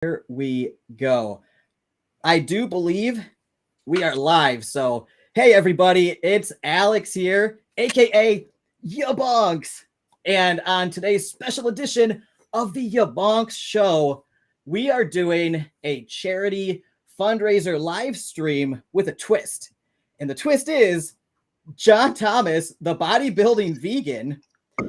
Here we go. I do believe we are live. So, hey, everybody, it's Alex here, aka YaBonks. And on today's special edition of the YaBonks Show, we are doing a charity fundraiser live stream with a twist. And the twist is John Thomas, the bodybuilding vegan,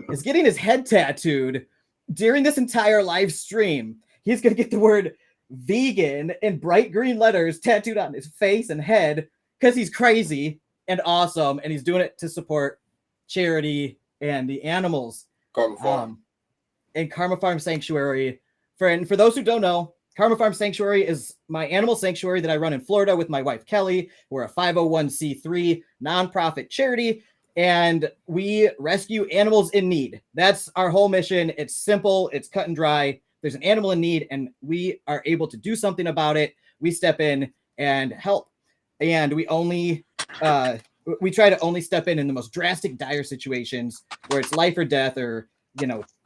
is getting his head tattooed during this entire live stream. He's going to get the word vegan in bright green letters tattooed on his face and head because he's crazy and awesome, and he's doing it to support charity and the animals. Karma Farm. And Karma Farm Sanctuary. For those who don't know, Karma Farm Sanctuary is my animal sanctuary that I run in Florida with my wife, Kelly. We're a 501c3 nonprofit charity, and we rescue animals in need. That's our whole mission. It's simple. It's cut and dry. There's an animal in need, and we are able to do something about it. We step in and help. And we try to only step in the most drastic, dire situations where it's life or death or,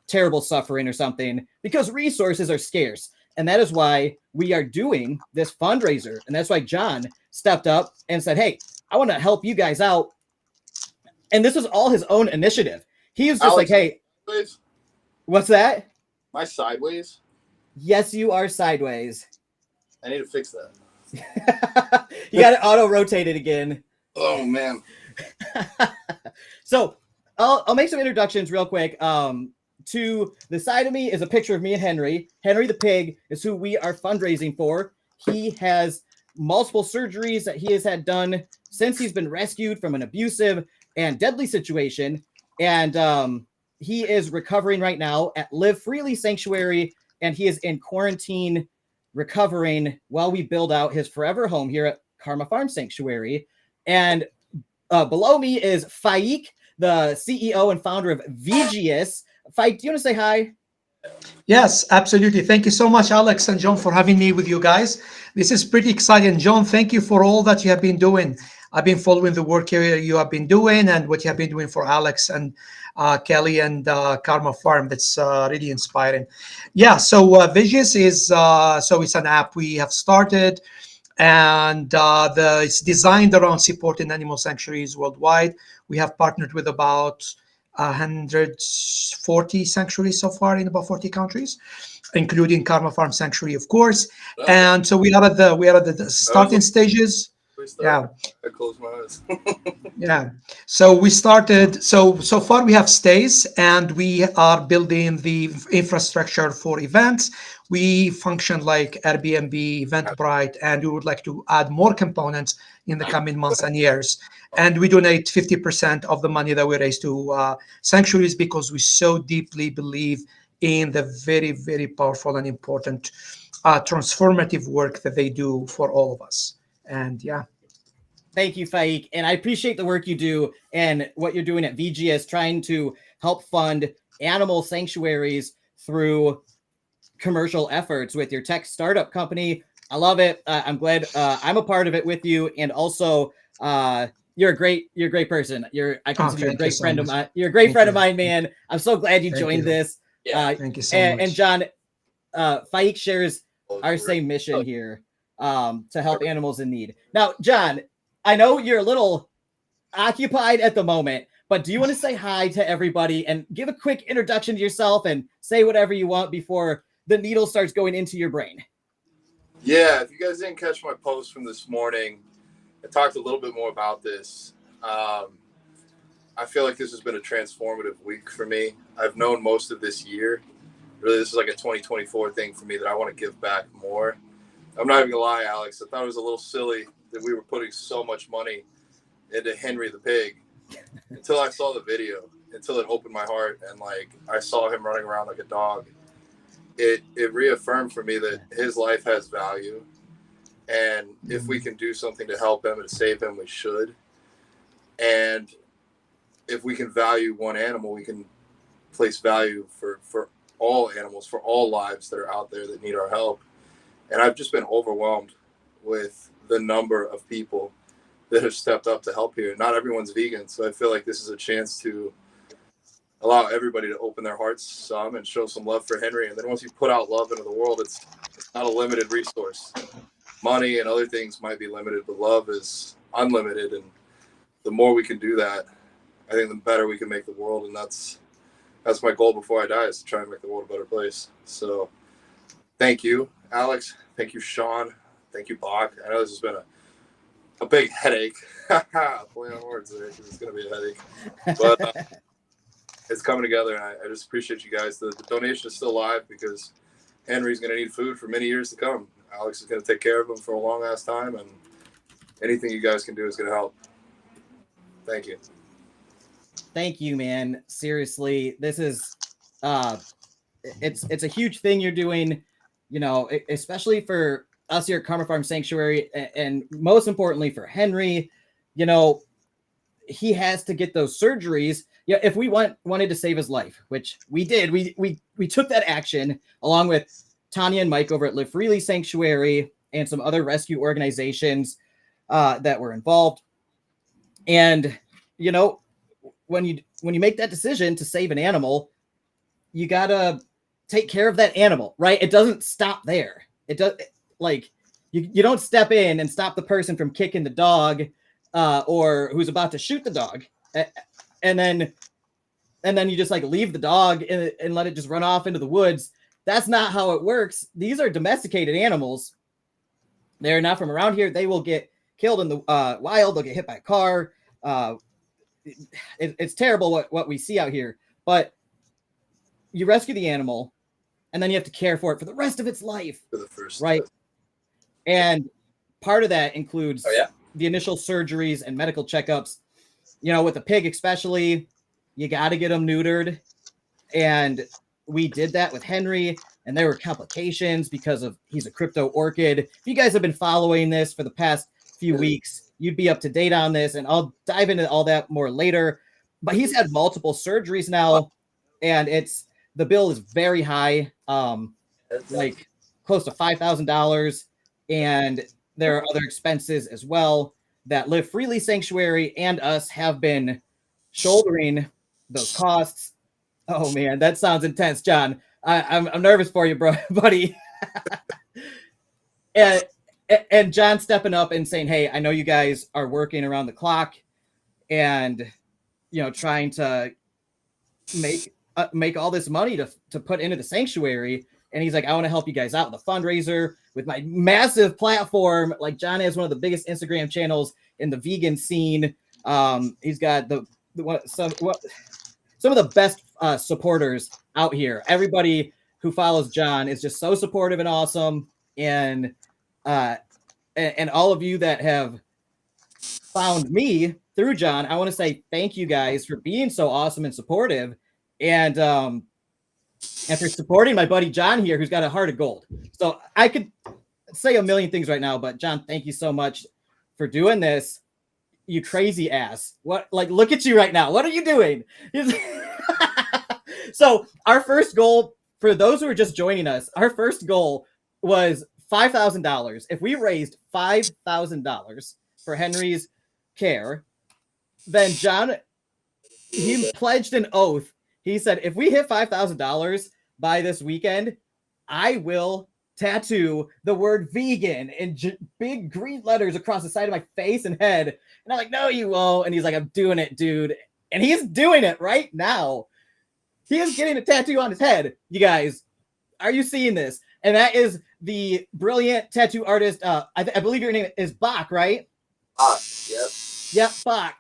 terrible suffering or something, because resources are scarce. And that is why we are doing this fundraiser. And that's why John stepped up and said, hey, I want to help you guys out. And this was all his own initiative. He was just Alex, like, hey, sideways? What's that? Am I sideways? Yes, you are sideways. I need to fix that. You got it auto-rotated again. Oh, man. So I'll make some introductions real quick. To the side of me is a picture of me and Henry. Henry the pig is who we are fundraising for. He has multiple surgeries that he has had done since he's been rescued from an abusive and deadly situation. And he is recovering right now at Live Freely Sanctuary, and he is in quarantine recovering while we build out his forever home here at Karma Farm Sanctuary. And below me is Faik, the CEO and founder of VGS. Faik, do you want to say hi? Yes, absolutely. Thank you so much, Alex and John, for having me with you guys. This is pretty exciting. John, thank you for all that you have been doing. I've been following the work you have been doing and what you have been doing for Alex and Kelly and Karma Farm. That's really inspiring. Yeah, so VGS is it's an app we have started, and it's designed around supporting animal sanctuaries worldwide. We have partnered with about 140 sanctuaries so far in about 40 countries, including Karma Farm Sanctuary, of course. And so we are at the starting stages. Yeah. I closed my eyes. Yeah. So we started. So far we have stays, and we are building the infrastructure for events. We function like Airbnb, Eventbrite, and we would like to add more components in the coming months and years. And we donate 50% of the money that we raise to sanctuaries, because we so deeply believe in the very, very powerful and important transformative work that they do for all of us. And yeah. Thank you, Faik. And I appreciate the work you do and what you're doing at VGS, trying to help fund animal sanctuaries through commercial efforts with your tech startup company. I love it. I'm glad I'm a part of it with you. And also, you're a great person. I consider you a great friend of mine. You're a great friend of mine, man. I'm so glad you joined this. Thank you so much. And John, Faik shares our same mission here to help animals in need. Now, John, I know you're a little occupied at the moment, but do you want to say hi to everybody and give a quick introduction to yourself and say whatever you want before the needle starts going into your brain? Yeah, if you guys didn't catch my post from this morning, I talked a little bit more about this. I feel like this has been a transformative week for me. I've known most of this year. Really, this is like a 2024 thing for me that I want to give back more. I'm not even gonna lie, Alex. I thought it was a little silly that we were putting so much money into Henry the pig until I saw the video, until it opened my heart, and I saw him running around like a dog. It reaffirmed for me that his life has value, and if we can do something to help him and save him, we should. And if we can value one animal, we can place value for all animals, for all lives that are out there that need our help. And I've just been overwhelmed with the number of people that have stepped up to help here. Not everyone's vegan, so I feel like this is a chance to allow everybody to open their hearts some and show some love for Henry. And then once you put out love into the world, it's It's not a limited resource. Money and other things might be limited, but love is unlimited. And the more we can do that, I think the better we can make the world. And that's my goal before I die, is to try and make the world a better place. So thank you, Alex. Thank you, Sean. Thank you, Bach. I know this has been a big headache. Play on words there, because it's going to be a headache. But it's coming together, and I just appreciate you guys. The donation is still live because Henry's going to need food for many years to come. Alex is going to take care of him for a long-ass time, and anything you guys can do is going to help. Thank you. Thank you, man. Seriously, this is it's a huge thing you're doing, you know, especially for us here at Karma Farm Sanctuary, and most importantly for Henry. You know, he has to get those surgeries. Yeah, if we wanted to save his life, which we did, we took that action along with Tanya and Mike over at Live Freely Sanctuary and some other rescue organizations that were involved. And you know, when you make that decision to save an animal, you gotta take care of that animal, right? It doesn't stop there. It does, like, you don't step in and stop the person from kicking the dog or who's about to shoot the dog, and then you just like leave the dog and let it just run off into the woods. That's not how it works. These are domesticated animals. They're not from around here. They will get killed in the wild. They'll get hit by a car. It's terrible what we see out here. But you rescue the animal, and then you have to care for it for the rest of its life. For the first, right? And part of that includes Oh, yeah? the initial surgeries and medical checkups. You know, with the pig especially, you got to get them neutered. And we did that with Henry, and there were complications because of he's a crypto orchid. If you guys have been following this for the past few weeks, you'd be up to date on this, and I'll dive into all that more later. But he's had multiple surgeries now, and the bill is very high, like close to $5,000, and there are other expenses as well that Live Freely Sanctuary and us have been shouldering those costs. Oh man, that sounds intense, John. I'm nervous for you, bro, buddy. And John stepping up and saying, "Hey, I know you guys are working around the clock, and you know, trying to make all this money to put into the sanctuary." And he's like, "I want to help you guys out with a fundraiser with my massive platform." Like, John has one of the biggest Instagram channels in the vegan scene. He's got some of the best supporters out here. Everybody who follows John is just so supportive and awesome. And all of you that have found me through John, I want to say thank you guys for being so awesome and supportive, and for supporting my buddy John here, who's got a heart of gold. So I could say a million things right now, but John, thank you so much for doing this. You crazy ass. What, like, look at you right now. What are you doing? So our first goal, for those who are just joining us, our first goal was $5,000. If we raised $5,000 for Henry's care, then John, he pledged an oath. He said, if we hit $5,000 by this weekend, I will tattoo the word vegan in big green letters across the side of my face and head. And I'm like, no, you won't. And he's like, I'm doing it, dude. And he's doing it right now. He is getting a tattoo on his head. You guys, are you seeing this? And that is the brilliant tattoo artist. I believe your name is Bach, right? Bach, yep. Yep, Bach.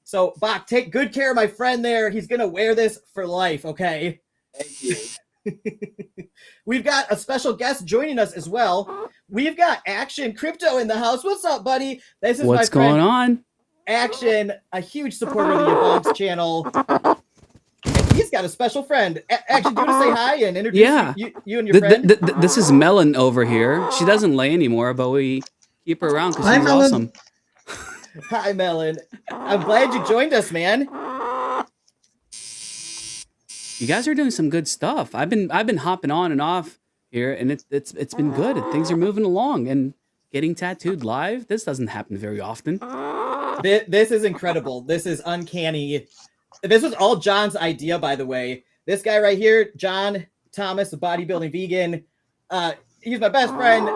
So, Bach, take good care of my friend there. He's going to wear this for life, okay? Thank you. We've got a special guest joining us as well. We've got Action Crypto in the house. What's up, buddy? This is What's my friend, going on? Action, a huge supporter of the YaBonks channel. And he's got a special friend. Action, do you want to say hi and introduce you and your friend? This is Melon over here. She doesn't lay anymore, but we keep her around because she's Melon. awesome. Hi, Melon. I'm glad you joined us, man. You guys are doing some good stuff. I've been hopping on and off here, and it's been good. Things are moving along, and getting tattooed live. This doesn't happen very often. This is incredible. This is uncanny. This was all John's idea, by the way. This guy right here, John Thomas, the bodybuilding vegan. he's my best friend.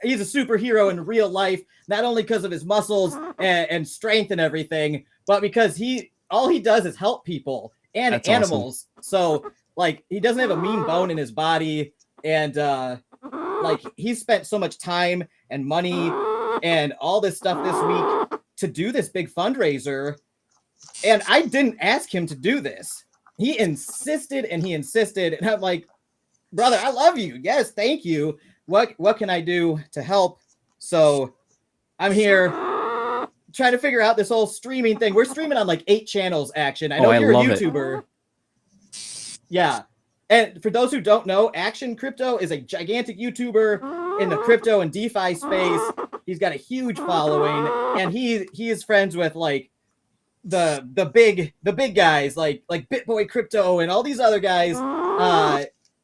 He's a superhero in real life, not only because of his muscles and strength and everything, but because all he does is help people and That's animals. So like he doesn't have a mean bone in his body, and like he spent so much time and money and all this stuff this week to do this big fundraiser. And I didn't ask him to do this. He insisted and he insisted. And I'm like, brother, I love you. Yes, thank you. What can I do to help? So I'm here trying to figure out this whole streaming thing. We're streaming on like 8 channels, Action. I know you're a YouTuber. Yeah. And for those who don't know, Action Crypto is a gigantic YouTuber in the crypto and DeFi space. He's got a huge following, and he is friends with like the big guys like BitBoy Crypto and all these other guys.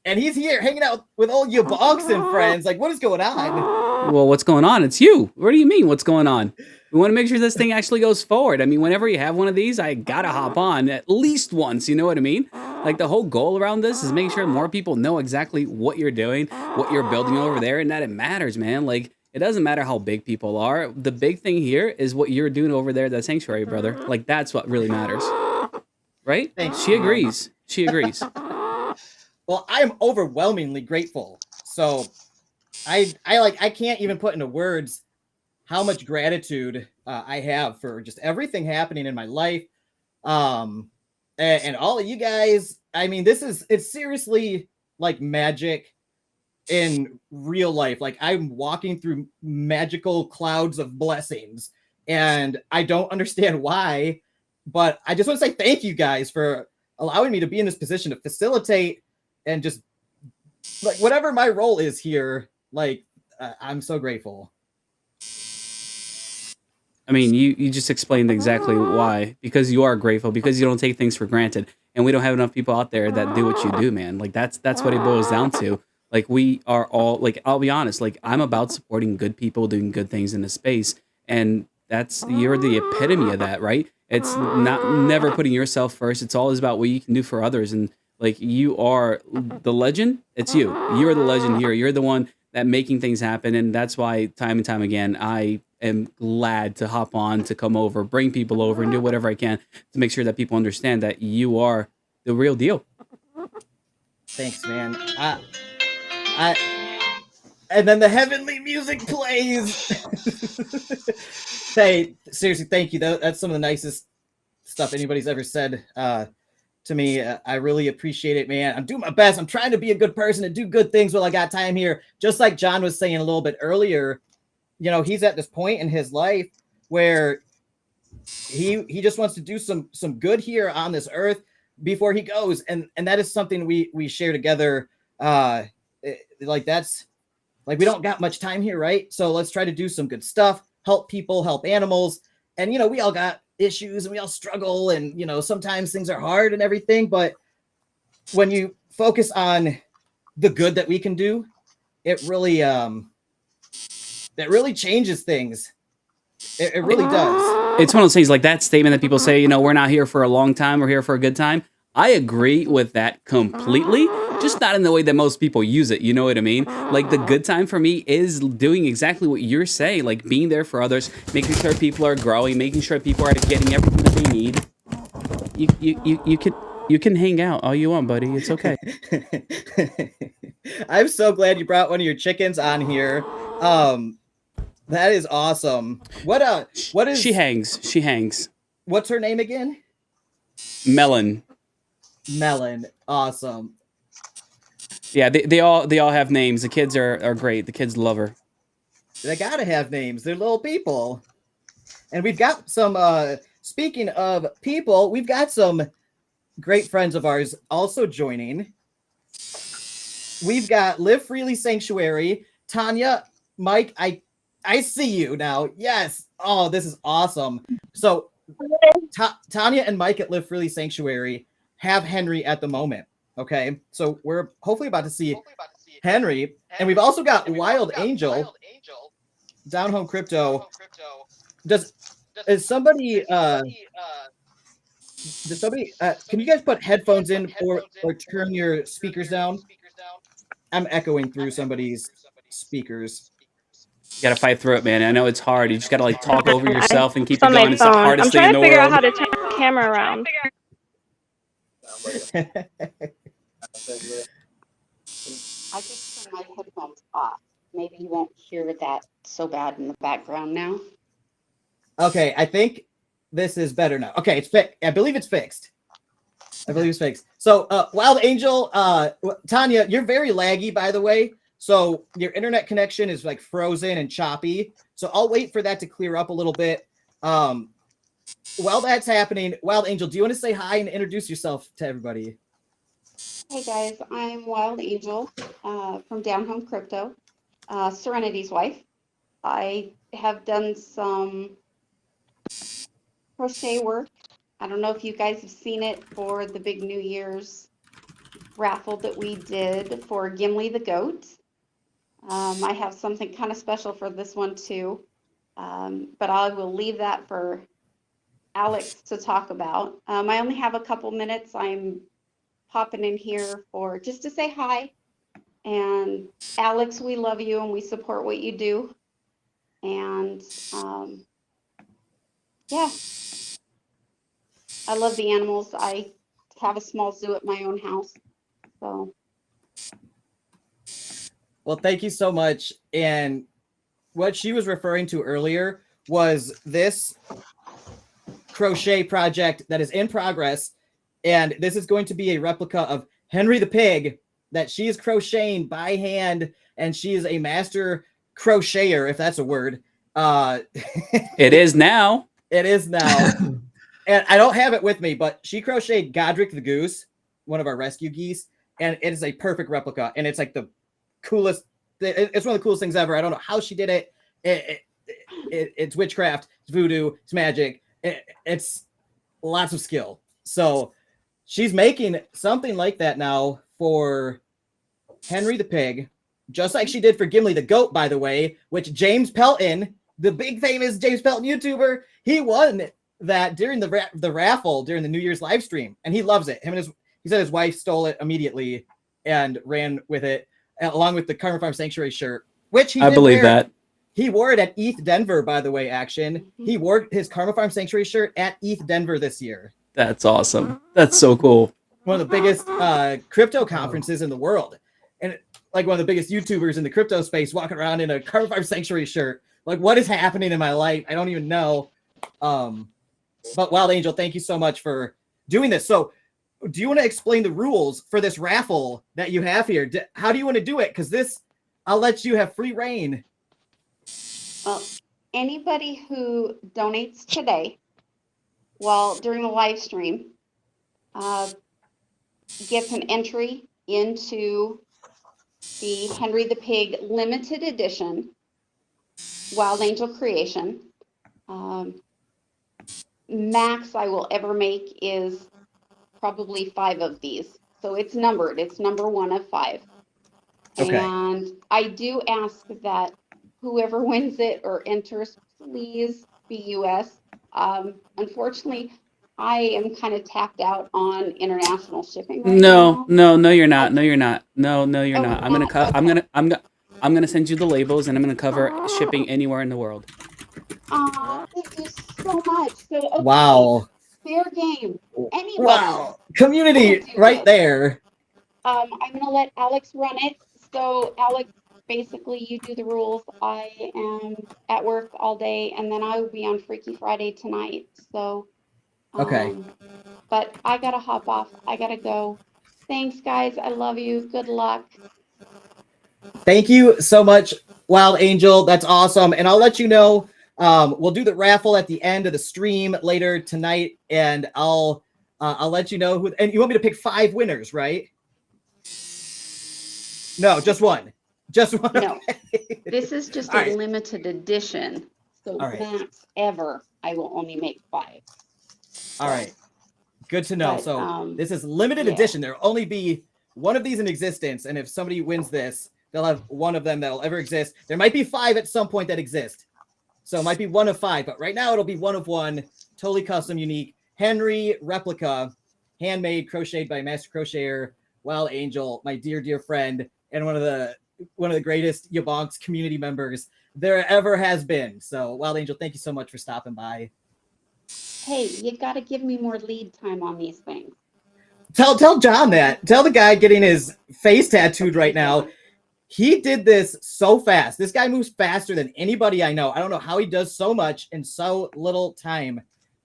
And he's here hanging out with old YaBonks and friends. Like, what is going on? Well, what's going on? It's you. What do you mean? What's going on? We want to make sure this thing actually goes forward. I mean, whenever you have one of these, I gotta hop on at least once. You know what I mean? Like the whole goal around this is making sure more people know exactly what you're doing, what you're building over there, and that it matters, man. Like it doesn't matter how big people are. The big thing here is what you're doing over there at that sanctuary, brother. Like that's what really matters, right? Thanks. She agrees. She agrees. Well, I am overwhelmingly grateful. So I can't even put into words how much gratitude I have for just everything happening in my life. And all of you guys. I mean, it's seriously like magic in real life. Like I'm walking through magical clouds of blessings, and I don't understand why, but I just want to say thank you guys for allowing me to be in this position to facilitate and just like whatever my role is here. Like I'm so grateful. I mean, you just explained exactly why. Because you are grateful, because you don't take things for granted, and we don't have enough people out there that do what you do, man. Like that's what it boils down to. Like we are all like, I'll be honest, like I'm about supporting good people doing good things in the space, and you're the epitome of that, right? It's never putting yourself first. It's always about what you can do for others, and like you are the legend. It's you. You're the legend here. You're the one that making things happen, and that's why time and time again I am glad to hop on, to come over, bring people over, and do whatever I can to make sure that people understand that you are the real deal. Thanks, man. And then the heavenly music plays. Hey, seriously, thank you. That's some of the nicest stuff anybody's ever said to me. I really appreciate it, man. I'm doing my best. I'm trying to be a good person and do good things while I got time here. Just like John was saying a little bit earlier, you know, he's at this point in his life where he just wants to do some good here on this earth before he goes, and that is something we share together. Like that's like we don't got much time here, right? So let's try to do some good stuff, help people, help animals, and you know we all got issues and we all struggle, and you know sometimes things are hard and everything, but when you focus on the good that we can do, it really changes things. It really does. It's one of those things like that statement that people say, you know, we're not here for a long time, we're here for a good time. I agree with that completely, just not in the way that most people use it. You know what I mean? Like the good time for me is doing exactly what you're saying, like being there for others, making sure people are growing, making sure people are getting everything that they need. You can hang out all you want, buddy. It's okay. I'm so glad you brought one of your chickens on here. That is awesome. What is She hangs. What's her name again? Melon. Awesome. Yeah, they all have names. The kids are great. The kids love her. They gotta have names. They're little people. And we've got some speaking of people, we've got some great friends of ours also joining. We've got Live Freely Sanctuary, Tanya, Mike, I see you now. Yes. Oh, this is awesome. So Tanya and Mike at Live Freely Sanctuary have Henry at the moment. Okay. So we're hopefully about to see Henry. And we've also got Wild Angel, Down Home Crypto. Does somebody can you guys put headphones in or turn your speakers down? I'm echoing through somebody's speakers. You gotta fight through it, man. I know it's hard. You just gotta like talk over yourself and keep It's it on my going. It's the phone. hardest I'm thing trying in to the figure out world. how to turn the camera around. I just turned my headphones off. Maybe you won't hear that so bad in the background now. Okay, I think this is better now. Okay, it's fixed. I believe it's fixed. I believe it's fixed. So, Wild Angel, Tanya, you're very laggy, by the way. So your internet connection is like frozen and choppy. So I'll wait for that to clear up a little bit. While that's happening, Wild Angel, do you want to say hi and introduce yourself to everybody? Hey guys, I'm Wild Angel from Down Home Crypto, Serenity's wife. I have done some crochet work. I don't know if you guys have seen it for the big New Year's raffle that we did for Gimli the goat. I have something kind of special for this one too, but I will leave that for Alex to talk about. I only have a couple minutes. I'm popping in here for just to say hi. And Alex, we love you and we support what you do. And yeah, I love the animals. I have a small zoo at my own house. So Well, thank you so much. And what she was referring to earlier was this crochet project that is in progress. And this is going to be a replica of Henry the Pig that she is crocheting by hand. And she is a master crocheter, if that's a word. It is now. It is now. And I don't have it with me, but she crocheted Godric the goose, one of our rescue geese. And it is a perfect replica. And it's like the coolest. It's one of the coolest things ever. I don't know how she did it. It's witchcraft. It's voodoo. It's magic. It's lots of skill. So she's making something like that now for Henry the Pig, just like she did for Gimli the goat, by the way, which James Pelton, the big famous James Pelton YouTuber, he won that during the raffle during the New Year's live stream, and he loves it. He said his wife stole it immediately and ran with it, along with the Karma Farm Sanctuary shirt, which I believe that. He wore it at ETH Denver, by the way, Action. He wore his Karma Farm Sanctuary shirt at ETH Denver this year. That's awesome. That's so cool. One of the biggest crypto conferences in the world. And like one of the biggest YouTubers in the crypto space walking around in a Karma Farm Sanctuary shirt. Like, what is happening in my life? I don't even know. But Wild Angel, thank you so much for doing this. So do you want to explain the rules for this raffle that you have here? How do you want to do it? Because this, I'll let you have free reign. well, anybody who donates today, during the live stream, gets an entry into the Henry the Pig limited edition Wild Angel creation. Max I will ever make is probably 5 of these. So it's numbered. It's number 1 of 5. Okay. And I do ask that whoever wins it or enters, please be US. Unfortunately, I am kind of tapped out on international shipping right now. No, you're not. No, you're not. No, you're Oh, not. not? I'm gonna send you the labels, and I'm gonna cover shipping anywhere in the world. Thank you so much. So, okay, Wow. fair game. Anybody. Wow. Community right there. I'm going to let Alex run it. So, Alex, basically, you do the rules. I am at work all day, and then I will be on Freaky Friday tonight. So, Okay. But I got to hop off. I got to go. Thanks, guys. I love you. Good luck. Thank you so much, Wild Angel. That's awesome. And I'll let you know. We'll do the raffle at the end of the stream later tonight, and I'll let you know who. And you want me to pick 5 winners, right? No, just one. Just one. No, this is just All a right. limited edition. So All right. max ever, I will only make 5. All right. Good to know. But, So this is limited yeah. edition. There'll only be one of these in existence. And if somebody wins this, they'll have one of them that'll ever exist. There might be 5 at some point that exist. So it might be 1 of 5, but right now it'll be 1 of 1, totally custom, unique. Henry replica, handmade, crocheted by Master Crocheter, Wild Angel, my dear, dear friend, and one of the one of the greatest YaBonks community members there ever has been. So, Wild Angel, thank you so much for stopping by. Hey, you got to give me more lead time on these things. Tell John that. Tell the guy getting his face tattooed right now. He did this so fast. This guy moves faster than anybody I know. I don't know how he does so much in so little time.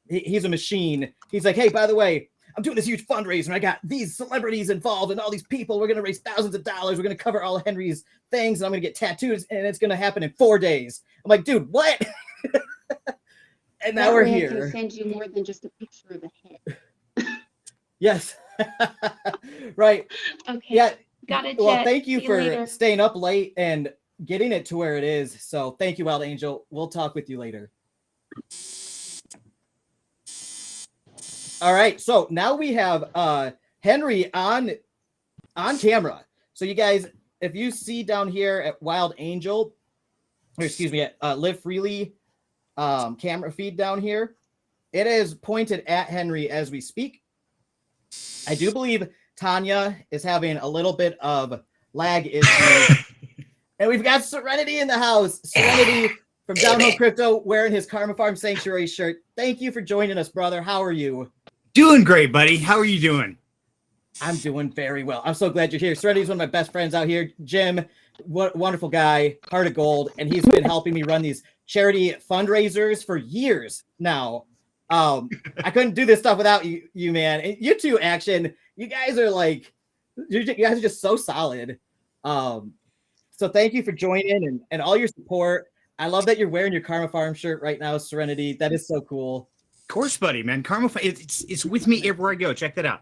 He's a machine. He's like, hey, by the way, I'm doing this huge fundraiser, and I got these celebrities involved and all these people. We're going to raise thousands of dollars. We're going to cover all of Henry's things, and I'm going to get tattoos, and it's going to happen in 4 days. I'm like, dude, what? And now we're here. I can send you more than just a picture of the head. Yes. Right. Okay. Yeah. Got it. Well, thank you for later. staying up late and getting it to where it is. So thank you, Wild Angel. We'll talk with you later. All right. So now we have Henry on camera. So you guys, if you see down here at Wild Angel, or excuse me, at Live Freely camera feed down here, it is pointed at Henry as we speak. I do believe Tanya is having a little bit of lag issues. And we've got Serenity in the house. Serenity from Downhill Crypto wearing his Karma Farm Sanctuary shirt. Thank you for joining us, brother. How are you? Doing great, buddy. How are you doing? I'm doing very well. I'm so glad you're here. Serenity's one of my best friends out here. Jim, what wonderful guy, heart of gold. And he's been helping me run these charity fundraisers for years now. I couldn't do this stuff without you, man. And you two, Action. You guys are like, you guys are just so solid. So thank you for joining and all your support. I love that you're wearing your Karma Farm shirt right now, Serenity. That is so cool. Of course, buddy, man. Karma Farm, it's with me everywhere I go. Check that out.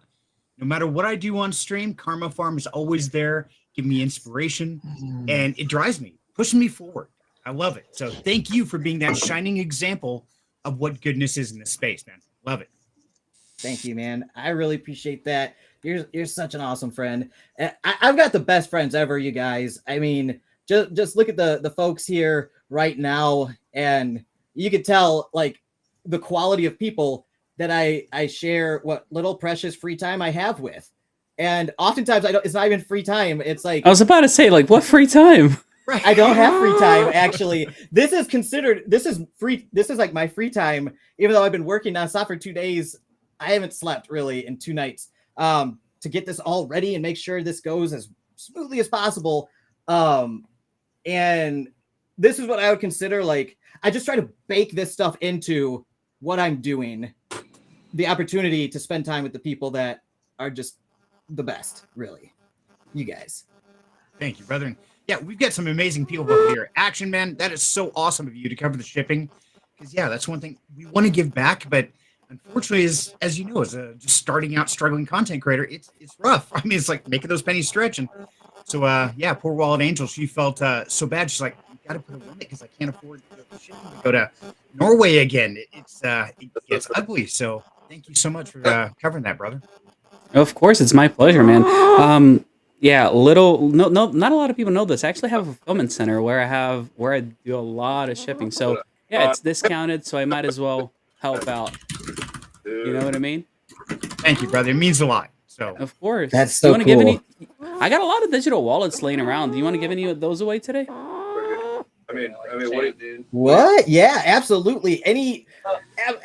No matter what I do on stream, Karma Farm is always there, giving me inspiration, and it drives me, pushing me forward. I love it. So thank you for being that shining example of what goodness is in this space, man. Love it. Thank you, man. I really appreciate that. You're such an awesome friend. I've got the best friends ever, you guys. I mean, just look at the folks here right now, and you could tell like the quality of people that I share what little precious free time I have with. And oftentimes it's not even free time. It's like, I was about to say, like, what free time? right. I don't have free time, actually. This is free. This is like my free time, even though I've been working nonstop for 2 days. I haven't slept really in 2 nights to get this all ready and make sure this goes as smoothly as possible. And this is what I would consider like, I just try to bake this stuff into what I'm doing, the opportunity to spend time with the people that are just the best, really. You guys. Thank you, brethren. Yeah, we've got some amazing people up here. Action, man, that is so awesome of you to cover the shipping. Because, yeah, that's one thing we want to give back. But unfortunately, as you know, as a just starting out, struggling content creator, it's rough. I mean, it's like making those pennies stretch. And so, yeah, poor Wild Angel, she felt so bad. She's like, you got to put a limit because I can't afford the shipping to go to Norway again. It gets ugly. So thank you so much for covering that, brother. Of course, it's my pleasure, man. Yeah, no, not a lot of people know this. I actually have a fulfillment center where I do a lot of shipping. So yeah, it's discounted, so I might as well help out. You know what I mean? Thank you, brother. It means a lot. So of course. That's so cool. Give any? I got a lot of digital wallets laying around. Do you want to give any of those away today? I mean, what, dude? What? Yeah, absolutely.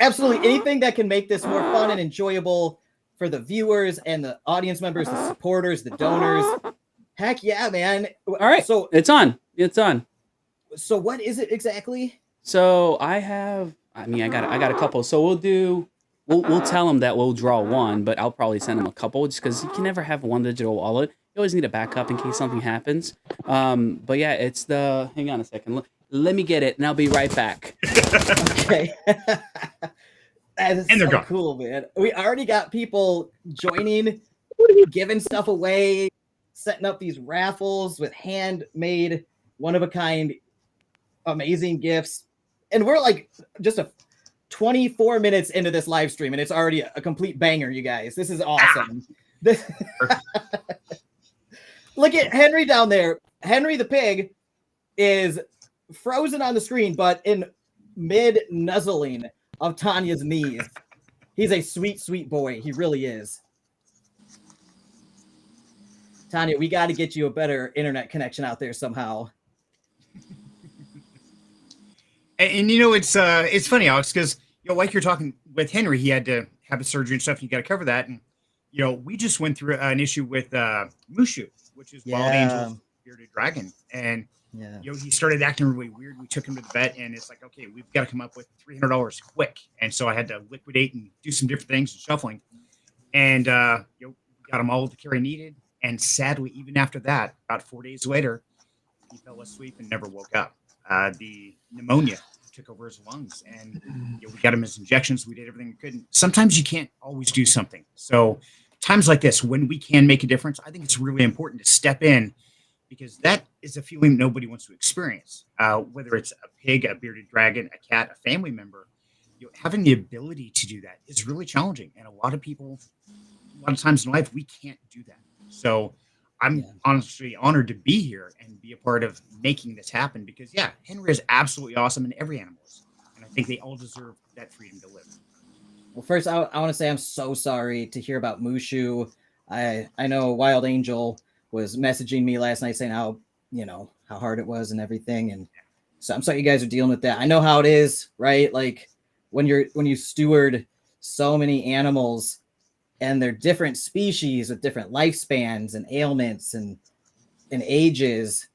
Absolutely anything that can make this more fun and enjoyable for the viewers and the audience members, the supporters, the donors. Heck yeah, man. All right. So it's on. So what is it exactly? So I got a couple. So we'll tell them that we'll draw one, but I'll probably send them a couple just because you can never have one digital wallet. You always need a backup in case something happens. But yeah, it's hang on a second. Let me get it and I'll be right back. Okay. That is and they're so gone. Cool, man. We already got people joining, giving stuff away, setting up these raffles with handmade, one-of-a-kind, amazing gifts. And we're like just 24 minutes into this live stream, and it's already a complete banger, you guys. This is awesome. Look at Henry down there. Henry the pig is frozen on the screen, but in mid-nuzzling of Tanya's knees. He's a sweet, sweet boy. He really is. Tanya, we got to get you a better internet connection out there somehow. And you know, it's funny, Alex, because you know, like you're talking with Henry, he had to have a surgery and stuff, and you got to cover that. And you know, we just went through an issue with Mushu, which is Wild Angel's bearded dragon, and you know, he started acting really weird. We took him to the vet, and it's like, okay, we've got to come up with $300 quick. And so I had to liquidate and do some different things and shuffling, and you know, we got him all the care he needed. And sadly, even after that, about 4 days later, he fell asleep and never woke up. The pneumonia took over his lungs, and you know, we got him his injections. We did everything we could. And sometimes you can't always do something. So times like this, when we can make a difference, I think it's really important to step in, because that is a feeling nobody wants to experience. Whether it's a pig, a bearded dragon, a cat, a family member, you know, having the ability to do that is really challenging. And a lot of people, a lot of times in life, we can't do that. So I'm honestly honored to be here and be a part of making this happen, because Henry is absolutely awesome, and every animal is. And I think they all deserve that freedom to live. Well, first, I want to say I'm so sorry to hear about Mushu. I know Wild Angel was messaging me last night saying how hard it was and everything. And so I'm sorry you guys are dealing with that. I know how it is, right? Like when you steward so many animals, and they're different species with different lifespans and ailments and ages.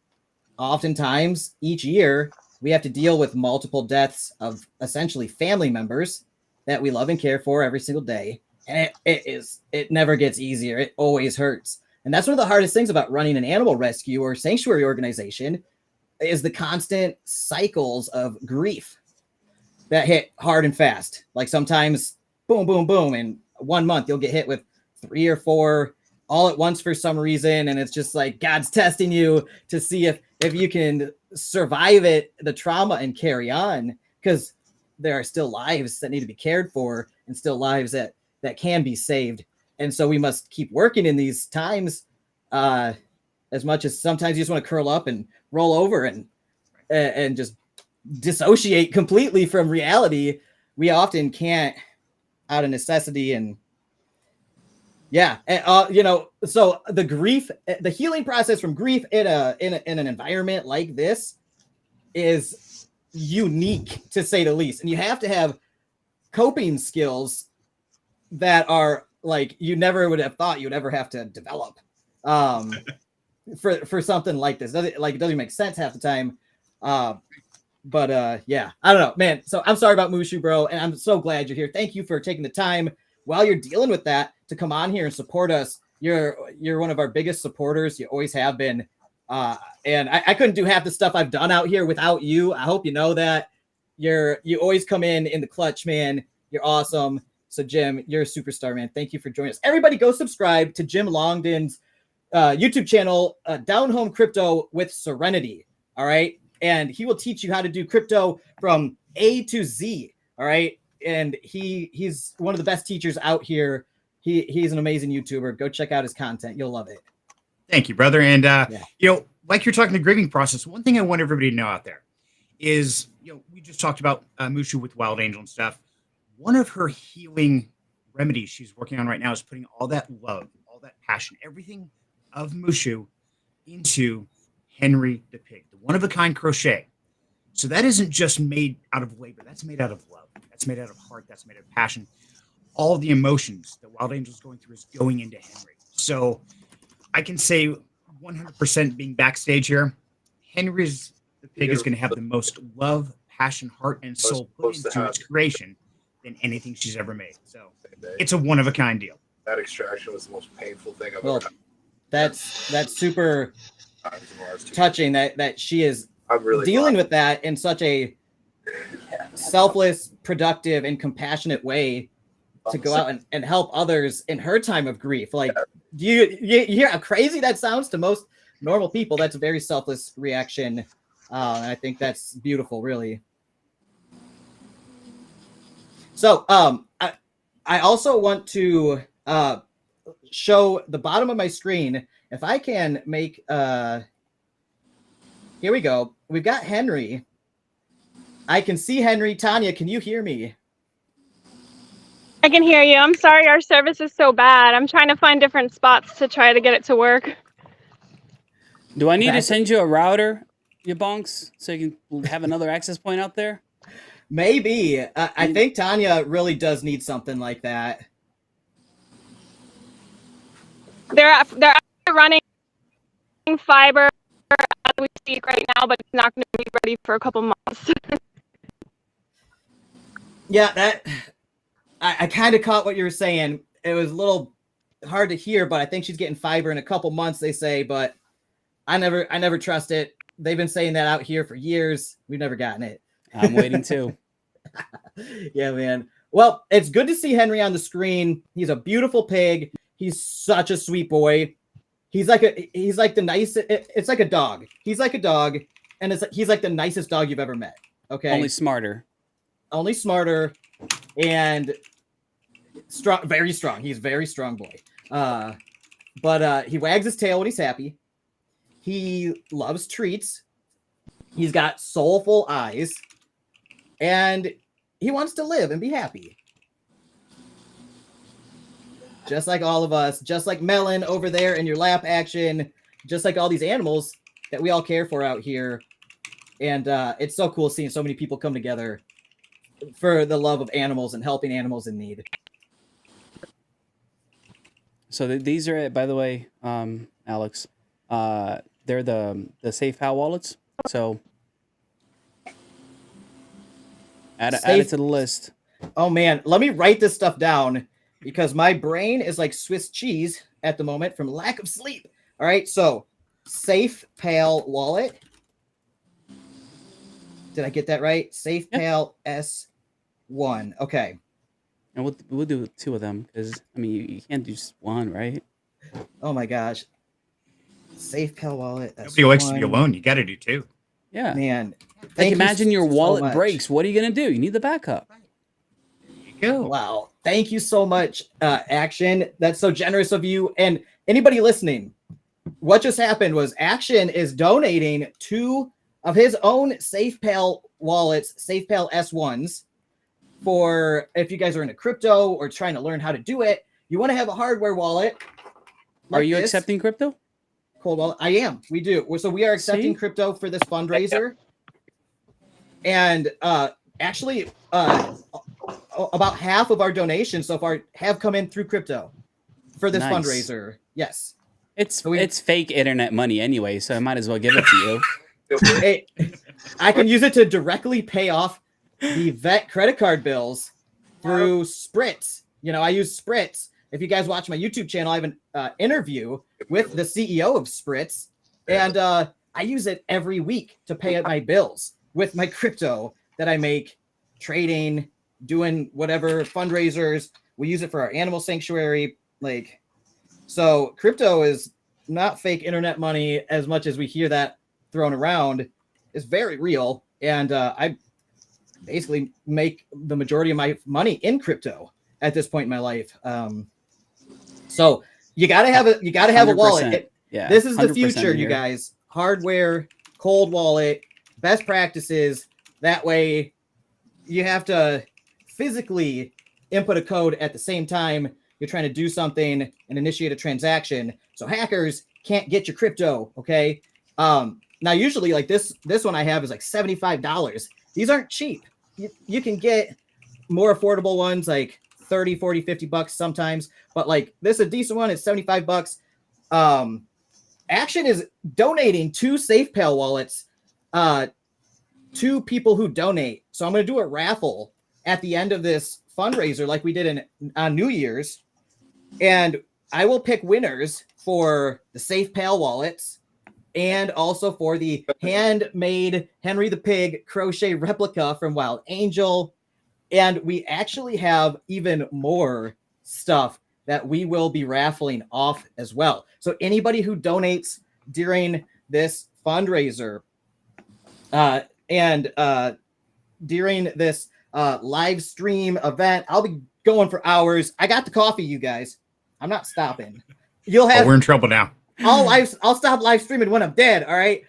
Oftentimes, each year, we have to deal with multiple deaths of essentially family members that we love and care for every single day. And it never gets easier. It always hurts. And that's one of the hardest things about running an animal rescue or sanctuary organization, is the constant cycles of grief that hit hard and fast. Like sometimes, boom, boom, boom, and 1 month you'll get hit with 3 or 4 all at once for some reason, and it's just like God's testing you to see if you can survive it, the trauma, and carry on, because there are still lives that need to be cared for, and still lives that can be saved. And so we must keep working in these times, as much as sometimes you just want to curl up and roll over and just dissociate completely from reality. We often can't, out of necessity. And so the grief, the healing process from grief in an environment like this is unique, to say the least. And you have to have coping skills that are like you never would have thought you would ever have to develop for something like this. It doesn't even make sense half the time. But I don't know, man. So I'm sorry about Mushu, bro, and I'm so glad you're here. Thank you for taking the time while you're dealing with that to come on here and support us. You're one of our biggest supporters. You always have been. And I couldn't do half the stuff I've done out here without you. I hope you know that. You always come in the clutch, man. You're awesome. So Jim, you're a superstar, man. Thank you for joining us. Everybody go subscribe to Jim Longden's YouTube channel, Down Home Crypto with Serenity. All right. And he will teach you how to do crypto from A to Z. All right. And he's one of the best teachers out here. He's an amazing YouTuber. Go check out his content. You'll love it. Thank you, brother. And, you know, like you're talking the grieving process, one thing I want everybody to know out there is, you know, we just talked about Mushu with Wild Angel and stuff. One of her healing remedies she's working on right now is putting all that love, all that passion, everything of Mushu into Henry the pig, the one-of-a-kind crochet. So that isn't just made out of labor. That's made out of love. That's made out of heart. That's made out of passion. All the emotions that Wild Angel's going through is going into Henry. So I can say 100% being backstage here, Henry's the pig is going to have the most love, passion, heart, and soul put into its creation than anything she's ever made. So it's a one-of-a-kind deal. That extraction was the most painful thing I've ever done. That's super touching that she is really dealing with that in such a selfless, productive, and compassionate way to go out and help others in her time of grief. Like, do you hear how crazy that sounds to most normal people? That's a very selfless reaction. And I think that's beautiful, really. So I also want to show the bottom of my screen. If I can make, here we go. We've got Henry. I can see Henry. Tanya, can you hear me? I can hear you. I'm sorry our service is so bad. I'm trying to find different spots to try to get it to work. Do I need to That's- send you a router, YaBonks, so you can have another access point out there? Maybe. I think Tanya really does need something like that. They're actually running fiber as we speak right now, but it's not going to be ready for a couple months. Yeah, that I kind of caught what you were saying. It was a little hard to hear, but I think she's getting fiber in a couple months, they say, but I never trust it. They've been saying that out here for years. We've never gotten it. I'm waiting too. Yeah, man. Well, it's good to see Henry on the screen. He's a beautiful pig. He's such a sweet boy. He's like the nice. It's like a dog. He's like a dog, and he's like the nicest dog you've ever met. Okay, Only smarter. only smarter, and strong. Very strong. He's a very strong boy. But he wags his tail when he's happy. He loves treats. He's got soulful eyes, and he wants to live and be happy. Just like all of us, just like Melon over there in your lap action, just like all these animals that we all care for out here. And it's so cool seeing so many people come together for the love of animals and helping animals in need. So these are, by the way, Alex, they're the Safe Pal wallets. So add it to the list. Oh man, let me write this stuff down because my brain is like Swiss cheese at the moment from lack of sleep. All right, so Safe Pal wallet. Did I get that right? Safe Pal S1. Okay. And we'll do two of them because I mean you can't do just one, right? Oh my gosh. Safe Pal wallet. Nobody likes to be S1. alone. You got to do two. Yeah. Man. Like thank you imagine your so wallet much. breaks. What are you gonna do? You need the backup. There you go. Wow. Thank you so much, Action. That's so generous of you. And anybody listening, what just happened was Action is donating 2 of his own Safe Pal wallets, Safe Pal S1s, for if you guys are into crypto or trying to learn how to do it. You want to have a hardware wallet. Are like you this. accepting crypto? Cold wallet? I am. We do. So we are accepting See? crypto for this fundraiser. And actually, about half of our donations so far have come in through crypto for this Nice. fundraiser. Yes. It's So we- it's fake internet money anyway, so I might as well give it to you. I can use it to directly pay off the vet credit card bills through Spritz. You know, I use Spritz. If you guys watch my YouTube channel, I have an interview with the CEO of Spritz, and I use it every week to pay my bills with my crypto that I make trading, doing whatever fundraisers. We use it for our animal sanctuary. So crypto is not fake internet money as much as we hear that thrown around. It's very real, and I basically make the majority of my money in crypto at this point in my life. So you gotta have a wallet. 100%. Yeah, This is the 100% future, you here. guys. Hardware, cold wallet, best practices. That way, you have to physically input a code at the same time you're trying to do something and initiate a transaction, so hackers can't get your crypto. Okay. Now usually like this one I have is like $75. These aren't cheap. You can get more affordable ones like 30, 40, 50 bucks sometimes, but like this is a decent one. It's $75. Action is donating 2 Safe Pal wallets to people who donate. So I'm going to do a raffle at the end of this fundraiser like we did on New Year's, and I will pick winners for the Safe Pal wallets and also for the handmade Henry the Pig crochet replica from Wild Angel. And we actually have even more stuff that we will be raffling off as well. So anybody who donates during this fundraiser and during this live stream event, I'll be going for hours. I got the coffee, you guys. I'm not stopping. You'll have. We're in trouble now. I'll stop live streaming when I'm dead. All right.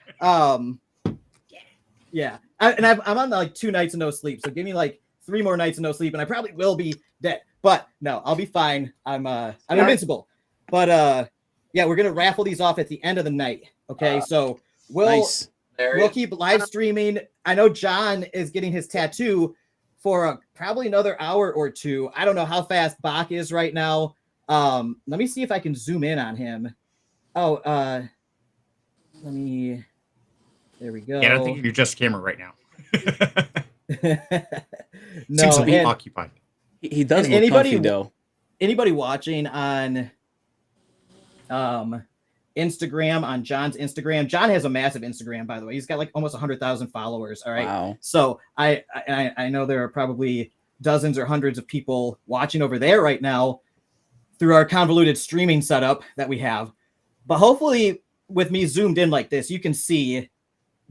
Yeah. I'm on like 2 nights of no sleep. So give me like 3 more nights of no sleep, and I probably will be dead. But no, I'll be fine. I'm invincible. But Yeah, we're gonna raffle these off at the end of the night. Okay, so Nice. we'll keep live streaming. I know John is getting his tattoo for probably another hour or two. I don't know how fast Bach is right now. Let me see if I can zoom in on him. Oh, let me. There we go. Yeah, I don't think you're just camera right now. No, Seems to be and occupied. He does And look anybody- comfy though. anybody watching on Instagram, on John's Instagram, John has a massive Instagram, by the way. He's got like almost 100,000 followers. All right. Wow. So I know there are probably dozens or hundreds of people watching over there right now through our convoluted streaming setup that we have. But hopefully with me zoomed in like this, you can see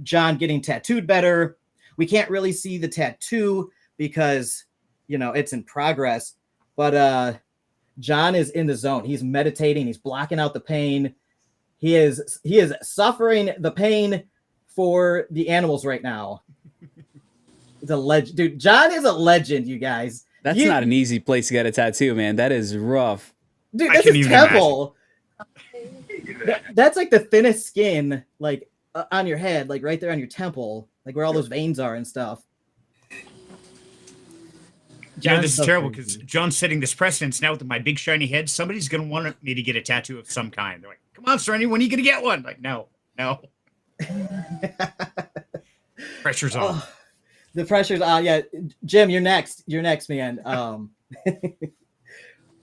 John getting tattooed better. We can't really see the tattoo because, you know, it's in progress. But John is in the zone. He's meditating. He's blocking out the pain. He is suffering the pain for the animals right now. It's a legend, dude. John is a legend, you guys. That's not an easy place to get a tattoo, man. That is rough. Dude, I that's can his even temple. That's like the thinnest skin, like on your head, like right there on your temple, like where all those veins are and stuff. Yeah, John's this is so terrible crazy. because John's setting this precedence now with my big shiny head. Somebody's going to want me to get a tattoo of some kind. They're like, come on, Cerny, when are you going to get one? Like, no. Pressure's on. Oh, the pressure's on. Yeah, Jim, you're next. You're next, man.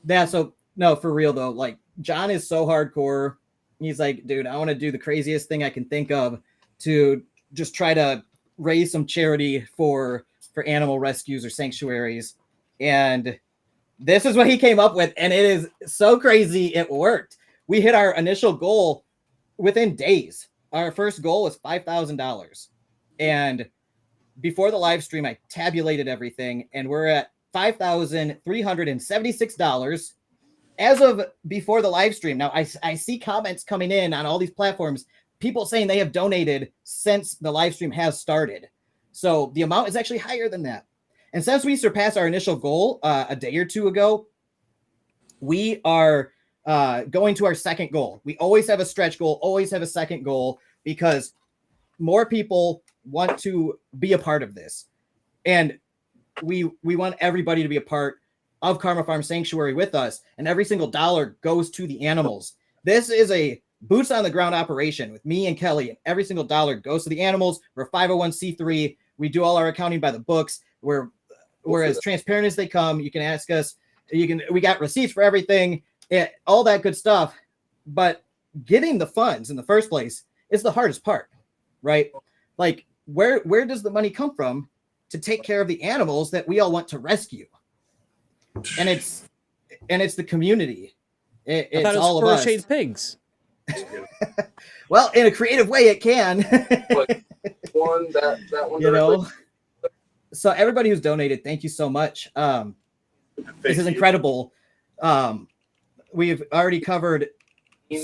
Yeah. So no, for real though. Like John is so hardcore. He's like, dude, I want to do the craziest thing I can think of to just try to raise some charity for animal rescues or sanctuaries. And this is what he came up with, and it is so crazy. It worked. We hit our initial goal within days. Our first goal was $5,000, and before the live stream, I tabulated everything, and we're at $5,376 as of before the live stream. Now, I see comments coming in on all these platforms, people saying they have donated since the live stream has started. So the amount is actually higher than that. And since we surpassed our initial goal a day or two ago, we are going to our second goal. We always have a stretch goal, always have a second goal, because more people want to be a part of this. And we want everybody to be a part of Karma Farm Sanctuary with us. And every single dollar goes to the animals. This is a boots on the ground operation with me and Kelly, and every single dollar goes to the animals. We're 501c3. We do all our accounting by the books. We're as transparent as they come. You can ask us. We got receipts for everything, all that good stuff. But getting the funds in the first place is the hardest part, right? Like where does the money come from to take care of the animals that we all want to rescue? And it's the community. It's I thought it was all of us. crocheted pigs. Well, in a creative way, it can. That one. You know. So everybody who's donated, thank you so much. This is incredible. We've already covered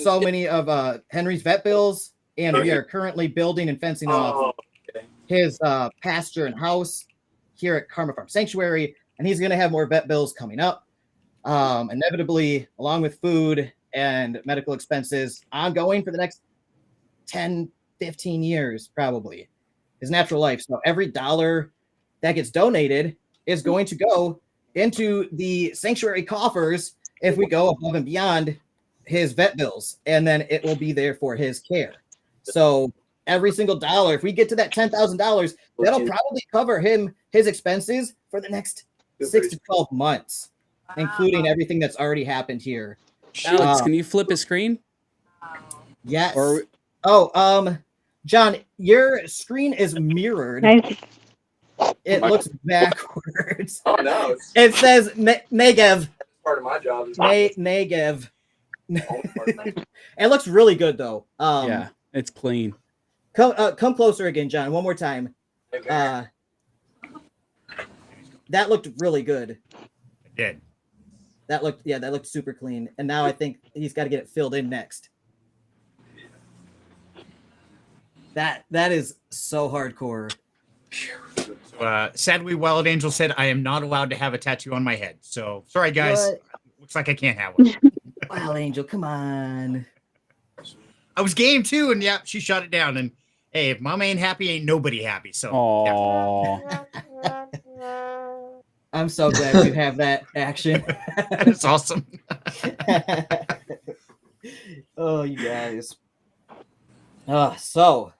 so many of Henry's vet bills, and we are currently building and fencing off his pasture and house here at Karma Farm Sanctuary, and he's going to have more vet bills coming up, inevitably, along with food and medical expenses ongoing for the next 10, 15 years, probably, his natural life. So every dollar that gets donated is going to go into the sanctuary coffers if we go above and beyond his vet bills, and then it will be there for his care. So every single dollar, if we get to that $10,000, that'll probably cover his expenses for the next 6 to 12 months, including everything that's already happened here. Alex, can you flip a screen? Yes. Or John, your screen is mirrored. It looks backwards. Oh no! It says Negev. Part of my job is Negev. It looks really good though. yeah, it's clean. Come closer again, John. One more time. That looked really good. It did. That looked super clean. And now I think he's got to get it filled in next. That is so hardcore. So, sadly, Wild Angel said I am not allowed to have a tattoo on my head. So sorry, guys. What? Looks like I can't have one. Wow, Angel, come on. I was game too, and yeah, she shut it down. And hey, if mama ain't happy, ain't nobody happy. So Oh, I'm so glad you have that action. that's awesome. Oh, you guys. So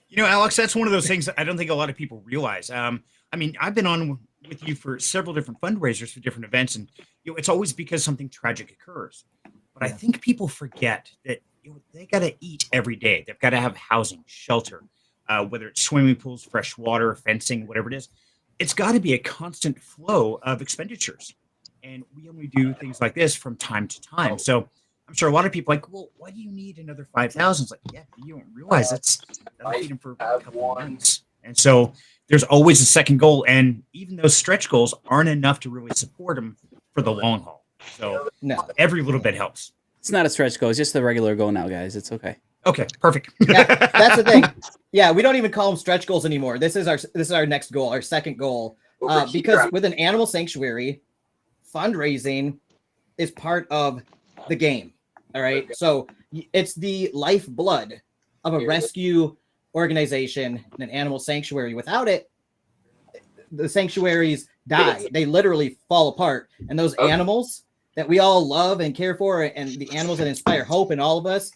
You know, Alex, that's one of those things that I don't think a lot of people realize. I mean, I've been on with you for several different fundraisers for different events, and it's always because something tragic occurs. But I think people forget that they got to eat every day. They've got to have housing, shelter, whether it's swimming pools, fresh water, fencing, whatever it is. It's got to be a constant flow of expenditures, and we only do things like this from time to time. So I'm sure a lot of people are like, well, why do you need another 5,000? It's like, yeah, you don't realize that'll feed them for a couple of months. And so there's always a second goal. And even those stretch goals aren't enough to really support them for the long haul. So every little bit helps. it's not a stretch goal. It's just the regular goal now, guys. It's okay. Okay, perfect. that's the thing. Yeah, we don't even call them stretch goals anymore. This is our next goal, our second goal. Because with an animal sanctuary, fundraising is part of the game. All right. So it's the lifeblood of a rescue organization and an animal sanctuary. Without it, the sanctuaries die. They literally fall apart. And those animals that we all love and care for, and the animals that inspire hope in all of us,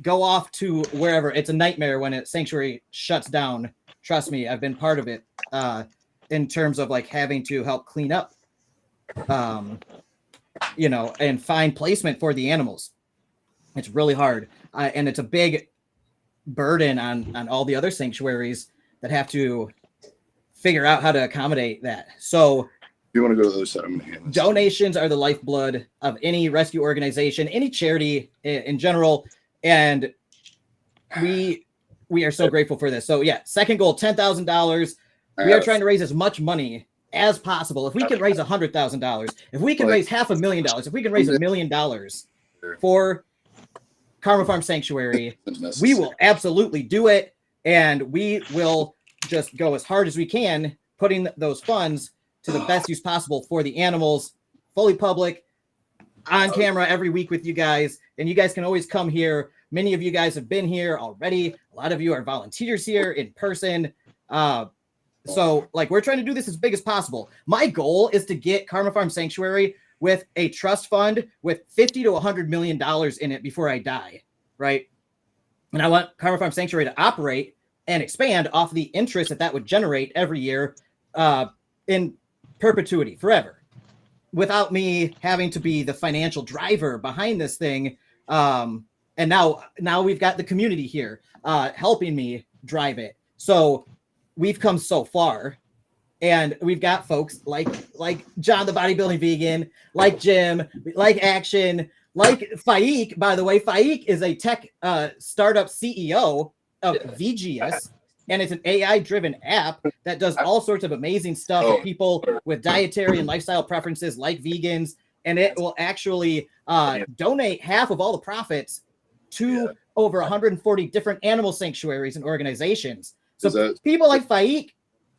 go off to wherever. It's a nightmare when a sanctuary shuts down. Trust me, I've been part of it in terms of like having to help clean up, and find placement for the animals. It's really hard. And it's a big burden on all the other sanctuaries that have to figure out how to accommodate that. So If you want to go to the other side, I'm going to hand this. donations are the lifeblood of any rescue organization, any charity in general. And we are so grateful for this. So yeah, second goal, $10,000. We are trying to raise as much money as possible. If we can raise $100,000, if we can raise $500,000, if we can raise $1 million for Karma Farm Sanctuary, we will absolutely do it. And we will just go as hard as we can, putting those funds to the best use possible for the animals, fully public, on camera every week with you guys. And you guys can always come here. Many of you guys have been here already. A lot of you are volunteers here in person. So like we're trying to do this as big as possible. My goal is to get Karma Farm Sanctuary with a trust fund with $50 to $100 million in it before I die, right? And I want Karma Farm Sanctuary to operate and expand off the interest that would generate every year in perpetuity, forever, without me having to be the financial driver behind this thing. And now we've got the community here helping me drive it. So we've come so far, and we've got folks like John, the bodybuilding vegan, like Jim, like Action, like Faik. By the way, Faik is a tech startup CEO of VGS, and it's an AI-driven app that does all sorts of amazing stuff for people with dietary and lifestyle preferences like vegans, and it will actually donate half of all the profits to over 140 different animal sanctuaries and organizations. So people like Faik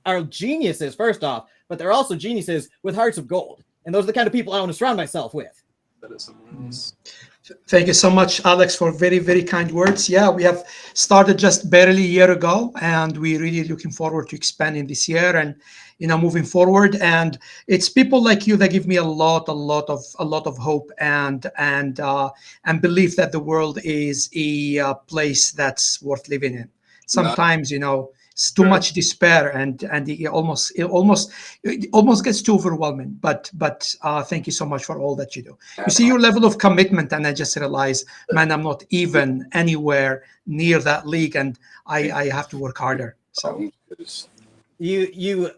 are geniuses, first off, but they're also geniuses with hearts of gold. And those are the kind of people I want to surround myself with. Thank you so much, Alex, for very, very kind words. Yeah, we have started just barely a year ago, and we're really looking forward to expanding this year and, moving forward. And it's people like you that give me a lot of hope and belief that the world is a place that's worth living in. Sometimes, it's too much despair, and it almost gets too overwhelming. But thank you so much for all that you do. You see your level of commitment, and I just realized, man, I'm not even anywhere near that league, and I have to work harder. So you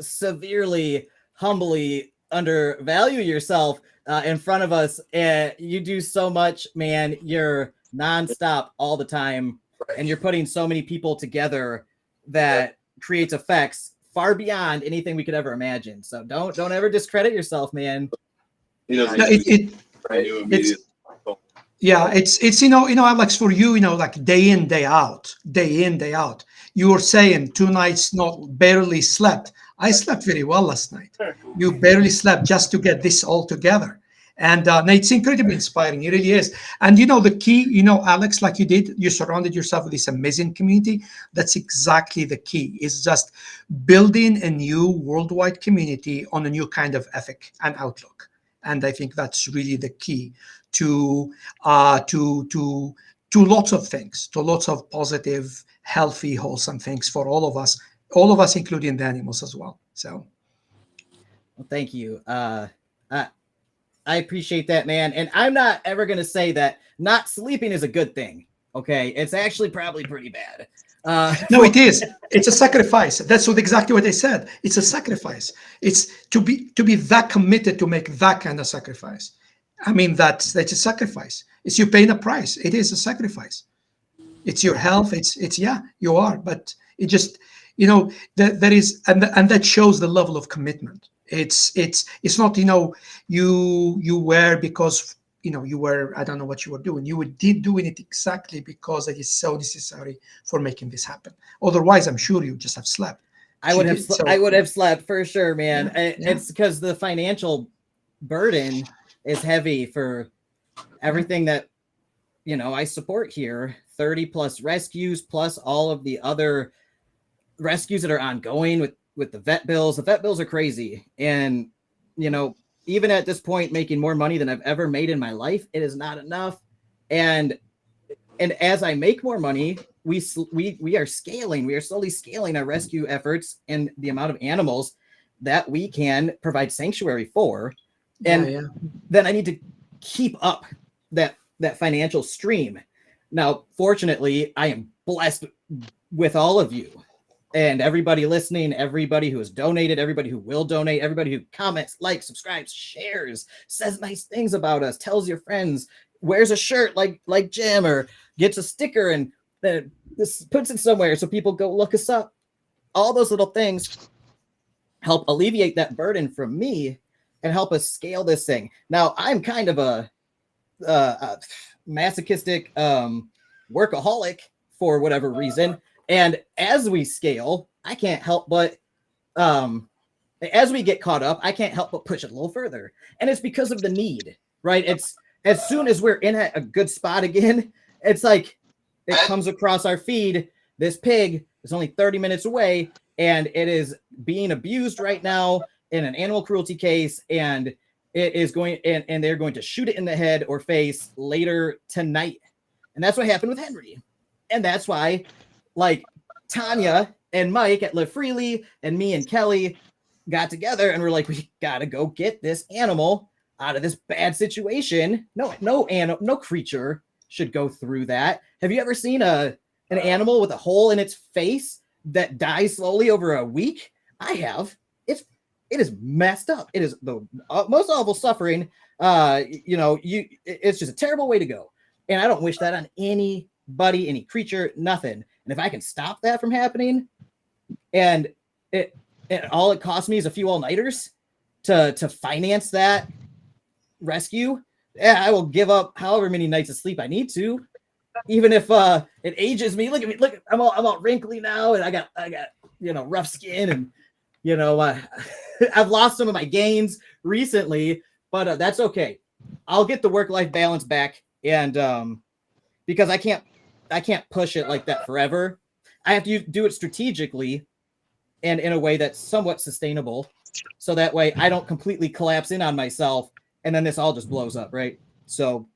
severely, humbly undervalue yourself in front of us, and you do so much, man. You're nonstop all the time. And you're putting so many people together that creates effects far beyond anything we could ever imagine. So don't ever discredit yourself, man. It's Alex, for you, like day in, day out. You were saying 2 nights barely slept. I slept very well last night. You barely slept just to get this all together. And it's incredibly inspiring. It really is. And the key, Alex, like you did, you surrounded yourself with this amazing community. That's exactly the key. Is just building a new worldwide community on a new kind of ethic and outlook. And I think that's really the key to lots of things, to lots of positive, healthy, wholesome things for all of us, including the animals as well. So, well, thank you. I appreciate that, man. And I'm not ever going to say that not sleeping is a good thing. Okay. It's actually probably pretty bad. No, it is. It's a sacrifice. That's exactly what they said. It's a sacrifice. It's to be that committed to make that kind of sacrifice. I mean, that's a sacrifice. It's you paying a price. It is a sacrifice. It's your health. It's yeah, you are. But it just, there is, and that shows the level of commitment. It's not, you were because, you were, I don't know what you were doing. You were doing it exactly because it is so necessary for making this happen. Otherwise, I'm sure you just have slept. I would have slept for sure, man. Yeah. It's because the financial burden is heavy for everything that, I support here. 30 plus rescues, plus all of the other rescues that are ongoing with the vet bills. The vet bills are crazy. And, even at this point, making more money than I've ever made in my life, it is not enough. And as I make more money, we are scaling. We are slowly scaling our rescue efforts and the amount of animals that we can provide sanctuary for. And then I need to keep up that financial stream. Now, fortunately, I am blessed with all of you. And everybody listening, everybody who has donated, everybody who will donate, everybody who comments, likes, subscribes, shares, says nice things about us, tells your friends, wears a shirt like Jim, or gets a sticker and this puts it somewhere so people go look us up. All those little things help alleviate that burden from me and help us scale this thing. Now, I'm kind of a masochistic workaholic for whatever reason. And as we scale, I can't help but, as we get caught up, I can't help but push it a little further. And it's because of the need, right? It's as soon as we're in a good spot again, it's like it comes across our feed. This pig is only 30 minutes away and it is being abused right now in an animal cruelty case. And it is going, and they're going to shoot it in the head or face later tonight. And that's what happened with Henry. And that's why, like, Tanya and Mike at Live Freely and me and Kelly got together and we're like, we got to go get this animal out of this bad situation. No creature should go through that. Have you ever seen an animal with a hole in its face that dies slowly over a week? I have. It is messed up. It is the most awful suffering. It's just a terrible way to go. And I don't wish that on anybody, any creature, nothing. And if I can stop that from happening, and all it cost me is a few all-nighters to finance that rescue, I will give up however many nights of sleep I need to, even if it ages me. Look at me, look, I'm all wrinkly now, and I got rough skin, and I've lost some of my gains recently, but that's okay. I'll get the work-life balance back, and because I can't push it like that forever. I have to do it strategically and in a way that's somewhat sustainable. So that way I don't completely collapse in on myself and then this all just blows up, right? So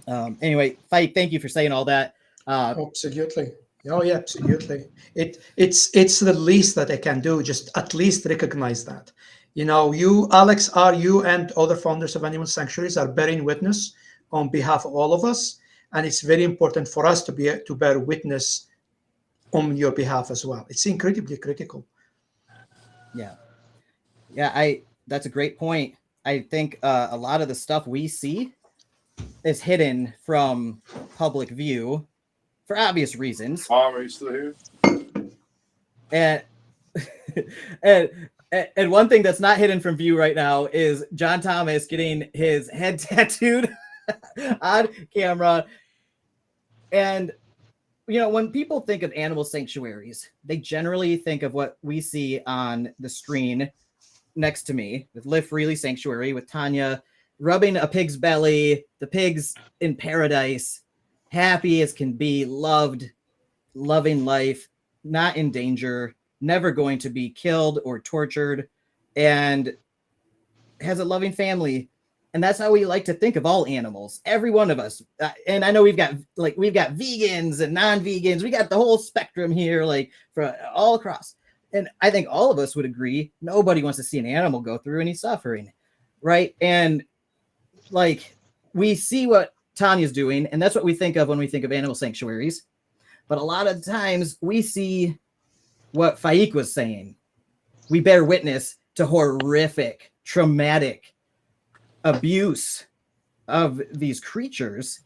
anyway, Fight, thank you for saying all that. Absolutely. Oh yeah, absolutely. It's the least that I can do. Just at least recognize that. You, Alex, you and other founders of animal sanctuaries are bearing witness on behalf of all of us. And it's very important for us to bear witness on your behalf as well. It's incredibly critical. Yeah. That's a great point. I think a lot of the stuff we see is hidden from public view for obvious reasons. Mom, are you still here? And one thing that's not hidden from view right now is John Thomas getting his head tattooed on camera. And when people think of animal sanctuaries, they generally think of what we see on the screen next to me with Live Freely Sanctuary with Tanya rubbing a pig's belly, the pig's in paradise, happy as can be, loved, loving life, not in danger, never going to be killed or tortured, and has a loving family. And that's how we like to think of all animals, every one of us. And I know we've got vegans and non-vegans. We got the whole spectrum here, like for all across. And I think all of us would agree, nobody wants to see an animal go through any suffering, right? And like we see what Tanya's doing, and that's what we think of when we think of animal sanctuaries. But a lot of times we see what Faik was saying. We bear witness to horrific, traumatic abuse of these creatures,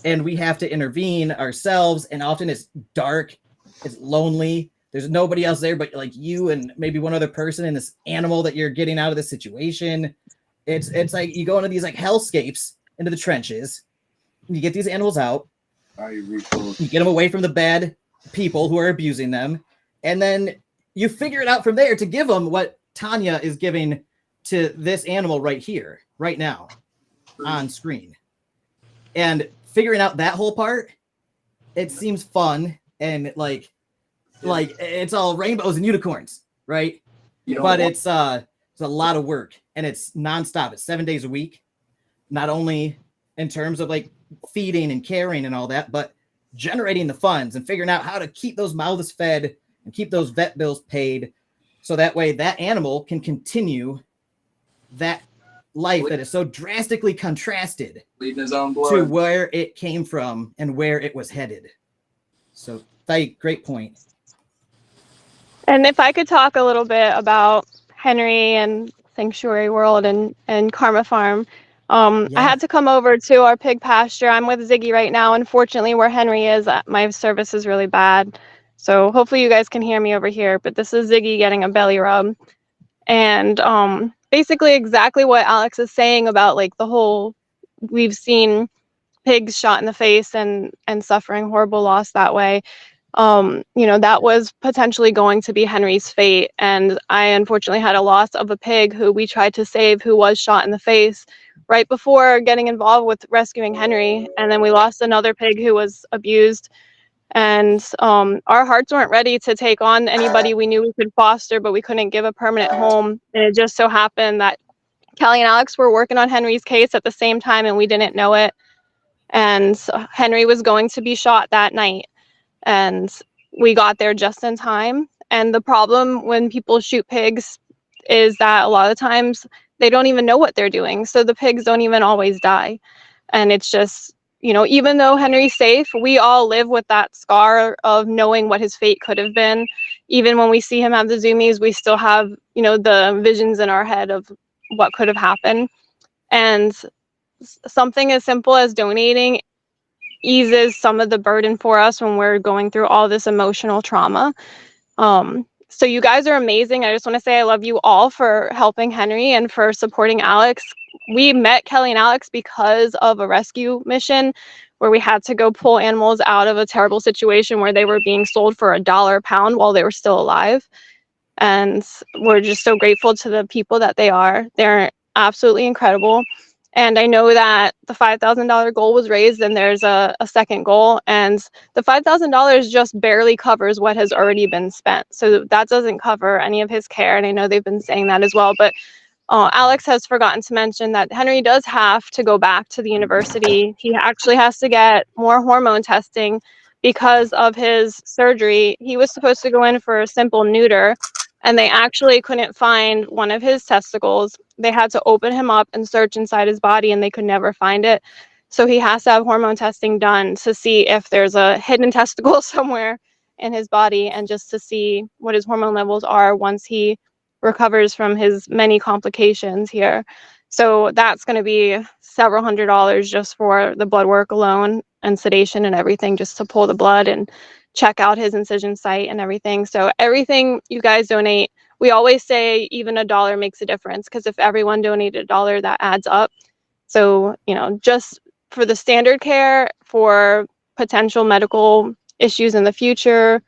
and we have to intervene ourselves. And often it's dark, it's lonely. There's nobody else there but like you and maybe one other person and this animal that you're getting out of this situation. It's like you go into these like hellscapes, into the trenches. You get these animals out. You get them away from the bad people who are abusing them, and then you figure it out from there to give them what Tanya is giving to this animal right here, right now, on screen. And figuring out that whole part, it seems fun and like it's all rainbows and unicorns, right? But it's a lot of work, and it's nonstop. It's 7 days a week, not only in terms of like feeding and caring and all that, but generating the funds and figuring out how to keep those mouths fed and keep those vet bills paid, so that way that animal can continue that life that is so drastically contrasted bleeding his own blood to where it came from and where it was headed. So, great point. And if I could talk a little bit about Henry and Sanctuary World and Karma Farm. I had to come over to our pig pasture. I'm with Ziggy right now. Unfortunately, where Henry is, my service is really bad. So hopefully you guys can hear me over here. But this is Ziggy getting a belly rub. And basically exactly what Alex is saying about like the whole, we've seen pigs shot in the face and suffering horrible loss that way. That was potentially going to be Henry's fate. And I unfortunately had a loss of a pig who we tried to save, who was shot in the face right before getting involved with rescuing Henry. And then we lost another pig who was abused. And our hearts weren't ready to take on anybody we knew we could foster, but we couldn't give a permanent home. And it just so happened that Kelly and Alex were working on Henry's case at the same time, and we didn't know it. And Henry was going to be shot that night. And we got there just in time. And the problem when people shoot pigs is that a lot of times they don't even know what they're doing. So the pigs don't even always die. And it's just, even though Henry's safe, we all live with that scar of knowing what his fate could have been. Even when we see him have the zoomies, we still have, the visions in our head of what could have happened. And something as simple as donating eases some of the burden for us when we're going through all this emotional trauma. So you guys are amazing. I just want to say I love you all for helping Henry and for supporting Alex. We met Kelly and Alex because of a rescue mission where we had to go pull animals out of a terrible situation where they were being sold for $1 a pound while they were still alive. And we're just so grateful to the people that they are. They're absolutely incredible. And I know that the $5,000 goal was raised and there's a second goal, and the $5,000 just barely covers what has already been spent. So that doesn't cover any of his care. And I know they've been saying that as well, but Alex has forgotten to mention that Henry does have to go back to the university. He actually has to get more hormone testing because of his surgery. He was supposed to go in for a simple neuter, and they actually couldn't find one of his testicles. They had to open him up and search inside his body, and they could never find it. So he has to have hormone testing done to see if there's a hidden testicle somewhere in his body, and just to see what his hormone levels are once he recovers from his many complications here. So that's going to be several $100s just for the blood work alone and sedation and everything, just to pull the blood and check out his incision site and everything. So everything you guys donate, we always say even $1 makes a difference, because if everyone donated $1, that adds up. So, just for the standard care, for potential medical issues in the future,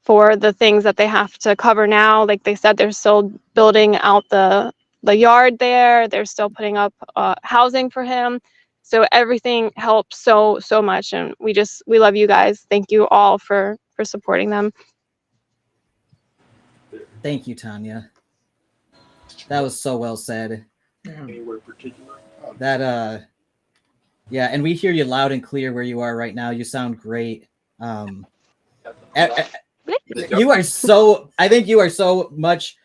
for the things that they have to cover now, like they said, they're still building out the the yard there. They're still putting up housing for him. So everything helps so much, and we love you guys. Thank you all for supporting them. Thank you, Tanya. That was so well said. Anywhere particular? That yeah, and we hear you loud and clear where you are right now. You sound great. You are so. I think you are so much.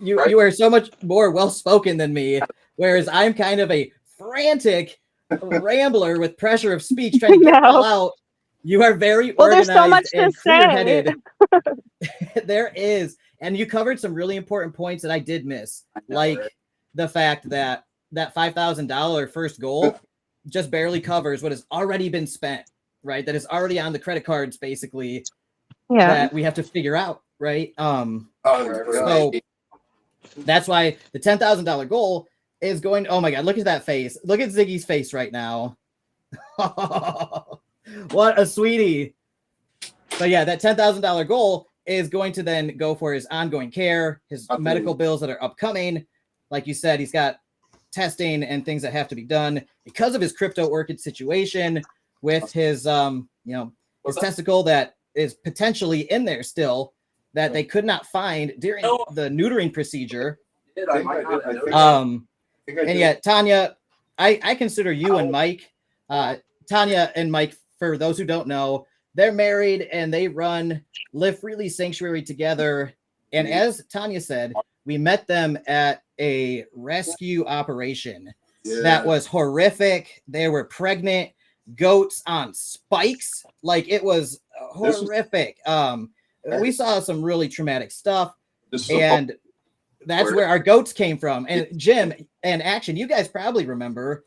You are so much more well spoken than me. Whereas I'm kind of a frantic rambler with pressure of speech trying to get it all out. You are very organized there's so much and to clear-headed. There is, and you covered some really important points that I did miss, like the fact that that $5,000 first goal just barely covers what has already been spent, right? That is already on the credit cards, basically. Yeah. That we have to figure out, right? So that's why the $10,000 goal is going. Oh my God! Look at that face. Look at Ziggy's face right now. What a sweetie. But yeah, that $10,000 goal is going to then go for his ongoing care, his medical bills that are upcoming. Like you said, he's got testing and things that have to be done because of his crypto orchid situation with his, his testicle that is potentially in there still that they could not find during the neutering procedure. And yet, Tanya, I consider you and Mike, Tanya and Mike, for those who don't know, they're married and they run Live Freely Sanctuary together. And as Tanya said, we met them at a rescue operation that was horrific. They were pregnant goats on spikes. Like, it was horrific. We saw some really traumatic stuff. And that's where our goats came from. And Jim and Action, you guys probably remember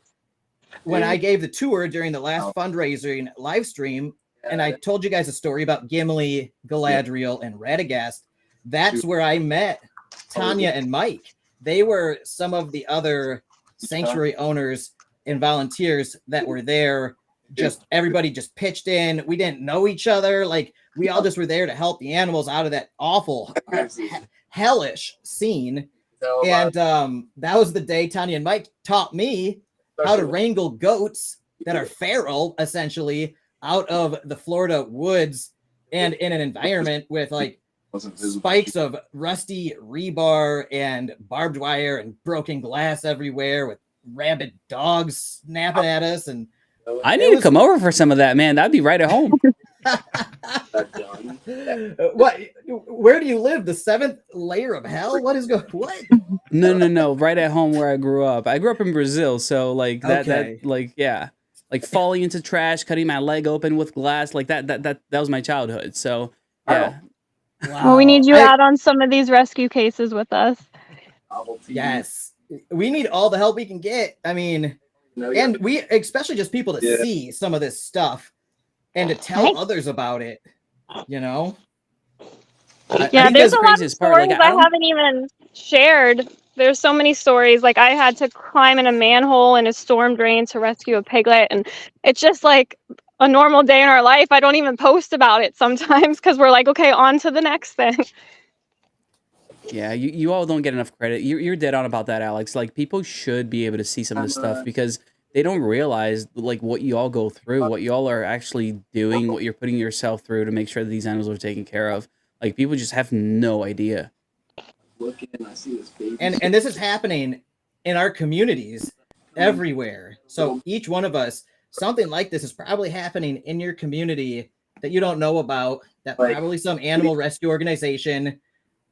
when I gave the tour during the last fundraising live stream, and I told you guys a story about Gimli, Galadriel, and Radagast. That's where I met Tanya and Mike. They were some of the other sanctuary owners and volunteers that were there. Just everybody just pitched in. We didn't know each other. Like, we all just were there to help the animals out of that awful, hellish scene. And that was the day Tanya and Mike taught me how to wrangle goats that are feral, essentially, out of the Florida woods and in an environment with like spikes of rusty rebar and barbed wire and broken glass everywhere with rabid dogs snapping at us. And I need to come over for some of that, man. That'd be right at home. What? Where do you live? The seventh layer of hell? What is going? What? No. Right at home where I grew up. I grew up in Brazil, so like that, Okay. like falling into trash, cutting my leg open with glass, like that was my childhood. So yeah. Wow. Well, we need you out on some of these rescue cases with us. Yes, we need all the help we can get. I mean, and we, especially just people to see some of this stuff and to tell others about it, you know? Yeah, there's a lot of stories I haven't even shared. There's so many stories. Like, I had to climb in a manhole in a storm drain to rescue a piglet, and it's just like a normal day in our life. I don't even post about it sometimes because we're like, okay, on to the next thing. Yeah, you all don't get enough credit. You're dead on about that, Alex. Like, people should be able to see some of this stuff because they don't realize like what you all go through, what you all are actually doing, what you're putting yourself through to make sure that these animals are taken care of. Like, people just have no idea. I see this baby. And this is happening in our communities everywhere. So each one of us, something like this is probably happening in your community that you don't know about, that probably some animal rescue organization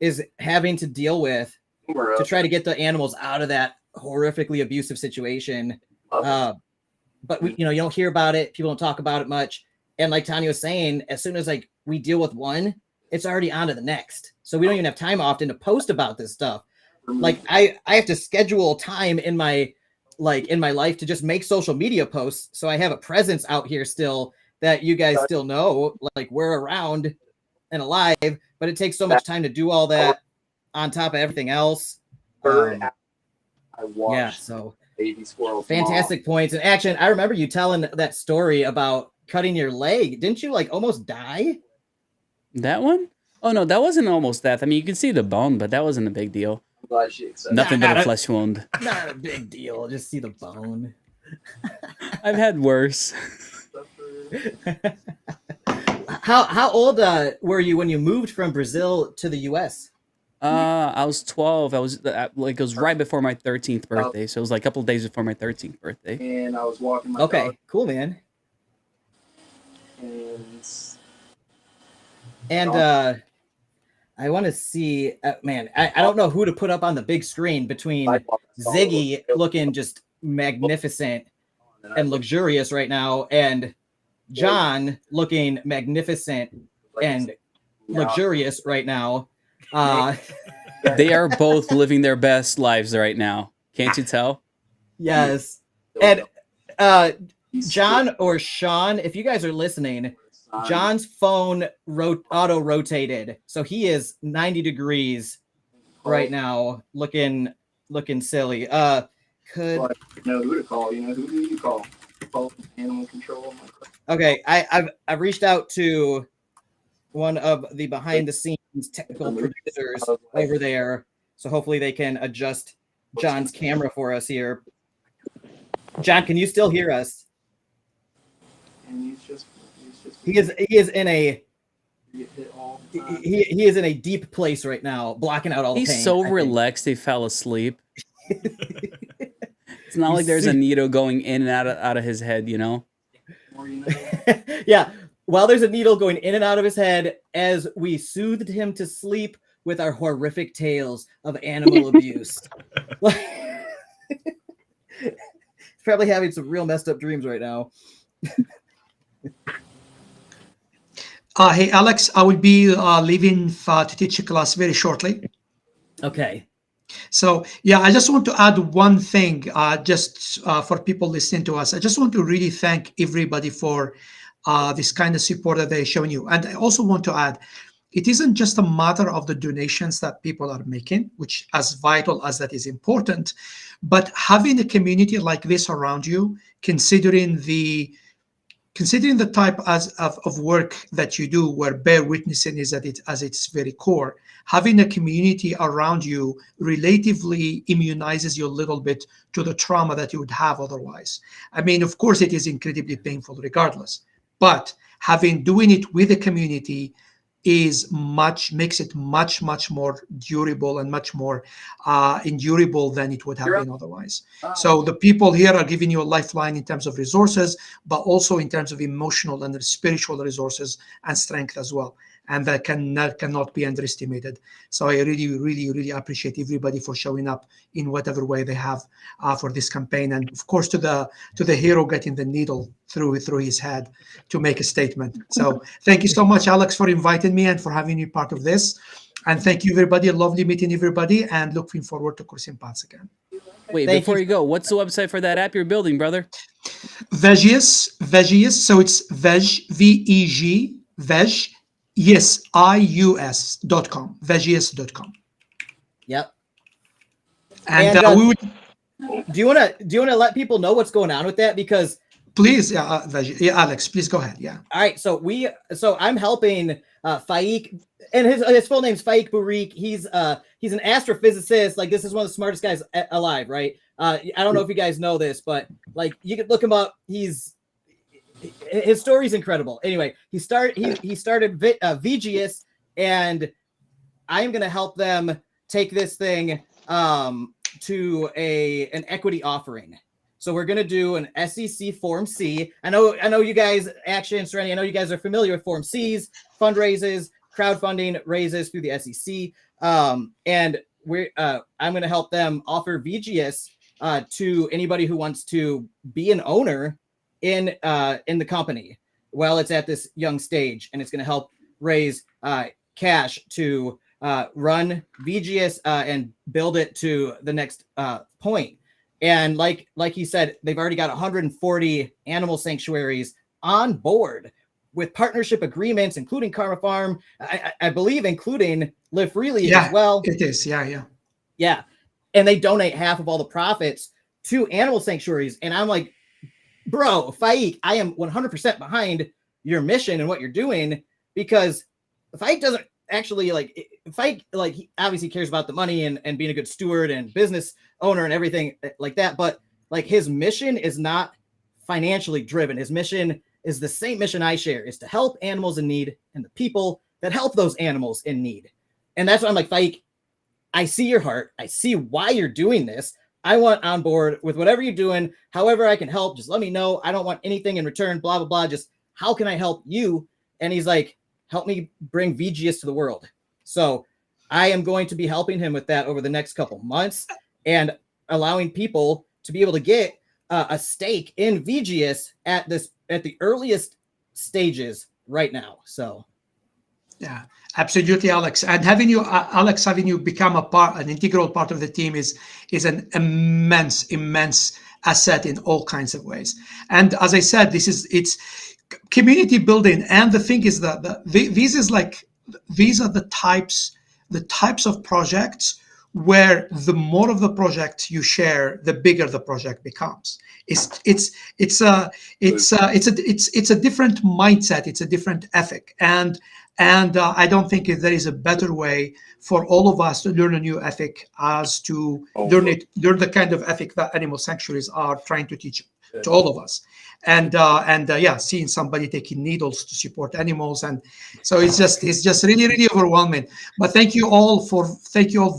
is having to deal with to try to get the animals out of that horrifically abusive situation. But we, you don't hear about it. People don't talk about it much. And like Tanya was saying, as soon as like we deal with one, it's already on to the next. So we don't even have time often to post about this stuff. Like I have to schedule time in my life to just make social media posts. So I have a presence out here still that you guys still know, like we're around and alive, but it takes so much time to do all that on top of everything else. Yeah, so baby squirrel. fantastic points. And Action, I remember you telling that story about cutting your leg. Didn't you like almost die? That one? Oh no, that wasn't almost death. I mean, you can see the bone, but that wasn't a big deal. glad she accepted. Nothing but Not a a- flesh wound. Not a big deal. Just see the bone. I've had worse. How old were you when you moved from Brazil to the U.S.? I was 12. I was like, it was right before my 13th birthday. So it was like a couple of days before my 13th birthday. And I was walking my Okay, dog, cool, man. and And I want to see, man. I don't know who to put up on the big screen between Ziggy looking just magnificent and luxurious right now, and John looking magnificent and luxurious right now. They are both living their best lives right now. Can't you tell? Yes. And John or Sean, if you guys are listening, John's phone auto rotated, so he is 90 degrees right now, looking silly. Could you know who to call? You know who do you call? Call animal control. okay. I've reached out to one of the behind the scenes technical producers over there, so hopefully they can adjust John's camera for us here. John, can you still hear us? And He is in a get hit all the time. he is in a deep place right now, blocking out all the He's pain. so I think. relaxed they fell asleep. It's not like there's a needle going in and out of his head, you know? More you know. Yeah. While there's a needle going in and out of his head, as we soothed him to sleep with our horrific tales of animal abuse. He's probably having some real messed up dreams right now. Hey, Alex, I will be leaving to teach a class very shortly. Okay. So, yeah, I just want to add one thing just for people listening to us. I just want to really thank everybody for this kind of support that they're showing you. And I also want to add, it isn't just a matter of the donations that people are making, which as vital as that is important, but having a community like this around you, considering the type of work that you do, where bear witnessing is at its very core, having a community around you relatively immunizes you a little bit to the trauma that you would have otherwise. I mean, of course, it is incredibly painful regardless, but doing it with a community makes it much more durable and much more endurable than it would have been otherwise. So the people here are giving you a lifeline in terms of resources, but also in terms of emotional and spiritual resources and strength as well. And that cannot be underestimated. So I really appreciate everybody for showing up in whatever way they have for this campaign, and of course to the hero getting the needle through his head to make a statement. So thank you so much, Alex, for inviting me and for having me part of this. And thank you, everybody. Lovely meeting everybody, and looking forward to Crossing Paths again. Wait, before you go, what's the website for that app you're building, brother? Vegius. So it's Veg, V-E-G, Veg. Yes, ius.com, vegius.com. Yep. And we would do you want to let people know what's going on with that? Because please, Alex, please go ahead. Yeah. All right. So I'm helping Faik, and his full name's Faik Bourik. He's an astrophysicist. Like, this is one of the smartest guys alive, right? I don't know if you guys know this, but like, you could look him up. His story's incredible. Anyway, he started VGS, and I'm gonna help them take this thing to an equity offering. So we're gonna do an SEC Form C. I know you guys, Action, Serenity, I know you guys are familiar with Form C's, fundraisers, crowdfunding raises through the SEC. And I'm gonna help them offer VGS to anybody who wants to be an owner in the company while it's at this young stage, and it's going to help raise cash to run VGS and build it to the next point. And like he said, they've already got 140 animal sanctuaries on board with partnership agreements, including Karma Farm, I believe, including Live Freely as well. It is, yeah. And they donate half of all the profits to animal sanctuaries. And I'm like, bro, Faik, I am 100% behind your mission and what you're doing, because Faik doesn't actually like Fike, like he obviously cares about the money and being a good steward and business owner and everything like that, but like his mission is not financially driven. His mission is the same mission I share, is to help animals in need and the people that help those animals in need. And that's why I'm like, Fike, I see your heart. I see why you're doing this. I want on board with whatever you're doing. However I can help, just let me know. I don't want anything in return, blah, blah, blah. Just how can I help you? And he's like, help me bring VGS to the world. So I am going to be helping him with that over the next couple months and allowing people to be able to get a stake in VGS at the earliest stages right now. So yeah, absolutely, Alex. And having you, Alex, having you become an integral part of the team is an immense asset in all kinds of ways. And as I said, it's community building. And the thing is that these are the types of projects where the more of the project you share, the bigger the project becomes. It's a different mindset. It's a different ethic, and I don't think there is a better way for all of us to learn a new ethic as to learn the kind of ethic that animal sanctuaries are trying to teach to all of us. And yeah, seeing somebody taking needles to support animals, and so it's just really overwhelming. But thank you all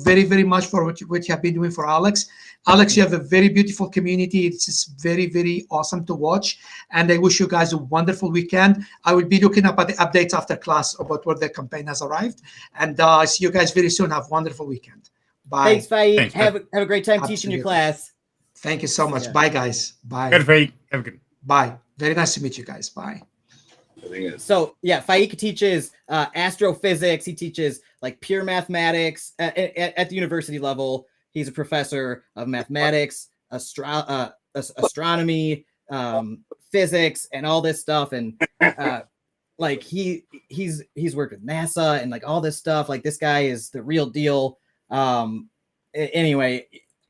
very, very much for what you have been doing for Alex. Alex, you have a very beautiful community. It's just very, very awesome to watch. And I wish you guys a wonderful weekend. I will be looking up at the updates after class about where the campaign has arrived. And I see you guys very soon. Have a wonderful weekend. Bye. Thanks, Faik. Have a great time teaching your class. Thank you so much. Bye, guys. Bye. Good, Faik. Have a good. Bye. Very nice to meet you guys. Bye. So yeah, Faik teaches astrophysics. He teaches like pure mathematics at the university level. He's a professor of mathematics, astronomy, physics, and all this stuff. And like he's worked with NASA and like all this stuff. Like this guy is the real deal. Anyway,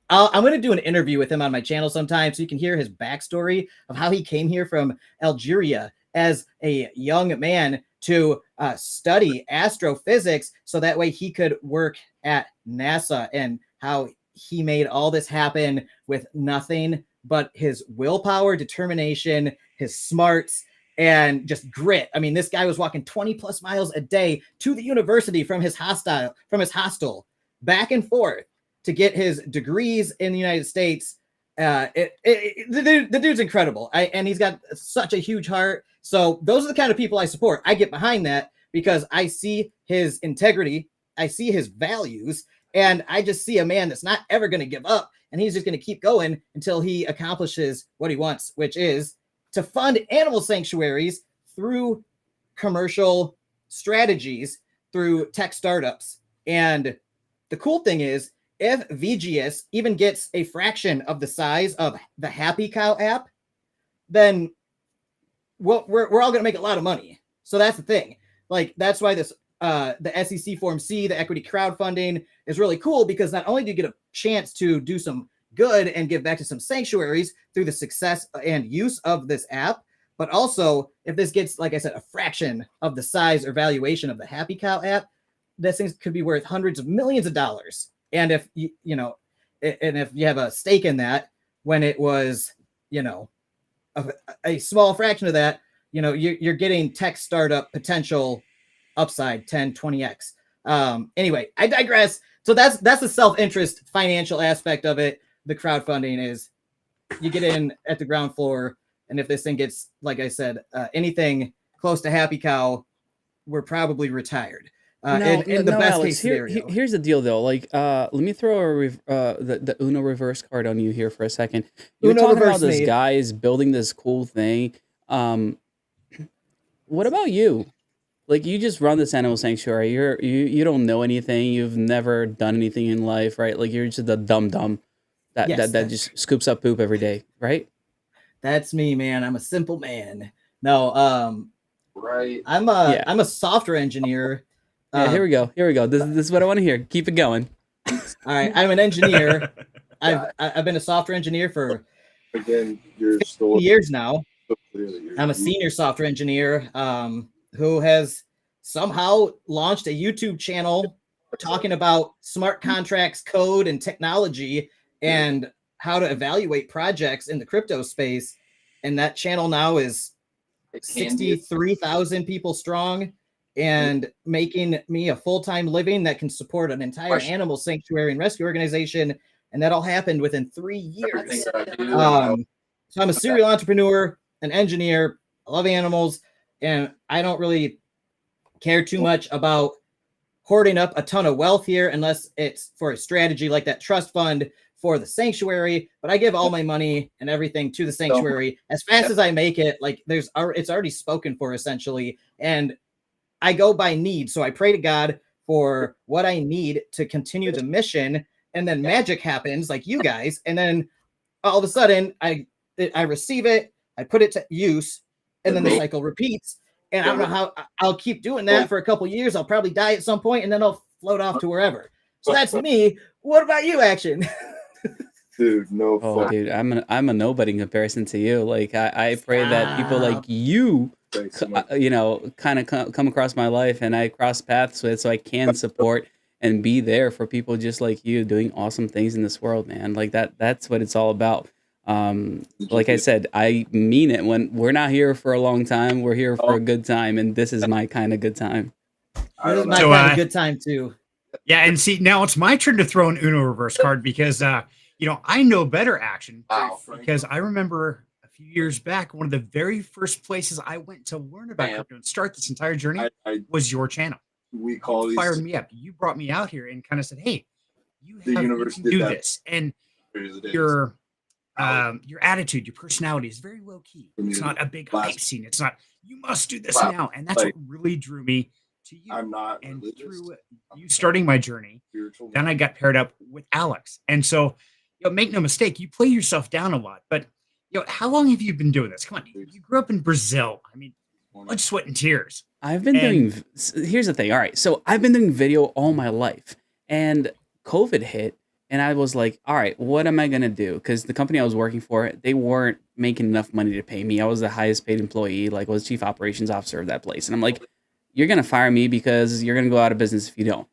I'm going to do an interview with him on my channel sometime so you can hear his backstory of how he came here from Algeria as a young man to study astrophysics so that way he could work at NASA, and how he made all this happen with nothing but his willpower, determination, his smarts, and just grit. I mean, this guy was walking 20 plus miles a day to the university from his hostel back and forth to get his degrees in the United States. The dude's incredible. And he's got such a huge heart. So those are the kind of people I support. I get behind that because I see his integrity. I see his values. And I just see a man that's not ever going to give up. And he's just going to keep going until he accomplishes what he wants, which is to fund animal sanctuaries through commercial strategies, through tech startups. And the cool thing is, if VGS even gets a fraction of the size of the Happy Cow app, then we're all going to make a lot of money. So that's the thing. Like, that's why this the SEC Form C, the equity crowdfunding, is really cool, because not only do you get a chance to do some good and give back to some sanctuaries through the success and use of this app, but also if this gets, like I said, a fraction of the size or valuation of the Happy Cow app, this thing could be worth hundreds of millions of dollars. And if if you have a stake in that, when it was, a small fraction of that, you're getting tech startup potential upside 10, 20x. Anyway, I digress. So that's the self-interest financial aspect of it. The crowdfunding is you get in at the ground floor. And if this thing gets, like I said, anything close to Happy Cow, we're probably retired. In the best Alex, case scenario. Here's the deal, though. Like, let me throw the Uno reverse card on you here for a second. You're talking about this guy is building this cool thing. What about you? Like, you just run this animal sanctuary. You don't know anything. You've never done anything in life, right? Like, you're just a dum-dum that just scoops up poop every day, right? That's me, man. I'm a simple man. No, right. I'm a software engineer. Yeah, here we go. This is what I want to hear. Keep it going. All right, I'm an engineer. I've been a software engineer for your 50 years now. I'm a senior software engineer who has somehow launched a YouTube channel talking about smart contracts, code, and technology, and how to evaluate projects in the crypto space. And that channel now is 63,000 people strong and making me a full-time living that can support an entire animal sanctuary and rescue organization. And that all happened within 3 years. So I'm a serial entrepreneur, an engineer. I love animals, and I don't really care too much about hoarding up a ton of wealth here unless it's for a strategy like that trust fund for the sanctuary. But I give all my money and everything to the sanctuary as fast as I make it. Like it's already spoken for essentially, and I go by need. So I pray to God for what I need to continue the mission, and then magic happens, like you guys, and then all of a sudden I receive it, I put it to use, and then the cycle repeats. And I don't know how I'll keep doing that for a couple years. I'll probably die at some point, and then I'll float off to wherever. So that's me. What about you, Action? Dude, no. Oh, dude, I'm a nobody in comparison to you. Like I pray that people like you, you know, kind of come across my life, and I cross paths with, so I can support and be there for people just like you doing awesome things in this world, man. Like that's what it's all about. Like I said, I mean it. When we're not here for a long time, we're here for a good time, and this is my kind of good time. This is my kind of good time too. Yeah, and see, now it's my turn to throw an Uno reverse card because you know, I know better, Action, because I remember a few years back, one of the very first places I went to learn about crypto and start this entire journey was your channel. We call you fired me up. You brought me out here and kind of said, "Hey, you can do this," and your attitude, your personality is very low key. It's not a big hype scene. It's not you must do this now, and that's what really drew me to you. I'm not and through you starting my journey, then I got paired up with Alex, and so you know, make no mistake, you play yourself down a lot. But you know, how long have you been doing this? Come on, you grew up in Brazil. I mean, blood, sweat, and tears. I've been doing. Here's the thing. All right, so I've been doing video all my life, and COVID hit. And I was like, all right, what am I going to do? Because the company I was working for, they weren't making enough money to pay me. I was the highest paid employee, like I was chief operations officer of that place. And I'm like, you're going to fire me because you're going to go out of business if you don't.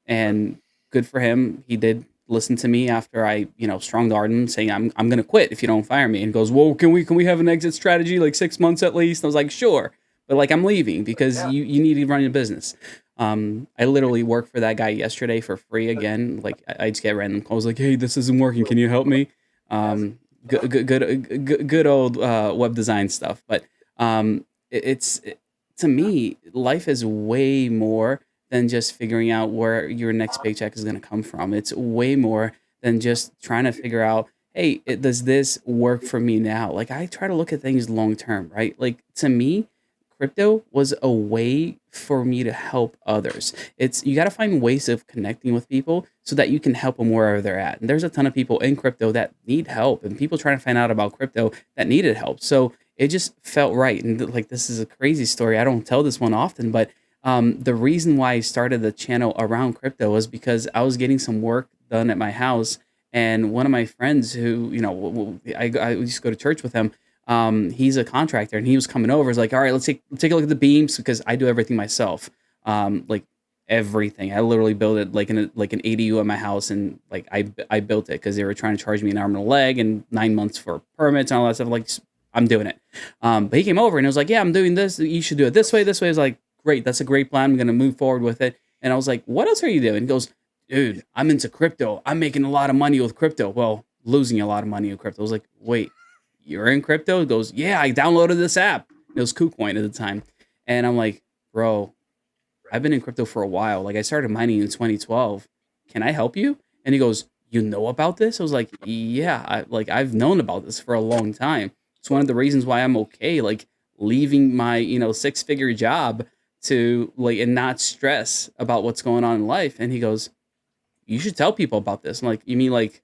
And good for him. He did listen to me after I, you know, strong-armed him saying, I'm going to quit if you don't fire me. And goes, well, can we have an exit strategy, like 6 months at least? And I was like, sure. But like, I'm leaving because you need to run your business. I literally worked for that guy yesterday for free again. Like I just get random calls like, hey, this isn't working. Can you help me? Good old web design stuff. But it's to me, life is way more than just figuring out where your next paycheck is going to come from. It's way more than just trying to figure out, hey, does this work for me now? Like I try to look at things long term, right? Like to me, crypto was a way for me to help others. You got to find ways of connecting with people so that you can help them wherever they're at. And there's a ton of people in crypto that need help, and people trying to find out about crypto that needed help. So it just felt right. And like, this is a crazy story. I don't tell this one often, but the reason why I started the channel around crypto was because I was getting some work done at my house. And one of my friends who, you know, I used to go to church with him. He's a contractor, and he was coming over. He's like, all right, let's take a look at the beams, because I do everything myself. Like everything. I literally built it like an ADU at my house, and like I built it because they were trying to charge me an arm and a leg and 9 months for permits and all that stuff. Like, I'm doing it. But he came over and he was like, yeah, I'm doing this. You should do it this way. This way. I was like, great. That's a great plan. I'm going to move forward with it. And I was like, what else are you doing? He goes, dude, I'm into crypto. I'm making a lot of money with crypto. Well, losing a lot of money with crypto. I was like, wait, you're in crypto? He goes, yeah, I downloaded this app. It was KuCoin at the time. And I'm like, bro, I've been in crypto for a while. Like, I started mining in 2012. Can I help you? And he goes, you know about this? I was like, yeah, I've known about this for a long time. It's one of the reasons why I'm okay, like, leaving my, 6-figure job to, like, and not stress about what's going on in life. And he goes, you should tell people about this. I'm like, you mean, like,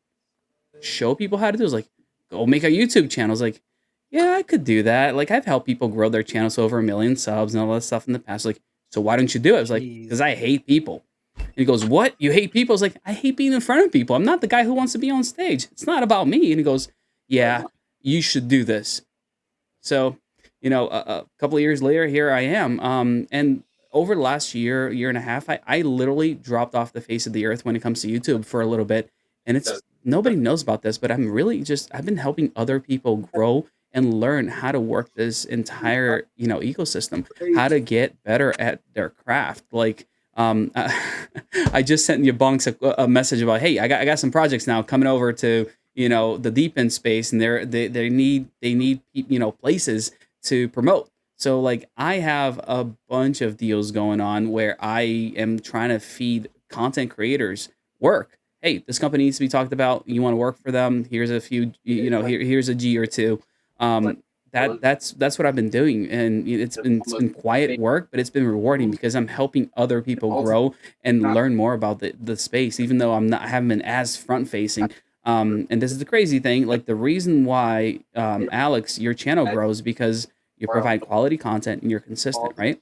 show people how to do it? I was like, go make a YouTube channel. I was like, yeah, I could do that. Like, I've helped people grow their channels to over 1 million subs and all that stuff in the past. Like, so why don't you do it? I was like, because I hate people. And he goes, what? You hate people? I was like, I hate being in front of people. I'm not the guy who wants to be on stage. It's not about me. And he goes, yeah, you should do this. So, a couple of years later, here I am. And over the last year and a half, I literally dropped off the face of the earth when it comes to YouTube for a little bit. And it's nobody knows about this, but I've been helping other people grow and learn how to work this entire, ecosystem, how to get better at their craft. Like, I just sent YaBonks a message about, hey, I got some projects now coming over to, the deep end space, and they need places to promote. So like I have a bunch of deals going on where I am trying to feed content creators work. Hey, this company needs to be talked about. You want to work for them? Here's a few, here's a G or two. That's what I've been doing, and it's been quiet work, but it's been rewarding because I'm helping other people grow and learn more about the space, even though I haven't been as front facing. And this is the crazy thing. Like the reason why, Alex, your channel grows because you provide quality content and you're consistent, right?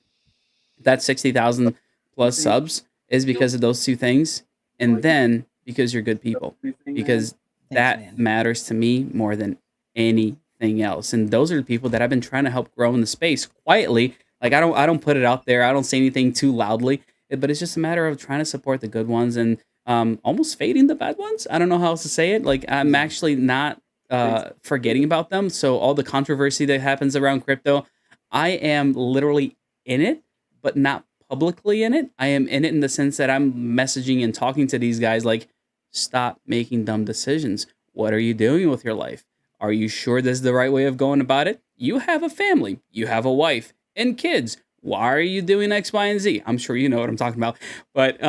That 60,000 plus subs is because of those two things. And then because you're good people, because that matters to me more than anything else. And those are the people that I've been trying to help grow in the space quietly. Like I don't put it out there. I don't say anything too loudly, but it's just a matter of trying to support the good ones and almost fading the bad ones. I don't know how else to say it. Like I'm actually not forgetting about them. So all the controversy that happens around crypto, I am literally in it, but not publicly in it. I am in it in the sense that I'm messaging and talking to these guys like, stop making dumb decisions. What are you doing with your life? Are you sure this is the right way of going about it? You have a family, you have a wife and kids. Why are you doing X, Y, and Z? I'm sure you know what I'm talking about, but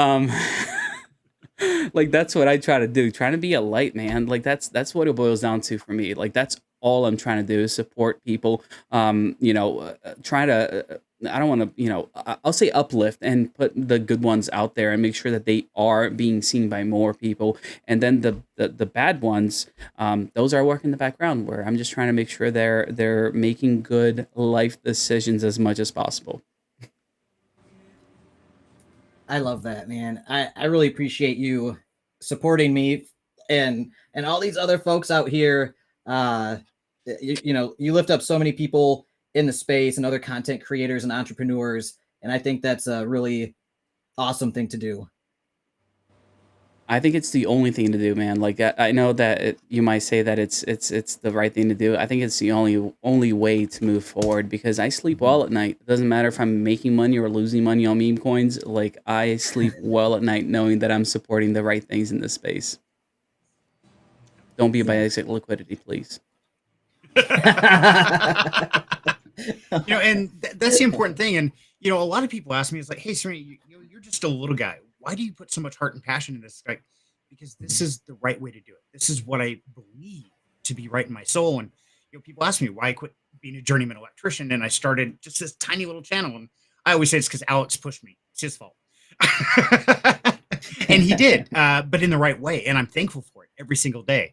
like that's what I try to do. Trying to be a light, man. Like that's what it boils down to for me. Like that's all I'm trying to do is support people. Try to. I don't want to, I'll say uplift and put the good ones out there and make sure that they are being seen by more people. And then the bad ones, those are working in the background where I'm just trying to make sure they're making good life decisions as much as possible. I love that, man. I really appreciate you supporting me and all these other folks out here. You lift up so many people in the space and other content creators and entrepreneurs. And I think that's a really awesome thing to do. I think it's the only thing to do, man. Like I know that you might say that it's the right thing to do. I think it's the only way to move forward because I sleep well at night. It doesn't matter if I'm making money or losing money on meme coins. Like I sleep well at night knowing that I'm supporting the right things in this space. Don't be a basic liquidity, please. And that's the important thing. And a lot of people ask me, it's like, hey, Serena, you're just a little guy. Why do you put so much heart and passion in this? Like, because this is the right way to do it. This is what I believe to be right in my soul. And people ask me why I quit being a journeyman electrician and I started just this tiny little channel. And I always say it's because Alex pushed me. It's his fault. And he did, but in the right way. And I'm thankful for it every single day.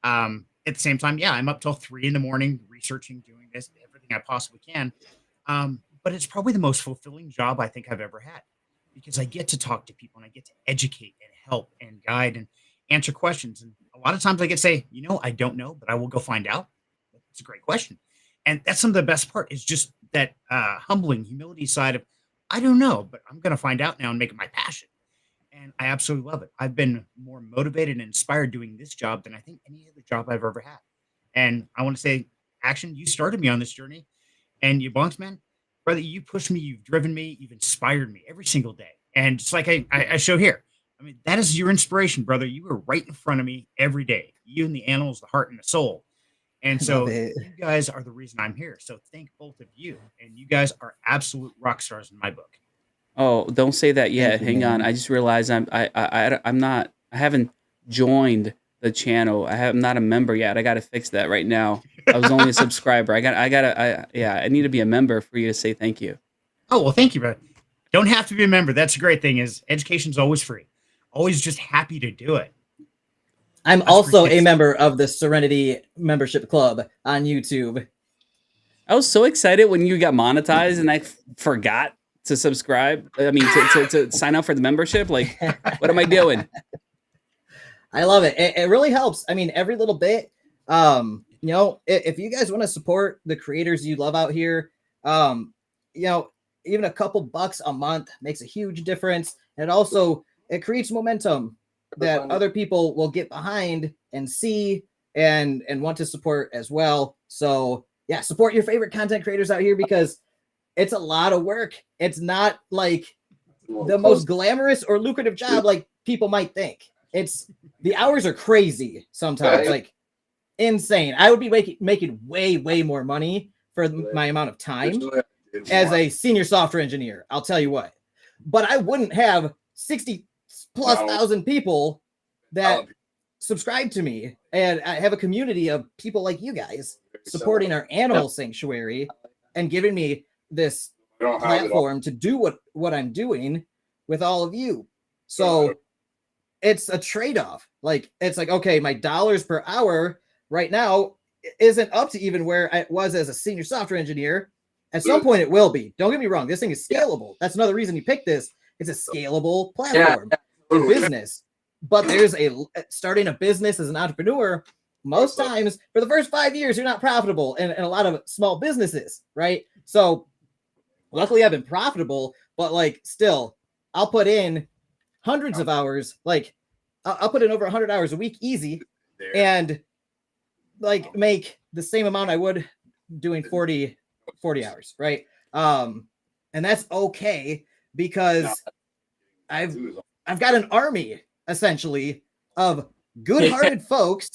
At the same time, yeah, I'm up till 3 a.m. researching, doing this, everything I possibly can. But it's probably the most fulfilling job I think I've ever had because I get to talk to people and I get to educate and help and guide and answer questions. And a lot of times I get to say, I don't know, but I will go find out. It's a great question. And that's some of the best part is just that humbling humility side of, I don't know, but I'm going to find out now and make it my passion. And I absolutely love it. I've been more motivated and inspired doing this job than I think any other job I've ever had. And I want to say, Action, you started me on this journey. And YaBonks, man, brother, you pushed me, you've driven me, you've inspired me every single day. And just like I show here, I mean, that is your inspiration, brother. You were right in front of me every day. You and the animals, the heart and the soul. And so you guys are the reason I'm here. So thank both of you. And you guys are absolute rock stars in my book. Oh, don't say that yet. Hang on. I just realized I haven't joined the channel. I'm not a member yet. I got to fix that right now. I was only a subscriber. I need to be a member for you to say thank you. Oh, well, thank you, brother. Don't have to be a member. That's a great thing is education's always free. Always just happy to do it. I'm also a member of the Serenity Membership Club on YouTube. I was so excited when you got monetized and I forgot to subscribe. I mean, to sign up for the membership. Like, what am I doing? I love it. It really helps. I mean, every little bit. If you guys want to support the creators you love out here, even a couple bucks a month makes a huge difference. And also it creates momentum that other people will get behind and see and want to support as well. So yeah, support your favorite content creators out here because it's a lot of work. It's not like the most glamorous or lucrative job like people might think. It's the hours are crazy sometimes, like insane. I would be making way more money for my amount of time as a senior software engineer. I'll tell you what, but I wouldn't have 60,000+ people that subscribe to me, and I have a community of people like you guys supporting our animal sanctuary and giving me this platform to do what I'm doing with all of you. So it's a trade-off. Like, it's like, okay, my dollars per hour right now isn't up to even where I was as a senior software engineer. At some point it will be. Don't get me wrong. This thing is scalable. That's another reason you picked this. It's a scalable platform for business. But there's starting a business as an entrepreneur, most times for the first 5 years, you're not profitable in a lot of small businesses, right? So luckily I've been profitable, but like still, I'll put in hundreds of hours. Like I'll put in over 100 hours a week easy and like make the same amount I would doing 40 hours, right? And that's okay because I've got an army essentially of good-hearted folks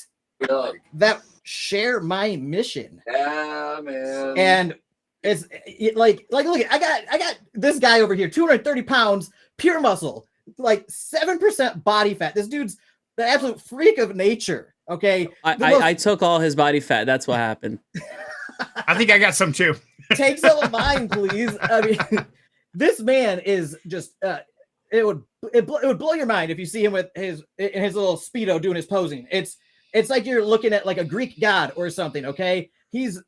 that share my mission. Yeah, man. And it's like look, I got this guy over here, 230 pounds, pure muscle, like 7% body fat. This dude's the absolute freak of nature. Okay, I took all his body fat. That's what happened. I think I got some too. Take some of mine, please. I mean, this man is just it would blow your mind if you see him with his little Speedo doing his posing. It's like you're looking at like a Greek god or something. Okay, his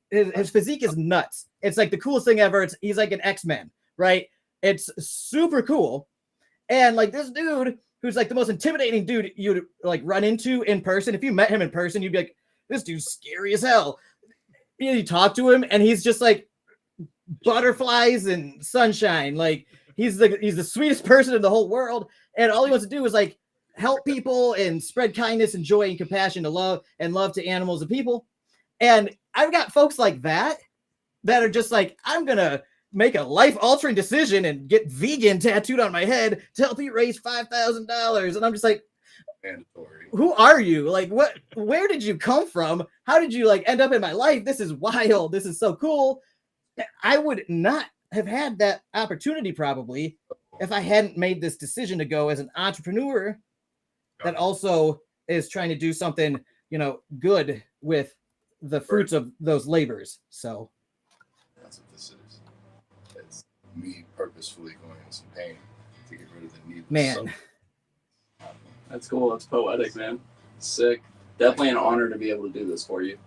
physique is nuts. It's like the coolest thing ever. He's like an X-Men, right? It's super cool. And like this dude who's like the most intimidating dude you'd like run into in person. If you met him in person, you'd be like, this dude's scary as hell. You talk to him and he's just like butterflies and sunshine. Like he's the sweetest person in the whole world. And all he wants to do is like help people and spread kindness and joy and compassion to love to animals and people. And I've got folks like that are just like, I'm going to make a life-altering decision and get vegan tattooed on my head to help you raise $5,000. And I'm just like, mandatory. Who are you? Like, where did you come from? How did you like end up in my life? This is wild. This is so cool. I would not have had that opportunity probably if I hadn't made this decision to go as an entrepreneur that also is trying to do something, good with the fruits of those labors. So that's what this is. It's me purposefully going in some pain to get rid of the needless. Man. That's cool. That's poetic, man. Sick. Definitely an honor to be able to do this for you.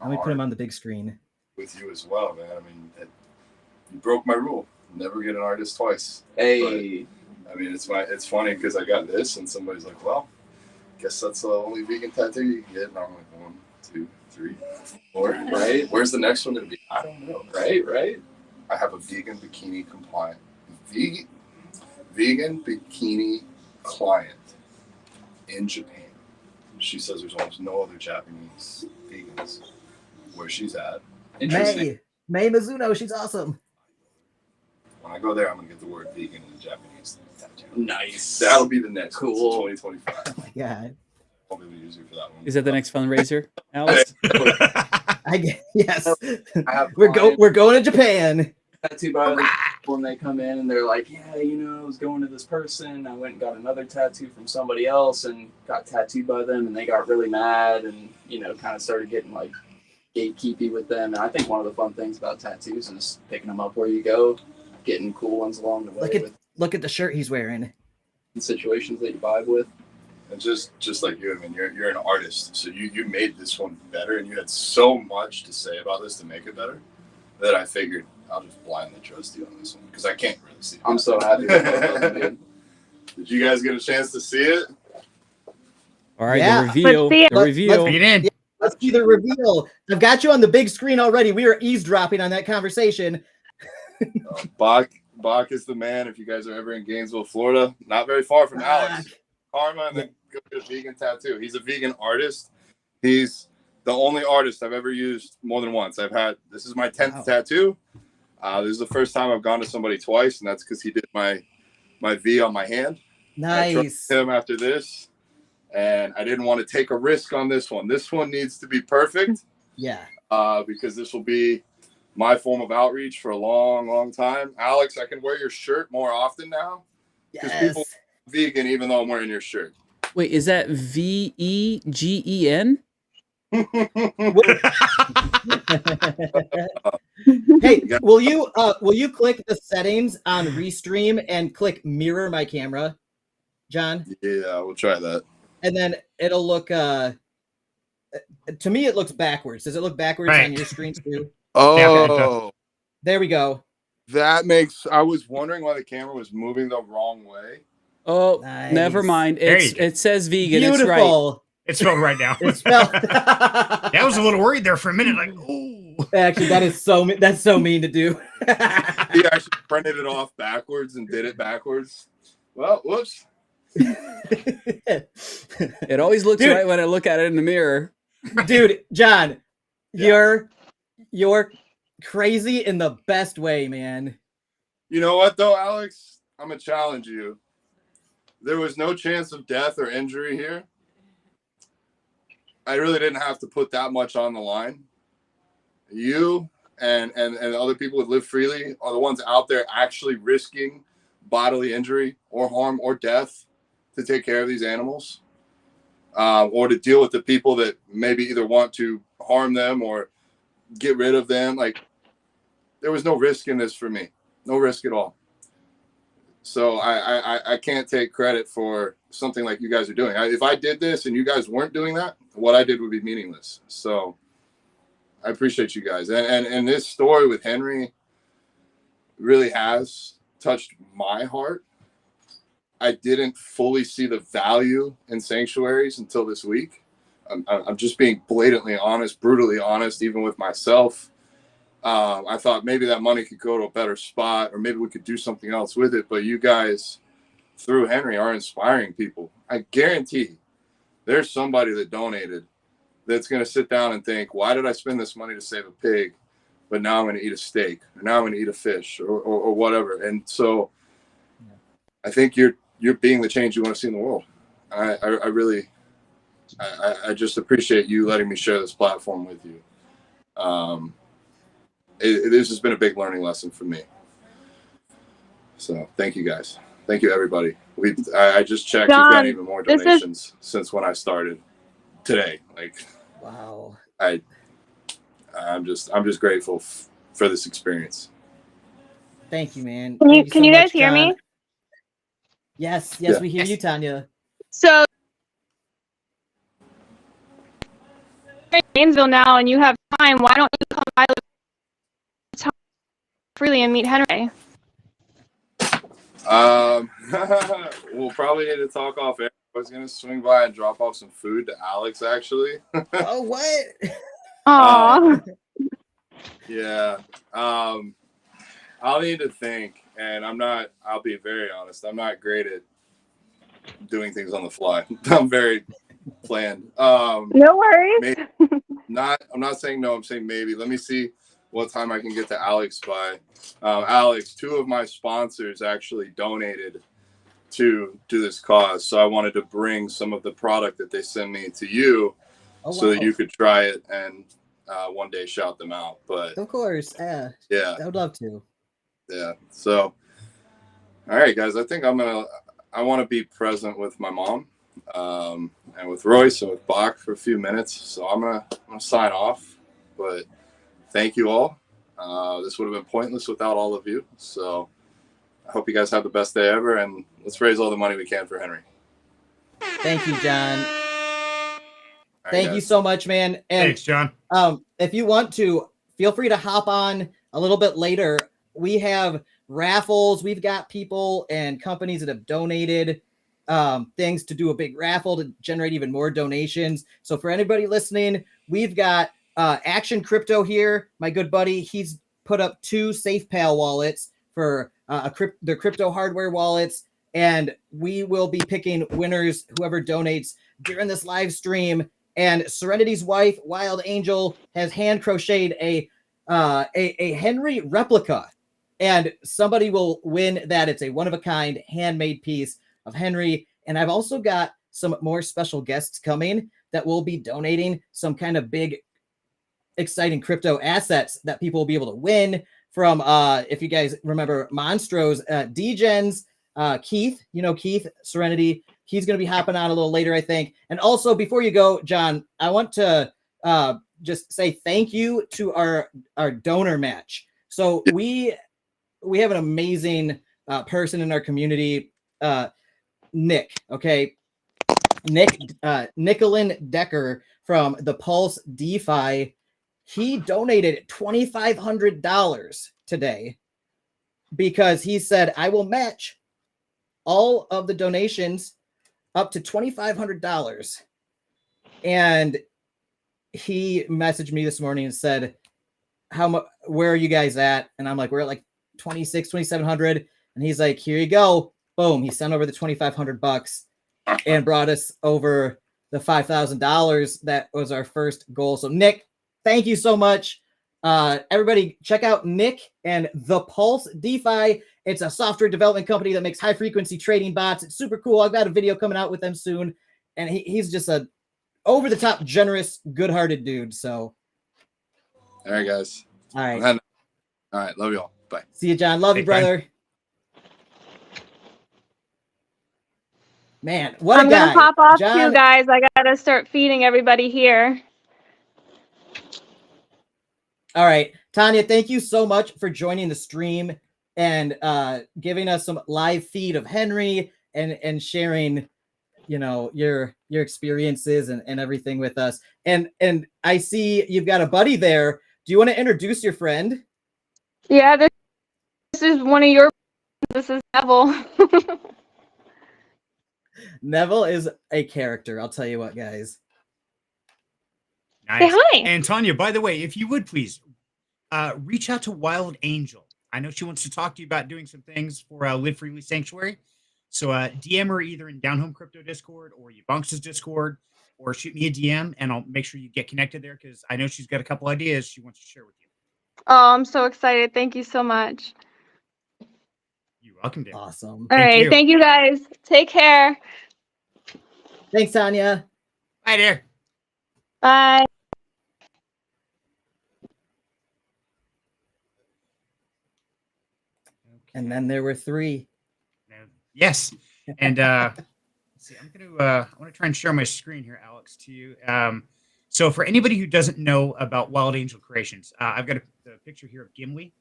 Let me put him on the big screen. With you as well, man. I mean, you broke my rule. Never get an artist twice. Hey. But, I mean, it's funny because I got this and somebody's like, well, guess that's the only vegan tattoo you can get. And I'm like, 1, 2, 3, 4. Right? Where's the next one going to be? I don't know. Right? I have a vegan bikini compliant. Vegan bikini client in Japan. She says there's almost no other Japanese vegans where she's at. May Mizuno, she's awesome. When I go there, I'm gonna get the word vegan in the Japanese tattoo. Nice. That'll be the next cool 2025. Oh my god. I'll be use you for that one. Is that the next fundraiser, Alex? Yes. We're going to Japan. Tattoo by the when they come in and they're like, yeah, I was going to this person. I went and got another tattoo from somebody else and got tattooed by them, and they got really mad and kind of started getting like gatekeepy with them. And I think one of the fun things about tattoos is picking them up where you go, getting cool ones along the way. Look at the shirt he's wearing. Situations that you vibe with. And just like you, I mean, you're an artist, so you made this one better, and you had so much to say about this to make it better that I figured I'll just blindly trust you on this one because I can't really see it. I'm so happy with both of them, dude. Did you guys get a chance to see it? All right, Yeah. the reveal. Let's see the reveal. I've got you on the big screen already. We are eavesdropping on that conversation. Bach is the man. If you guys are ever in Gainesville, Florida, not very far from Alex, Karma, and then go get a vegan tattoo. He's a vegan artist. He's the only artist I've ever used more than once. This is my 10th tattoo. This is the first time I've gone to somebody twice, and that's because he did my V on my hand. Nice. I trusted him after this, and I didn't want to take a risk on this one. This one needs to be perfect. Yeah. Because this will be my form of outreach for a long, long time. Alex, I can wear your shirt more often now because people are vegan, even though I'm wearing your shirt. Wait, is that VEGEN? Hey, will you click the settings on Restream and click mirror my camera, John? Yeah, we'll try that. And then it'll look to me it looks backwards. Does it look backwards on your screen too? Oh, there we go. That makes. I was wondering why the camera was moving the wrong way. Oh, never mind. It says vegan. Beautiful. It's right. It's spelled right now. It's spelled. I was a little worried there for a minute. Like, oh. Actually, that's so mean to do. He actually printed it off backwards and did it backwards. Well, whoops. It always looks right when I look at it in the mirror. Dude, John, you're crazy in the best way, man. You know what though, Alex? I'm gonna challenge you. There was no chance of death or injury here. I really didn't have to put that much on the line. You and other people that live freely are the ones out there actually risking bodily injury or harm or death to take care of these animals, or to deal with the people that maybe either want to harm them or get rid of them. Like, there was no risk in this for me. No risk at all. So I can't take credit for something like you guys are doing. If I did this and you guys weren't doing that, what I did would be meaningless. So I appreciate you guys. And this story with Henry really has touched my heart. I didn't fully see the value in sanctuaries until this week. I'm just being blatantly honest, brutally honest, even with myself. I thought maybe that money could go to a better spot, or maybe we could do something else with it. But you guys, through Henry, are inspiring people. I guarantee there's somebody that donated that's going to sit down and think, why did I spend this money to save a pig, but now I'm going to eat a steak, or now I'm going to eat a fish, or whatever. And so I think you're being the change you want to see in the world. I really just appreciate you letting me share this platform with you. This has been a big learning lesson for me. So thank you guys. Thank you, everybody. I just checked. We've got even more donations since when I started today. Like, wow. I'm just grateful for this experience. Thank you, man. Can you guys hear me? Yes, we hear you, Tanya. So you're in Gainesville now, and you have time. Why don't you come by freely and meet Henry? We'll probably need to talk off air. I was gonna swing by and drop off some food to Alex, actually. Oh, what? Aww. Yeah. I'll need to think, and I'll be very honest, I'm not great at doing things on the fly. I'm very planned. No worries. I'm not saying no, I'm saying maybe. Let me see what time I can get to Alex by. Alex, 2 of my sponsors actually donated to this cause, so I wanted to bring some of the product that they send me to you, so that you could try it and one day shout them out. But of course, yeah, I would love to. Yeah. So, all right, guys, I think I want to be present with my mom, and with Royce and with Bach for a few minutes. So I'm gonna sign off. But thank you all. This would have been pointless without all of you. So I hope you guys have the best day ever, and let's raise all the money we can for Henry. Thank you, John. Right, Thank you so much, man. And thanks, John. If you want to, feel free to hop on a little bit later. We have raffles. We've got people and companies that have donated things to do a big raffle to generate even more donations. So for anybody listening, we've got Action Crypto here, my good buddy. He's put up 2 SafePal wallets for their crypto hardware wallets, and we will be picking winners, whoever donates during this live stream. And Serenity's wife, Wild Angel, has hand crocheted a Henry replica, and somebody will win that. It's a one-of-a-kind handmade piece of Henry. And I've also got some more special guests coming that will be donating some kind of big, exciting crypto assets that people will be able to win from, if you guys remember Monstro's Degens, Keith, Keith Serenity. He's going to be hopping on a little later, I think. And also, before you go, John, I want to just say thank you to our donor match. So we have an amazing person in our community, Nick. Okay, Nicolin Decker from the Pulse DeFi. He donated $2,500 today because he said, I will match all of the donations up to $2,500. And he messaged me this morning and said, how much, where are you guys at? And I'm like, we're at like 2,700. And he's like, here you go. Boom. He sent over the $2,500 and brought us over the $5,000. That was our first goal. So Nick, thank you so much. Everybody check out Nick and the Pulse DeFi. It's a software development company that makes high frequency trading bots. It's super cool. I've got a video coming out with them soon. And he's just a over the top, generous, good hearted dude. So. All right, guys. All right. All right. Love you all. Bye. See you, John. Love you, brother. Man, what I'm a guy. gonna pop off John, too, guys. I gotta start feeding everybody here. All right, Tanya, thank you so much for joining the stream and giving us some live feed of Henry and sharing, your experiences and everything with us. And I see you've got a buddy there. Do you want to introduce your friend? Yeah, this is one of your. This is Neville. Neville is a character. I'll tell you what, guys. Nice. Say hi. And Tanya, by the way, if you would please reach out to Wild Angel. I know she wants to talk to you about doing some things for Live Freely Sanctuary. So DM her either in Down Home Crypto Discord or YaBonks' Discord, or shoot me a DM and I'll make sure you get connected there because I know she's got a couple ideas she wants to share with you. Oh, I'm so excited. Thank you so much. You're welcome, Dave. Awesome. All right. Thank you, guys. Take care. Thanks, Tanya. Bye, dear. Bye. And then there were 3. Yes. And let's see, I want to try and share my screen here, Alex, to you. So for anybody who doesn't know about Wild Angel Creations, I've got a picture here of Gimli,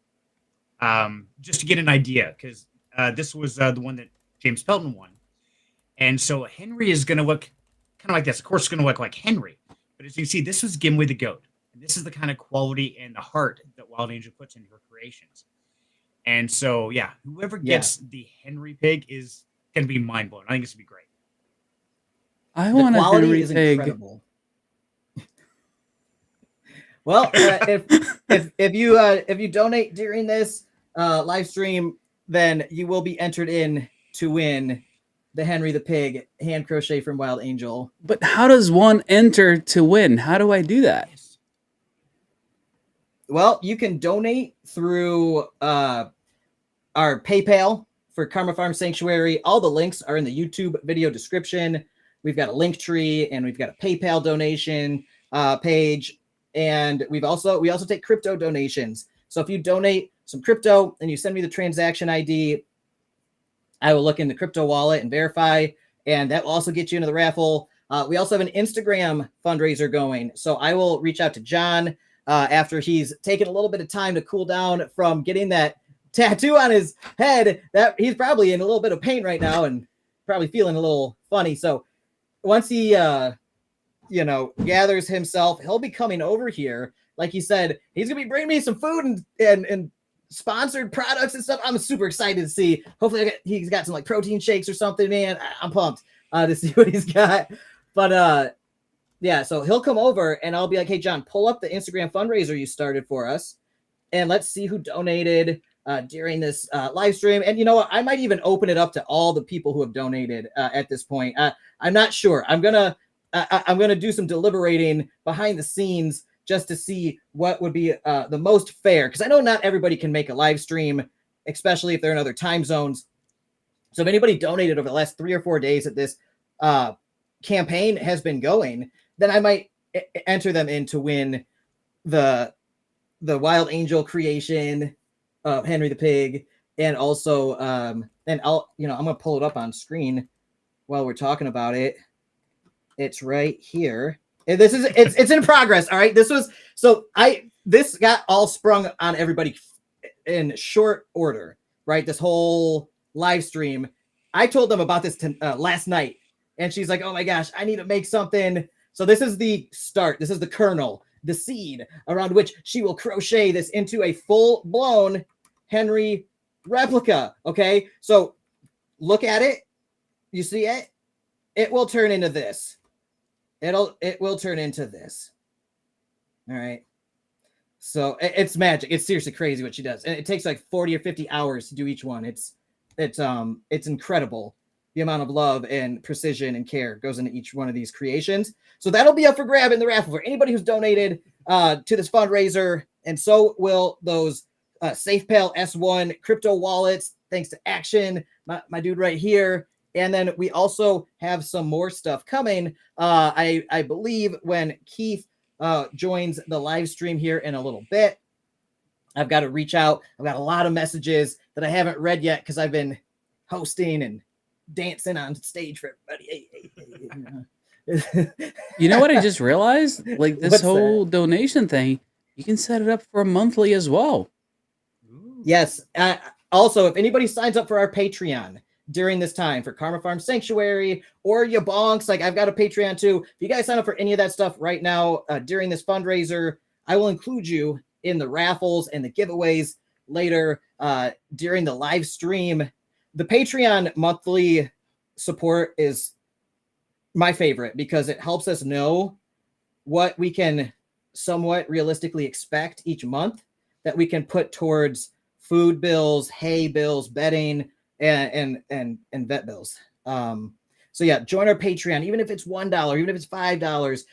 just to get an idea, because this was the one that James Pelton won. And so Henry is going to look kind of like this. Of course, it's going to look like Henry. But as you can see, this was Gimli the goat. And this is the kind of quality and the heart that Wild Angel puts into her creations. And so, yeah, whoever gets the Henry pig is going to be mind-blowing. I think it's going to be great. I want a Henry pig. Incredible. Well, if you donate during this live stream, then you will be entered in to win the Henry the Pig hand crochet from Wild Angel. But how does one enter to win? How do I do that? Well, you can donate through our PayPal for Karma Farm Sanctuary. All the links are in the YouTube video description. We've got a link tree and we've got a PayPal donation page. And we also take crypto donations. So if you donate some crypto and you send me the transaction ID, I will look in the crypto wallet and verify, and that will also get you into the raffle. We also have an Instagram fundraiser going. So I will reach out to John after he's taken a little bit of time to cool down from getting that tattoo on his head. That he's probably in a little bit of pain right now and probably feeling a little funny. So once he gathers himself, he'll be coming over here. Like he said, he's gonna be bringing me some food and sponsored products and stuff. I'm super excited to see. Hopefully he's got some like protein shakes or something, man. I'm pumped to see what he's got. But yeah, so he'll come over and I'll be like, hey John, pull up the Instagram fundraiser you started for us. and let's see who donated during this live stream. And you know what? I might even open it up to all the people who have donated at this point. I'm not sure. I'm gonna do some deliberating behind the scenes just to see what would be the most fair, because I know not everybody can make a live stream, especially if they're in other time zones. So if anybody donated over the last 3 or 4 days that this campaign has been going, then I might enter them in to win the Wild Angel creation of Henry the Pig, and also and I'm gonna pull it up on screen while we're talking about it. It's right here. And it's in progress. All right. This got all sprung on everybody in short order, right? This whole live stream. I told them about this last night, and she's like, "Oh my gosh, I need to make something." So this is the start. This is the kernel, the seed around which she will crochet this into a full-blown Henry replica. Okay. So look at it. You see it? It will turn into this. It will turn into this. All right. So it's magic. It's seriously crazy what she does. And it takes like 40 or 50 hours to do each one. It's incredible the amount of love and precision and care goes into each one of these creations. So that'll be up for grab in the raffle for anybody who's donated to this fundraiser. And so will those SafePal S1 crypto wallets, thanks to Action, my dude right here. And then we also have some more stuff coming. I believe when Keith joins the live stream here in a little bit, I've got to reach out. I've got a lot of messages that I haven't read yet because I've been hosting and dancing on stage for everybody. You know what I just realized? Like this What's whole donation thing, you can set it up for a monthly as well. Yes. Also, if anybody signs up for our Patreon during this time for Karma Farm Sanctuary or YaBonks, like I've got a Patreon too. If you guys sign up for any of that stuff right now during this fundraiser, I will include you in the raffles and the giveaways later during the live stream. The Patreon monthly support is my favorite because it helps us know what we can somewhat realistically expect each month that we can put towards food bills, hay bills, bedding, and vet bills. So yeah, join our Patreon, even if it's $1, even if it's $5,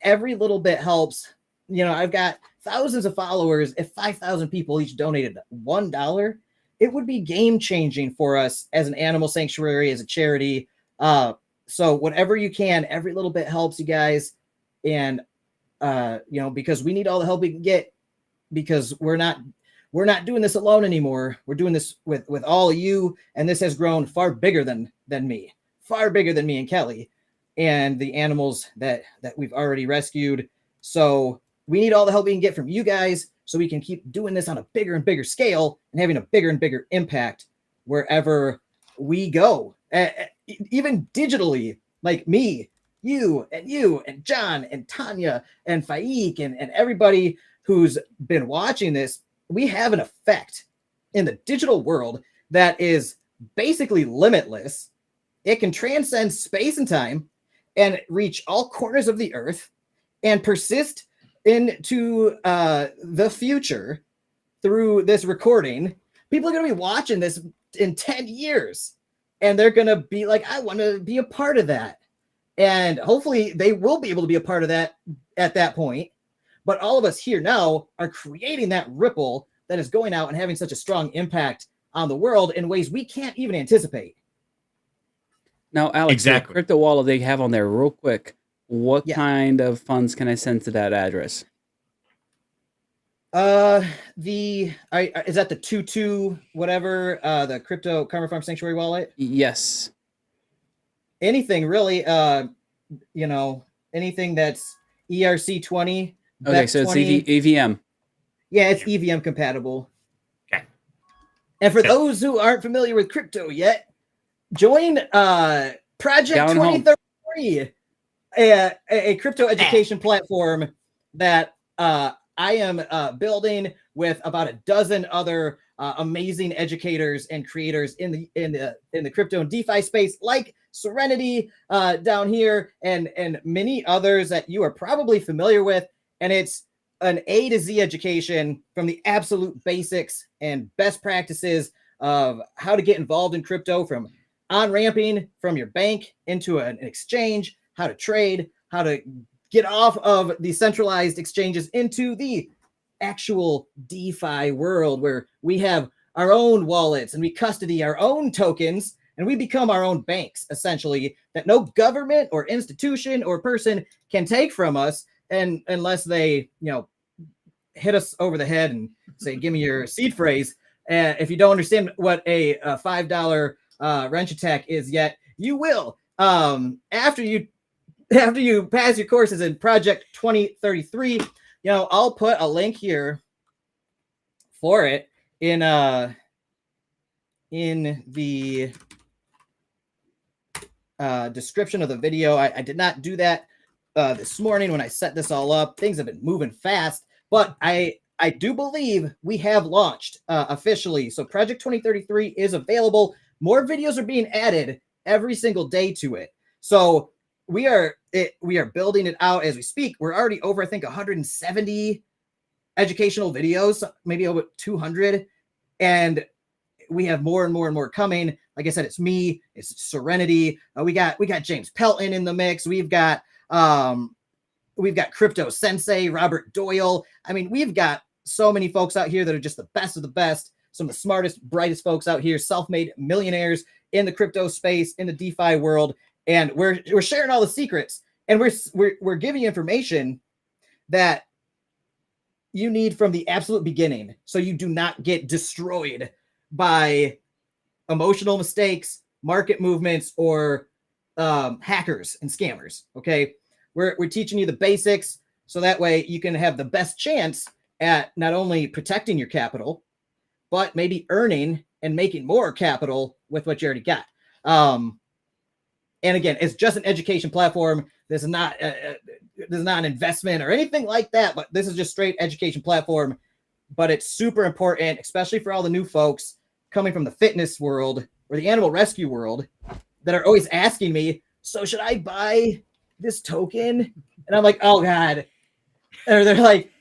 every little bit helps. You know, I've got thousands of followers. If 5,000 people each donated $1, it would be game changing for us as an animal sanctuary, as a charity. So whatever you can, every little bit helps, you guys. And because we need all the help we can get, because we're not doing this alone anymore. We're doing this with all of you, and this has grown far bigger than me, far bigger than me and Kelly and the animals that we've already rescued. So we need all the help we can get from you guys so we can keep doing this on a bigger and bigger scale and having a bigger and bigger impact wherever we go. Even digitally, like me, you and John and Tanya and Faik and everybody who's been watching this. We have an effect in the digital world that is basically limitless. It can transcend space and time and reach all corners of the earth and persist into the future through this recording. People are going to be watching this in 10 years, and they're going to be like, I want to be a part of that. And hopefully they will be able to be a part of that at that point. But all of us here now are creating that ripple that is going out and having such a strong impact on the world in ways we can't even anticipate. Now, Alex, Exactly. the crypto wallet they have on there, real quick, what kind of funds can I send to that address? Is that the 22 whatever, the crypto Karma Farm Sanctuary wallet? Yes. Anything really, anything that's ERC20. Okay, so it's EVM. Yeah, it's EVM compatible. Okay. And for those who aren't familiar with crypto yet, join Project Down home. 2033, a crypto education platform that I am building with about a dozen other amazing educators and creators in the crypto and DeFi space, like Serenity down here, and many others that you are probably familiar with. And it's an A to Z education from the absolute basics and best practices of how to get involved in crypto, from on-ramping from your bank into an exchange, how to trade, how to get off of the centralized exchanges into the actual DeFi world where we have our own wallets and we custody our own tokens and we become our own banks, essentially, that no government or institution or person can take from us, and unless they, hit us over the head and say, give me your seed phrase. If you don't understand what a $5 wrench attack is yet, you will. After you pass your courses in Project 2033, I'll put a link here for it in the description of the video. I did not do that this morning when I set this all up. Things have been moving fast, but I do believe we have launched officially. So Project 2033 is available. More videos are being added every single day to it. So we are building it out as we speak. We're already over, I think, 170 educational videos, maybe over 200. And we have more and more and more coming. Like I said, it's me, it's Serenity. We got James Pelton in the mix. We've got Crypto Sensei, Robert Doyle. I mean, we've got so many folks out here that are just the best of the best. Some of the smartest, brightest folks out here, self-made millionaires in the crypto space, in the DeFi world. And we're sharing all the secrets, and we're giving you information that you need from the absolute beginning, so you do not get destroyed by emotional mistakes, market movements, or hackers and scammers. Okay, we're teaching you the basics, so that way you can have the best chance at not only protecting your capital, but maybe earning and making more capital with what you already got. And again, it's just an education platform. This is not an investment or anything like that, but this is just straight education platform. But it's super important, especially for all the new folks coming from the fitness world or the animal rescue world that are always asking me, so should I buy this token? And I'm like, oh God. Or they're like,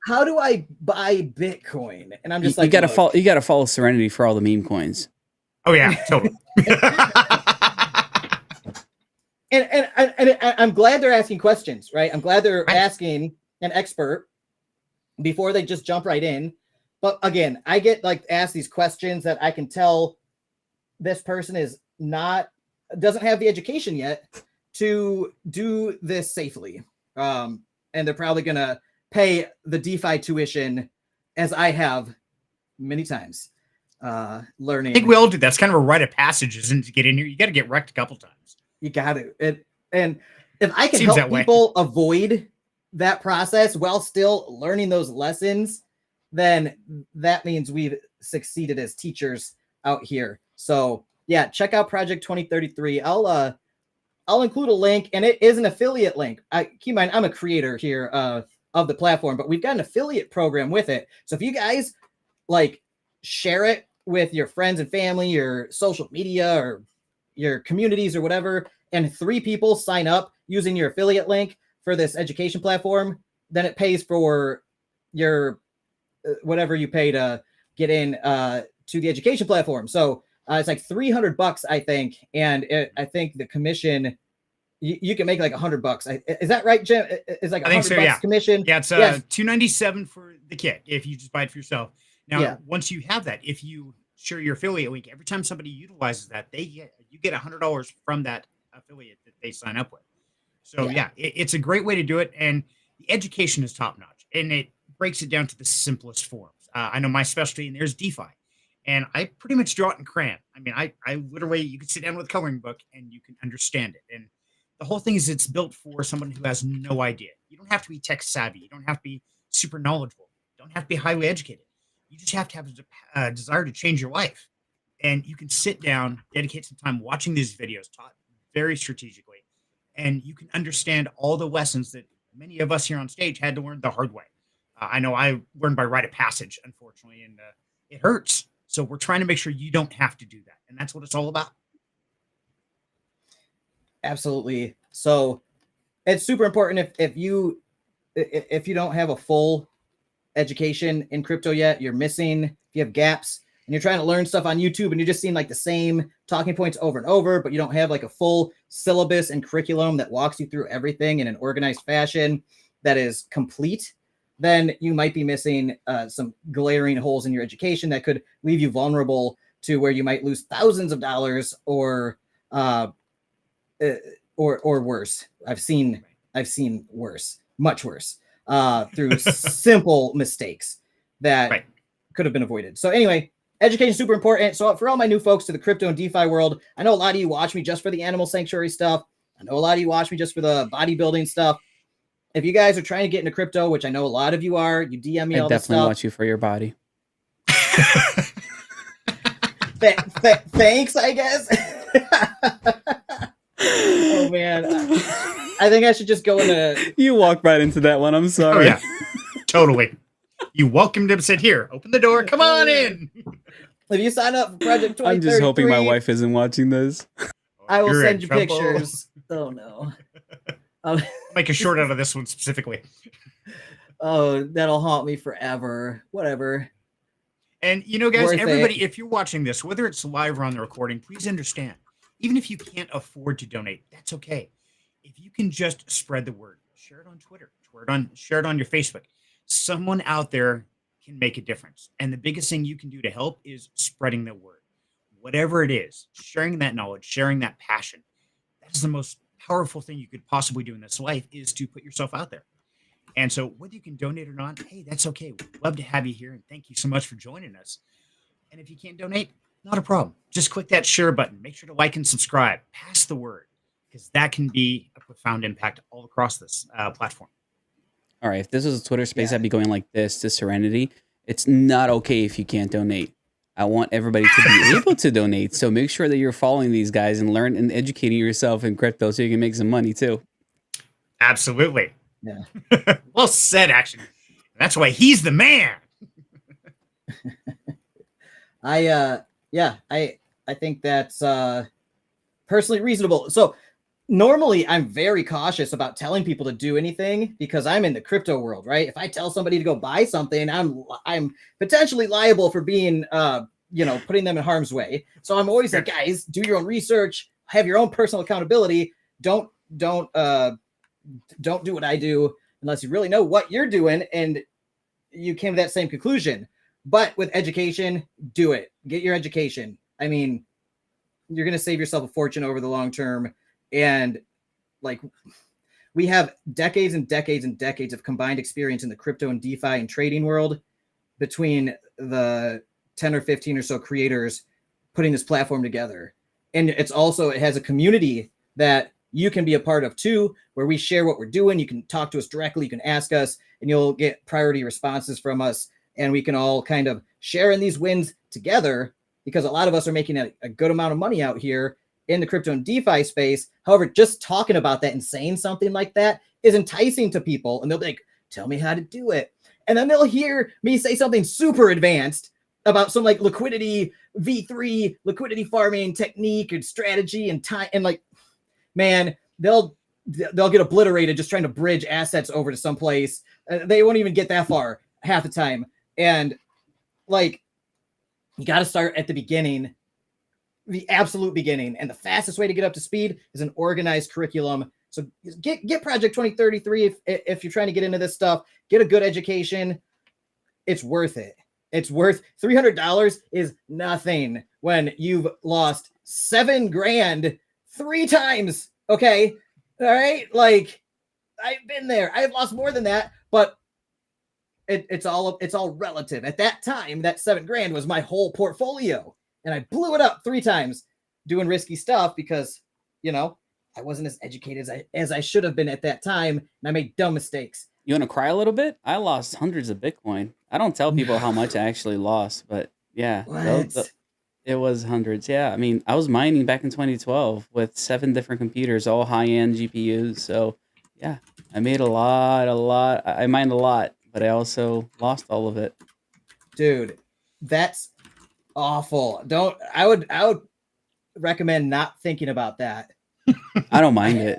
how do I buy Bitcoin? And I'm just like, you gotta follow Serenity for all the meme coins. Oh yeah, totally. And I'm glad they're asking questions, right? I'm glad they're asking an expert before they just jump right in. But again, I get asked these questions that I can tell this person doesn't have the education yet to do this safely. And they're probably gonna pay the DeFi tuition as I have many times. Learning. I think we all do. That's kind of a rite of passage, isn't it? To get in here, you got to get wrecked a couple times. You got to. And if I can help people avoid that process while still learning those lessons, then that means we've succeeded as teachers out here. So yeah, check out Project 2033. I'll include a link, and it is an affiliate link. Keep in mind, I'm a creator here of the platform, but we've got an affiliate program with it. So if you guys share it with your friends and family, your social media, or your communities or whatever, and 3 people sign up using your affiliate link for this education platform, then it pays for your whatever you pay to get in to the education platform. So it's like $300, I think, and I think the commission you can make like $100. Is that right, Jim? It's like $100 commission. Yeah, it's $297 for the kit if you just buy it for yourself. Now, once you have that, if you share your affiliate link, every time somebody utilizes that, you get $100 from that affiliate that they sign up with. So it's a great way to do it, and the education is top notch, and it breaks it down to the simplest forms. I know my specialty, and there's DeFi, and I pretty much draw it in crayon. I mean, I literally, you can sit down with a coloring book and you can understand it. And the whole thing is it's built for someone who has no idea. You don't have to be tech savvy. You don't have to be super knowledgeable. You don't have to be highly educated. You just have to have a desire to change your life. And you can sit down, dedicate some time watching these videos taught very strategically, and you can understand all the lessons that many of us here on stage had to learn the hard way. I know I learned by rite of passage, unfortunately, and it hurts. So we're trying to make sure you don't have to do that. And that's what it's all about. Absolutely. So it's super important if you if you don't have a full education in crypto yet, you're missing. If you have gaps and you're trying to learn stuff on YouTube and you're just seeing like the same talking points over and over, but you don't have like a full syllabus and curriculum that walks you through everything in an organized fashion that is complete, then you might be missing some glaring holes in your education that could leave you vulnerable to where you might lose thousands of dollars or worse. I've seen worse, much worse, through simple mistakes that could have been avoided. So anyway, education is super important. So for all my new folks to the crypto and DeFi world, I know a lot of you watch me just for the animal sanctuary stuff. I know a lot of you watch me just for the bodybuilding stuff. If you guys are trying to get into crypto, which I know a lot of you are, you DM me all this stuff. I definitely watch you for your body. Thanks, I guess. Oh man, I think I should just go into. You walked right into that one. I'm sorry. Oh yeah, totally. You welcomed him. Said, "Here, open the door. Come on in." If you sign up for Project 2033, I'm just hoping my wife isn't watching this. I will send you pictures. Oh no. I'll make a short out of this one specifically. Oh, that'll haunt me forever. Whatever. And you know, guys, everybody, if you're watching this, whether it's live or on the recording, please understand, even if you can't afford to donate, that's okay. If you can just spread the word, share it on Twitter, share it on your Facebook. Someone out there can make a difference. And the biggest thing you can do to help is spreading the word. Whatever it is, sharing that knowledge, sharing that passion. That's the most powerful thing you could possibly do in this life, is to put yourself out there. And so whether you can donate or not, hey, that's okay. We'd love to have you here. And thank you so much for joining us. And if you can't donate, not a problem. Just click that share button. Make sure to like and subscribe. Pass the word, because that can be a profound impact all across this platform. All right. If this was a Twitter space, I'd be going like this to Serenity. It's not okay if you can't donate. I want everybody to be able to donate. So make sure that you're following these guys and learn and educating yourself in crypto so you can make some money too. Absolutely. Yeah. Well said, actually. That's why he's the man. I think that's personally reasonable. So normally I'm very cautious about telling people to do anything because I'm in the crypto world, right? If I tell somebody to go buy something, I'm potentially liable for being putting them in harm's way. So I'm always like, guys, do your own research, have your own personal accountability. Don't do what I do unless you really know what you're doing and you came to that same conclusion. But with education, do it. Get your education. I mean, you're going to save yourself a fortune over the long term. And like, we have decades and decades and decades of combined experience in the crypto and DeFi and trading world between the 10 or 15 or so creators putting this platform together. And it has a community that you can be a part of too, where we share what we're doing. You can talk to us directly. You can ask us and you'll get priority responses from us. And we can all kind of share in these wins together, because a lot of us are making a good amount of money out here in the crypto and DeFi space. However, just talking about that and saying something like that is enticing to people. And they'll be like, tell me how to do it. And then they'll hear me say something super advanced about some like liquidity, V3 liquidity farming technique and strategy and time. And like, man, they'll get obliterated just trying to bridge assets over to someplace. They won't even get that far half the time. And like, you got to start at the beginning, the absolute beginning. And the fastest way to get up to speed is an organized curriculum. So get Project 2033 if you're trying to get into this stuff. Get a good education. It's worth it. It's worth $300 is nothing when you've lost $7,000 3 times. Okay. All right. Like, I've been there. I've lost more than that, but it's all relative. At that time, that $7,000 was my whole portfolio, and I blew it up 3 times doing risky stuff because, I wasn't as educated as I should have been at that time, and I made dumb mistakes. You want to cry a little bit? I lost hundreds of Bitcoin. I don't tell people how much I actually lost, but yeah, it was hundreds. Yeah, I mean, I was mining back in 2012 with 7 different computers, all high-end GPUs. So yeah, I made a lot. I mined a lot, but I also lost all of it. Dude, that's awful. I would recommend not thinking about that. I don't mind it.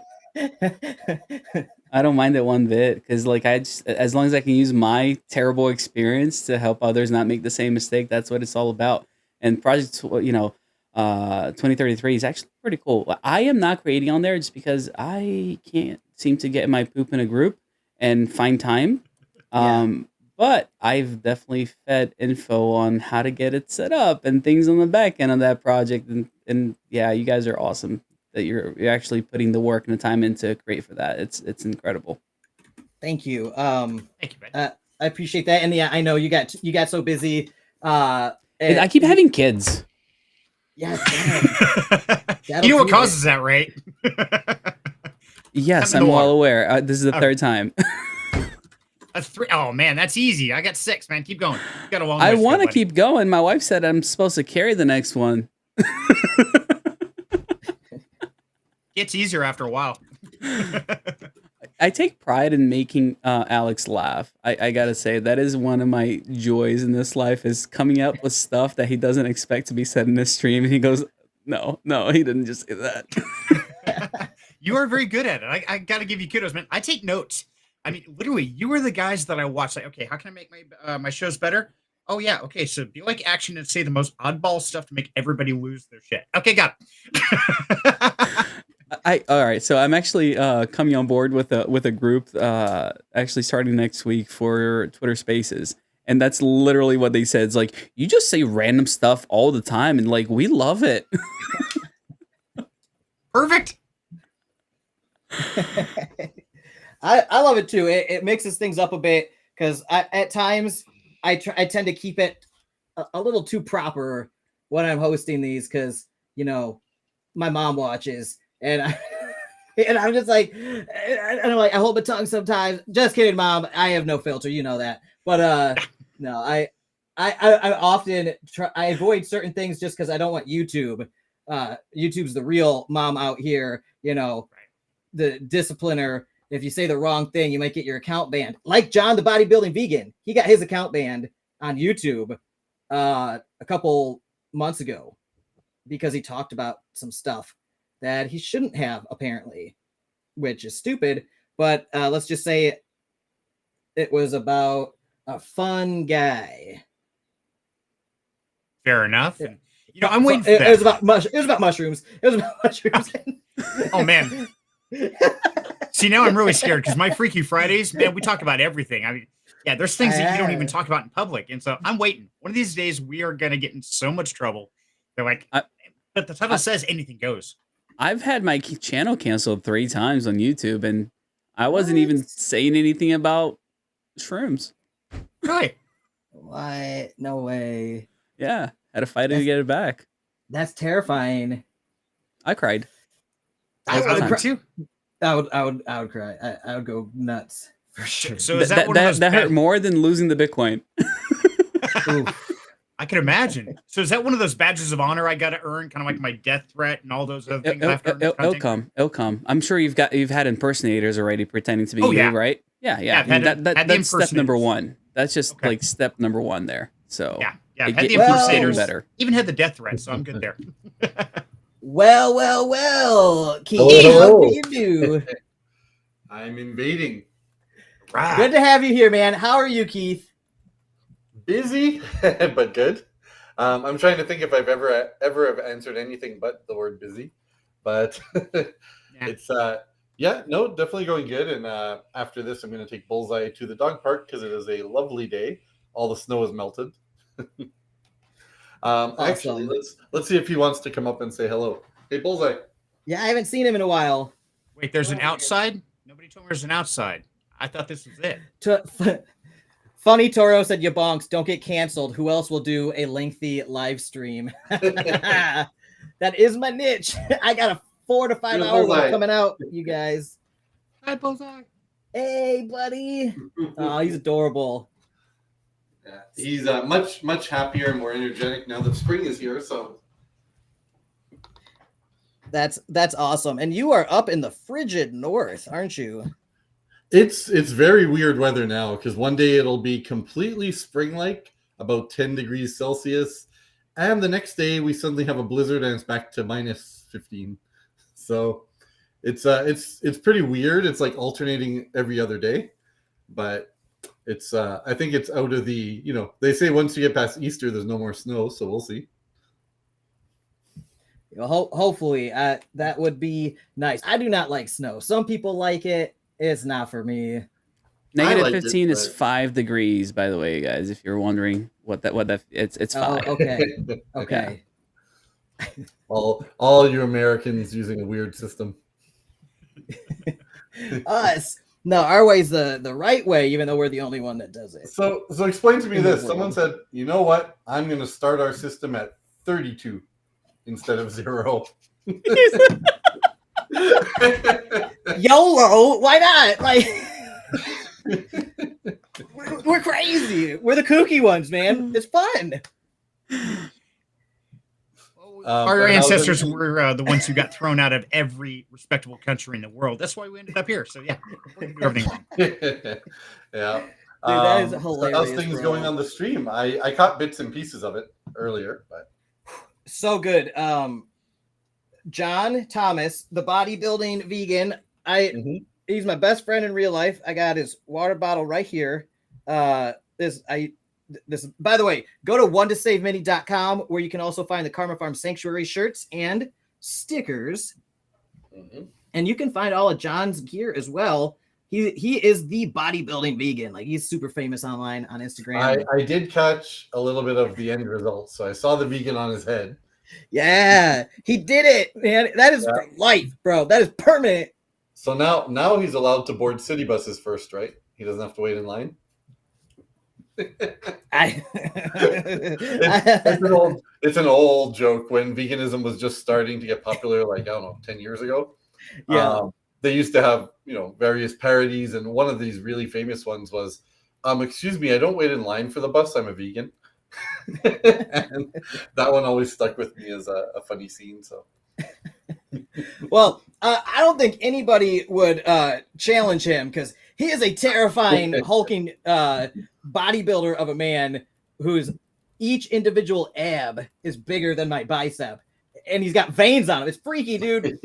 I don't mind it one bit because, like, as long as I can use my terrible experience to help others not make the same mistake, that's what it's all about. And project, 2033 is actually pretty cool. I am not creating on there just because I can't seem to get my poop in a group and find time. But I've definitely fed info on how to get it set up and things on the back end of that project. And yeah, you guys are awesome that you're actually putting the work and the time in to create for that. It's incredible. Thank you. Thank you, man. I appreciate that. And yeah, I know you got so busy. I keep having kids. Yeah. You know what causes that, right? Yes, I'm well aware. This is the third time. That's 3. Oh man, that's easy. I got 6, man. Keep going. You got a long I way want to buddy. keep going. My wife said I'm supposed to carry the next one. It's easier after a while. I take pride in making Alex laugh. I gotta say that is one of my joys in this life, is coming up with stuff that he doesn't expect to be said in this stream, and he goes, "No, he didn't just say that." You are very good at it. I got to give you kudos, man. I take notes. I mean, literally, you are the guys that I watch. Like, okay, how can I make my shows better? Oh yeah, okay. So do you like action and say the most oddball stuff to make everybody lose their shit? Okay, got it. All right. So I'm actually coming on board with a group actually starting next week for Twitter Spaces. And that's literally what they said. It's like, you just say random stuff all the time, and like, we love it. Perfect. I love it too. It mixes things up a bit, because at times I tend to keep it a little too proper when I'm hosting these, because my mom watches, and I'm just like, and I'm like, I hold my tongue sometimes. Just kidding, Mom. I have no filter, you know that. But no, I often I avoid certain things just because I don't want YouTube. YouTube's the real mom out here, the discipliner. If you say the wrong thing, you might get your account banned. Like John, the bodybuilding vegan, he got his account banned on YouTube a couple months ago because he talked about some stuff that he shouldn't have, apparently, which is stupid. But let's just say it was about a fun guy. Fair enough. And, I'm waiting for that. It was about mushrooms. It was about mushrooms. Oh man. See, now I'm really scared, because my Freaky Fridays, man, we talk about everything. I mean, yeah, there's things that you don't even talk about in public. And so I'm waiting. One of these days, we are going to get in so much trouble. They're like, but the title says anything goes. I've had my channel canceled 3 times on YouTube, and I wasn't even saying anything about shrooms. Really? What? No way. Yeah, had to fight to get it back. That's terrifying. I cried. I would cry too. I would cry. I would go nuts for sure. So is that one of those that hurt more than losing the Bitcoin? I can imagine. So is that one of those badges of honor I got to earn, kind of like my death threat and all those other things? It'll come. I'm sure you've had impersonators already pretending to be you, right? Yeah. That's step number 1. That's just like step number 1 there. So yeah. I've had the impersonators. Better. Even had the death threat, so I'm good there. Well, Keith, Hello. what do you do? I'm invading. Good to have you here, man. How are you, Keith? Busy, but good. I'm trying to think if I've ever have answered anything but the word busy, but it's definitely going good. And after this, I'm going to take Bullseye to the dog park because it is a lovely day. All the snow is melted. Actually, let's see if he wants to come up and say hello. Hey, Bullseye. Yeah, I haven't seen him in a while. Wait, there's an outside? Nobody told me there's an outside. I thought this was it. Funny Toro said, "YaBonks, don't get canceled. Who else will do a lengthy live stream?" That is my niche. I got a 4 to 5 hour one coming out, you guys. Hi, Bullseye. Hey, buddy. Oh, he's adorable. Yeah, he's much happier and more energetic now that spring is here. So that's awesome. And you are up in the frigid north, aren't you? it's very weird weather now, because one day it'll be completely spring-like, about 10 degrees Celsius, and the next day we suddenly have a blizzard and it's back to minus 15. So it's pretty weird. It's like alternating every other day, but it's I think it's out of the, they say once you get past Easter, there's no more snow, so we'll see. Hopefully, that would be nice. I do not like snow. Some people like it. It's not for me. Negative 15 is 5 degrees, by the way, guys. If you're wondering what that it's 5. Oh, okay. Okay. All you Americans using a weird system. Us. No, our way's the right way, even though we're the only one that does it. So explain to me this. Someone said, you know what? I'm going to start our system at 32 instead of 0. YOLO, why not? Like, we're crazy. We're the kooky ones, man. It's fun. Our ancestors were the ones who got thrown out of every respectable country in the world. That's why we ended up here. So yeah, we can do everything wrong. Yeah. Dude, that is hilarious. How's things going on the stream? I caught bits and pieces of it earlier, but so good. John Thomas, the bodybuilding vegan. He's my best friend in real life. I got his water bottle right here. This, by the way, go to one2savemini.com where you can also find the Karma Farm Sanctuary shirts and stickers. And you can find all of John's gear as well. He is the bodybuilding vegan. Like, he's super famous online on Instagram. I did catch a little bit of the end result. So I saw the vegan on his head. Yeah, he did it, man. That is for life, bro. That is permanent. So now he's allowed to board city buses first, right? He doesn't have to wait in line. It's an old joke. When veganism was just starting to get popular, like, I don't know, 10 years ago. Yeah. They used to have, various parodies, and one of these really famous ones was, excuse me, I don't wait in line for the bus, I'm a vegan. And that one always stuck with me as a funny scene. So well, I don't think anybody would challenge him, because he is a terrifying, hulking bodybuilder of a man whose each individual ab is bigger than my bicep, and he's got veins on him. It's freaky, dude.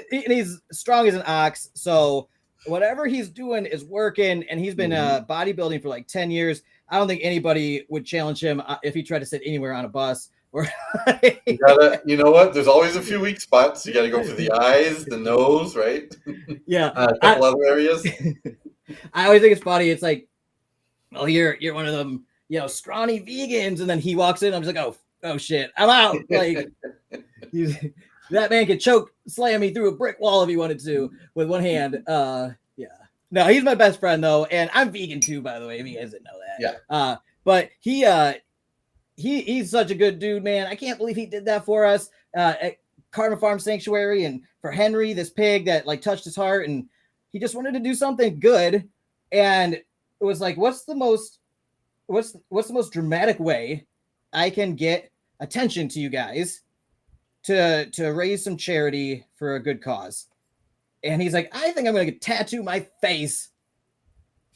He's strong as an ox. So whatever he's doing is working, and he's been bodybuilding for like 10 years. I don't think anybody would challenge him if he tried to sit anywhere on a bus. Or you know what? There's always a few weak spots. You got to go for the eyes, the nose, right? Yeah, a couple other areas. I always think it's funny. It's like, oh, you're one of them, scrawny vegans, and then he walks in. I'm just like, oh shit, I'm out. Like, that man could slam me through a brick wall if he wanted to with one hand. Yeah. No, he's my best friend though, and I'm vegan too, by the way, if you guys didn't know that. Yeah. But he's such a good dude, man. I can't believe he did that for us at Karma Farm Sanctuary, and for Henry, this pig that like touched his heart, and he just wanted to do something good. And it was like, what's the most dramatic way I can get attention to you guys to raise some charity for a good cause? And he's like, I think I'm going to tattoo my face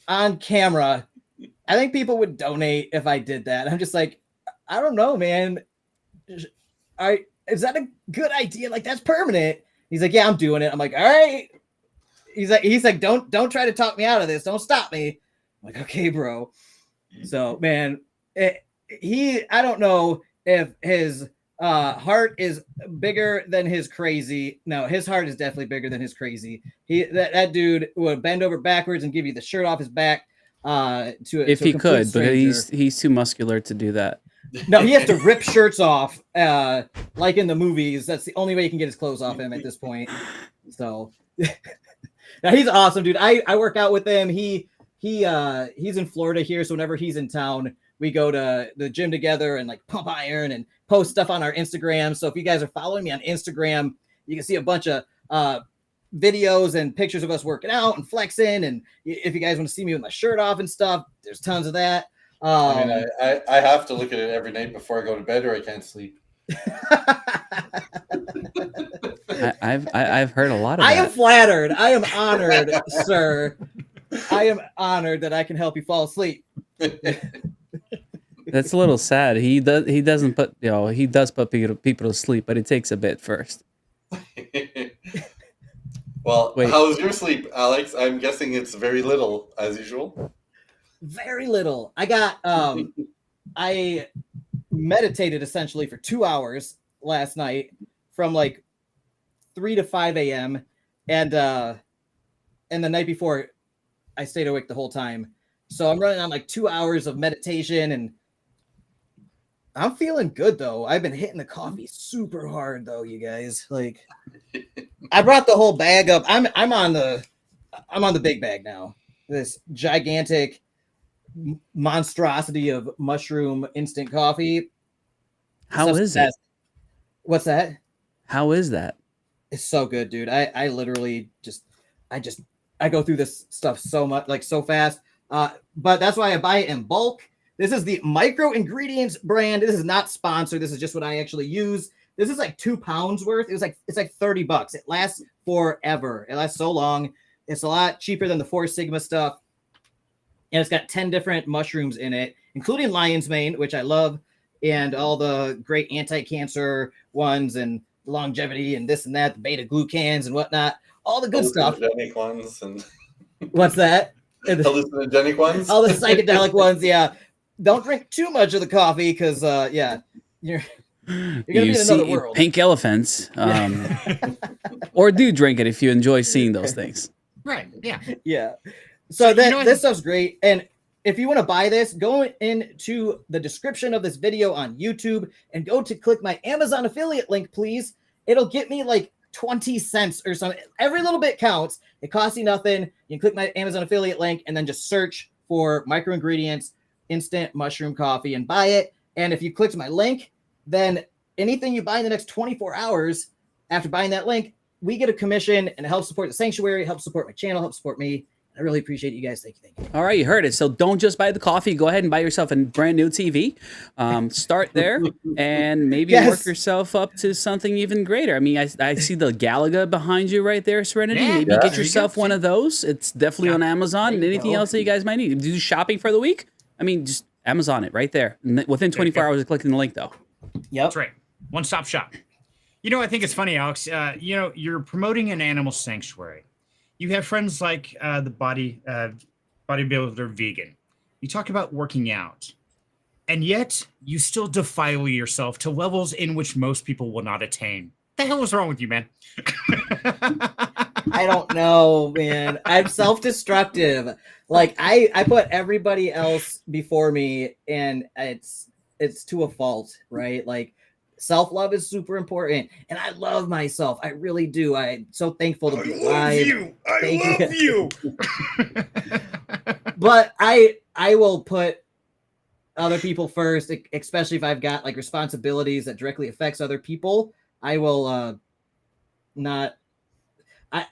on camera. I think people would donate if I did that. I'm just like, I don't know, man. Is that a good idea? Like, that's permanent. He's like, yeah, I'm doing it. I'm like, all right. He's like, don't try to talk me out of this. Don't stop me. I'm like, okay, bro. So, man, I don't know if his heart is bigger than his crazy. No, his heart is definitely bigger than his crazy. That dude would bend over backwards and give you the shirt off his back. If he could, but he's too muscular to do that. No, he has to rip shirts off, like in the movies. That's the only way he can get his clothes off him at this point. So, now he's awesome, dude. I work out with him. He's in Florida here, so whenever he's in town, we go to the gym together and like pump iron and post stuff on our Instagram. So if you guys are following me on Instagram, you can see a bunch of videos and pictures of us working out and flexing. And if you guys want to see me with my shirt off and stuff, there's tons of that. I have to look at it every night before I go to bed, or I can't sleep. I've heard a lot of that. I am flattered. I am honored, sir. I am honored that I can help you fall asleep. That's a little sad. He doesn't put he does put people to sleep, but it takes a bit first. Well, Wait. how's your sleep, Alex? I'm guessing it's very little, as usual. Very little. I got I meditated essentially for 2 hours last night from like 3 to 5 a.m. and the night before I stayed awake the whole time. So I'm running on like 2 hours of meditation, and I'm feeling good though. I've been hitting the coffee super hard though, you guys. Like I brought the whole bag up. I'm on the big bag now. This gigantic monstrosity of mushroom instant coffee. How is it? What's that? How is that? It's so good, dude. I literally I go through this stuff so much, like so fast. But that's why I buy it in bulk. This is the Micro Ingredients brand. This is not sponsored. This is just what I actually use. This is like 2 pounds worth. It's like $30. It lasts forever. It lasts so long. It's a lot cheaper than the Four Sigma stuff. And it's got 10 different mushrooms in it, including lion's mane, which I love, and all the great anti-cancer ones and longevity and this and that, the beta glucans and whatnot, all the good stuff. Hallucinogenic ones and what's that? Hallucinogenic ones. All the psychedelic ones, yeah. Don't drink too much of the coffee because, yeah, you're gonna be in another world. Pink elephants, or do drink it if you enjoy seeing those things. Right. Yeah. Yeah. So this stuff's great. And if you want to buy this, go into the description of this video on YouTube and go to click my Amazon affiliate link, please. It'll get me like 20 cents or something. Every little bit counts. It costs you nothing. You can click my Amazon affiliate link and then just search for Micro Ingredients instant mushroom coffee and buy it. And if you click my link, then anything you buy in the next 24 hours after buying that link, we get a commission, and it helps support the sanctuary, helps support my channel, helps support me. I really appreciate you guys. Thank you. All right, you heard it. So don't just buy the coffee. Go ahead and buy yourself a brand new TV. Start there and maybe work yourself up to something even greater. I mean, I see the Galaga behind you right there, Serenity. Yeah, maybe get yourself one of those. It's definitely on Amazon. And anything else that you guys might need. Do shopping for the week? I mean, just Amazon it right there. Within 24 hours of clicking the link, though. Yep. That's right. One-stop shop. You know, I think it's funny, Alex. You know, you're promoting an animal sanctuary. You have friends like the bodybuilder vegan. You talk about working out, and yet you still defile yourself to levels in which most people will not attain. What the hell is wrong with you, man? I don't know, man. I'm self-destructive. Like I put everybody else before me, and it's to a fault, right? Like self-love is super important, and I love myself. I really do. I'm so thankful to be alive. I love you. But I will put other people first, especially if I've got like responsibilities that directly affects other people. I will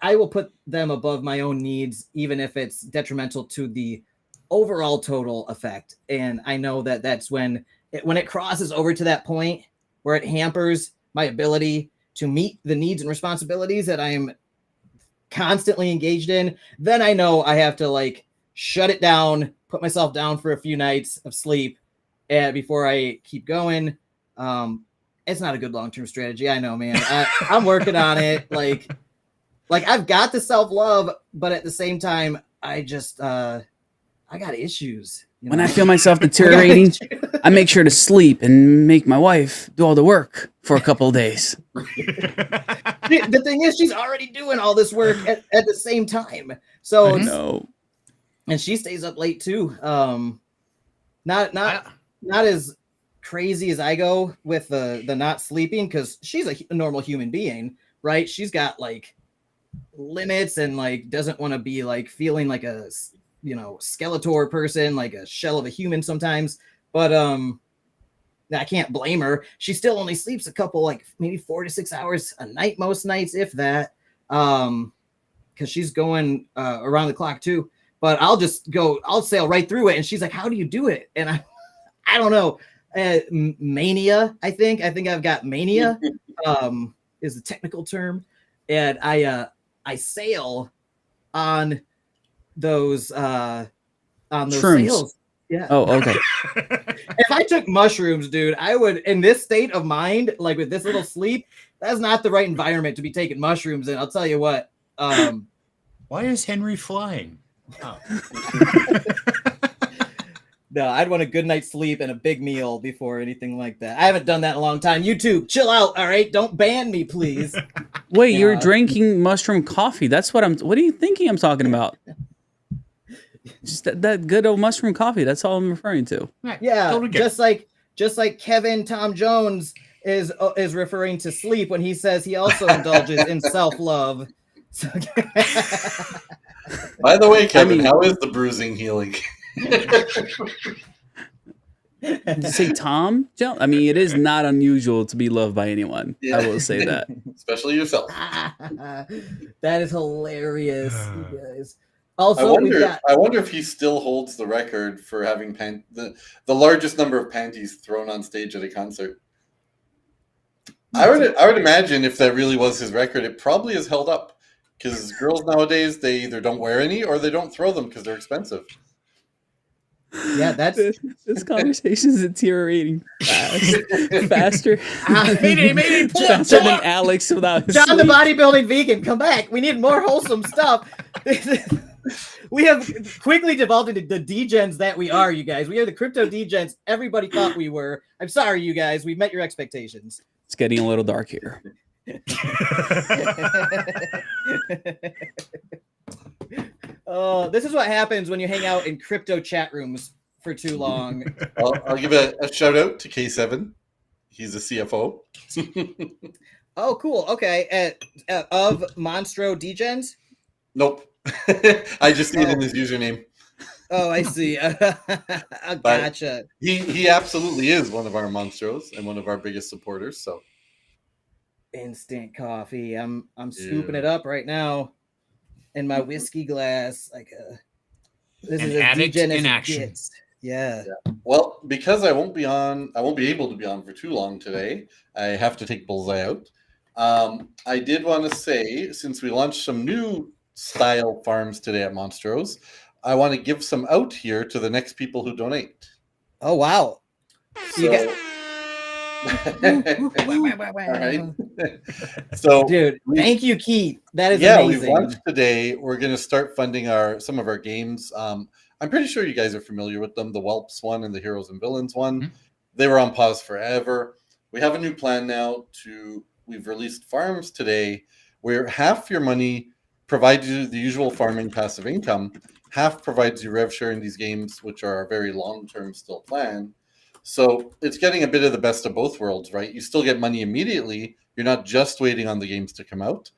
I will put them above my own needs, even if it's detrimental to the overall total effect. And I know that that's when it crosses over to that point where it hampers my ability to meet the needs and responsibilities that I'm constantly engaged in, then I know I have to like shut it down, put myself down for a few nights of sleep before I keep going. It's not a good long-term strategy. I know, man. I'm working on it. Like I've got the self-love, but at the same time, I just, I got issues. When I feel myself deteriorating, I make sure to sleep and make my wife do all the work for a couple of days. The thing is, she's already doing all this work at the same time. So no, and she stays up late too. Not as crazy as I go with the not sleeping, because she's a normal human being, right? She's got like limits and like doesn't want to be like feeling like a Skeletor person, like a shell of a human sometimes. But I can't blame her. She still only sleeps a couple, like maybe 4 to 6 hours a night, most nights, if that. Because she's going around the clock too. But I'll sail right through it. And she's like, "How do you do it?" And I don't know. Mania, I think I've got mania, is the technical term. And I sail on those shrooms. sails. Yeah. Oh, okay. If I took mushrooms, dude, I would, in this state of mind, like with this little sleep, that's not the right environment to be taking mushrooms in. I'll tell you what, Why is Henry flying? Oh. No, I'd want a good night's sleep and a big meal before anything like that. I haven't done that in a long time. YouTube, chill out, all right? Don't ban me, please. Wait, you're drinking mushroom coffee. What are you thinking I'm talking about? Just that good old mushroom coffee. That's all I'm referring to. Yeah, totally just like Kevin Tom Jones is referring to sleep when he says he also indulges in self-love. By the way, Kevin, how is the bruising healing? Did you say Tom? I mean, it is not unusual to be loved by anyone. Yeah. I will say that. Especially yourself. That is hilarious, you guys. Also, I wonder if he still holds the record for having the largest number of panties thrown on stage at a concert. I would imagine if that really was his record, it probably is held up. Because girls nowadays, they either don't wear any or they don't throw them because they're expensive. Yeah, that's this conversation is deteriorating faster. Maybe faster than Alex without John sleep. The bodybuilding vegan, come back. We need more wholesome stuff. We have quickly devolved into the degens that we are, you guys. We are the crypto degens everybody thought we were. I'm sorry, you guys. We met your expectations. It's getting a little dark here. Oh, this is what happens when you hang out in crypto chat rooms for too long. I'll give a shout out to K7. He's a CFO. Oh, cool. Okay. Of Monstro Degens? Nope. I just see it in his username. Oh, I see. Gotcha. He absolutely is one of our Monstros and one of our biggest supporters. So instant coffee. I'm scooping it up right now in my whiskey glass. This is a degen in action. Yeah. Well, because I won't be able to be on for too long today. I have to take Bullseye out. I did want to say, since we launched some new style farms today at Monstros, I want to give some out here to the next people who donate. Oh wow! So, all right. So, dude, thank you, Keith. That is amazing. We've launched today. We're going to start funding some of our games. I'm pretty sure you guys are familiar with them. The Whelps one and the Heroes and Villains one. Mm-hmm. They were on pause forever. We have a new plan now. We've released farms today, where half your money provides you the usual farming passive income. Half provides you rev share in these games, which are very long-term still plan. So it's getting a bit of the best of both worlds, right? You still get money immediately. You're not just waiting on the games to come out,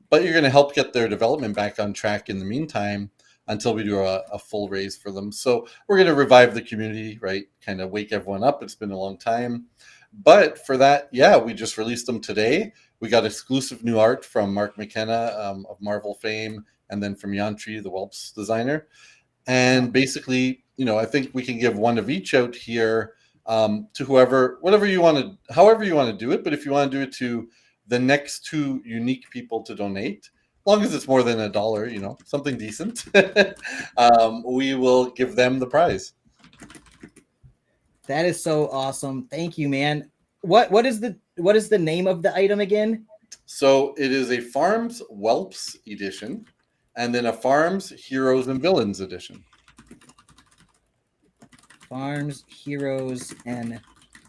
but you're going to help get their development back on track in the meantime until we do a full raise for them. So we're going to revive the community, right? Kind of wake everyone up. It's been a long time. But for that, we just released them today. We got exclusive new art from Mark McKenna of Marvel fame, and then from Yantri, the Whelps designer. And basically, I think we can give one of each out here to however you want to do it. But if you want to do it to the next two unique people to donate, as long as it's more than $1, something decent, we will give them the prize. That is so awesome. Thank you, man. What is the name of the item again? So it is a Farms Whelps edition, and then a Farms Heroes and Villains edition. Farms, Heroes, and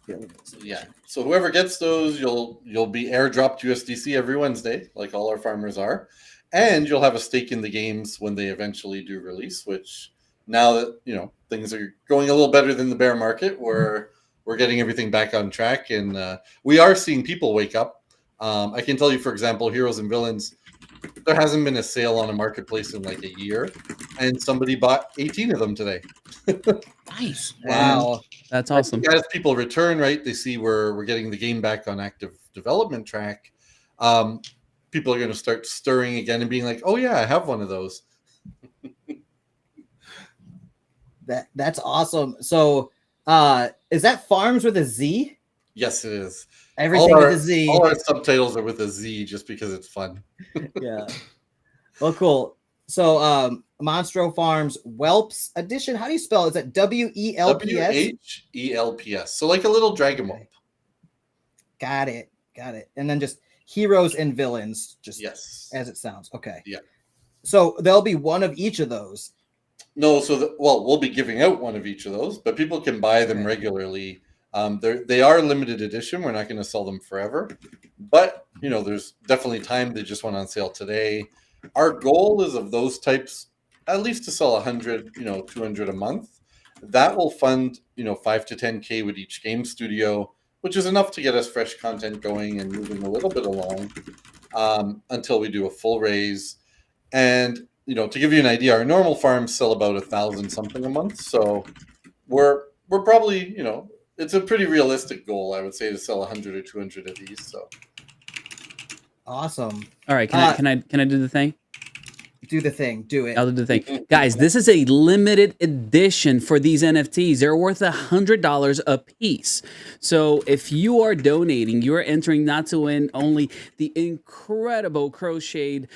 Villains. Yeah. So whoever gets those, you'll be airdropped USDC every Wednesday, like all our farmers are, and you'll have a stake in the games when they eventually do release. Which now that things are going a little better than the bear market, we're getting everything back on track, and we are seeing people wake up. I can tell you, for example, Heroes and Villains, there hasn't been a sale on a marketplace in like a year, and somebody bought 18 of them today. Nice. Wow. That's awesome. As people return, right, they see we're getting the game back on active development track. People are going to start stirring again and being like, oh yeah, I have one of those. That's awesome. So is that Farms with a Z? Yes, it is. Everything with a Z. All our subtitles are with a Z just because it's fun. Yeah. Well, cool. So Monstro Farms Whelps edition. How do you spell it? Is that WELPS? WHELPS. So like a little dragon whelp. Got it. And then just heroes and villains, just Yes. as it sounds. Okay. Yeah. So there'll be one of each of those. No, so we'll be giving out one of each of those, but people can buy them regularly. They are limited edition. We're not going to sell them forever, but there's definitely time. They just went on sale today. Our goal is of those types, at least to sell 100, 200 a month. That will fund, 5 to 10K with each game studio, which is enough to get us fresh content going and moving a little bit along until we do a full raise. And to give you an idea, our normal farms sell about 1,000 something a month. So we're probably, it's a pretty realistic goal, I would say, to sell 100 or 200 of these. So awesome. All right, can I do the thing? Do the thing. Do it. I'll do the thing. Guys, this is a limited edition for these NFTs. They're worth $100 a piece. So if you are donating, you're entering not to win only the incredible crocheted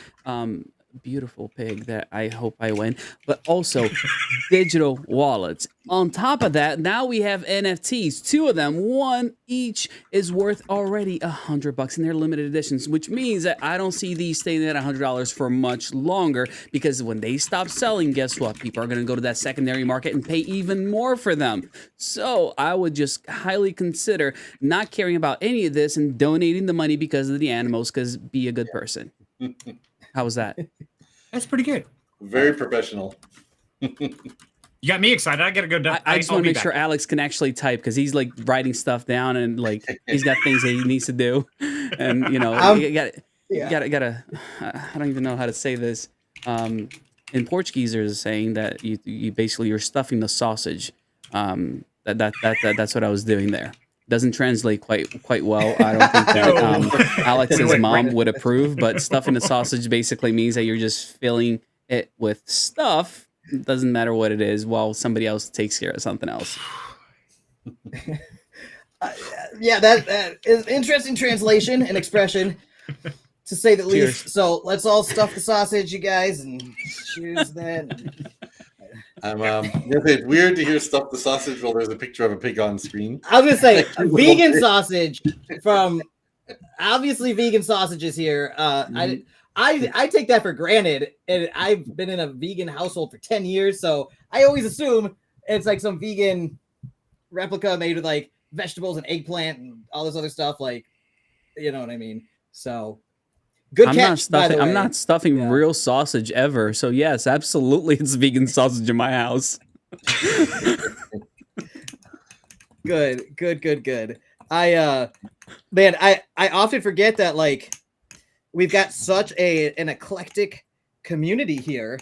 beautiful pig that I hope I win, but also digital wallets. On top of that, now we have NFTs, 2 of them, one each is worth already $100 and they're limited editions, which means that I don't see these staying at $100 for much longer, because when they stop selling, guess what? People are going to go to that secondary market and pay even more for them. So I would just highly consider not caring about any of this and donating the money because of the animals, because be a good person. How was that? That's pretty good. Very professional. You got me excited. I gotta go down. I just want to make sure Alex can actually type, because he's like writing stuff down and like he's got things that he needs to do, and you gotta. I don't even know how to say this. In Portuguese, there's a saying that you basically you're stuffing the sausage. That's what I was doing there. Doesn't translate quite well. I don't think that Alex's mom would approve, but stuffing the sausage basically means that you're just filling it with stuff. It doesn't matter what it is, while somebody else takes care of something else. Yeah, that is interesting translation and expression, to say the least. Cheers. So let's all stuff the sausage, you guys, and choose that. It's weird to hear stuff the sausage while there's a picture of a pig on screen. I was gonna say vegan sausage from obviously vegan sausages here. I take that for granted, and I've been in a vegan household for 10 years, so I always assume it's like some vegan replica made with like vegetables and eggplant and all this other stuff, like, you know what I mean? So good catch. I'm not stuffing real sausage ever. So yes, absolutely, it's vegan sausage in my house. Good. I often forget that, like, we've got such an eclectic community here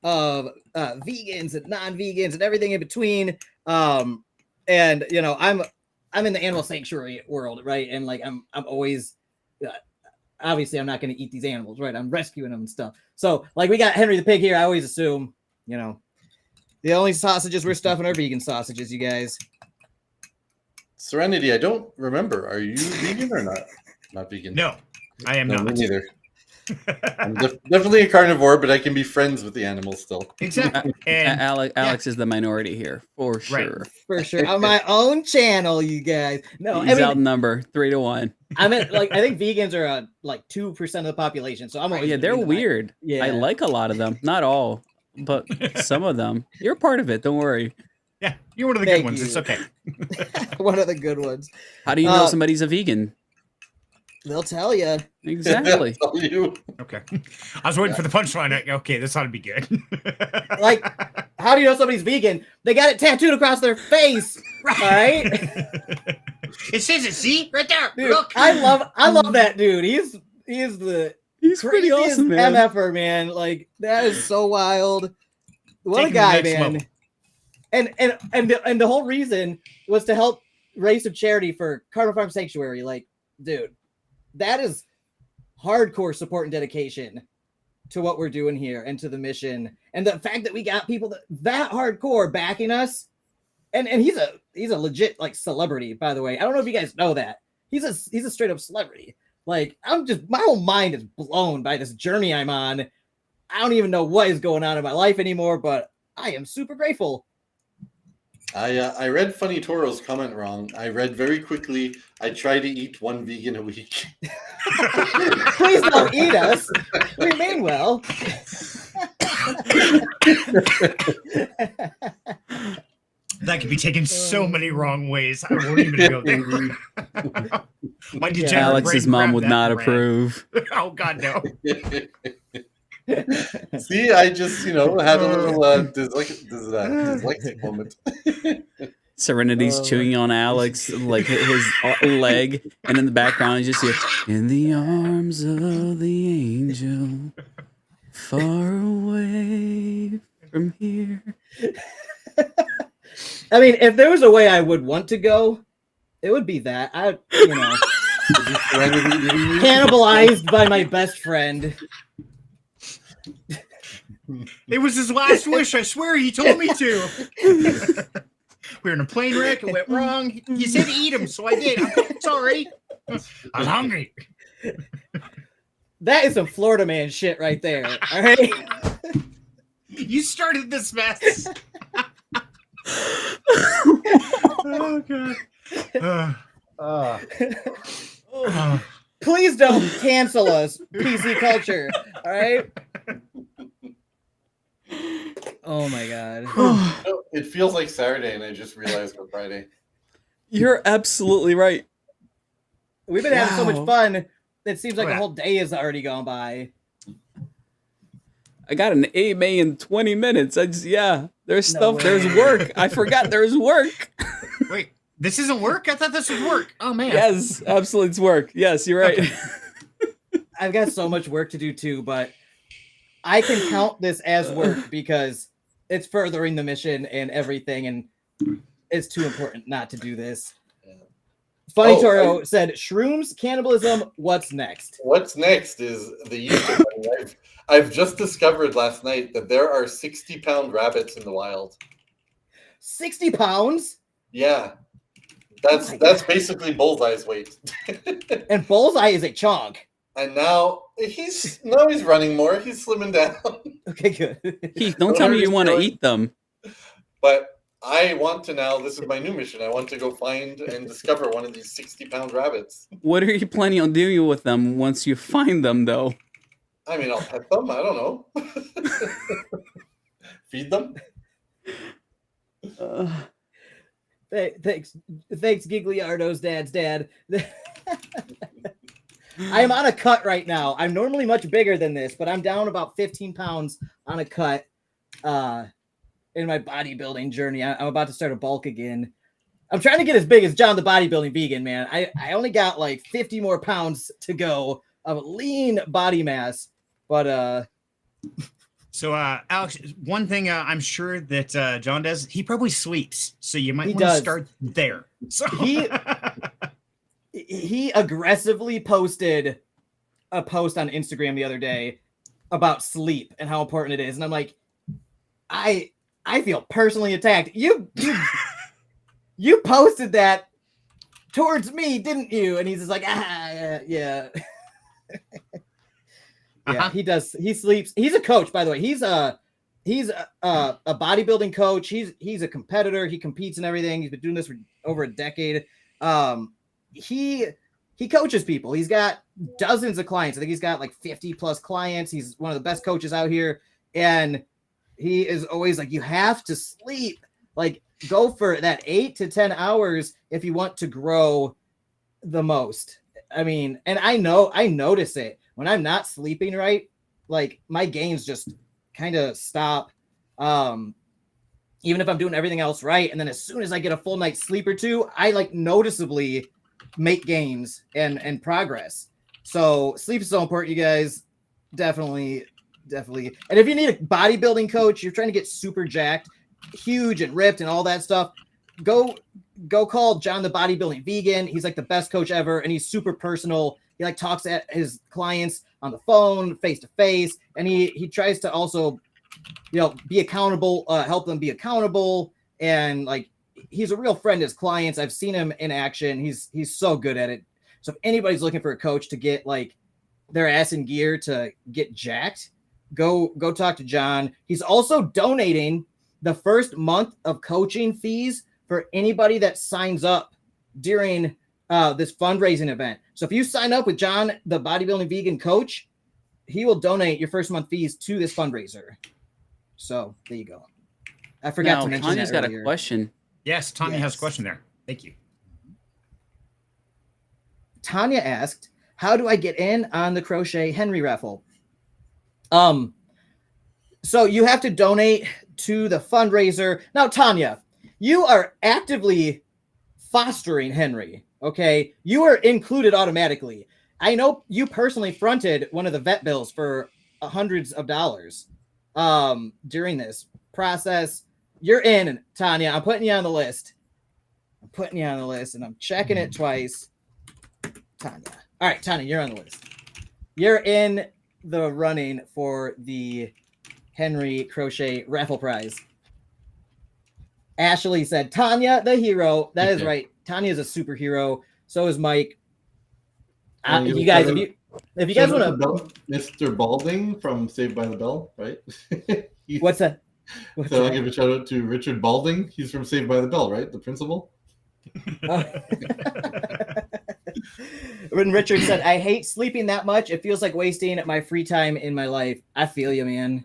of vegans and non-vegans and everything in between. And I'm in the animal sanctuary world, right? And like I'm always obviously I'm not going to eat these animals, right? I'm rescuing them and stuff. So like we got Henry the pig here. I always assume, the only sausages we're stuffing are vegan sausages, you guys. Serenity, I don't remember. Are you vegan or not? Not vegan. No, I am not. Me neither. I'm definitely a carnivore, but I can be friends with the animals still. Exactly. And Alex is the minority here, for sure. Right. For sure. On my own channel, you guys. No, He's outnumbered 3-1. I mean, like, I think vegans are like 2% of the population. So I'm always they're weird. Yeah. I like a lot of them. Not all, but some of them. You're a part of it. Don't worry. Yeah, you're one of the good ones. It's okay. One of the good ones. How do you know somebody's a vegan? They'll tell you. Exactly. Tell you. Okay. I was waiting for the punchline. Okay, this ought to be good. Like, how do you know somebody's vegan? They got it tattooed across their face. Right? It says it, see? Right there. Dude, Look. I love that dude. He's pretty awesome, man. MFer, man. Like, that is so wild. What Taking a guy, the next man. level. And the whole reason was to help raise some charity for Karma Farm Sanctuary. Like, dude, that is hardcore support and dedication to what we're doing here and to the mission. And the fact that we got people that hardcore backing us, and he's a legit like celebrity, by the way. I don't know if you guys know that. He's a straight up celebrity. Like, my whole mind is blown by this journey I'm on. I don't even know what is going on in my life anymore, but I am super grateful. I read Funny Toro's comment wrong. I read very quickly. I try to eat one vegan a week. Please don't eat us. We mean well. That could be taken so many wrong ways. I won't even go there. My degenerate Alex's brain mom grabbed would that not and ran. approve. Oh God, no. See, I just had a little dyslexic moment. Serenity's chewing on Alex, like his leg, and in the background you just hear, "In the arms of the angel, far away from here." I mean, if there was a way I would want to go, it would be that. Cannibalized by my best friend. It was his last wish. I swear he told me to. We were in a plane wreck. It went wrong. He said eat him, so I did. I'm sorry. I was hungry. That is some Florida man shit right there. All right. You started this mess. Oh God. Please don't cancel us, PC culture. All right. Oh my God. It feels like Saturday, and I just realized we're Friday. You're absolutely right. We've been having so much Wow. fun. It seems like a whole day has already gone by. I got an AMA in 20 minutes. There's No stuff, way. there's work. I forgot there's work. Wait, this isn't work? I thought this was work. Oh man. Yes, absolutely, it's work. Yes, you're right. Okay. I've got so much work to do too, but I can count this as work because it's furthering the mission and everything, and it's too important not to do this. Funny Toro said, "Shrooms, cannibalism. What's next?" What's next is the Easter bunny. I've just discovered last night that there are 60-pound rabbits in the wild. 60 pounds? Yeah, that's basically Bullseye's weight. And Bullseye is a chunk. And now he's running more. He's slimming down. Okay, good. Heath, don't tell me you want to eat them. But I want to now. This is my new mission. I want to go find and discover one of these 60-pound rabbits. What are you planning on doing with them once you find them, though? I mean, I'll pet them. I don't know. Feed them. Thanks, Gigliardo's dad's dad. I am on a cut right now. I'm normally much bigger than this, but I'm down about 15 pounds on a cut in my bodybuilding journey. I'm about to start a bulk again. I'm trying to get as big as John the Bodybuilding Vegan, man. I only got like 50 more pounds to go of lean body mass, but So, Alex, one thing I'm sure that John does, he probably sleeps. So you might He want to does. start there. So he aggressively posted a post on Instagram the other day about sleep and how important it is. And I'm like, I feel personally attacked. You posted that towards me, didn't you? And he's just like, yeah. Yeah, he does. He sleeps. He's a coach, by the way. He's a bodybuilding coach. He's a competitor. He competes and everything. He's been doing this for over a decade. He coaches people. He's got dozens of clients. I think he's got like 50 plus clients. He's one of the best coaches out here. And he is always like, you have to sleep. Like, go for that 8 to 10 hours if you want to grow the most. I mean, and I notice it when I'm not sleeping right. Like, my gains just kind of stop. Even if I'm doing everything else right. And then as soon as I get a full night's sleep or two, I like noticeably make gains and progress. So sleep is so important, you guys. Definitely. And if you need a bodybuilding coach, you're trying to get super jacked, huge and ripped and all that stuff, go call John the Bodybuilding Vegan. He's like the best coach ever, and he's super personal. He like talks at his clients on the phone, face to face, and he tries to also, be accountable, help them be accountable, and like he's a real friend to his clients. I've seen him in action. He's so good at it. So if anybody's looking for a coach to get like their ass in gear to get jacked, go talk to John. He's also donating the first month of coaching fees for anybody that signs up during this fundraising event. So if you sign up with John, the bodybuilding vegan coach, he will donate your first month fees to this fundraiser. So there you go. I forgot to mention Tanya's that got earlier. a question. Yes, Tanya has a question there. Thank you. Tanya asked, how do I get in on the Crochet Henry raffle? So you have to donate to the fundraiser. Now, Tanya, you are actively fostering Henry, okay? You are included automatically. I know you personally fronted one of the vet bills for hundreds of dollars during this process. You're in, Tanya. I'm putting you on the list. And I'm checking it twice. Tanya. All right, Tanya, you're on the list. You're in the running for the Henry Crochet raffle prize. Ashley said, Tanya, the hero. That is right. Tanya is a superhero. So is Mike. You guys, if you guys want to, Mr. Balding from Saved by the Bell, right? What's that? I'll give a shout out to Richard Balding. He's from Saved by the Bell, right? The principal. When Richard said, I hate sleeping that much, it feels like wasting my free time in my life. I feel you, man.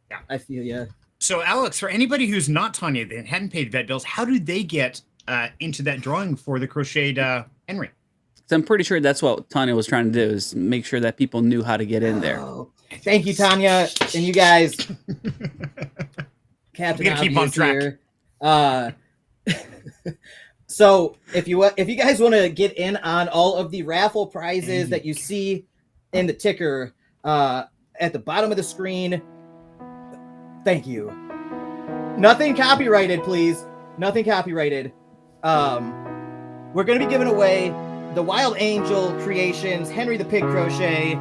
Yeah, I feel you. So, Alex, for anybody who's not Tanya that hadn't paid vet bills, how do they get into that drawing for the crocheted Henry? So I'm pretty sure that's what Tanya was trying to do, is make sure that people knew how to get in there. Oh, thank you, Tanya, and you guys. Captain, we gotta keep on track. Here. So if you guys want to get in on all of the raffle prizes that you see in the ticker at the bottom of the screen, thank you. Nothing copyrighted, please. Nothing copyrighted. We're going to be giving away the Wild Angel Creations Henry the Pig Crochet,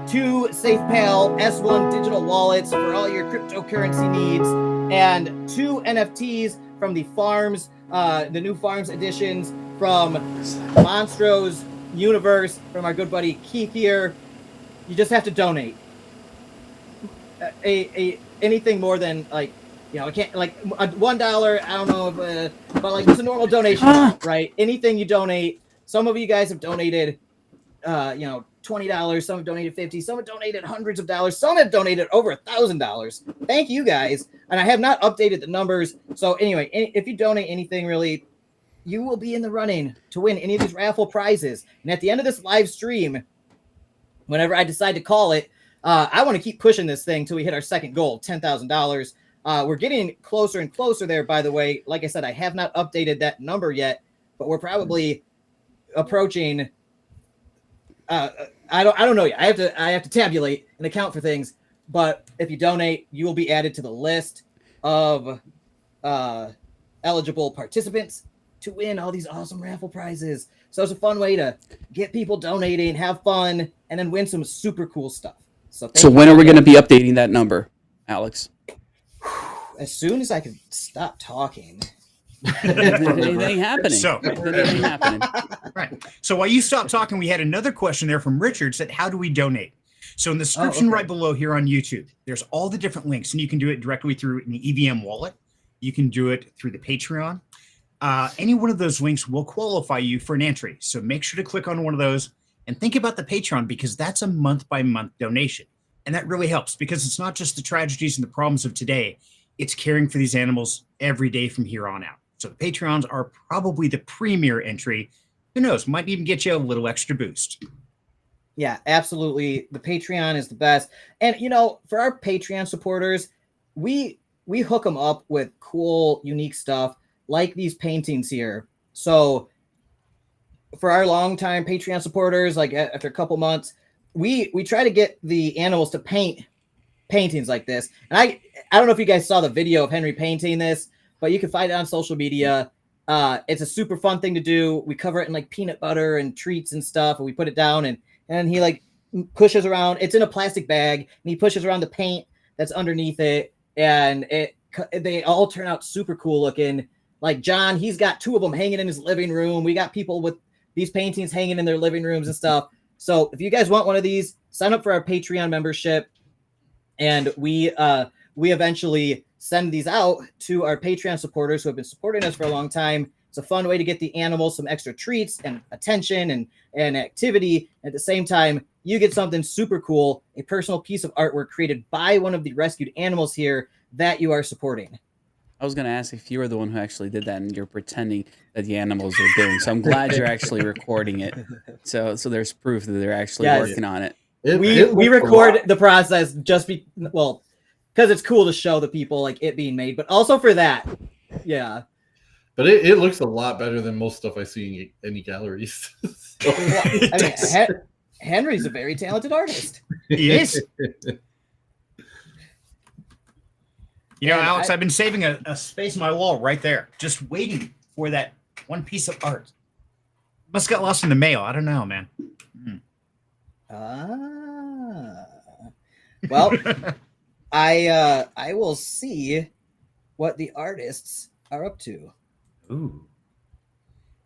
2 SafePal S1 digital wallets for all your cryptocurrency needs, and 2 NFTs from the farms, the new farms editions from Monstro's Universe from our good buddy Keith here. You just have to donate. Anything more than like, you know, I can't like $1. I don't know if, but like it's a normal donation, right? Anything you donate. Some of you guys have donated, $20. Some have donated $50. Some have donated hundreds of dollars. Some have donated over $1,000. Thank you guys. And I have not updated the numbers. So anyway, if you donate anything, really, you will be in the running to win any of these raffle prizes. And at the end of this live stream, whenever I decide to call it, I want to keep pushing this thing till we hit our second goal, $10,000. We're getting closer and closer there, by the way. Like I said, I have not updated that number yet, but we're probably approaching I don't know yet. I have to tabulate and account for things, but if you donate, you will be added to the list of eligible participants to win all these awesome raffle prizes. So it's a fun way to get people donating, have fun, and then win some super cool stuff. So when are we going to be updating that number, Alex? As soon as I can stop talking. Anything happening? So, anything happening? Right. So while you stopped talking, we had another question there from Richard. Said, "How do we donate?" So in the description right below here on YouTube, there's all the different links, and you can do it directly through an EVM wallet. You can do it through the Patreon. Any one of those links will qualify you for an entry. So make sure to click on one of those and think about the Patreon, because that's a month-by-month donation, and that really helps, because it's not just the tragedies and the problems of today. It's caring for these animals every day from here on out. So the Patreons are probably the premier entry. Who knows? Might even get you a little extra boost. Yeah, absolutely. The Patreon is the best. And, for our Patreon supporters, we hook them up with cool, unique stuff like these paintings here. So for our longtime Patreon supporters, like after a couple months, we try to get the animals to paint paintings like this. And I don't know if you guys saw the video of Henry painting this, but you can find it on social media. It's a super fun thing to do. We cover it in like peanut butter and treats and stuff, and we put it down, and he like pushes around. It's in a plastic bag, and he pushes around the paint that's underneath it, and they all turn out super cool looking. Like John, he's got 2 of them hanging in his living room. We got people with these paintings hanging in their living rooms and stuff. So if you guys want one of these, sign up for our Patreon membership, and we'll we eventually send these out to our Patreon supporters who have been supporting us for a long time. It's a fun way to get the animals some extra treats and attention and activity. At the same time, you get something super cool, a personal piece of artwork created by one of the rescued animals here that you are supporting. I was gonna ask if you were the one who actually did that, and you're pretending that the animals are doing. So I'm glad you're actually recording it. So there's proof that they're actually working on it. We record the process just because it's cool to show the people like it being made, but also for that, yeah. But it looks a lot better than most stuff I see in any galleries. Henry's a very talented artist. He is. Alex, I've been saving a space on my wall right there, just waiting for that one piece of art. Must got lost in the mail. I don't know, man. Well, I will see what the artists are up to. Ooh,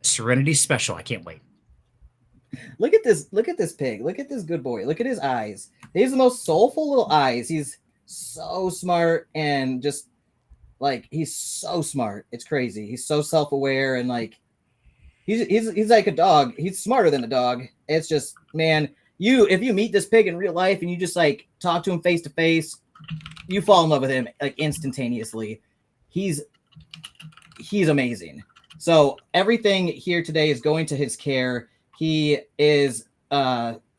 Serenity Special. I can't wait. Look at this pig. Look at this good boy. Look at his eyes. He has the most soulful little eyes. He's so smart and just like he's so smart. It's crazy. He's so self-aware and like he's like a dog. He's smarter than a dog. It's just, man, if you meet this pig in real life and you just like talk to him face to face, you fall in love with him like instantaneously. He's amazing. So everything here today is going to his care. He is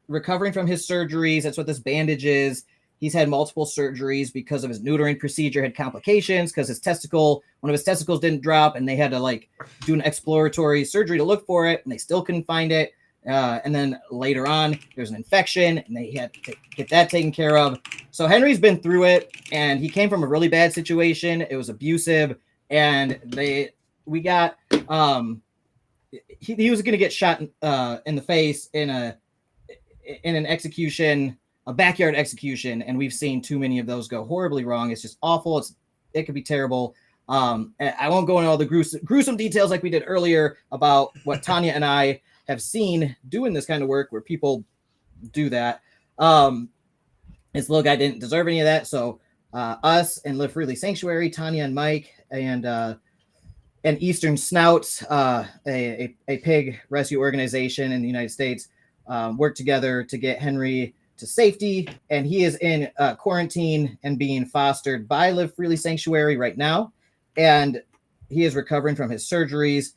recovering from his surgeries. That's what this bandage is. He's had multiple surgeries because of his neutering procedure, had complications because one of his testicles didn't drop, and they had to like do an exploratory surgery to look for it, and they still couldn't find it. And then later on, there's an infection, and they had to get that taken care of. So Henry's been through it, and he came from a really bad situation. It was abusive, and he was going to get shot in the face in an execution, a backyard execution, and we've seen too many of those go horribly wrong. It's just awful. It could be terrible. I won't go into all the gruesome details like we did earlier about what Tanya and I have seen doing this kind of work where people do that. This little guy didn't deserve any of that. So us and Live Freely Sanctuary, Tanya and Mike, and Eastern Snouts, a pig rescue organization in the United States, work together to get Henry to safety, and he is in quarantine and being fostered by Live Freely Sanctuary right now, and he is recovering from his surgeries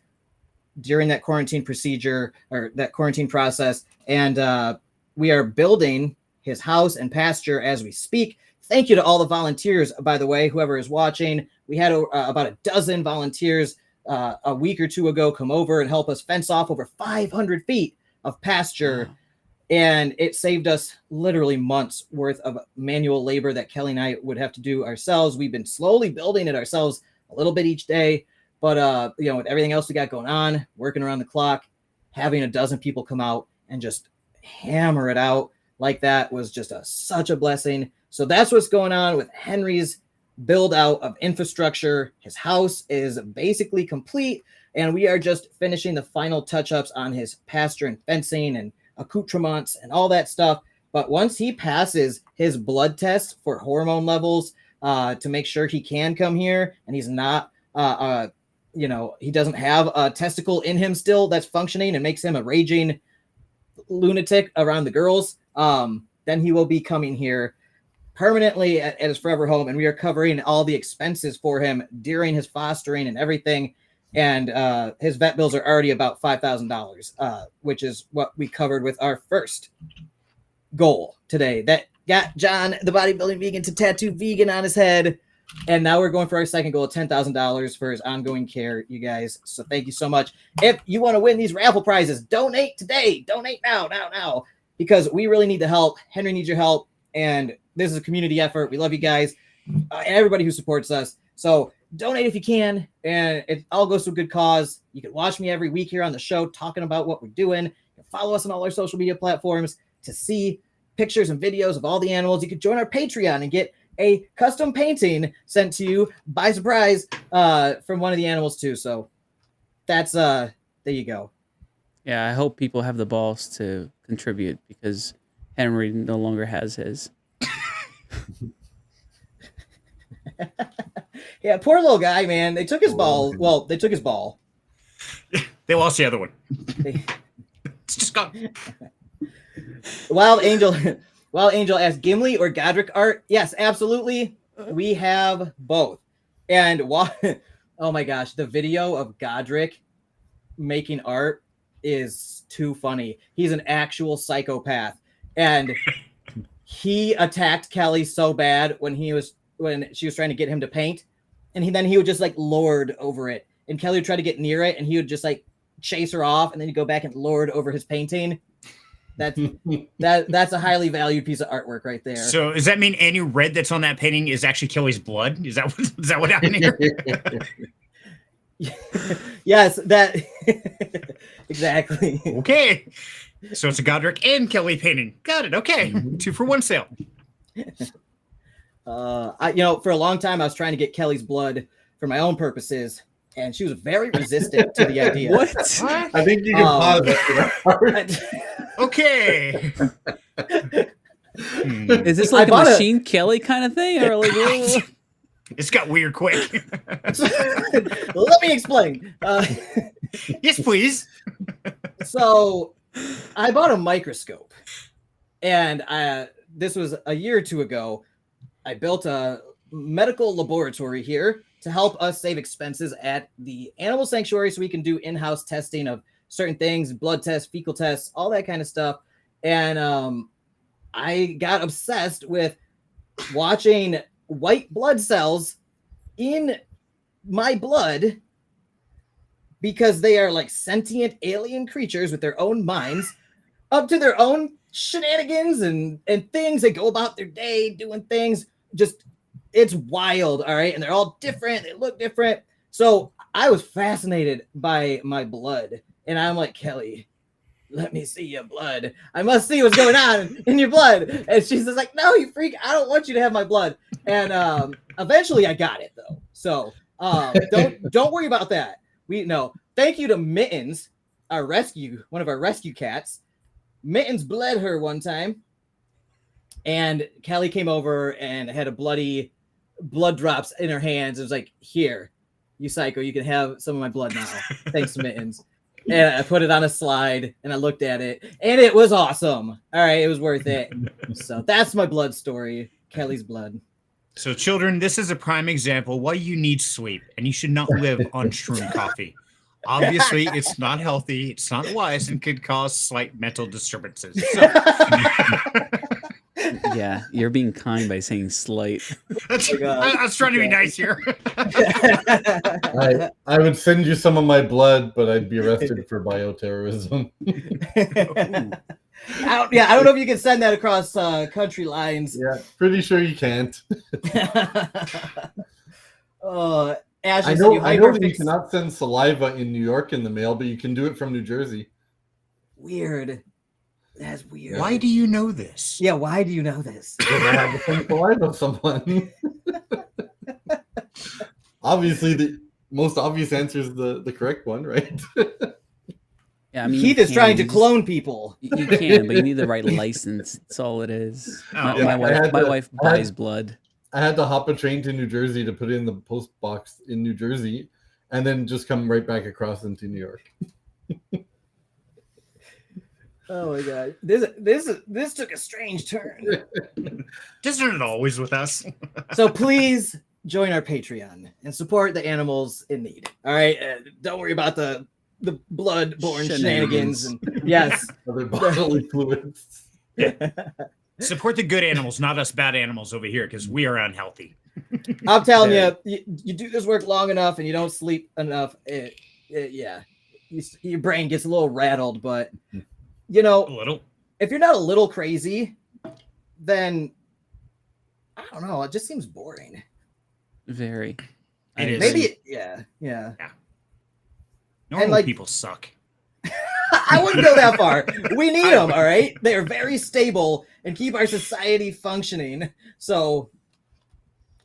during that quarantine procedure or that quarantine process, and we are building his house and pasture as we speak. Thank you to all the volunteers, by the way, whoever is watching. We had about a dozen volunteers a week or two ago come over and help us fence off over 500 feet of pasture. Wow. And it saved us literally months worth of manual labor that Kelly and I would have to do ourselves. We've been slowly building it ourselves a little bit each day. But, with everything else we got going on, working around the clock, having a dozen people come out and just hammer it out like that was just such a blessing. So that's what's going on with Henry's build out of infrastructure. His house is basically complete, and we are just finishing the final touch-ups on his pasture and fencing and accoutrements and all that stuff. But once he passes his blood test for hormone levels to make sure he can come here and he's not he doesn't have a testicle in him still that's functioning and makes him a raging lunatic around the girls, then he will be coming here permanently at his forever home, and we are covering all the expenses for him during his fostering and everything. And his vet bills are already about $5,000, which is what we covered with our first goal today. That got John, the bodybuilding vegan, to tattoo vegan on his head. And now we're going for our second goal of $10,000 for his ongoing care, you guys. So thank you so much. If you want to win these raffle prizes, donate today. Donate now, because we really need the help. Henry needs your help. And this is a community effort. We love you guys, everybody who supports us. So donate if you can, and it all goes to a good cause. You can watch me every week here on the show talking about what we're doing. You can follow us on all our social media platforms to see pictures and videos of all the animals. You can join our Patreon and get a custom painting sent to you by surprise from one of the animals too. So that's there you go. Yeah, I hope people have the balls to contribute, because Henry no longer has his. Yeah, poor little guy, man. They took his ball. Well, they took his ball. They lost the other one. They- It's just gone. Wild Angel asked, Gimli or Godric art? Yes, absolutely. We have both. And oh my gosh, the video of Godric making art is too funny. He's an actual psychopath. And he attacked Kelly so bad when she was trying to get him to paint. And then he would just like lord over it. And Kelly would try to get near it and he would just like chase her off and then he'd go back and lord over his painting. That's a highly valued piece of artwork right there. So does that mean any red that's on that painting is actually Kelly's blood? Is that what happened here? Yes, that exactly. Okay. So it's a Godric and Kelly painting. Got it. Okay. 2 for 1 sale. For a long time I was trying to get Kelly's blood for my own purposes, and she was very resistant to the idea. What? I think you can pause it. Okay. Is this like a Machine Kelly kind of thing, or like? It's got weird quick. Let me explain. Yes, please. So I bought a microscope, and this was a year or two ago. I built a medical laboratory here to help us save expenses at the animal sanctuary so we can do in-house testing of certain things, blood tests, fecal tests, all that kind of stuff. And I got obsessed with watching white blood cells in my blood because they are like sentient alien creatures with their own minds, up to their own shenanigans and things. They go about their day doing things. Just, it's wild. All right. And they're all different. They look different. So I was fascinated by my blood. And I'm like, Kelly, let me see your blood. I must see what's going on in your blood. And she's just like, no, you freak. I don't want you to have my blood. And eventually I got it though. So don't worry about that. Thank you to Mittens, one of our rescue cats. Mittens bled her one time. And Kelly came over and had a bloody blood drops in her hands. It was like, here, you psycho, you can have some of my blood now. Thanks to Mittens. And I put it on a slide and I looked at it and it was awesome. All right. It was worth it. So that's my blood story. Kelly's blood. So children, this is a prime example why you need sleep and you should not live on shroom coffee. Obviously, it's not healthy. It's not wise and could cause slight mental disturbances. So. Yeah, you're being kind by saying slight. I was trying to be nice here. I would send you some of my blood, but I'd be arrested for bioterrorism. I don't know if you can send that across country lines. Yeah, pretty sure you can't. Ashley, I know that you cannot send saliva in New York in the mail, but you can do it from New Jersey. Weird. That's weird. Why do you know this? Yeah, why do you know this? Because I have to send saliva of someone. Obviously, the most obvious answer is the correct one, right? Yeah, I mean, Keith is trying to clone people. You can, but you need the right license. That's all it is. My wife buys blood. I had to hop a train to New Jersey to put it in the post box in New Jersey, and then just come right back across into New York. Oh my god, this took a strange turn. Isn't it always with us? So please join our Patreon and support the animals in need. All right, don't worry about the blood-borne shenanigans. And yes, other bodily fluids. Support the good animals, not us bad animals over here, because we are unhealthy. I'm telling you do this work long enough and you don't sleep enough. Your brain gets a little rattled, but. A little. If you're not a little crazy, then I don't know. It just seems boring. Very. It is. Maybe, yeah. Normal people suck. I wouldn't go that far. We need them, all right? They are very stable and keep our society functioning. So,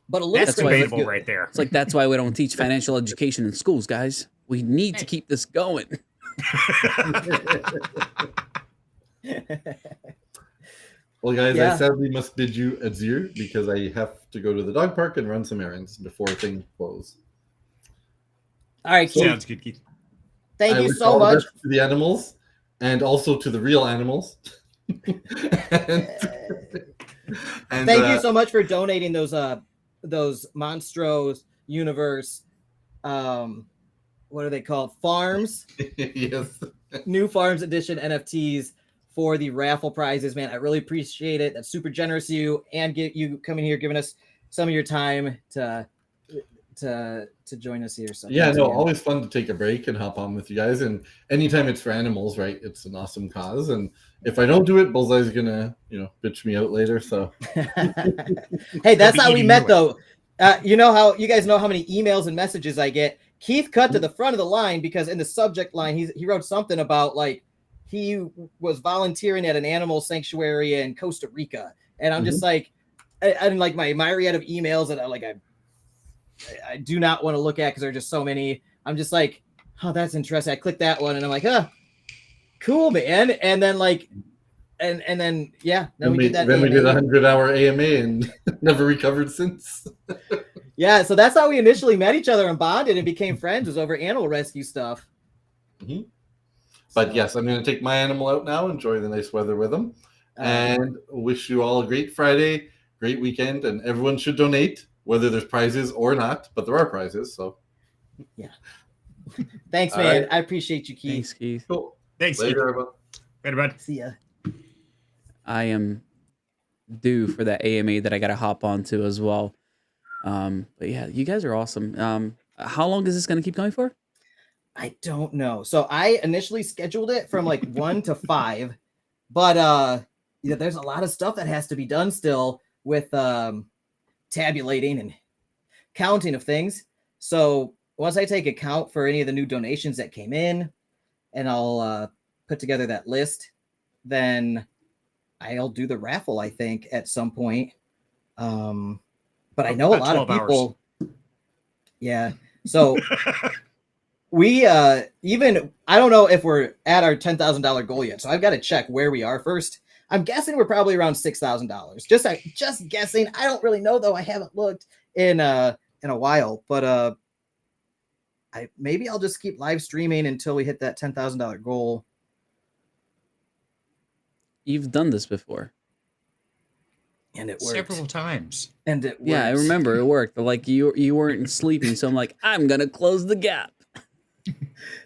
but a little that's debatable right there. It's like that's why we don't teach financial education in schools, guys. We need to keep this going. Well, guys, Yeah. I sadly must bid you adieu because I have to go to the dog park and run some errands before things close. All right, Keith. Sounds good, Keith. Thank I you wish so all the much. best to the animals and also to the real animals. and Thank you so much for donating those Monstros Universe what are they called? Farms. Yes. New Farms Edition NFTs for the raffle prizes, man. I really appreciate it. That's super generous of you, and get you coming here, giving us some of your time to join us here. So yeah, no, always fun to take a break and hop on with you guys. And anytime it's for animals, right? It's an awesome cause. And if I don't do it, Bullseye's gonna, bitch me out later. So hey, that's how we met, though. You know how you guys know how many emails and messages I get. Keith cut to the front of the line because in the subject line he wrote something about like he was volunteering at an animal sanctuary in Costa Rica, and I'm just like, I'm like my myriad of emails that I do not want to look at because there are just so many. I'm just like, oh, that's interesting. I click that one and I'm like, cool, man. And then like, and then yeah, then we did that. Then we did a 100-hour AMA and never recovered since. Yeah, so that's how we initially met each other and bonded and became friends, was over animal rescue stuff. But yes, I'm going to take my animal out now, enjoy the nice weather with him, and wish you all a great Friday, great weekend, and everyone should donate, whether there's prizes or not, but there are prizes, so. Yeah. Thanks, man. Right. I appreciate you, Keith. Thanks, Keith. Cool. Thanks, Later, Keith. everyone. Later, bud. See ya. I am due for that AMA that I got to hop onto as well. But yeah, you guys are awesome. How long is this going to keep going for? I don't know. So I initially scheduled it from like 1 to 5, but there's a lot of stuff that has to be done still with tabulating and counting of things. So once I take account for any of the new donations that came in, and I'll put together that list, then I'll do the raffle, I think, at some point. But I know a lot of people. Yeah. So we even I don't know if we're at our $10,000 goal yet. So I've got to check where we are first. I'm guessing we're probably around $6,000. Just guessing. I don't really know though. I haven't looked in a while. But maybe I'll just keep live streaming until we hit that $10,000 goal. You've done this before. And it worked several times. And it worked. Yeah, I remember it worked. But like you weren't sleeping, so I'm like, I'm gonna close the gap.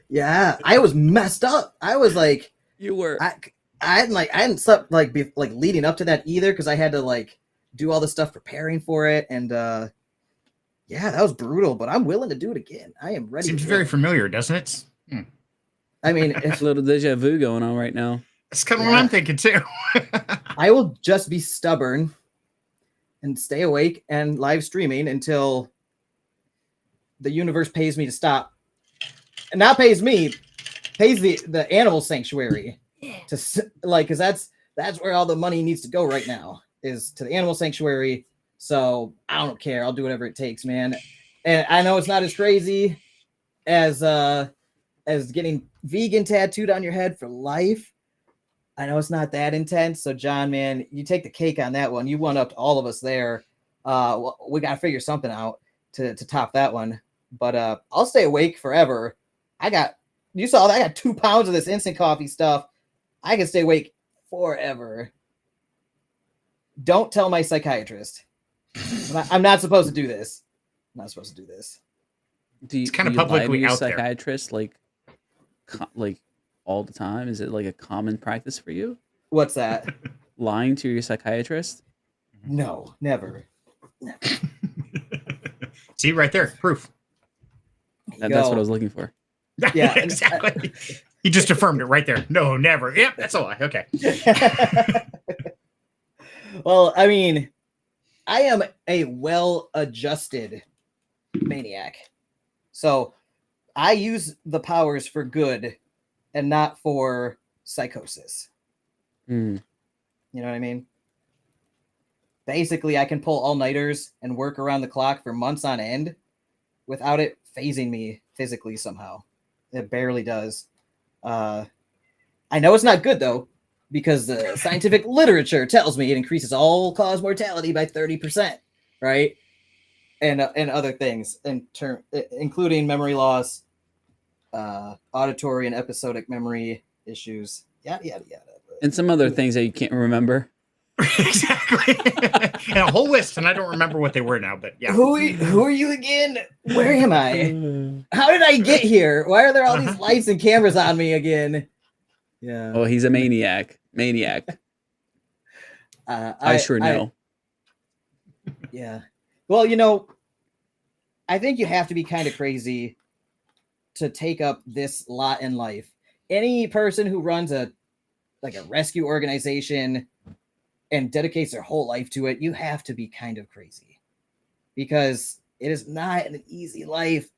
Yeah, I was messed up. I was like, you were. I hadn't slept like leading up to that either because I had to like do all the stuff preparing for it, and yeah, that was brutal. But I'm willing to do it again. I am ready. Seems very familiar, doesn't it? I mean, a little deja vu going on right now. That's kind of what I'm thinking too. I will just be stubborn and stay awake and live streaming until the universe pays me to stop. And not pays me, pays the animal sanctuary to like, because that's where all the money needs to go right now, is to the animal sanctuary. So I don't care. I'll do whatever it takes, man. And I know it's not as crazy as getting vegan tattooed on your head for life. I know it's not that intense. So John, man, you take the cake on that one. You one upped all of us there. We got to figure something out to top that one. But I'll stay awake forever. You saw that I got 2 pounds of this instant coffee stuff. I can stay awake forever. Don't tell my psychiatrist. I'm not supposed to do this. I'm not supposed to do this. It's kind of publicly out there. Psychiatrist, like all the time? Is it like a common practice for you? What's that? Lying to your psychiatrist? No, never. See, right there, proof. That's what I was looking for. Yeah, exactly. He just affirmed it right there. No, never. Yep, that's a lie. Okay. Well, I mean, I am a well-adjusted maniac. So I use the powers for good and not for psychosis. You know what I mean? Basically, I can pull all-nighters and work around the clock for months on end without it phasing me physically somehow. It barely does. I know it's not good, though. because the scientific literature tells me it increases all-cause mortality by 30%, right? And other things, including memory loss, auditory and episodic memory issues, yada, yada, yada. And some other things that you can't remember. Exactly. And a whole list, and I don't remember what they were now, but yeah. Who are you again? Where am I? How did I get here? Why are there all these lights and cameras on me again? Yeah. Oh, he's a maniac. I sure know. Yeah. Well, I think you have to be kind of crazy to take up this lot in life. Any person who runs a rescue organization and dedicates their whole life to it, you have to be kind of crazy, because it is not an easy life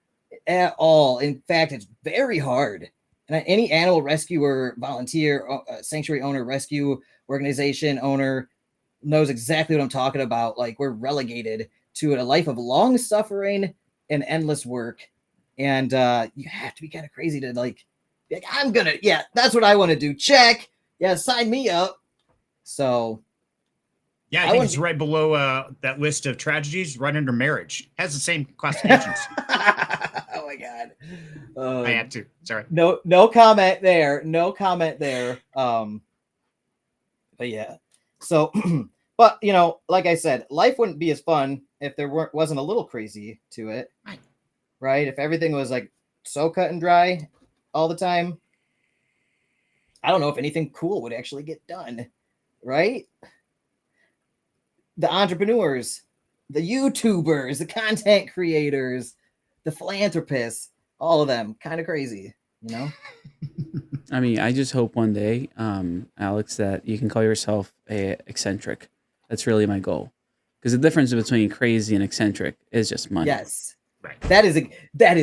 at all. In fact, it's very hard. And any animal rescuer, volunteer, sanctuary owner, rescue organization owner knows exactly what I'm talking about. Like, we're relegated to a life of long suffering and endless work. And you have to be kind of crazy to be like, that's what I want to do. Check. Yeah, sign me up. So yeah, I think it's right below that list of tragedies, right under marriage. Has the same classifications. Oh my God. I had to. Sorry. No comment there. No comment there. But yeah. So, but like I said, life wouldn't be as fun if there wasn't a little crazy to it. Right? If everything was like so cut and dry all the time, I don't know if anything cool would actually get done. Right? The entrepreneurs, the YouTubers, the content creators, the philanthropists, all of them, kind of crazy, I mean, I just hope one day, Alex, that you can call yourself a eccentric. That's really my goal. Because the difference between crazy and eccentric is just money. Yes. Right. That is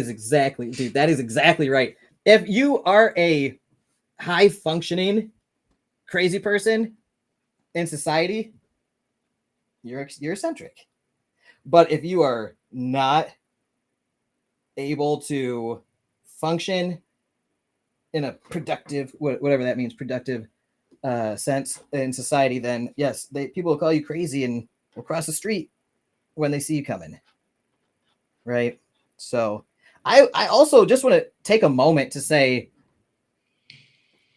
exactly, dude. That is exactly right. If you are a high functioning crazy person in society, you're eccentric. But if you are not able to function in a productive, whatever that means, productive sense in society, then yes, people will call you crazy and will cross the street when they see you coming. Right? So I also just want to take a moment to say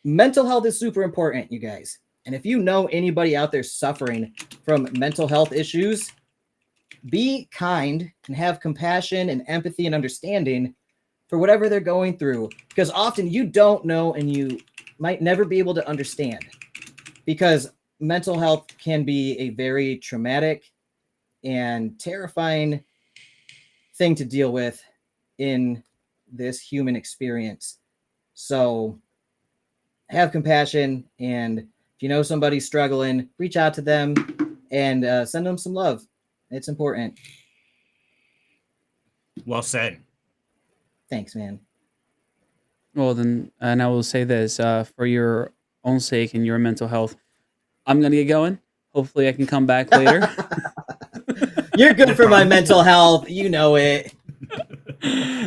mental health is super important, you guys. And if you know anybody out there suffering from mental health issues, be kind and have compassion and empathy and understanding for whatever they're going through. Because often you don't know and you might never be able to understand. Because mental health can be a very traumatic and terrifying thing to deal with in this human experience. So have compassion, and if you know somebody's struggling, reach out to them and send them some love. It's important. Well said. Thanks, man. Well, then, and I will say this, for your own sake and your mental health, I'm going to get going. Hopefully I can come back later. You're good for my mental health. You know it.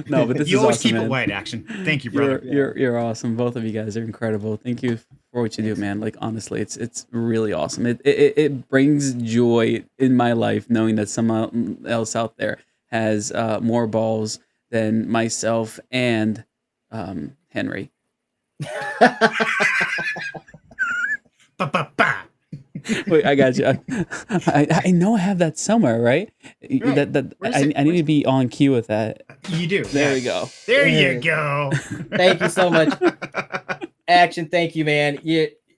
No, but this you is always awesome, keep man. it light, Action. Thank you, brother. You're awesome. Both of you guys are incredible. Thank you for what you do, man. Like, honestly, it's really awesome. It brings joy in my life knowing that someone else out there has more balls than myself and Henry. Wait, I got you. I know I have that somewhere, right? I need to be on cue with that. You do. There we go. There you go. Thank you so much, Action. Thank you, man.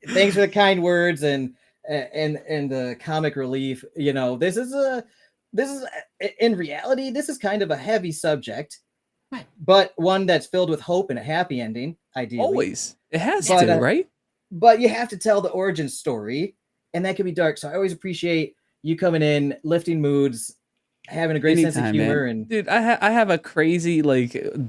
Thanks for the kind words and the comic relief. This is in reality, this is kind of a heavy subject, but one that's filled with hope and a happy ending. Ideally, always it has to, right? But you have to tell the origin story. And that can be dark. So I always appreciate you coming in, lifting moods, having a great sense of humor. Man. And dude, I have a crazy,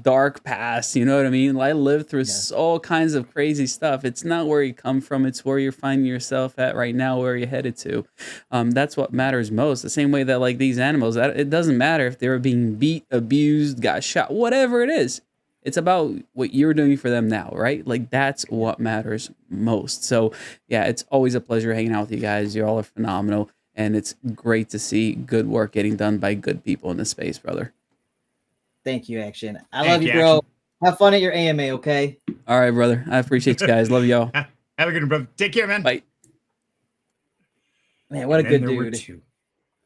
dark past. You know what I mean? I lived through all kinds of crazy stuff. It's not where you come from. It's where you're finding yourself at right now, where you're headed to. That's what matters most. The same way that these animals, it doesn't matter if they were being beat, abused, got shot, whatever it is. It's about what you're doing for them now, right? Like that's what matters most. So yeah, it's always a pleasure hanging out with you guys. You all are phenomenal, and it's great to see good work getting done by good people in this space, brother. Thank you, Action. I Thank love you, you, bro. Action. Have fun at your AMA, okay? All right, brother. I appreciate you guys. Love y'all. Have a good one, brother. Take care, man. Bye. Man, what a And good then there were dude. two.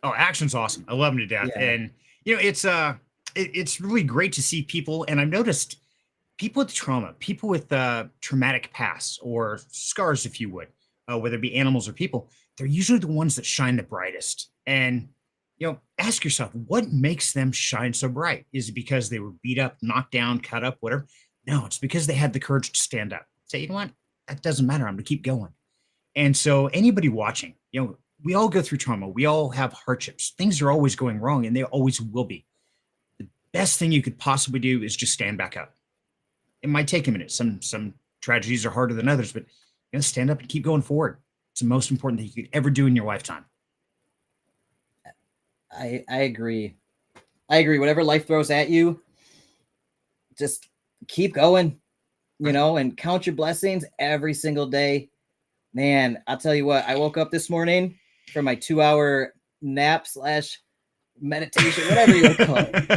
Oh, Action's awesome. I love him to death. Yeah. And you know, it's really great to see people. And I've noticed people with trauma, people with traumatic pasts or scars, if you would, whether it be animals or people, they're usually the ones that shine the brightest. And you know, ask yourself, what makes them shine so bright? Is it because they were beat up, knocked down, cut up, whatever? No, it's because they had the courage to stand up. Say, you know what? That doesn't matter. I'm going to keep going. And so anybody watching, you know, we all go through trauma. We all have hardships. Things are always going wrong, and they always will be. The best thing you could possibly do is just stand back up. It might take a minute. Some tragedies are harder than others, but you know, stand up and keep going forward. It's the most important thing you could ever do in your lifetime. I agree. I agree. Whatever life throws at you, just keep going, you know, and count your blessings every single day. Man, I'll tell you what, I woke up this morning from my 2-hour nap / meditation, whatever you want to call it.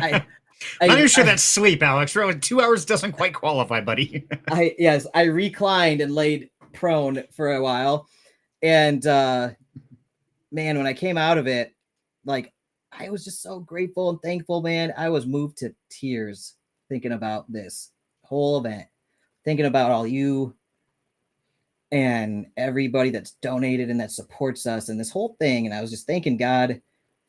I'm not even sure that's sleep, Alex. Really, 2 hours doesn't quite qualify, buddy. Yes, I reclined and laid prone for a while. And man, when I came out of it, like, I was just so grateful and thankful, man. I was moved to tears thinking about this whole event, thinking about all you and everybody that's donated and that supports us and this whole thing. And I was just thanking God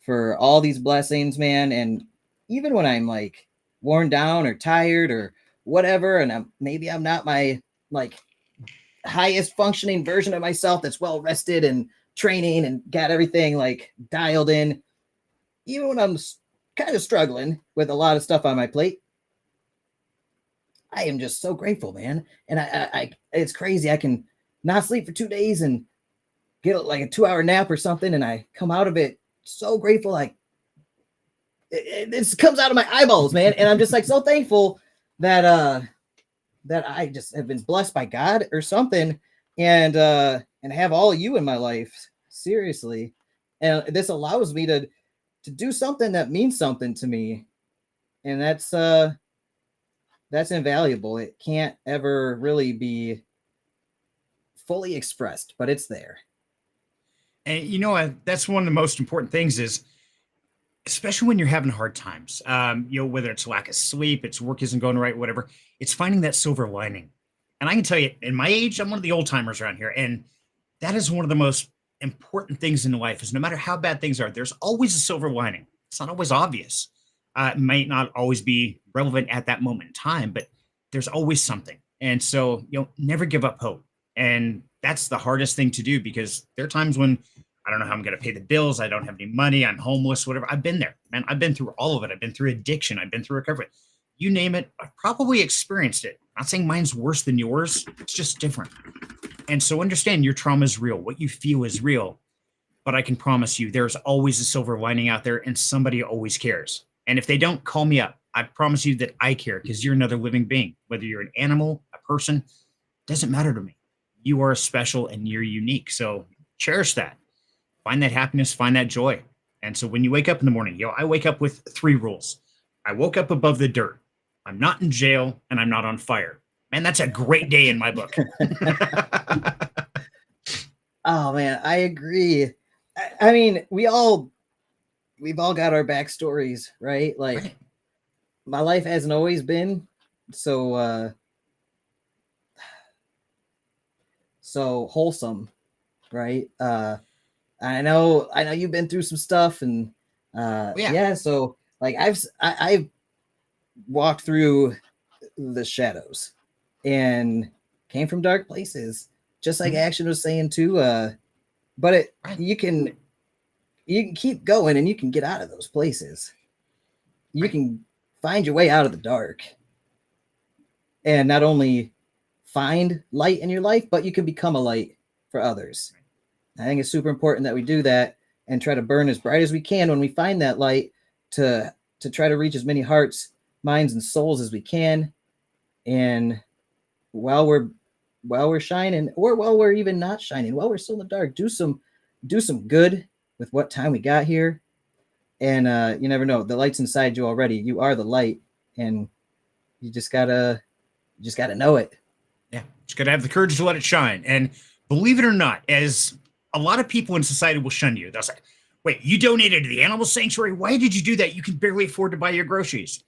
for all these blessings, man. And even when I'm like worn down or tired or whatever, and maybe I'm not my like highest functioning version of myself that's well rested and training and got everything like dialed in, even when I'm kind of struggling with a lot of stuff on my plate, I am just so grateful, man. And I it's crazy. I can not sleep for 2 days and get like a 2-hour nap or something, and I come out of it so grateful. Like it comes out of my eyeballs, man. And I'm just like so thankful that that I just have been blessed by God or something, and have all of you in my life. Seriously, and this allows me to do something that means something to me, and that's invaluable. It can't ever really be fully expressed, but it's there. And you know, that's one of the most important things is, especially when you're having hard times, you know, whether it's lack of sleep, it's work isn't going right, whatever, it's finding that silver lining. And I can tell you, in my age, I'm one of the old timers around here. And that is one of the most important things in life is no matter how bad things are, there's always a silver lining. It's not always obvious. It might not always be relevant at that moment in time, but there's always something. And so, you know, never give up hope. And that's the hardest thing to do because there are times when I don't know how I'm going to pay the bills. I don't have any money. I'm homeless, whatever. I've been there, man. I've been through all of it. I've been through addiction. I've been through recovery. You name it. I've probably experienced it. I'm not saying mine's worse than yours. It's just different. And so understand your trauma is real. What you feel is real. But I can promise you there's always a silver lining out there and somebody always cares. And if they don't, call me up. I promise you that I care because you're another living being. Whether you're an animal, a person, doesn't matter to me. You are special and you're unique. So cherish that. Find that happiness, find that joy. And so when you wake up in the morning, you know, I wake up with 3 rules. I woke up above the dirt. I'm not in jail and I'm not on fire. Man, that's a great day in my book. Oh man, I agree. I mean, we've all got our backstories, right? Like Right. My life hasn't always been so wholesome, right? I know you've been through some stuff, and yeah. So like I've walked through the shadows and came from dark places, just like Action was saying too. But you can keep going, and you can get out of those places. You can find your way out of the dark, and not only find light in your life, but you can become a light for others. I think it's super important that we do that and try to burn as bright as we can when we find that light to try to reach as many hearts, minds, and souls as we can. And while we're shining, or while we're even not shining, while we're still in the dark, do some good with what time we got here. And you never know, the light's inside you already. You are the light, and you just gotta know it. Yeah, just gotta have the courage to let it shine. And believe it or not, as a lot of people in society will shun you, they'll say, wait, you donated to the animal sanctuary? Why did you do that? You can barely afford to buy your groceries.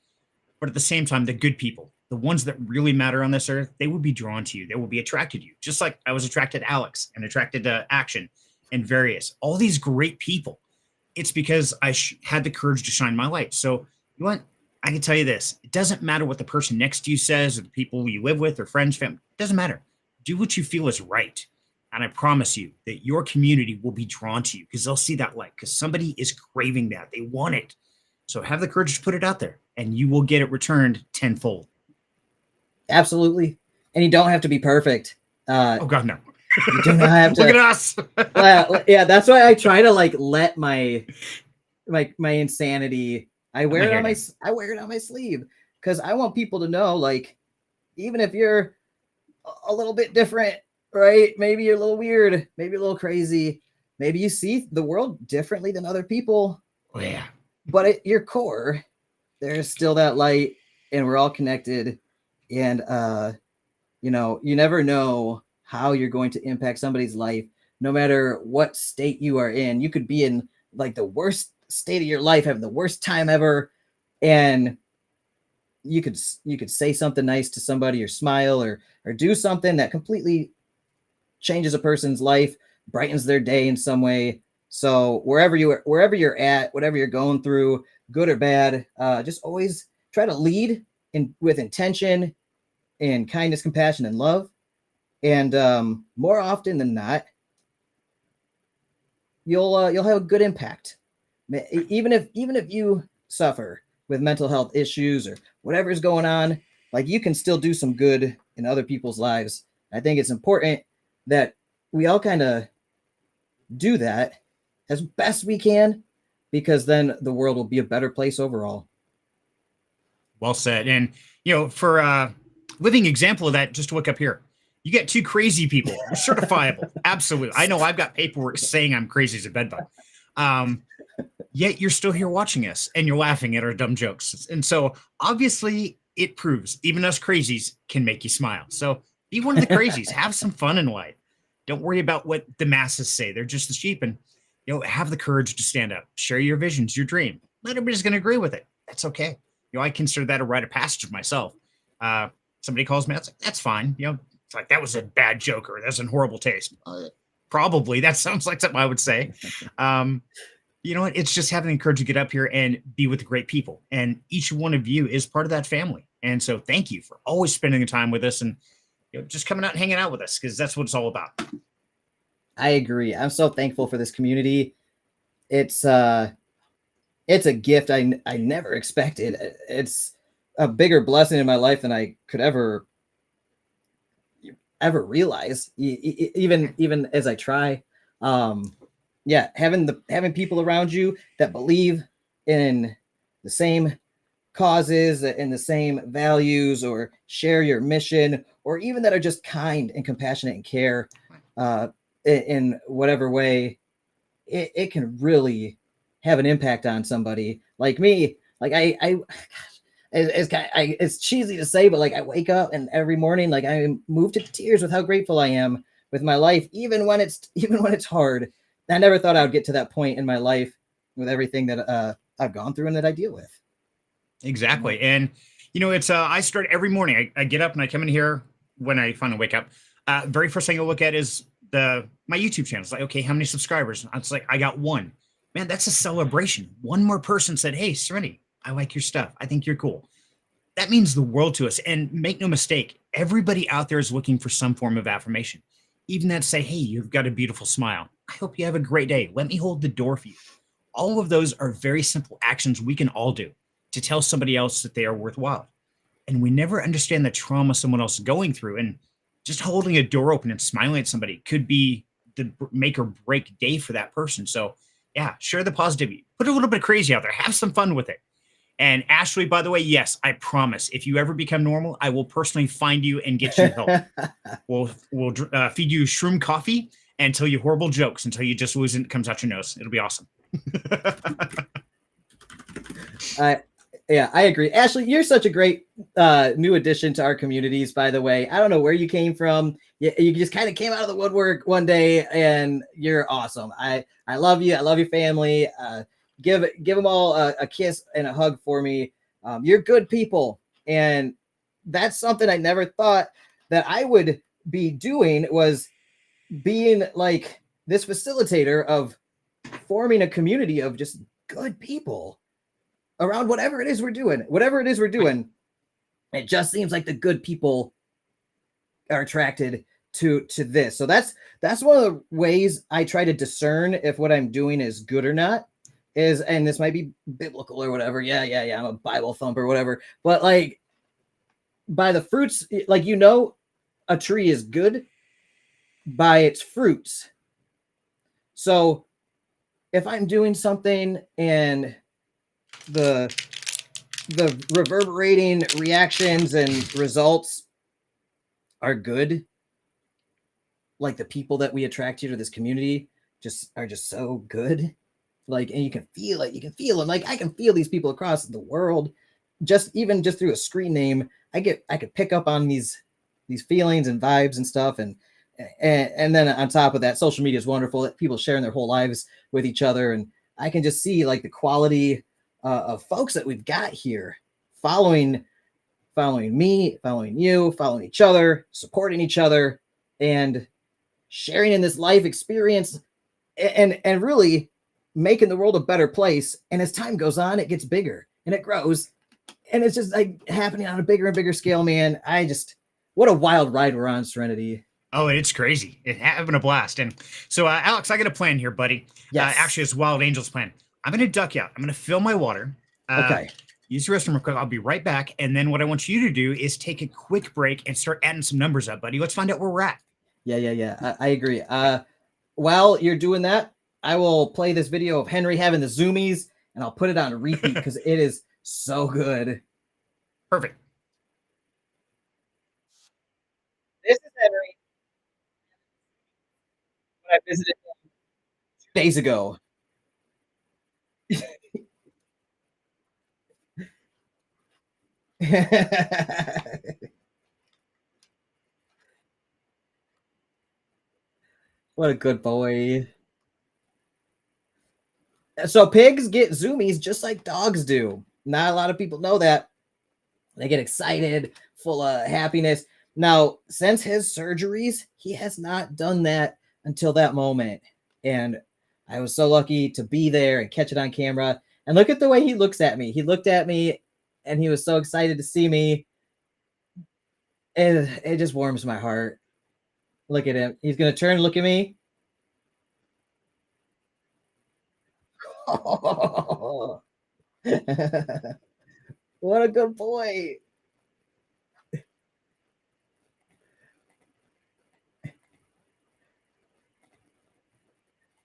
But at the same time, the good people, the ones that really matter on this earth, they will be drawn to you. They will be attracted to you. Just like I was attracted to Alex and attracted to Action and various, all these great people. It's because I had the courage to shine my light. So you want, I can tell you this, it doesn't matter what the person next to you says or the people you live with or friends, family, it doesn't matter. Do what you feel is right. And I promise you that your community will be drawn to you because they'll see that light, because somebody is craving that. They want it. So have the courage to put it out there and you will get it returned tenfold. Absolutely. And you don't have to be perfect. Oh God, no. You do not have to. Look at us. Well, yeah, that's why I try to like let my insanity. I wear it on my sleeve because I want people to know, like, even if you're a little bit different, right? Maybe you're a little weird, maybe a little crazy, maybe you see the world differently than other people. Oh yeah. But at your core, there's still that light, and we're all connected. And you know, you never know how you're going to impact somebody's life, no matter what state you are in. You could be in like the worst state of your life, having the worst time ever, and you could say something nice to somebody, or smile, or do something that completely changes a person's life, brightens their day in some way. So wherever you're at, whatever you're going through, good or bad, just always try to lead with intention and kindness, compassion, and love. And more often than not, you'll have a good impact. Even if you suffer with mental health issues or whatever is going on, like, you can still do some good in other people's lives. I think it's important that we all kind of do that as best we can, because then the world will be a better place overall. Well said. And, you know, for a living example of that, just look up here. You get two crazy people. You're certifiable. Absolutely. I know I've got paperwork saying I'm crazy as a bedbug. Yet you're still here watching us and you're laughing at our dumb jokes. And so obviously it proves even us crazies can make you smile. So be one of the crazies. Have some fun in life. Don't worry about what the masses say. They're just the sheep. And, you know, have the courage to stand up. Share your visions, your dream. Not everybody's going to agree with it. That's okay. You know, I consider that a rite of passage myself. Somebody calls me, that's fine. You know, it's like, that was a bad joke, or that's in horrible taste. Probably. That sounds like something I would say. You know what? It's just having the courage to get up here and be with the great people. And each one of you is part of that family. And so thank you for always spending the time with us and, you know, just coming out and hanging out with us, because that's what it's all about. I agree. I'm so thankful for this community. It's a gift I never expected. It's a bigger blessing in my life than I could ever realize, even as I try. Yeah, having people around you that believe in the same causes and the same values, or share your mission, or even that are just kind and compassionate and care in whatever way, it can really have an impact on somebody. Like me, like it's cheesy to say, but like, I wake up and every morning, like, I am moved to tears with how grateful I am with my life, even when it's hard. I never thought I would get to that point in my life with everything that I've gone through and that I deal with. Exactly. And, you know, it's I start every morning. I get up and I come in here when I finally wake up. Very first thing I look at is my YouTube channel. It's like, okay, how many subscribers? It's like, I got one. Man, that's a celebration. One more person said, hey, Serenity, I like your stuff. I think you're cool. That means the world to us. And make no mistake, everybody out there is looking for some form of affirmation. Even that say, hey, you've got a beautiful smile. I hope you have a great day. Let me hold the door for you. All of those are very simple actions we can all do to tell somebody else that they are worthwhile. And we never understand the trauma someone else is going through. And just holding a door open and smiling at somebody could be the make or break day for that person. So yeah, share the positivity. Put a little bit of crazy out there. Have some fun with it. And Ashley, by the way, yes, I promise. If you ever become normal, I will personally find you and get you help. we'll feed you shroom coffee and tell you horrible jokes until you just lose it comes out your nose. It'll be awesome. Yeah, I agree. Ashley, you're such a great new addition to our communities, by the way. I don't know where you came from. You just kind of came out of the woodwork one day, and you're awesome. I love you. I love your family. Give them all a kiss and a hug for me. You're good people, and that's something I never thought that I would be doing, was being like this facilitator of forming a community of just good people around whatever it is we're doing. It just seems like the good people are attracted to this. So that's one of the ways I try to discern if what I'm doing is good or not. And this might be biblical or whatever. Yeah. I'm a Bible thumper or whatever. But like, by the fruits, like, a tree is good by its fruits. So if I'm doing something and the reverberating reactions and results are good, like the people that we attract here to this community are just so good. Like, and you can feel it. You can feel them. Like, I can feel these people across the world, even just through a screen name. I could pick up on these feelings and vibes and stuff. And then on top of that, social media is wonderful. People sharing their whole lives with each other. And I can just see like the quality of folks that we've got here, following me, following you, following each other, supporting each other, and sharing in this life experience, and really making the world a better place. And as time goes on, it gets bigger and it grows, and it's just like happening on a bigger and bigger scale, man. What a wild ride we're on, Serenity. Oh, it's crazy. It's having a blast. And so, Alex, I got a plan here, buddy. Yes. Actually, it's Wild Angel's plan. I'm going to duck out. I'm going to fill my water. Okay. Use the restroom real quick. I'll be right back. And then what I want you to do is take a quick break and start adding some numbers up, buddy. Let's find out where we're at. Yeah. I agree. While you're doing that, I will play this video of Henry having the zoomies, and I'll put it on repeat because it is so good. Perfect. This is Henry. When I visited him 2 days ago. What a good boy. So pigs get zoomies just like dogs do. Not a lot of people know that. They get excited, full of happiness. Now, since his surgeries, he has not done that until that moment. And I was so lucky to be there and catch it on camera. And look at the way he looks at me. He looked at me and he was so excited to see me. And it just warms my heart. Look at him. He's going to turn and look at me. Oh. What a good boy.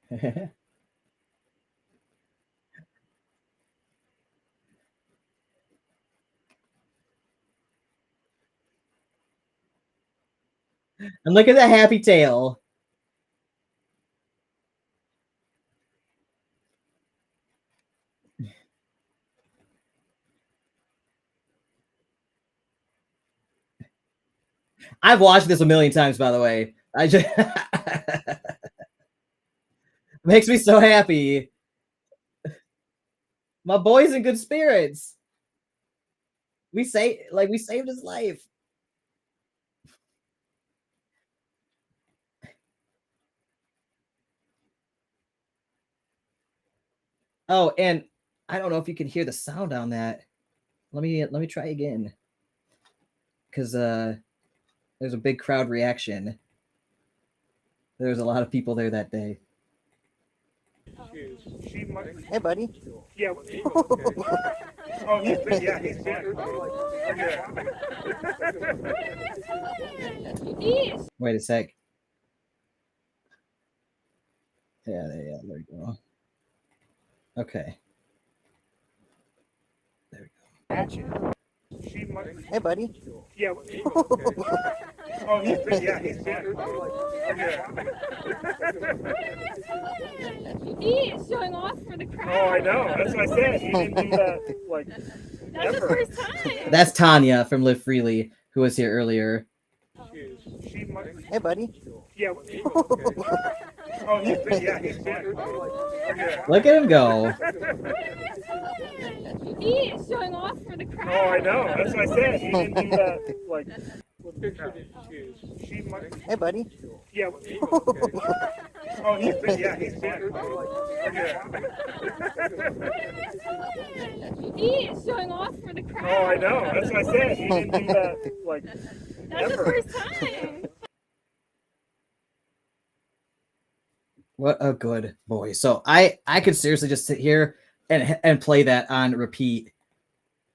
And look at the happy tail. I've watched this a million times, by the way. I just makes me so happy. My boy's in good spirits. We saved his life. Oh, and I don't know if you can hear the sound on that. Let me try again. Because there's a big crowd reaction. There was a lot of people there that day. Hey, buddy. Yeah. Oh, he's dead. Wait a sec. Yeah, there we go. Okay. There we Hey, buddy. Yeah. Oh, he's yeah, he's He is showing off for the crowd. Oh, I know. That's what I said. He didn't do that like That's ever. the first time. That's Tanya from Live Freely, who was here earlier. Hey, buddy. Yeah. Oh, he's yeah, he's Look at him go. He is showing off for the crowd. Oh, I know. That's what I said. He didn't do that like. Hey, buddy. Yeah. Oh, he's yeah, he's He is showing off for the crowd. Oh, I know. That's what I said. He didn't do that like That's the ever. first time. What a good boy. So I could seriously just sit here and play that on repeat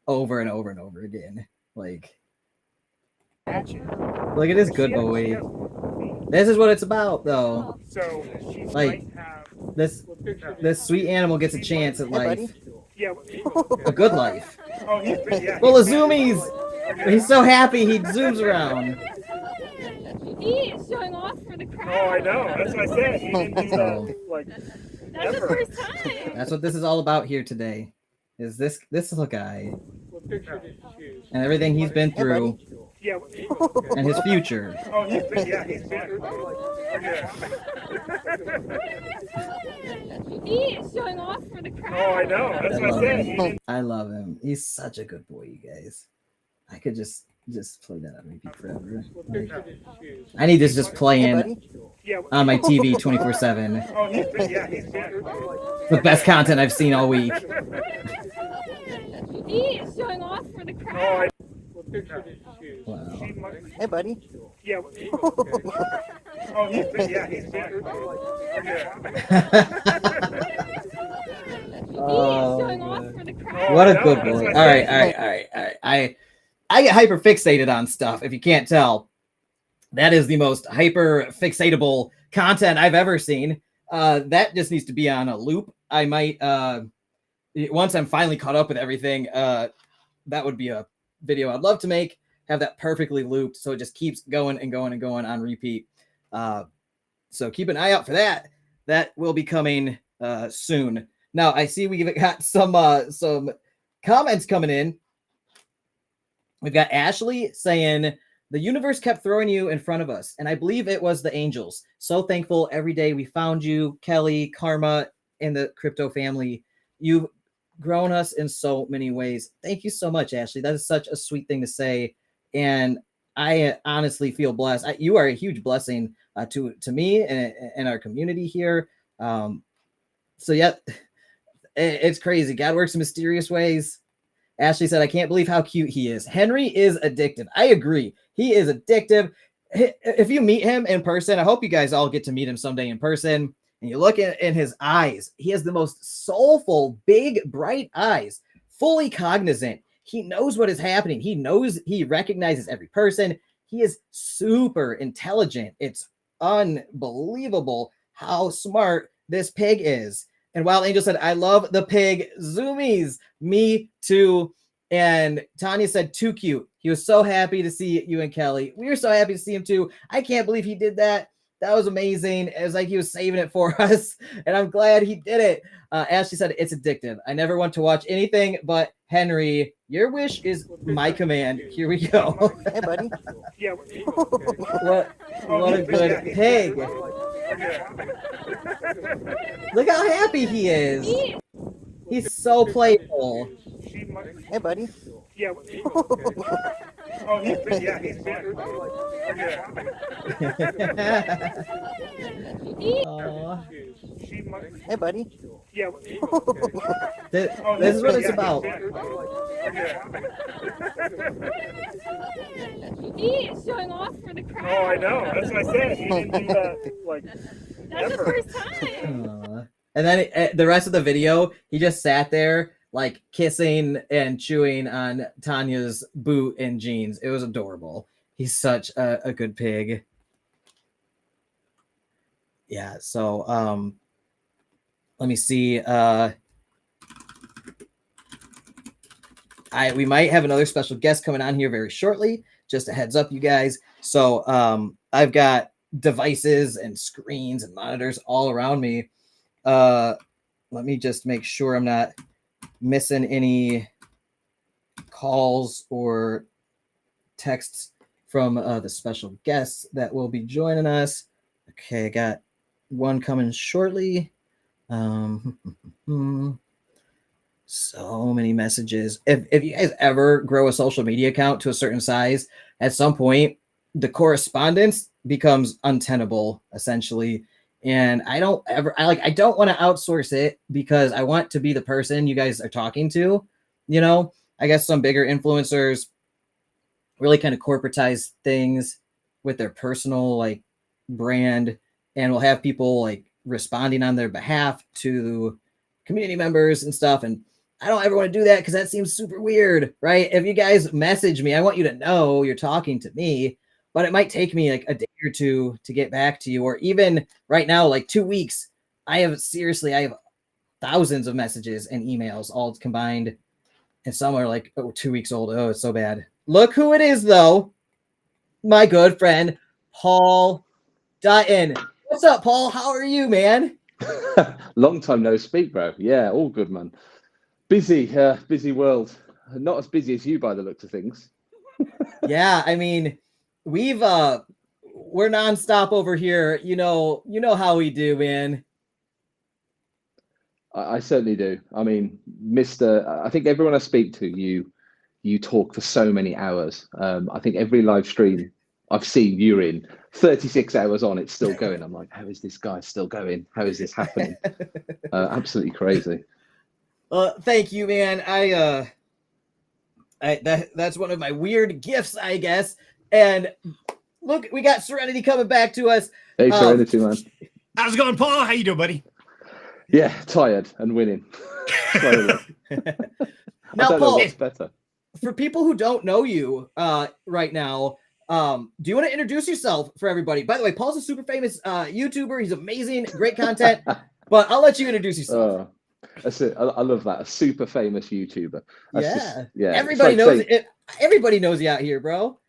over and over and over again. Like, look at this good boy. This is what it's about, though. So Like, this sweet animal gets a chance at life, yeah. a good life. Oh, he's yeah. Full of zoomies. He's so happy he zooms around. He is showing off for the crowd. Oh, I know. That's what I said. He didn't do that like That's the ever. first time. That's what this is all about here today. Is this little guy and everything he's been through Yeah. and his future. Oh, he's yeah, he's He is showing off for the crowd. Oh, I know. That's what I said. He didn't. I love him. He's such a good boy, you guys. I could just play that on repeat forever. Like, I need this just playing Yeah. on my TV 24/7. Oh, he's yeah, he's The best content I've seen all week. He is showing off for the Oh, crowd. Wow. Hey, buddy. Yeah. Oh, he's yeah, he's Oh, showing off good. for the crowd. What a no, good that's boy. what All I right, said. all right. I get hyper fixated on stuff. If you can't tell, that is the most hyper fixatable content I've ever seen. That just needs to be on a loop. I might once I'm finally caught up with everything, that would be a video I'd love to make. Have that perfectly looped so it just keeps going and going and going on repeat. So keep an eye out for that. That will be coming soon. Now I see we've got some comments coming in. We've got Ashley saying the universe kept throwing you in front of us, and I believe it was the angels. So thankful every day we found you, Kelly, Karma, and the crypto family. You've grown us in so many ways. Thank you so much, Ashley. That is such a sweet thing to say, and I honestly feel blessed. You are a huge blessing to me and our community here. So yeah, it's crazy. God works in mysterious ways. Ashley said, I can't believe how cute he is. Henry is addictive. I agree. He is addictive. If you meet him in person, I hope you guys all get to meet him someday in person, and you look in his eyes. He has the most soulful, big, bright eyes, fully cognizant. He knows what is happening. He recognizes every person. He is super intelligent. It's unbelievable how smart this pig is. And Wild Angel said, I love the pig zoomies. Me too. And Tanya said, too cute. He was so happy to see you and Kelly. We were so happy to see him too. I can't believe he did that. That was amazing. It was like he was saving it for us. And I'm glad he did it. Ashley said, it's addictive. I never want to watch anything but Henry. Your wish is my command. Here we go. Hey, buddy. Yeah. What a good pig. Look how happy he is. He's so playful. Hey, buddy. Yeah. Oh, he's yeah, he's Aw. Hey, buddy. Yeah. This is what it's about. He is showing off for the crowd. Oh, I know. That's what I said. He didn't do that like That's the ever. first time. And then the rest of the video, he just sat there like kissing and chewing on Tanya's boot and jeans. It was adorable. He's such a good pig. Yeah, so let me see. I we might have another special guest coming on here very shortly. Just a heads up, you guys. So I've got devices and screens and monitors all around me. Let me just make sure I'm not missing any calls or texts from the special guests that will be joining us. Okay, I got one coming shortly. So many messages. If you guys ever grow a social media account to a certain size, at some point the correspondence becomes untenable, essentially. And I don't want to outsource it because I want to be the person you guys are talking to. You know, I guess some bigger influencers really kind of corporatize things with their personal like brand, and will have people like responding on their behalf to community members and stuff. And I don't ever want to do that because that seems super weird, right? If you guys message me, I want you to know you're talking to me, but it might take me like a day or two to get back to you. Or even right now, like 2 weeks, I have thousands of messages and emails all combined. And some are like 2 weeks old. Oh, it's so bad. Look who it is, though. My good friend, Paul Dutton. What's up, Paul? How are you, man? Long time no speak, bro. Yeah, all good, man. Busy world. Not as busy as you by the looks of things. Yeah, I mean, we're nonstop over here. You know how we do, man. I certainly do. I mean, I think everyone I speak to, you talk for so many hours. I think every live stream I've seen you're in, 36 hours on, it's still going. I'm like, how is this guy still going? How is this happening? Absolutely crazy. Thank you, man. That's one of my weird gifts, I guess. And look, we got Serenity coming back to us. Hey, Serenity, man. How's it going, Paul? How you doing, buddy? Yeah, tired and winning. Now, Paul, Paul, what's better. For people who don't know you right now, do you want to introduce yourself for everybody? By the way, Paul's a super famous YouTuber. He's amazing, great content. But I'll let you introduce yourself. That's it. I love that. A super famous YouTuber. Yeah. Everybody knows it. Everybody knows you out here, bro.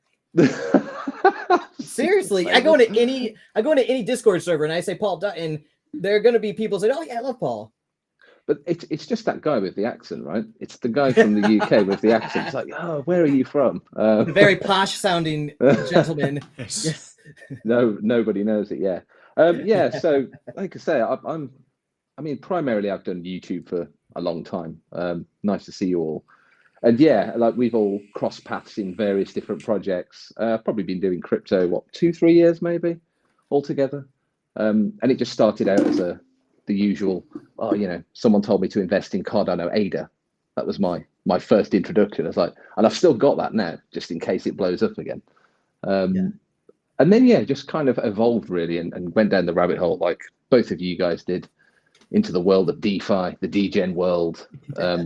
Seriously, I go into any Discord server and I say Paul Dutton. There are going to be people say, "Oh yeah, I love Paul." But it's just that guy with the accent, right? It's the guy from the UK with the accent. It's like, oh, where are you from? Very posh sounding gentleman. Yes. No, nobody knows it. Yeah. Yeah. So, like I say, I mean, primarily I've done YouTube for a long time. Nice to see you all. And yeah, like we've all crossed paths in various different projects. Probably been doing crypto, 2-3 years maybe altogether. And it just started out as the usual, someone told me to invest in Cardano ADA. That was my first introduction. I was like, and I've still got that now, just in case it blows up again. And then, just kind of evolved really and went down the rabbit hole like both of you guys did, into the world of DeFi, the degen world,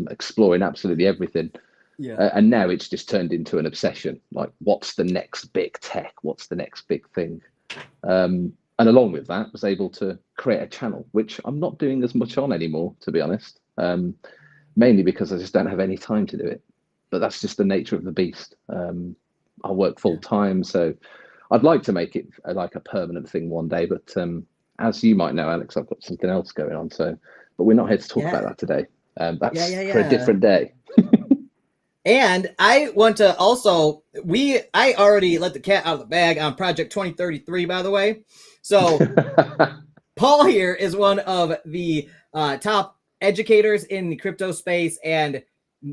exploring absolutely everything. Yeah. And now it's just turned into an obsession. Like, what's the next big tech? What's the next big thing? And along with that, was able to create a channel, which I'm not doing as much on anymore, to be honest, mainly because I just don't have any time to do it. But that's just the nature of the beast. I work full time, so I'd like to make it like a permanent thing one day. But as you might know, Alex, I've got something else going on. But we're not here to talk about that today. That's for a different day. And I want to also, I already let the cat out of the bag on Project 2033, by the way. So Paul here is one of the top educators in the crypto space. And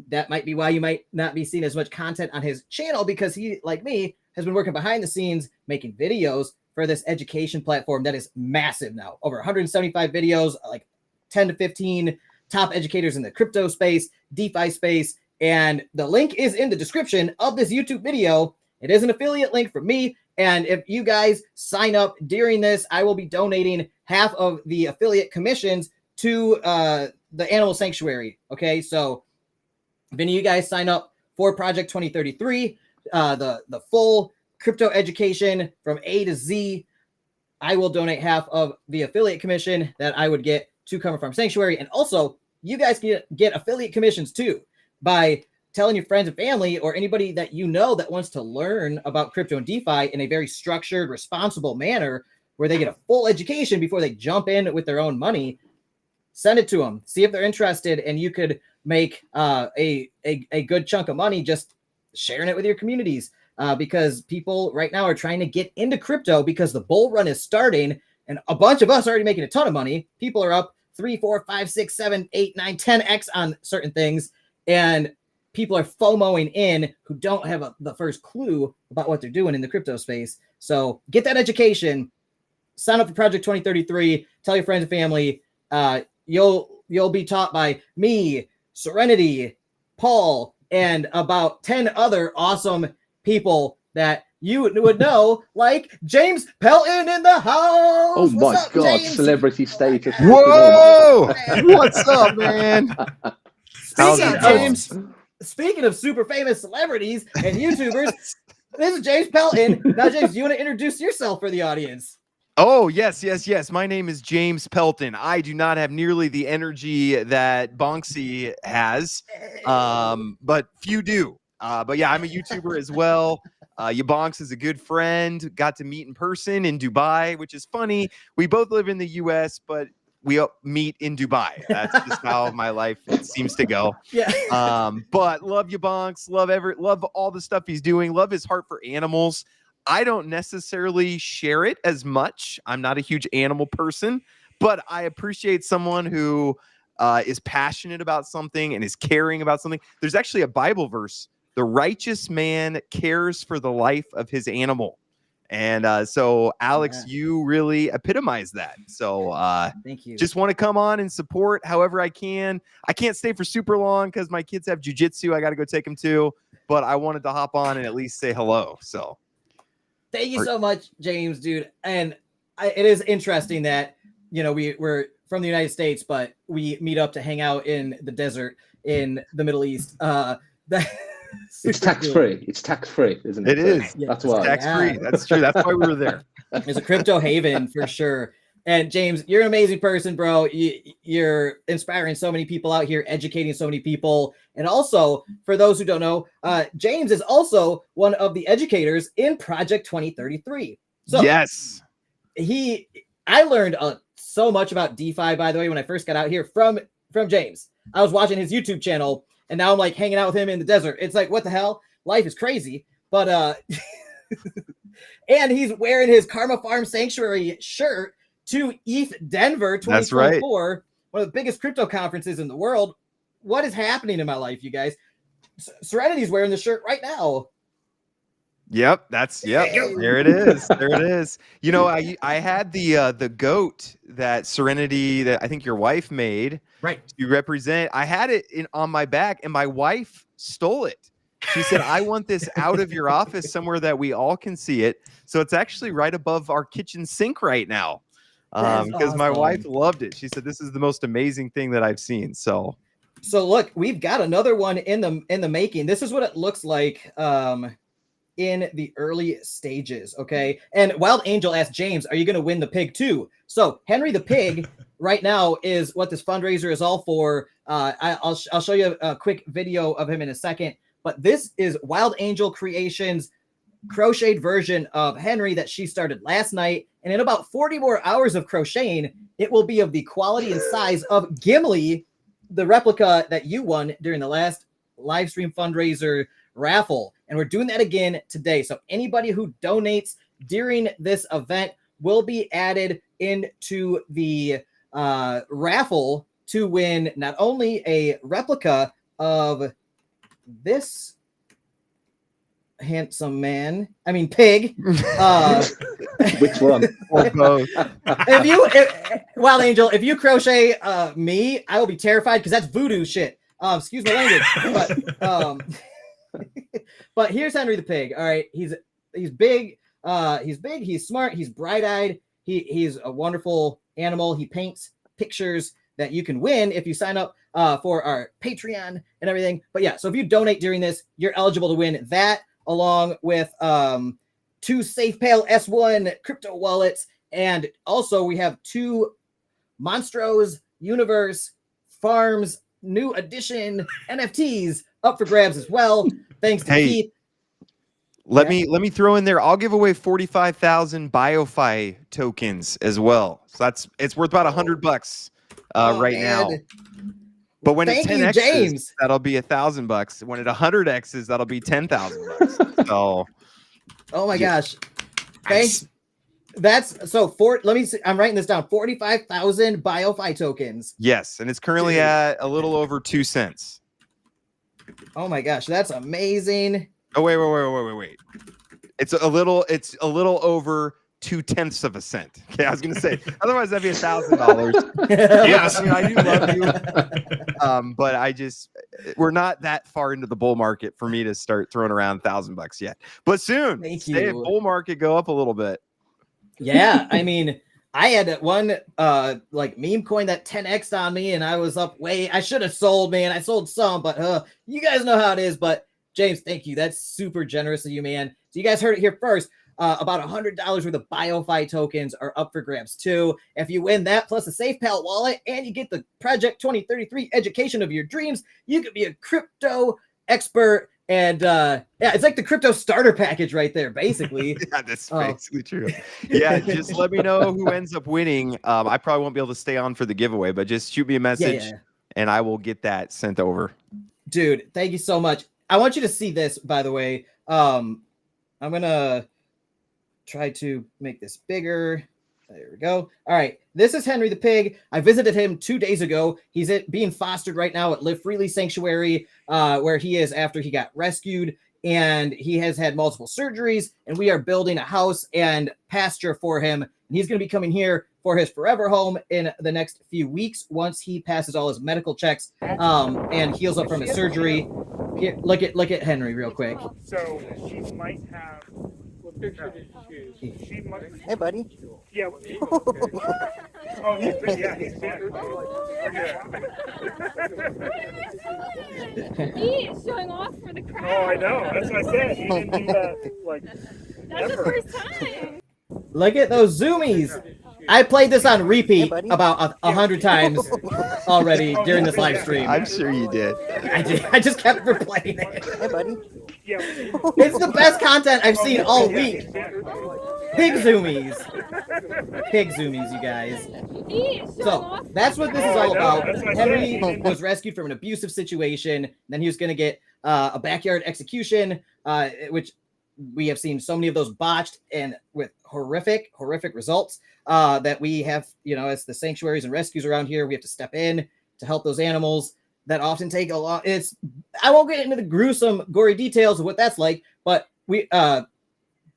that might be why you might not be seeing as much content on his channel, because he, like me, has been working behind the scenes, making videos for this education platform that is massive now. Over 175 videos, like 10 to 15 top educators in the crypto space, DeFi space. And the link is in the description of this YouTube video. It is an affiliate link from me. And if you guys sign up during this, I will be donating half of the affiliate commissions to the Animal Sanctuary. Okay, so if any of you guys sign up for Project 2033, the full crypto education from A to Z, I will donate half of the affiliate commission that I would get to Karma Farm Sanctuary. And also, you guys can get affiliate commissions too by telling your friends and family or anybody that you know that wants to learn about crypto and DeFi in a very structured, responsible manner where they get a full education before they jump in with their own money. Send it to them. See if they're interested, and you could make a good chunk of money just sharing it with your communities. Because people right now are trying to get into crypto because the bull run is starting, and a bunch of us are already making a ton of money. People are up 3, 4, 5, 6, 7, 8, 9, 10x on certain things, and people are FOMOing in who don't have the first clue about what they're doing in the crypto space. So get that education. Sign up for Project 2033. Tell your friends and family. You'll be taught by me, Serenity, Paul, and about 10 other awesome people that you would know, like James Pelton in the house. Oh my What's up, God, James? celebrity status. Whoa! What's up, man? How's Speaking it of going? James, speaking of super famous celebrities and YouTubers, this is James Pelton. Now, James, do you want to introduce yourself for the audience? Oh, yes. My name is James Pelton. I do not have nearly the energy that Bonksy has, but few do. But yeah, I'm a YouTuber as well. YaBonks is a good friend. Got to meet in person in Dubai, which is funny. We both live in the U.S., but we meet in Dubai. That's just how my life seems to go. Yeah. But love YaBonks. Love all the stuff he's doing. Love his heart for animals. I don't necessarily share it as much. I'm not a huge animal person, but I appreciate someone who is passionate about something and is caring about something. There's actually a Bible verse. The righteous man cares for the life of his animal. And so, Alex, you really epitomize that. So thank you. Just want to come on and support however I can. I can't stay for super long because my kids have jujitsu. I got to go take them to. But I wanted to hop on and at least say hello. So. Thank you so much, James, dude. And it is interesting that, you know, we're from the United States, but we meet up to hang out in the desert in the Middle East. It's tax-free. It's tax-free, isn't it? It is. Yeah, That's why. Tax-free. That's true. That's why we were there. It's a crypto haven for sure. And James, you're an amazing person, bro. You're inspiring so many people out here, educating so many people. And also, for those who don't know, James is also one of the educators in Project 2033. So yes, I learned so much about DeFi, by the way, when I first got out here from James. I was watching his YouTube channel, and now I'm like hanging out with him in the desert. It's like, what the hell? Life is crazy. But and he's wearing his Karma Farm Sanctuary shirt to ETH Denver 2024, that's right. One of the biggest crypto conferences in the world. What is happening in my life, you guys? Serenity's wearing the shirt right now. Yep, there it is. There it is. You know, I had the goat that Serenity that I think your wife made, right, to represent. I had it on my back, and my wife stole it. She said, "I want this out of your office somewhere that we all can see it." So it's actually right above our kitchen sink right now. Because awesome. My wife loved it. She said, "This is the most amazing thing that I've seen." So look, we've got another one in the making. This is what it looks like in the early stages. Okay. And Wild Angel asked James, "Are you going to win the pig too?" So Henry the pig right now is what this fundraiser is all for. I'll show you a quick video of him in a second. But this is Wild Angel Creations' crocheted version of Henry that she started last night. And in about 40 more hours of crocheting, it will be of the quality and size of Gimli, the replica that you won during the last Livestream Fundraiser raffle. And we're doing that again today. So anybody who donates during this event will be added into the raffle to win not only a replica of this handsome pig. Which one? Or both. Wild Angel, if you crochet me, I will be terrified because that's voodoo shit. Excuse my language. But here's Henry the pig. All right, he's big. He's smart. He's bright-eyed. He's a wonderful animal. He paints pictures that you can win if you sign up for our Patreon and everything. But yeah, so if you donate during this, you're eligible to win that, along with 2 SafePal S1 crypto wallets. And also we have 2 Monstros Universe Farms new edition NFTs up for grabs as well. Thanks to Keith. Let me throw in there. I'll give away 45,000 BioFi tokens as well. So it's worth about $100 right now. But when it 10x's, that'll be $1,000. When it 100x's, that'll be $10,000. So, oh my gosh, thanks. That's so let me see. I'm writing this down. 45,000 BioFi tokens. Yes, and it's currently at a little over 2 cents. Oh my gosh, that's amazing. Oh wait. It's a little over 0.2 of a cent. Okay, I was gonna say otherwise that'd be $1,000. Yes, I mean I do love you. But we're not that far into the bull market for me to start throwing around $1,000 yet. But soon, stay bull market go up a little bit. Yeah, I mean, I had one like meme coin that 10x'd on me, and I was up I should have sold, man. I sold some, but you guys know how it is. But James, thank you. That's super generous of you, man. So you guys heard it here first. About $100 worth of BioFi tokens are up for grabs too. If you win that plus a SafePal wallet and you get the Project 2033 education of your dreams, you could be a crypto expert. And yeah, it's like the crypto starter package right there, basically. Yeah, that's basically true. Yeah, just let me know who ends up winning. I probably won't be able to stay on for the giveaway, but just shoot me a message and I will get that sent over. Dude, thank you so much. I want you to see this, by the way. I'm gonna try to make this bigger. There we go. All right. This is Henry the Pig. I visited him 2 days ago. He's being fostered right now at Live Freely Sanctuary, where he is after he got rescued. And he has had multiple surgeries. And we are building a house and pasture for him. And he's going to be coming here for his forever home in the next few weeks once he passes all his medical checks and heals up from his surgery. Here, look at Henry real quick. So she might have. Hey, buddy. Yeah. Oh, he's He is showing off for the crowd. Oh, I know. That's what I said. He didn't do that like. That's the first time. Look at those zoomies. I played this on repeat about 100 times already during this live stream. I'm sure you did. I did. I just kept replaying it. Hey, buddy. Yeah. It's the best content I've seen all week. Pig zoomies. Pig zoomies, you guys. So that's what this is all about. Henry was rescued from an abusive situation. Then he was going to get a backyard execution, which we have seen so many of those botched and with horrific results that we have, as the sanctuaries and rescues around here, we have to step in to help those animals that often take a lot. I won't get into the gruesome, gory details of what that's like, but we,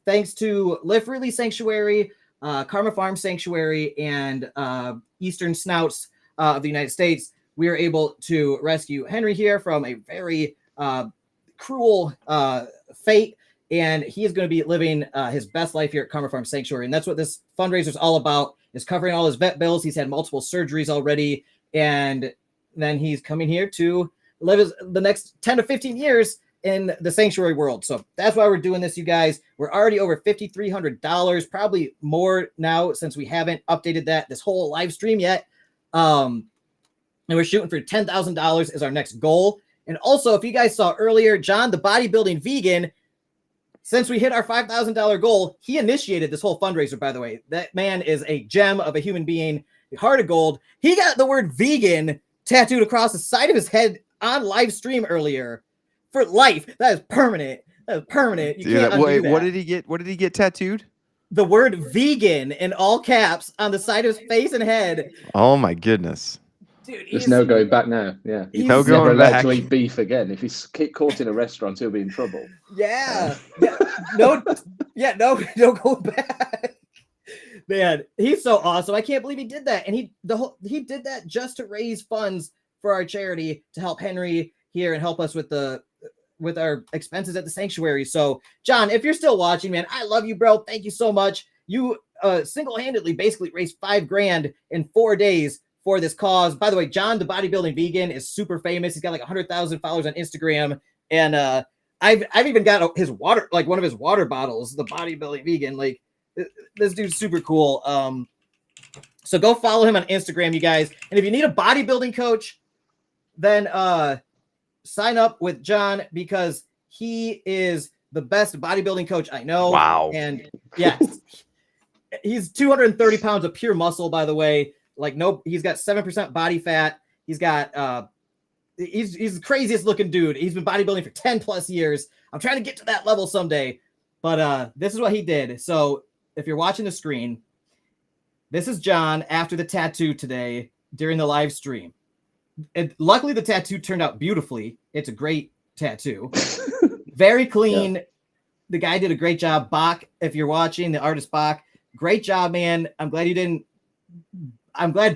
thanks to Live Freely Sanctuary, Karma Farm Sanctuary, and Eastern Snouts of the United States, we are able to rescue Henry here from a very cruel fate. And he is going to be living his best life here at Karma Farm Sanctuary. And that's what this fundraiser is all about, is covering all his vet bills. He's had multiple surgeries already. And then he's coming here to live the next 10 to 15 years in the sanctuary world. So that's why we're doing this, you guys. We're already over $5,300, probably more now since we haven't updated this whole live stream yet. And we're shooting for $10,000 as our next goal. And also, if you guys saw earlier, John, the bodybuilding vegan, since we hit our $5,000 goal, he initiated this whole fundraiser, by the way. That man is a gem of a human being, heart of gold. He got the word vegan tattooed across the side of his head on live stream earlier for life. That is permanent. That is permanent. You can't undo that. What did he get? What did he get tattooed? The word vegan in all caps on the side of his face and head. Oh my goodness. Dude, there's no going back now. Yeah, he's no going never allowed back to eat beef again. If he's caught in a restaurant, he'll be in trouble. Yeah, no going back. Man, he's so awesome. I can't believe he did that, and he did that just to raise funds for our charity to help Henry here and help us with our expenses at the sanctuary. So, John, if you're still watching, man, I love you, bro. Thank you so much. You single-handedly basically raised $5,000 in 4 days for this cause. By the way, John, the bodybuilding vegan, is super famous. He's got like 100,000 followers on Instagram. And I've even got his water, like one of his water bottles, the bodybuilding vegan. Like, this dude's super cool. So go follow him on Instagram, you guys. And if you need a bodybuilding coach, then sign up with John because he is the best bodybuilding coach I know. Wow. And yes, he's 230 pounds of pure muscle, by the way. Like, nope, he's got 7% body fat. He's got, he's the craziest looking dude. He's been bodybuilding for 10 plus years. I'm trying to get to that level someday, but this is what he did. So if you're watching the screen, this is John after the tattoo today during the live stream. And luckily the tattoo turned out beautifully. It's a great tattoo. Very clean. Yeah. The guy did a great job. Bach, if you're watching, the artist Bach, great job, man. I'm glad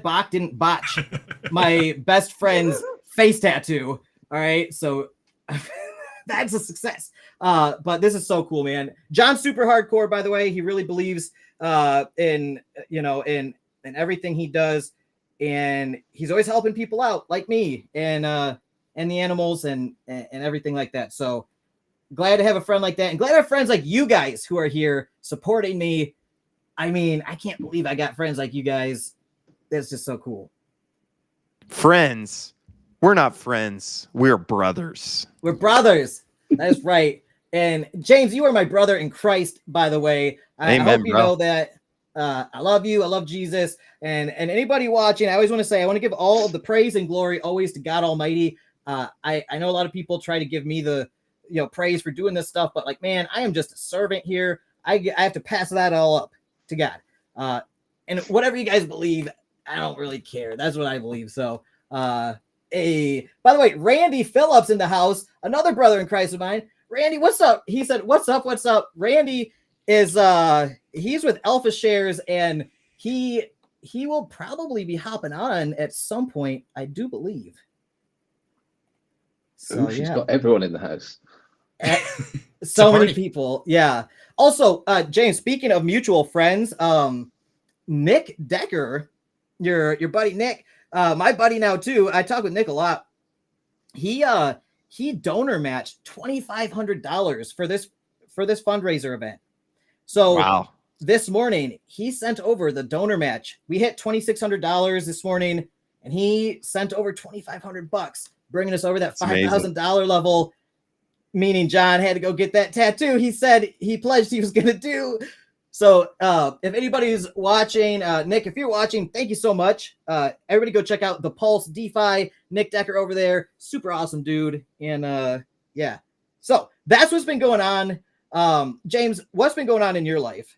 Bach didn't botch my best friend's face tattoo. All right. So that's a success. But this is so cool, man. John's super hardcore, by the way. He really believes in everything he does. And he's always helping people out like me and the animals and everything like that. So glad to have a friend like that, and glad to have friends like you guys who are here supporting me. I mean, I can't believe I got friends like you guys. That's just so cool. Friends. We're not friends. We're brothers. We're brothers. That's right. And James, you are my brother in Christ, by the way. I hope you know that. I love you. I love Jesus. And anybody watching, I always want to say, I want to give all of the praise and glory always to God Almighty. I know a lot of people try to give me the praise for doing this stuff, but like, man, I am just a servant here. I have to pass that all up to God. And whatever you guys believe, I don't really care. That's what I believe. So, by the way, Randy Phillips in the house, another brother in Christ of mine. Randy, what's up? He said, what's up? What's up? Randy is he's with Alpha Shares, and he will probably be hopping on at some point, I do believe. So she's got everyone in the house. So many people. Yeah. Also, James, speaking of mutual friends, Nick Decker, your buddy Nick, my buddy now too. I talk with Nick a lot. He donor matched $2,500 for this fundraiser event. So wow. This morning he sent over the donor match. We hit $2,600 this morning, and he sent over $2,500, bringing us over that $5,000 level. Meaning John had to go get that tattoo. He said he pledged he was going to do. So if anybody's watching, Nick, if you're watching, thank you so much. Everybody go check out the Pulse DeFi, Nick Decker over there. Super awesome dude. And yeah, so that's what's been going on. James, what's been going on in your life?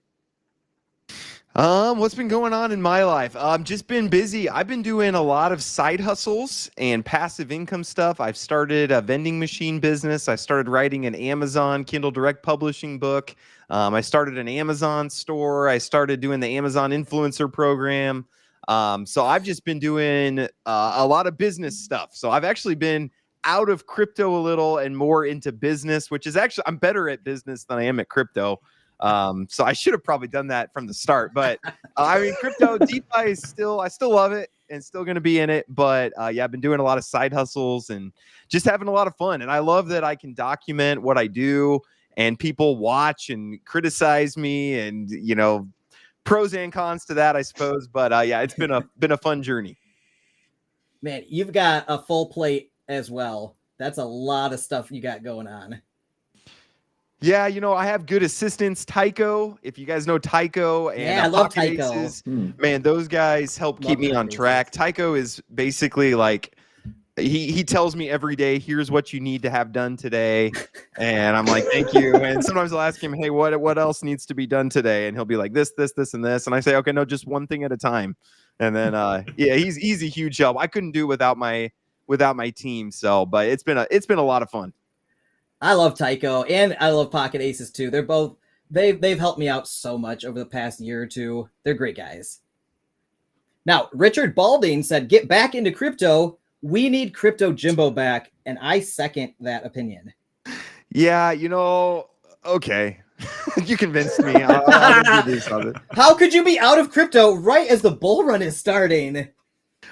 What's been going on in my life? Just been busy. I've been doing a lot of side hustles and passive income stuff. I've started a vending machine business. I started writing an Amazon Kindle Direct publishing book. I started an Amazon store. I started doing the Amazon influencer program. So I've just been doing a lot of business stuff. So I've actually been out of crypto a little and more into business, which is actually, I'm better at business than I am at crypto. So I should have probably done that from the start, but I mean, crypto DeFi is I still love it and still going to be in it. But yeah, I've been doing a lot of side hustles and just having a lot of fun. And I love that I can document what I do and people watch and criticize me, and, pros and cons to that, I suppose. But yeah, it's been a fun journey. Man, you've got a full plate as well. That's a lot of stuff you got going on. Yeah, I have good assistants. Tycho, if you guys know Tycho, and I love Tycho. Aces, man, those guys help keep me on track. Tycho is basically like he tells me every day, here's what you need to have done today, and I'm like, thank you. And sometimes I'll ask him, hey, what else needs to be done today? And he'll be like, this, and this, and I say, okay, no, just one thing at a time. And then yeah, he's a huge help. I couldn't do it without my team. So, but it's been a lot of fun. I love Tycho and I love Pocket Aces too. They're both, they've helped me out so much over the past year or two. They're great guys. Now, Richard Balding said, get back into crypto. We need Crypto Jimbo back. And I second that opinion. Yeah, okay. You convinced me. I'll do this of it. How could you be out of crypto right as the bull run is starting?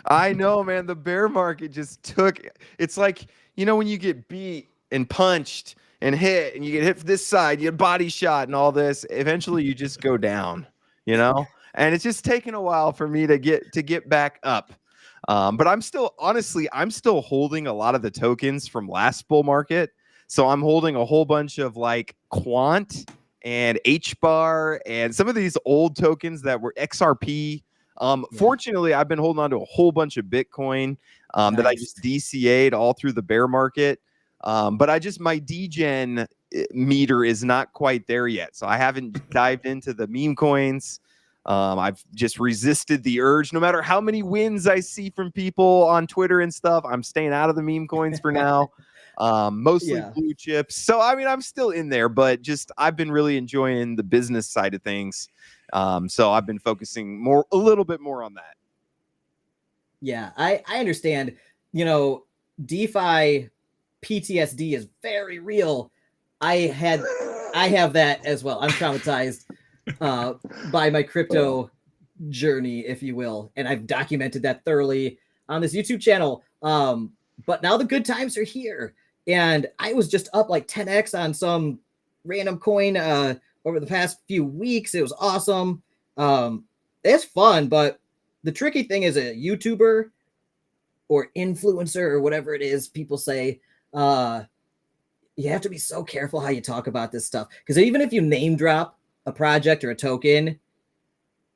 I know, man. The bear market just it's like, when you get beat and punched and hit, and you get hit from this side, you get body shot and all this, eventually you just go down, and it's just taken a while for me to get back up. But I'm still holding a lot of the tokens from last bull market. So I'm holding a whole bunch of like Quant and HBAR and some of these old tokens that were XRP. Fortunately, I've been holding on to a whole bunch of Bitcoin that I just DCA'd all through the bear market. But my degen meter is not quite there yet. So I haven't dived into the meme coins. I've just resisted the urge. No matter how many wins I see from people on Twitter and stuff, I'm staying out of the meme coins for now. Mostly blue chips. So, I mean, I'm still in there, but I've been really enjoying the business side of things. So I've been focusing a little bit more on that. Yeah, I understand. You know, DeFi PTSD is very real. I have that as well. I'm traumatized by my crypto journey, if you will, and I've documented that thoroughly on this YouTube channel. But now the good times are here, and I was just up like 10x on some random coin over the past few weeks. It was awesome. It's fun, but the tricky thing is a YouTuber or influencer or whatever it is people say, you have to be so careful how you talk about this stuff, because even if you name drop a project or a token,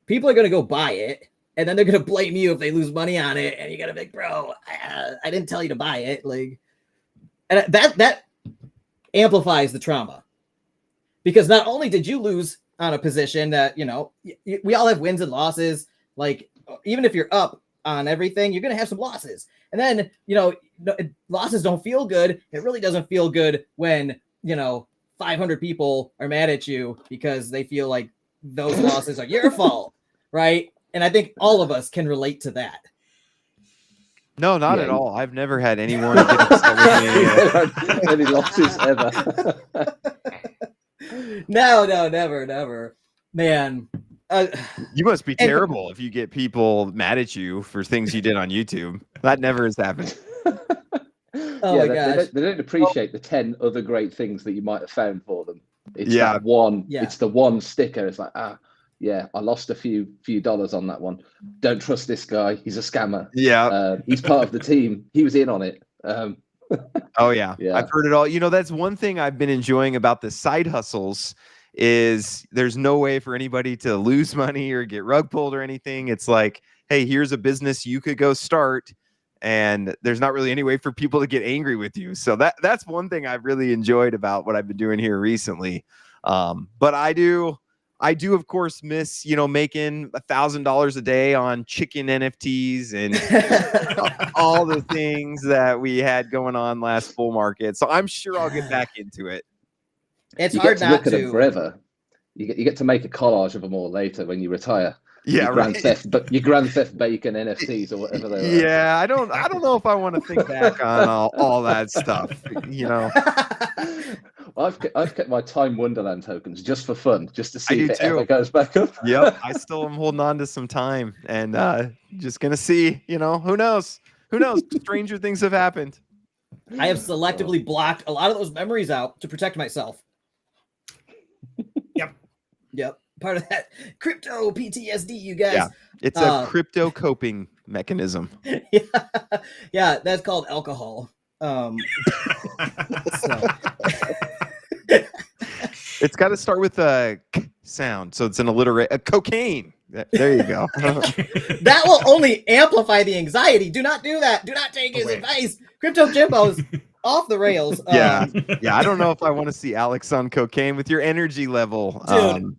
people are going to go buy it, and then they're going to blame you if they lose money on it, and you got to be like, bro, I didn't tell you to buy it. Like, and that amplifies the trauma, because not only did you lose on a position that, you know, we all have wins and losses. Like, even if you're up on everything, you're going to have some losses. And then, you know, losses don't feel good. It really doesn't feel good when, you know, 500 people are mad at you because they feel like those losses are your fault, right? And I think all of us can relate to that. No, not at all. I've never had anyone get upset with me. Any losses ever? No, never. Man. You must be terrible if you get people mad at you for things you did on YouTube. That never has happened. Oh my gosh. They don't appreciate the 10 other great things that you might have found for them. It's Yeah. that one. Yeah. It's the one sticker. It's like, yeah, I lost a few dollars on that one. Don't trust this guy. He's a scammer. Yeah. He's part of the team. He was in on it. Oh yeah. Yeah. I've heard it all. You know, that's one thing I've been enjoying about the side hustles is there's no way for anybody to lose money or get rug pulled or anything. It's like, hey, here's a business you could go start, and there's not really any way for people to get angry with you. So that's one thing I've really enjoyed about what I've been doing here recently. But I do of course miss, you know, making $1,000 a day on chicken NFTs and all the things that we had going on last bull market. So I'm sure I'll get back into it. It's you hard get to not look at to. them forever. You get to make a collage of them all later when you retire. Yeah, your Grand Theft Bacon NFTs or whatever they were. Yeah, I don't know if I want to think back on all that stuff. You know, I've kept my Time Wonderland tokens just for fun, just to I see do if it too. ever goes back up. Yep, I still am holding on to some time, and just gonna see. You know, who knows? Who knows? Stranger things have happened. I have selectively blocked a lot of those memories out to protect myself. Yep. Part of that crypto PTSD, you guys. Yeah, it's a crypto coping mechanism. Yeah, that's called alcohol. So. It's got to start with a k sound, so it's an alliteration. Cocaine. There you go. That will only amplify the anxiety. Do not do that. Do not take his advice. Crypto Jimbo's off the rails. Yeah. I don't know if I want to see Alex on cocaine with your energy level. Dude,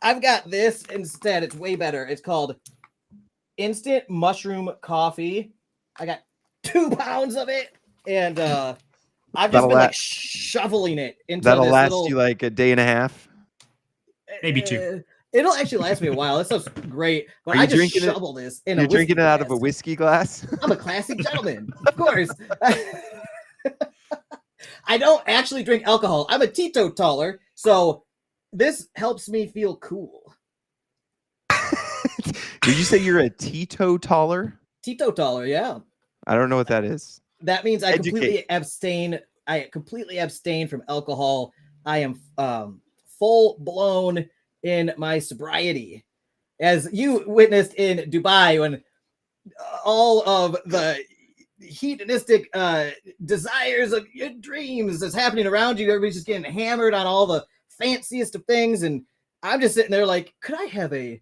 I've got this instead. It's way better. It's called Instant Mushroom Coffee. I got 2 pounds of it, and I've just been like shoveling it into that'll this last little... you like a day and a half, maybe 2. It'll actually last me a while. That sounds great. But Are you I just drinking shovel this in You're a whiskey drinking it out glass. of a whiskey glass? I'm a classic gentleman, of course. I don't actually drink alcohol. I'm a teetotaler, so this helps me feel cool. Did you say you're a teetotaler? Teetotaler, yeah. I don't know what that is. That means I completely abstain. I completely abstain from alcohol. I am full blown in my sobriety, as you witnessed in Dubai when all of the hedonistic desires of your dreams that's happening around you. Everybody's just getting hammered on all the fanciest of things, and I'm just sitting there like, could I have a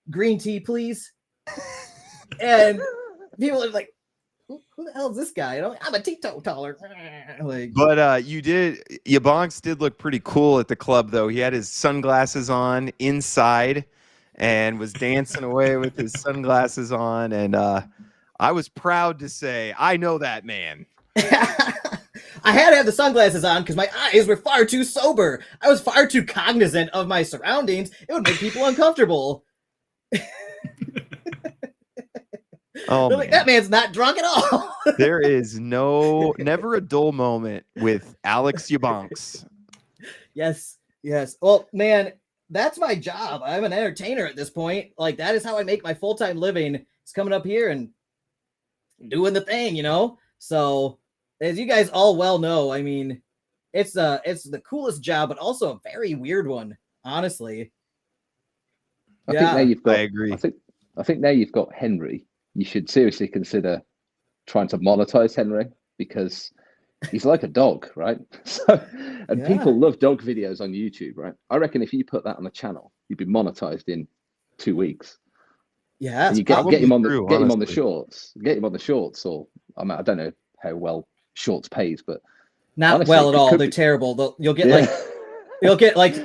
green tea, please? And people are like, who the hell is this guy? You know, I'm a teetotaler. Like, But YaBonks did look pretty cool at the club, though. He had his sunglasses on inside and was dancing away with his sunglasses on. And I was proud to say, I know that man. I had to have the sunglasses on because my eyes were far too sober. I was far too cognizant of my surroundings. It would make people uncomfortable. Oh, like, that man's not drunk at all. There is never a dull moment with Alex YaBonks. Yes. Well, man, that's my job. I'm an entertainer at this point. Like, that is how I make my full-time living. It's coming up here and doing the thing, you know? So, as you guys all well know, I mean, it's the coolest job, but also a very weird one, honestly. I think now you've got, I agree. I think now you've got Henry. You should seriously consider trying to monetize Henry, because he's like a dog, right? So, and people love dog videos on YouTube, right? I reckon if you put that on the channel, you'd be monetized in 2 weeks. Yeah, and you get him on the shorts. Get him on the shorts, or I don't know how well shorts pays, but not honestly, well at all. They're terrible. You'll get like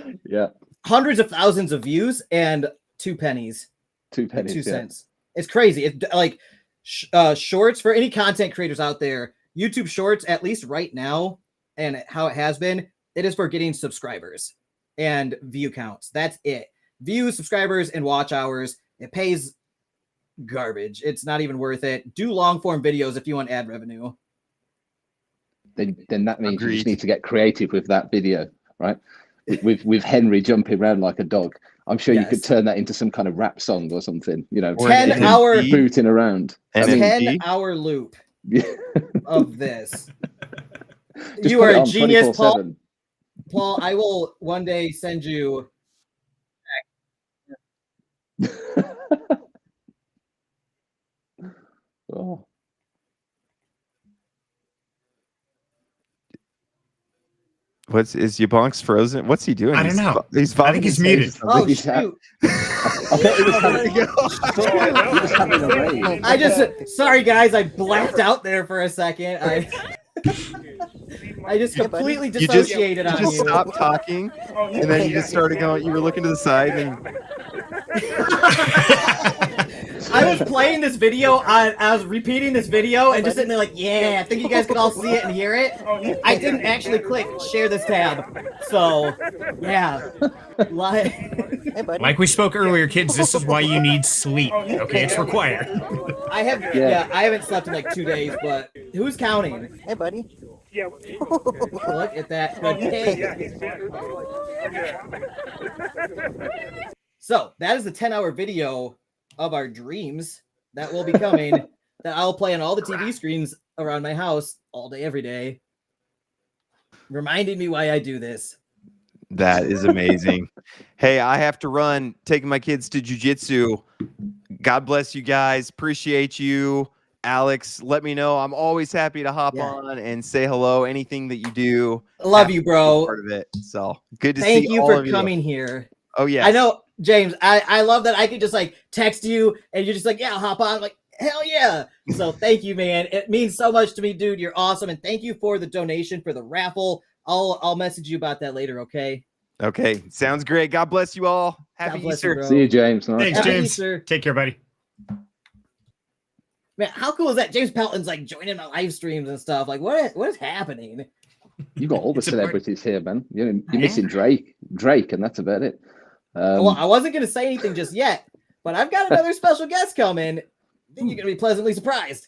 hundreds of thousands of views and 2 pennies. 2 pennies, 2 cents. It's crazy. It's like shorts for any content creators out there. YouTube Shorts, at least right now, and how it has been, it is for getting subscribers and view counts. That's it. Views, subscribers, and watch hours. It pays garbage. It's not even worth it. Do long form videos if you want ad revenue. Then that means you just need to get creative with that video, right? With Henry jumping around like a dog. I'm sure you could turn that into some kind of rap song or something, you know, 10-hour booting around. 10-hour loop of this. Just you are a on genius, 24/7. Paul. I will one day send you. Oh. Is YaBonks frozen? What's he doing? I don't know. I think he's muted. Oh, shoot. I just, sorry guys, I blacked out there for a second. I just completely dissociated on you. You just stopped talking, and then you just started going, you were looking to the side, and I was playing this video, I was repeating this video, and just sitting there like, yeah, I think you guys can all see it and hear it. I didn't actually click share this tab, so, yeah. Like we spoke earlier, kids, this is why you need sleep. Okay, it's required. I haven't slept in like 2 days, but who's counting? Hey, buddy. Yeah. Look at that good cake. So that is the 10-hour video of our dreams that will be coming. That I'll play on all the TV screens around my house all day, every day, reminding me why I do this. that is amazing. Hey, I have to run, taking my kids to jiu-jitsu. God bless you guys. Appreciate you. Alex, let me know. I'm always happy to hop on and say hello. Anything that you do. Love you, bro. Part of it. So good to see Thank you all for of you. coming here. Oh, yeah. I know, James, I love that I could just like text you and you're just like, yeah, I'll hop on. I'm like, hell yeah. So thank you, man. It means so much to me, dude. You're awesome. And thank you for the donation for the raffle. I'll message you about that later, okay? Okay. Sounds great. God bless you all. Happy Easter. See you, James. Nice. Thanks, Happy James. Easter. Take care, buddy. Man, how cool is that? James Pelton's like joining my live streams and stuff. Like, what is happening? You got all the celebrities here, man. You're missing Drake, and that's about it. Well, I wasn't going to say anything just yet, but I've got another special guest coming. I think you're going to be pleasantly surprised.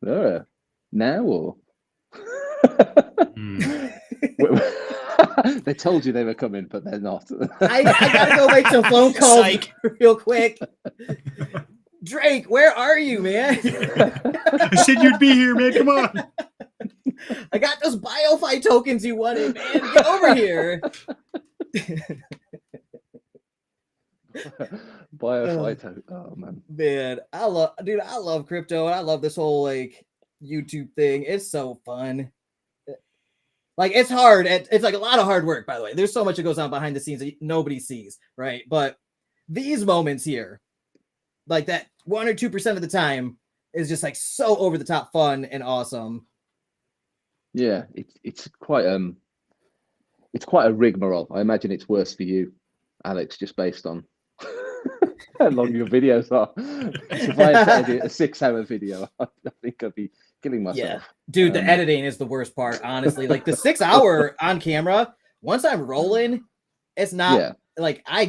Now or? They told you they were coming, but they're not. I got to go make some phone calls real quick. Drake, where are you, man? I said you'd be here, man. Come on. I got those BioFi tokens you wanted, man. Get over here. Biophyto. Oh man. Man, I love crypto, and I love this whole like YouTube thing. It's so fun. Like it's hard. It's like a lot of hard work, by the way. There's so much that goes on behind the scenes that nobody sees, right? But these moments here, like that 1 or 2% of the time, is just like so over the top fun and awesome. Yeah, it's quite a rigmarole. I imagine it's worse for you, Alex, just based on how long your videos are. If I had to edit a 6-hour video, I think I'd be killing myself. Yeah, dude, the editing is the worst part, honestly. Like the 6-hour on camera, once I'm rolling, it's not like I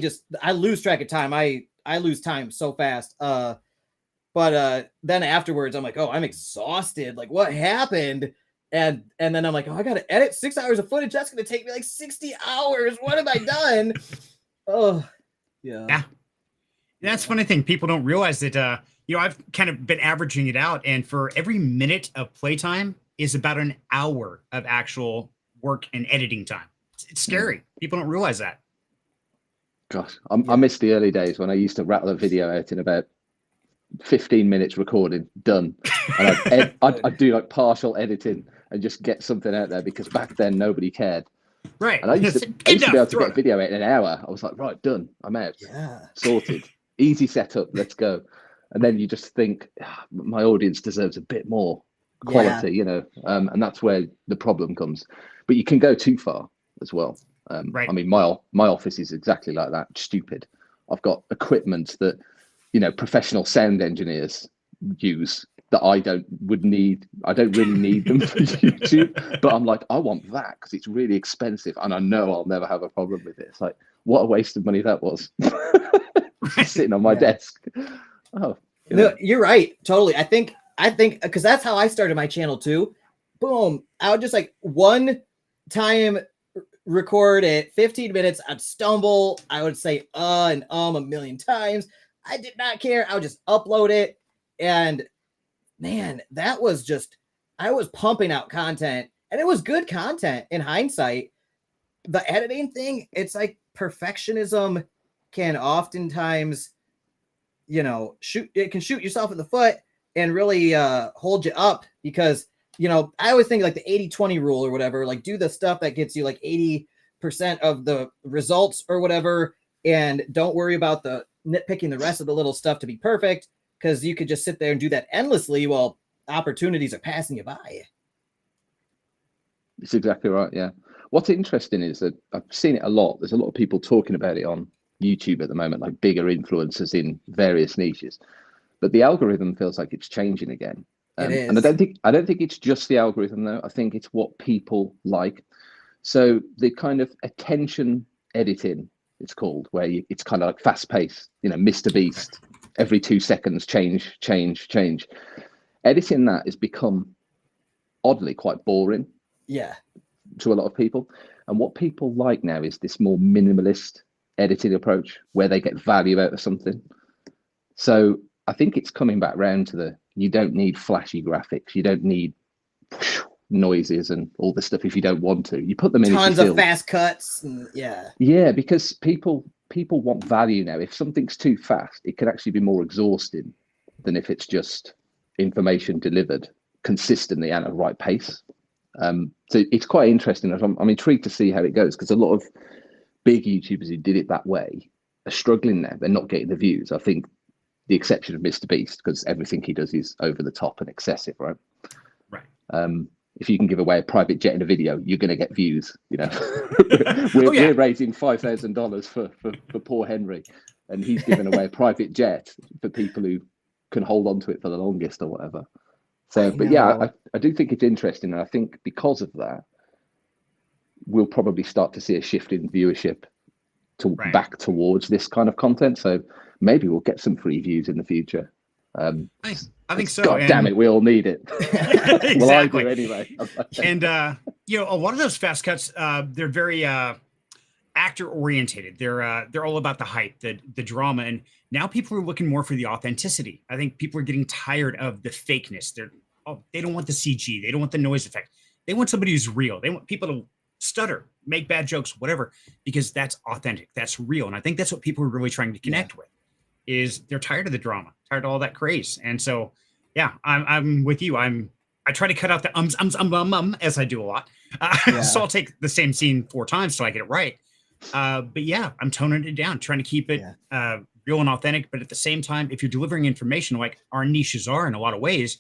lose track of time. I lose time so fast. But then afterwards, I'm like, oh, I'm exhausted. Like, what happened? And then I'm like, oh, I gotta edit 6 hours of footage. That's gonna take me like 60 hours. What have I done? Oh, yeah. Yeah. That's a funny thing. People don't realize that, I've kind of been averaging it out. And for every minute of playtime is about an hour of actual work and editing time. It's scary. People don't realize that. Gosh, I miss the early days when I used to rattle a video out in about 15 minutes recording, done. And I'd do like partial editing and just get something out there because back then nobody cared. Right. And I used to be able to get a video out in an hour. I was like, right, done. I'm out. Yeah. Sorted. Easy setup. Let's go. And then you just think, my audience deserves a bit more quality, and that's where the problem comes. But you can go too far as well. Right. I mean, my office is exactly like that. Stupid. I've got equipment that, professional sound engineers use that I don't really need them for YouTube, but I'm like, I want that because it's really expensive and I know I'll never have a problem with it. It's like, what a waste of money that was. Sitting on my desk. Oh, no, you're right. Totally. I think because that's how I started my channel too. Boom. I would just like one time record it 15 minutes. I'd stumble. I would say and a million times. I did not care. I would just upload it. And man, that was just, I was pumping out content and it was good content in hindsight. The editing thing, it's like perfectionism can oftentimes, it can shoot yourself in the foot and really hold you up because, I always think like the 80-20 rule or whatever, like do the stuff that gets you like 80% of the results or whatever. And don't worry about the nitpicking the rest of the little stuff to be perfect because you could just sit there and do that endlessly while opportunities are passing you by. It's exactly right. Yeah. What's interesting is that I've seen it a lot. There's a lot of people talking about it on YouTube at the moment, like bigger influencers in various niches, but the algorithm feels like it's changing again. It is. And I don't think it's just the algorithm though. I think it's what people like. So the kind of attention editing, it's called, where it's kind of like fast paced, Mr. Beast, every 2 seconds, change. Editing that has become oddly quite boring. Yeah. To a lot of people. And what people like now is this more minimalist editing approach where they get value out of something. So I think it's coming back round to you don't need flashy graphics. You don't need noises and all this stuff if you don't want to. You put them in tons of fast cuts. And, yeah, because people want value now. If something's too fast, it can actually be more exhausting than if it's just information delivered consistently and at the right pace. So it's quite interesting. I'm intrigued to see how it goes because a lot of big YouTubers who did it that way are struggling now. They're not getting the views. I think the exception of Mr. Beast, because everything he does is over the top and excessive, right? Right. If you can give away a private jet in a video, you're going to get views. We're raising $5,000 for poor Henry, and he's giving away a private jet for people who can hold on to it for the longest or whatever. So, but yeah, I do think it's interesting, and I think because of that, we'll probably start to see a shift in viewership back towards this kind of content. So maybe we'll get some free views in the future. I think so. God damn it, we all need it. Exactly. Well, I do anyway. And a lot of those fast cuts, they're very actor orientated. They're all about the hype, the drama, and now people are looking more for the authenticity. I think people are getting tired of the fakeness. They don't want the CG. They don't want the noise effect. They want somebody who's real. They want people to stutter, make bad jokes, whatever, because that's authentic. That's real. And I think that's what people are really trying to connect with. is they're tired of the drama, tired of all that craze. And so, yeah, I'm with you. I try to cut out the as I do a lot. So I'll take the same scene 4 times till I get it right. But yeah, I'm toning it down, trying to keep it real and authentic. But at the same time, if you're delivering information like our niches are in a lot of ways,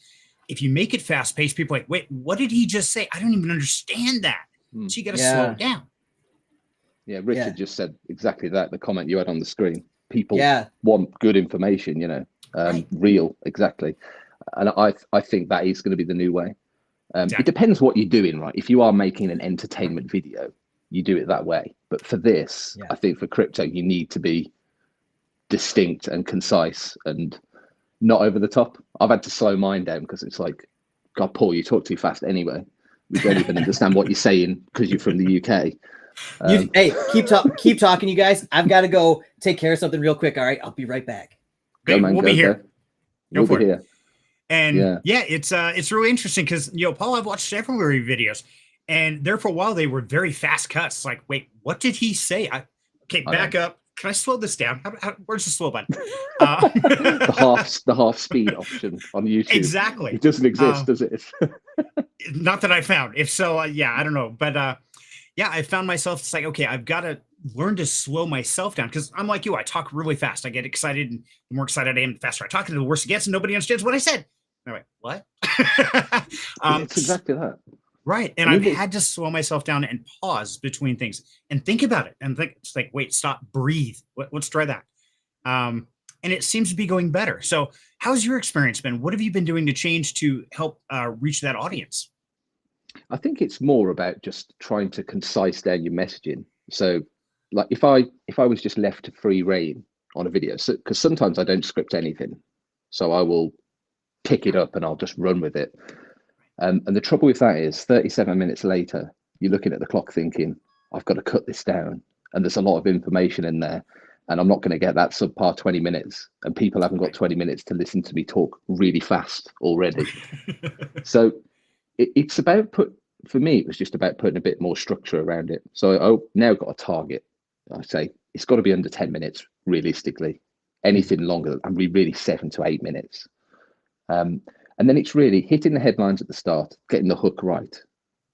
if you make it fast paced, people are like, wait, what did he just say? I don't even understand that. So you got to slow it down. Yeah, Richard just said exactly that. The comment you had on the screen. People want good information, you know, real, exactly. And I think that is going to be the new way. It depends what you're doing, right? If you are making an entertainment video, you do it that way. But for this, I think for crypto, you need to be distinct and concise and not over the top. I've had to slow mine down because it's like, God, Paul, you talk too fast anyway. We don't even understand what you're saying because you're from the UK. Hey, keep talking, you guys. I've got to go take care of something real quick. All right, I'll be right back. Great, we'll be here. We'll be here. And it's really interesting because Paul, I've watched several of your videos, and there for a while they were very fast cuts. Like, wait, what did he say? Back up. Can I slow this down? Where's the slow button? The half speed option on YouTube. Exactly. It doesn't exist, does it? Not that I found. If so, I don't know. But I found myself, it's like, okay, I've got to learn to slow myself down because I'm like you. I talk really fast. I get excited, and the more excited I am, the faster I talk, and the worse it gets, and nobody understands what I said. And I'm like, what? It's exactly that. Right. And I've had to slow myself down and pause between things and think about it and think, it's like, wait, stop, breathe. Let's try that. And it seems to be going better. So how's your experience been? What have you been doing to change to help reach that audience? I think it's more about just trying to concise down your messaging. So like if I was just left to free reign on a video, so because sometimes I don't script anything, so I will pick it up and I'll just run with it. And the trouble with that is 37 minutes later, you're looking at the clock thinking, I've got to cut this down. And there's a lot of information in there. And I'm not going to get that subpar 20 minutes. And people haven't got 20 minutes to listen to me talk really fast already. So it's about for me, it was just about putting a bit more structure around it. So I now got a target. I say it's got to be under 10 minutes, realistically. Anything longer, I'm really 7 to 8 minutes. And then it's really hitting the headlines at the start, getting the hook right,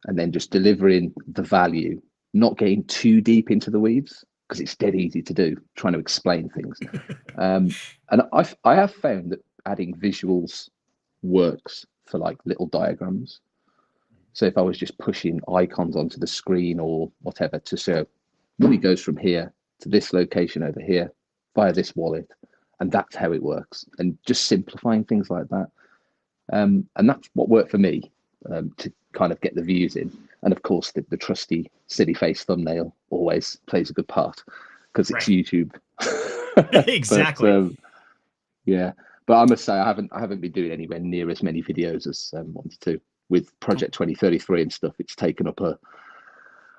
and then just delivering the value, not getting too deep into the weeds, because it's dead easy to do, trying to explain things. And I have found that adding visuals works for like little diagrams. So if I was just pushing icons onto the screen or whatever to show money goes from here to this location over here via this wallet, and that's how it works, and just simplifying things like that. And that's what worked for me to kind of get the views in. And of course, the trusty silly face thumbnail always plays a good part because it's YouTube. Exactly. But I must say I haven't been doing anywhere near as many videos as I wanted to. With Project 2033 and stuff, it's taken up a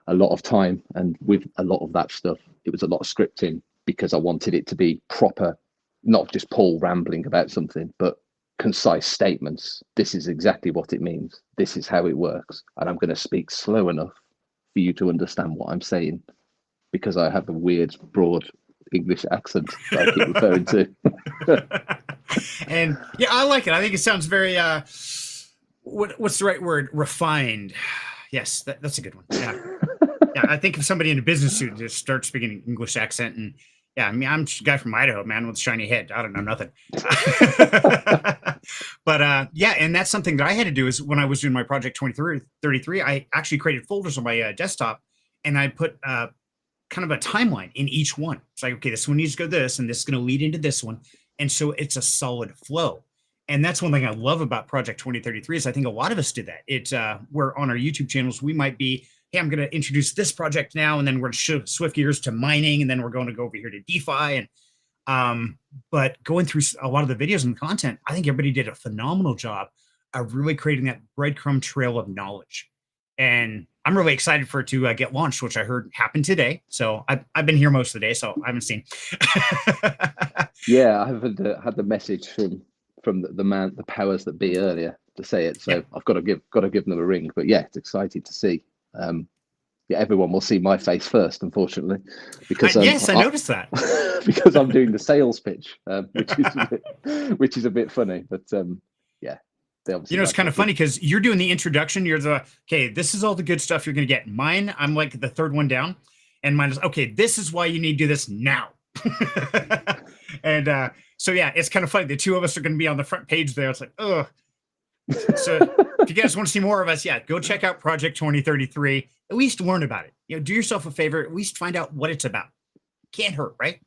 lot of time, and with a lot of that stuff, it was a lot of scripting because I wanted it to be proper, not just Paul rambling about something, but concise statements. This is exactly what it means. This is how it works. And I'm going to speak slow enough for you to understand what I'm saying because I have a weird, broad English accent that I keep referring to. And yeah, I like it. I think it sounds very, what's the right word? Refined. Yes, that's a good one. Yeah. Yeah, I think if somebody in a business suit just starts speaking an English accent and yeah, I mean, I'm a guy from Idaho, man, with a shiny head. I don't know nothing. But yeah, and that's something that I had to do is when I was doing my Project 2033, I actually created folders on my desktop, and I put kind of a timeline in each one. It's like, okay, this one needs to go this, and this is going to lead into this one. And so it's a solid flow. And that's one thing I love about Project 2033 is I think a lot of us did that. It's where on our YouTube channels, we might be, hey, I'm going to introduce this project now, and then we're going to shift gears to mining, and then we're going to go over here to DeFi. And but going through a lot of the videos and the content, I think everybody did a phenomenal job of really creating that breadcrumb trail of knowledge. And I'm really excited for it to get launched, which I heard happened today. So I've been here most of the day, so I haven't seen. Yeah, I haven't had the message from the powers that be earlier to say it. So yeah. I've got to give them a ring. But yeah, it's exciting to see. everyone will see my face first, unfortunately, because yes, I noticed that. because I'm doing the sales pitch, which is a bit funny, but yeah. It's kind of funny because you're doing the introduction. You're okay, this is all the good stuff you're going to get. Mine, I'm like the third one down, and mine is, okay, this is why you need to do this now. And so, yeah, it's kind of funny. The two of us are going to be on the front page there. It's like, ugh. So if you guys want to see more of us, go check out Project 2033. At least learn about it. Do yourself a favor. At least find out what it's about. Can't hurt, right?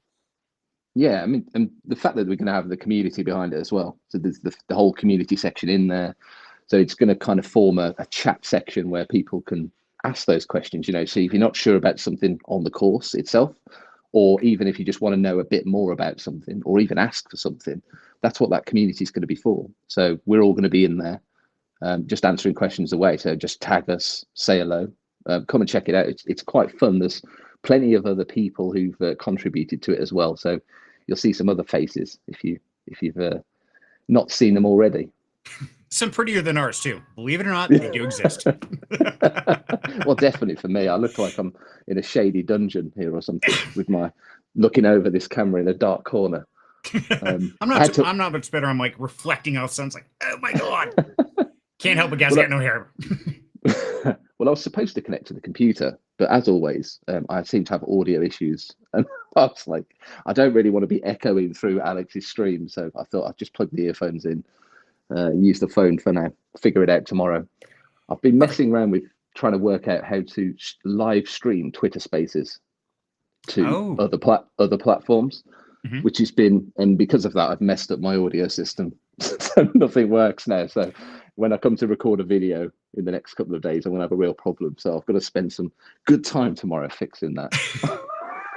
Yeah, I mean, and the fact that we're going to have the community behind it as well. So there's the whole community section in there. So it's going to kind of form a chat section where people can ask those questions. So if you're not sure about something on the course itself, or even if you just want to know a bit more about something, or even ask for something, that's what that community is going to be for. So we're all going to be in there, just answering questions away. So just tag us, say hello, come and check it out. It's quite fun. There's plenty of other people who've contributed to it as well. So you'll see some other faces if you've not seen them already. Some prettier than ours too. Believe it or not, they do exist. Well, definitely for me, I look like I'm in a shady dungeon here or something with my looking over this camera in a dark corner. I'm not much better. I'm like reflecting off sun. It's like, oh my god, can't help it, guys. Got no hair. Well, I was supposed to connect to the computer, but as always, I seem to have audio issues, and I was like, I don't really want to be echoing through Alex's stream, so I thought I'd just plug the earphones in, use the phone for now, figure it out tomorrow. I've been messing around with trying to work out how to live stream Twitter Spaces to other platforms, which has been, and because of that, I've messed up my audio system, so nothing works now. So when I come to record a video in the next couple of days, I'm gonna have a real problem. So I've got to spend some good time tomorrow fixing that.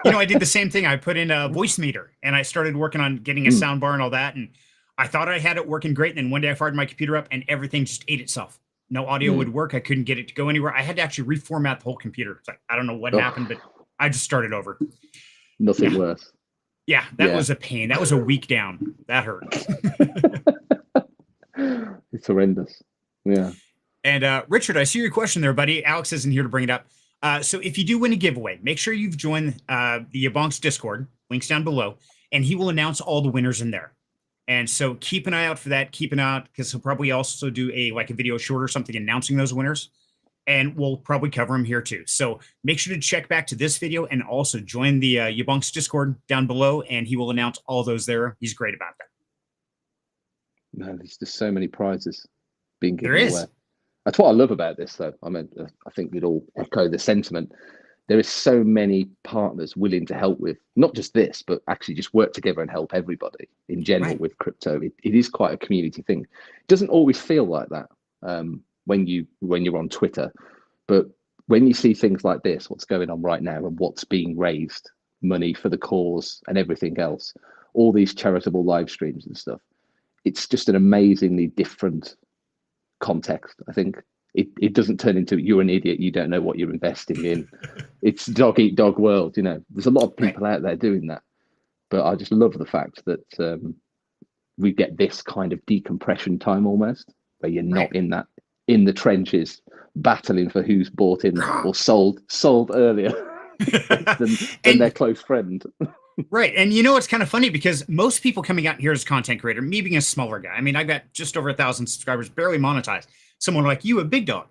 I did the same thing. I put in a voice meter and I started working on getting a sound bar and all that. And I thought I had it working great. And then one day I fired my computer up and everything just ate itself. No audio would work. I couldn't get it to go anywhere. I had to actually reformat the whole computer. It's like, I don't know what happened, but I just started over. Nothing worse. Yeah, that was a pain. That was a week down. That hurt. It's horrendous. Yeah. And Richard, I see your question there, buddy. Alex isn't here to bring it up. So if you do win a giveaway, make sure you've joined the YaBonks Discord. Links down below. And he will announce all the winners in there. And so keep an eye out for that. Keep an eye out because he'll probably also do a video short or something announcing those winners. And we'll probably cover them here too. So make sure to check back to this video and also join the YaBonks Discord down below. And he will announce all those there. He's great about that. No, there's just so many prizes being given away. That's what I love about this, though. I mean, I think we'd all echo the sentiment. There is so many partners willing to help with not just this, but actually just work together and help everybody in general with crypto. It is quite a community thing. It doesn't always feel like that when you're on Twitter, but when you see things like this, what's going on right now and what's being raised, money for the cause and everything else, all these charitable live streams and stuff, it's just an amazingly different context. I think it doesn't turn into you're an idiot, you don't know what you're investing in. It's dog eat dog world. There's a lot of people out there doing that, but I just love the fact that we get this kind of decompression time almost, where you're not in the trenches battling for who's bought in or sold earlier than their close friend. Right. And it's kind of funny because most people coming out here as a content creator, me being a smaller guy, I mean, I've got just over 1,000 subscribers, barely monetized. Someone like you, a big dog,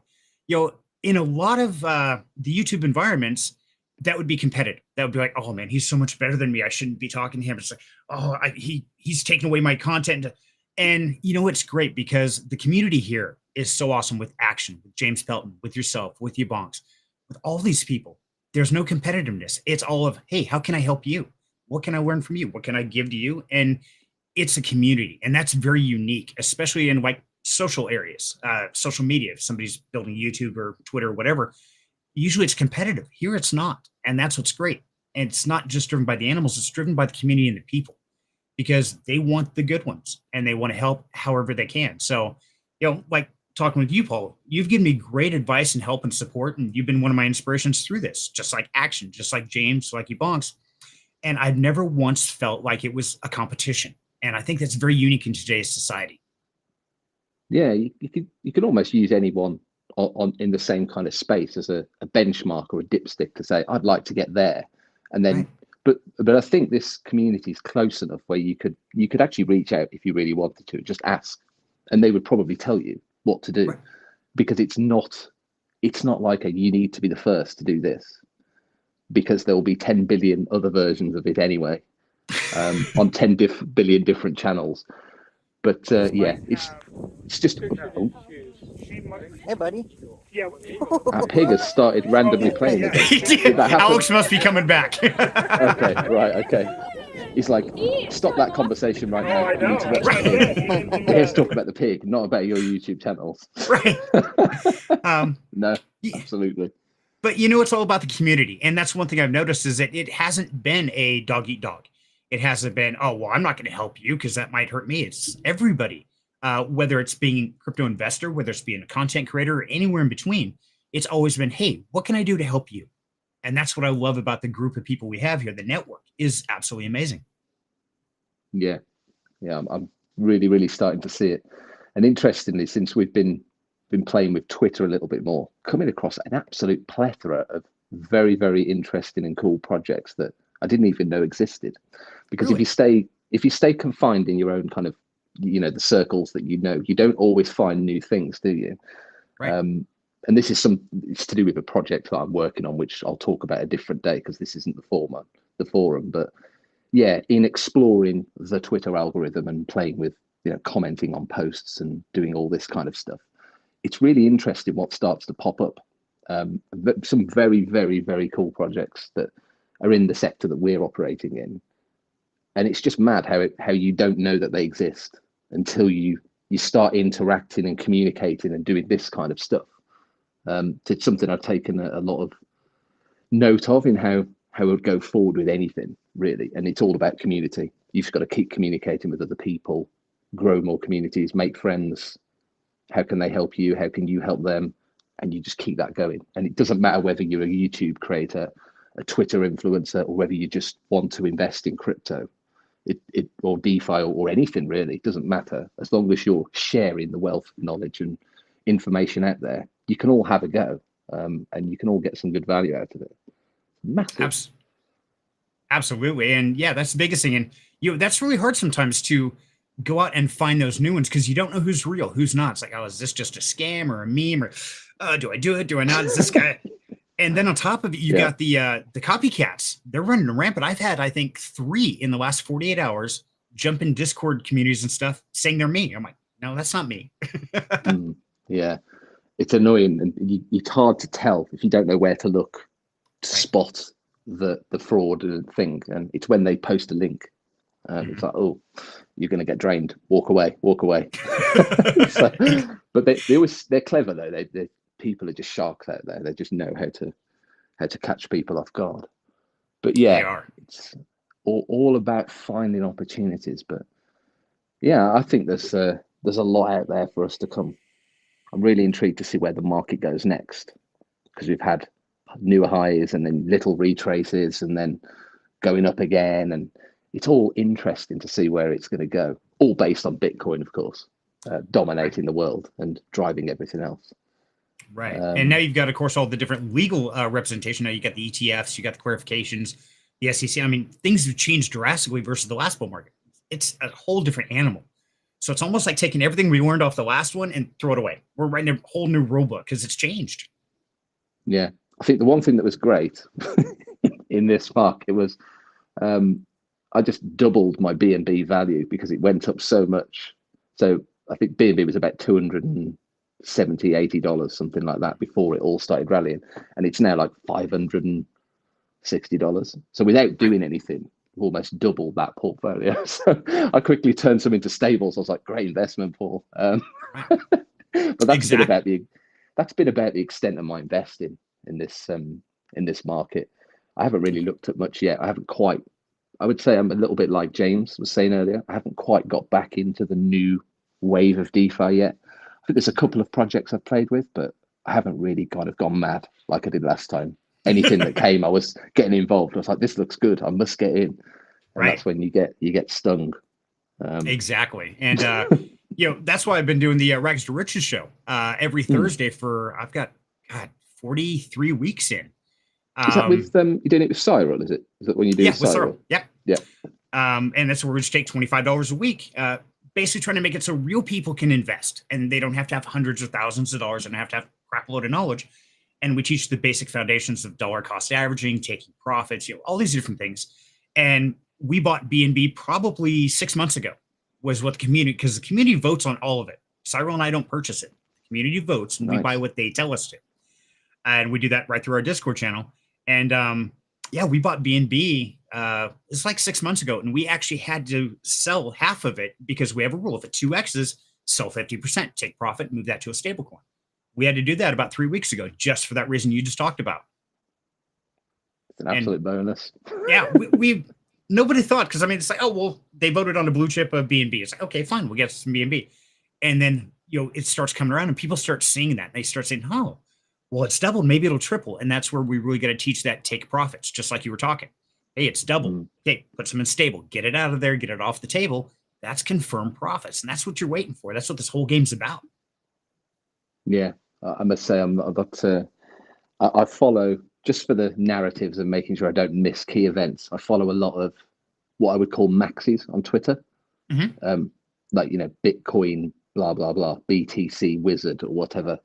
in a lot of the YouTube environments, that would be competitive. That would be like, oh man, he's so much better than me. I shouldn't be talking to him. It's like, oh, he's taking away my content. And it's great because the community here is so awesome with Action, with James Pelton, with yourself, with YaBonks, with all these people. There's no competitiveness. It's all of, hey, how can I help you? What can I learn from you? What can I give to you? And it's a community. And that's very unique, especially in social areas, social media. If somebody's building YouTube or Twitter or whatever, usually it's competitive. Here it's not. And that's what's great. And it's not just driven by the animals. It's driven by the community and the people because they want the good ones and they want to help however they can. So, like talking with you, Paul, you've given me great advice and help and support. And you've been one of my inspirations through this, just like Action, just like James, like YaBonks. And I've never once felt like it was a competition. And I think that's very unique in today's society. Yeah, you could almost use anyone in the same kind of space as a benchmark or a dipstick to say, I'd like to get there. And then, but I think this community is close enough where you could actually reach out if you really wanted to, just ask, and they would probably tell you what to do, because it's not like you need to be the first to do this, because there will be 10 billion other versions of it anyway, on 10 billion different channels. But yeah, it's just. Oh. Hey, buddy. Yeah. Our pig has started randomly playing again. Did that happen? Alex must be coming back. Okay, right, okay. He's like, stop that conversation right now. You need to watch the pig. Let's talk about the pig, not about your YouTube channels. Right. No, absolutely. But you know, it's all about the community. And that's one thing I've noticed is that it hasn't been a dog eat dog. It hasn't been, oh, well, I'm not going to help you because that might hurt me. It's everybody, whether it's being a crypto investor, whether it's being a content creator, or anywhere in between. It's always been, hey, what can I do to help you? And that's what I love about the group of people we have here. The network is absolutely amazing. Yeah. I'm really, really starting to see it. And interestingly, since we've been playing with Twitter a little bit more, coming across an absolute plethora of very, very interesting and cool projects that I didn't even know existed. Because if you stay confined in your own kind of, the circles that you don't always find new things, do you? Right. And this is it's to do with a project that I'm working on, which I'll talk about a different day because this isn't the forum. But yeah, in exploring the Twitter algorithm and playing with, commenting on posts and doing all this kind of stuff, it's really interesting what starts to pop up. Some very, very, very cool projects that are in the sector that we're operating in. And it's just mad how you don't know that they exist until you start interacting and communicating and doing this kind of stuff. It's something I've taken a lot of note of in how it would go forward with anything, really. And it's all about community. You've got to keep communicating with other people, grow more communities, make friends. How can they help you? How can you help them? And you just keep that going. And it doesn't matter whether you're a YouTube creator, a Twitter influencer, or whether you just want to invest in crypto, or DeFi or anything really. It doesn't matter. As long as you're sharing the wealth of knowledge and information out there, you can all have a go, and you can all get some good value out of it. Massive. Absolutely. And yeah, that's the biggest thing. And that's really hard sometimes to go out and find those new ones because you don't know who's real, who's not. It's like, oh, is this just a scam or a meme, or do I do it? Do I not? Is this guy? And then on top of it, you got the copycats. They're running rampant. I've had, I think, 3 in the last 48 hours jump in Discord communities and stuff saying they're me. I'm like, no, that's not me. Yeah, it's annoying, and it's hard to tell if you don't know where to look to spot the fraud thing. And it's when they post a link. It's like, oh, you're going to get drained. Walk away. So, but they're clever though. They people are just sharks out there. They just know how to catch people off guard. But yeah, it's all about finding opportunities. But yeah, I think there's a lot out there for us to come. I'm really intrigued to see where the market goes next, because we've had newer highs and then little retraces and then going up again, and it's all interesting to see where it's going to go. All based on Bitcoin, of course, dominating the world and driving everything else. Right. And now you've got, of course, all the different legal representation. Now you got the ETFs, you got the clarifications, the SEC. I mean, things have changed drastically versus the last bull market. It's a whole different animal. So it's almost like taking everything we learned off the last one and throw it away. We're writing a whole new rule book because it's changed. Yeah. I think the one thing that was great in this market was I just doubled my BNB value because it went up so much. So I think BNB was about $270, $80, something like that, before it all started rallying. And it's now like $560. So without doing anything, almost doubled that portfolio. So I quickly turned some into stables. I was like, great investment, Paul. But that's been about the extent of my investing in this market. I haven't really looked at much yet. I would say I'm a little bit like James was saying earlier. I haven't quite got back into the new wave of DeFi yet. I think there's a couple of projects I've played with, but I haven't really kind of gone mad like I did last time. Anything that came, I was getting involved. I was like, this looks good. I must get in. And that's when you get stung. Exactly. And That's why I've been doing the Rags to Riches show every Thursday for, I've got, 43 weeks in. Is that with, you're doing it with Cyril, is it? Is that when you do with Cyril? Cyril. Yep. Yeah. And that's where we just take $25 a week, basically trying to make it so real people can invest and they don't have to have hundreds of thousands of dollars and have to have a crap load of knowledge. And we teach the basic foundations of dollar cost averaging, taking profits, all these different things. And we bought BNB probably 6 months ago, was what the community, because the community votes on all of it. Cyril and I don't purchase it. The community votes and we buy what they tell us to. And we do that right through our Discord channel. And we bought BNB. It's like 6 months ago, and we actually had to sell half of it because we have a rule: if it 2x's, sell 50%, take profit, move that to a stablecoin. We had to do that about 3 weeks ago, just for that reason you just talked about. It's an absolute bonus. Yeah, we nobody thought, because I mean, it's like, oh well, they voted on a blue chip of BNB. It's like, okay, fine, we'll get some BNB, and then it starts coming around, and people start seeing that, and they start saying, oh, well, it's doubled, maybe it'll triple. And that's where we really got to teach that take profits, just like you were talking. Hey, it's doubled. Okay, put some in stable, get it out of there, get it off the table. That's confirmed profits. And that's what you're waiting for. That's what this whole game's about. Yeah, I must say, I follow, just for the narratives and making sure I don't miss key events, I follow a lot of what I would call maxis on Twitter. Like, Bitcoin, blah, blah, blah, BTC wizard or whatever.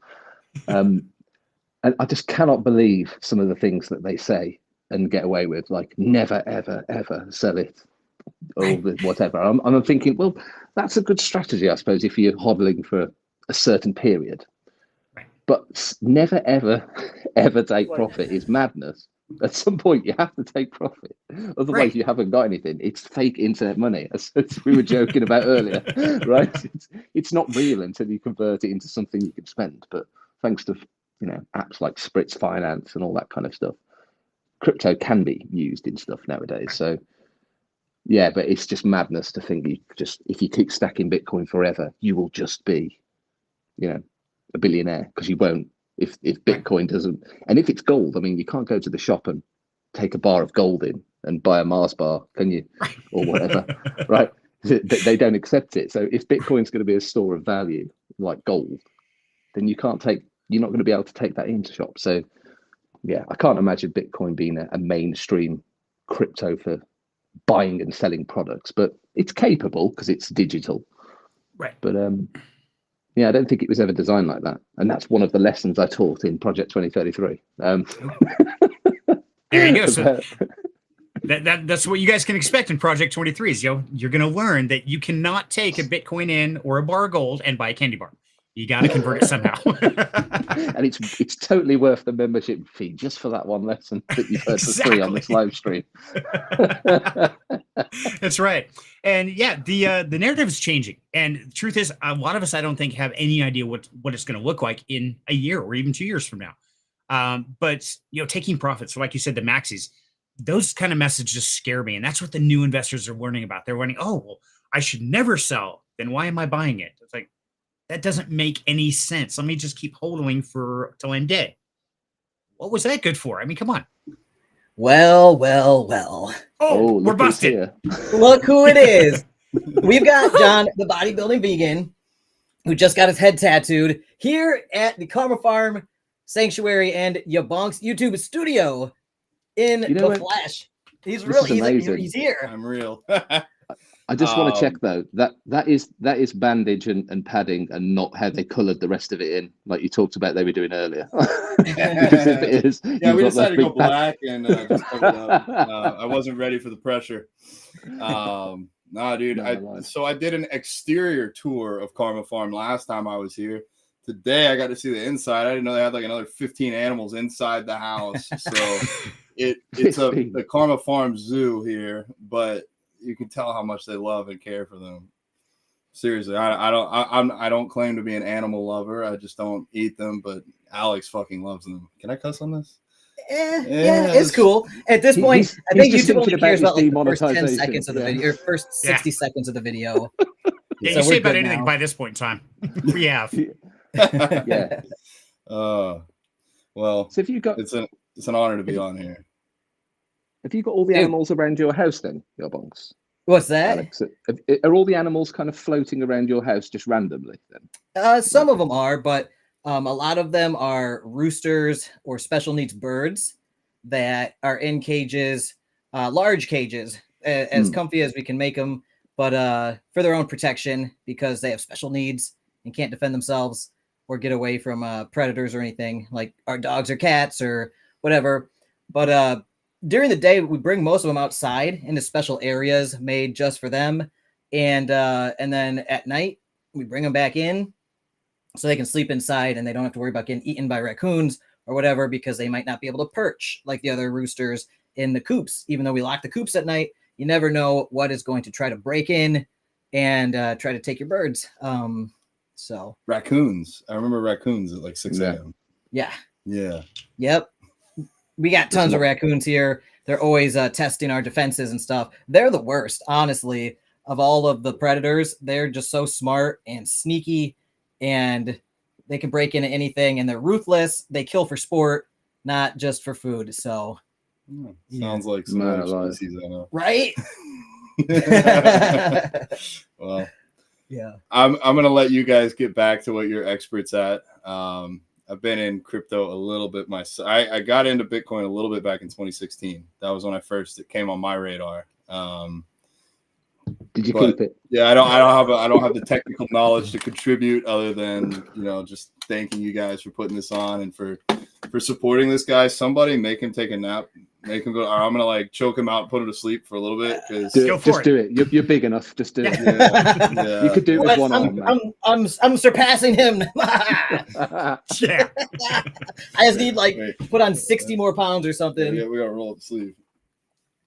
And I just cannot believe some of the things that they say and get away with, like never, ever, ever sell it or whatever. I'm thinking, well, that's a good strategy, I suppose, if you're hodling for a certain period. But never, ever, ever take profit is madness. At some point, you have to take profit. Otherwise, you haven't got anything. It's fake internet money, as we were joking about earlier, right? It's not real until you convert it into something you can spend. But thanks to apps like Spritz Finance and all that kind of stuff, crypto can be used in stuff nowadays. So yeah, but it's just madness to think if you keep stacking Bitcoin forever, you will just be, a billionaire, because you won't. If Bitcoin doesn't, and if it's gold, I mean, you can't go to the shop and take a bar of gold in and buy a Mars bar, can you? Or whatever, right? They don't accept it. So if Bitcoin's going to be a store of value like gold, then you're not going to be able to take that into shop. So yeah, I can't imagine Bitcoin being a mainstream crypto for buying and selling products, but it's capable because it's digital. Right. But I don't think it was ever designed like that. And that's one of the lessons I taught in Project 2033. There you go. So that's what you guys can expect in Project 23 is, you're going to learn that you cannot take a Bitcoin in or a bar of gold and buy a candy bar. You got to convert it somehow. And it's totally worth the membership fee just for that one lesson that you've heard for free on this live stream. That's right. And yeah, the narrative is changing. And the truth is, a lot of us, I don't think, have any idea what it's going to look like in a year or even 2 years from now. But taking profits, so like you said, the maxis, those kind of messages scare me. And that's what the new investors are learning about. They're learning, oh, well, I should never sell. Then why am I buying it? It's like, that doesn't make any sense. Let me just keep holding till I'm dead. What was that good for? I mean, come on. Well. Oh, we're busted. Look who it is. We've got John, the bodybuilding vegan, who just got his head tattooed here at the Karma Farm Sanctuary and YaBonks YouTube studio in the flesh. He's here. I'm real. I just want to check though that is bandage and padding and not how they coloured the rest of it in, like you talked about they were doing earlier. Because if it is, we decided to go black and just cover it up. I wasn't ready for the pressure. Nah, dude. So I did an exterior tour of Karma Farm last time I was here. Today I got to see the inside. I didn't know they had like another 15 animals inside the house. So it's the Karma Farm Zoo here, but you can tell how much they love and care for them. Seriously, I don't claim to be an animal lover. I just don't eat them, but Alex fucking loves them. Can I cuss on this? Yeah, it's cool. At this point, I think YouTube only cares about like the first 10 seconds of the video, or first 60 seconds of the video. Yeah, you say about anything by this point in time. We have. Yeah. Well, so if you got, it's an honor to be on here. Have you got all the animals around your house then, YaBonks? What's that? Alex, are all the animals kind of floating around your house just randomly then? Some of them are, but a lot of them are roosters or special needs birds that are in cages, large cages, as comfy as we can make them, but for their own protection because they have special needs and can't defend themselves or get away from predators or anything like our dogs or cats or whatever. But during the day, we bring most of them outside into special areas made just for them. And then at night, we bring them back in so they can sleep inside and they don't have to worry about getting eaten by raccoons or whatever, because they might not be able to perch like the other roosters in the coops. Even though we lock the coops at night, you never know what is going to try to break in and try to take your birds. So raccoons. I remember raccoons at like 6 a.m. Yeah. Yeah. Yep. We got tons of raccoons here. They're always testing our defenses and stuff. They're the worst, honestly, of all of the predators. They're just so smart and sneaky, and they can break into anything, and they're ruthless. They kill for sport, not just for food. So sounds like some other species I know. Right? Well, yeah. I'm gonna let you guys get back to what you're experts at. I've been in crypto a little bit myself. I got into Bitcoin a little bit back in 2016. That was when it came on my radar. Did you keep it? Yeah, I don't have the technical knowledge to contribute other than, just thanking you guys for putting this on and for supporting this guy. Somebody make him take a nap. Make him go. Or I'm gonna choke him out, and put him to sleep for a little bit. Just do it. You're big enough. Just do it. Yeah. You could do it with one arm. I'm surpassing him. Yeah. I just need put on 60 more pounds or something. Yeah, we gotta roll up the sleeve.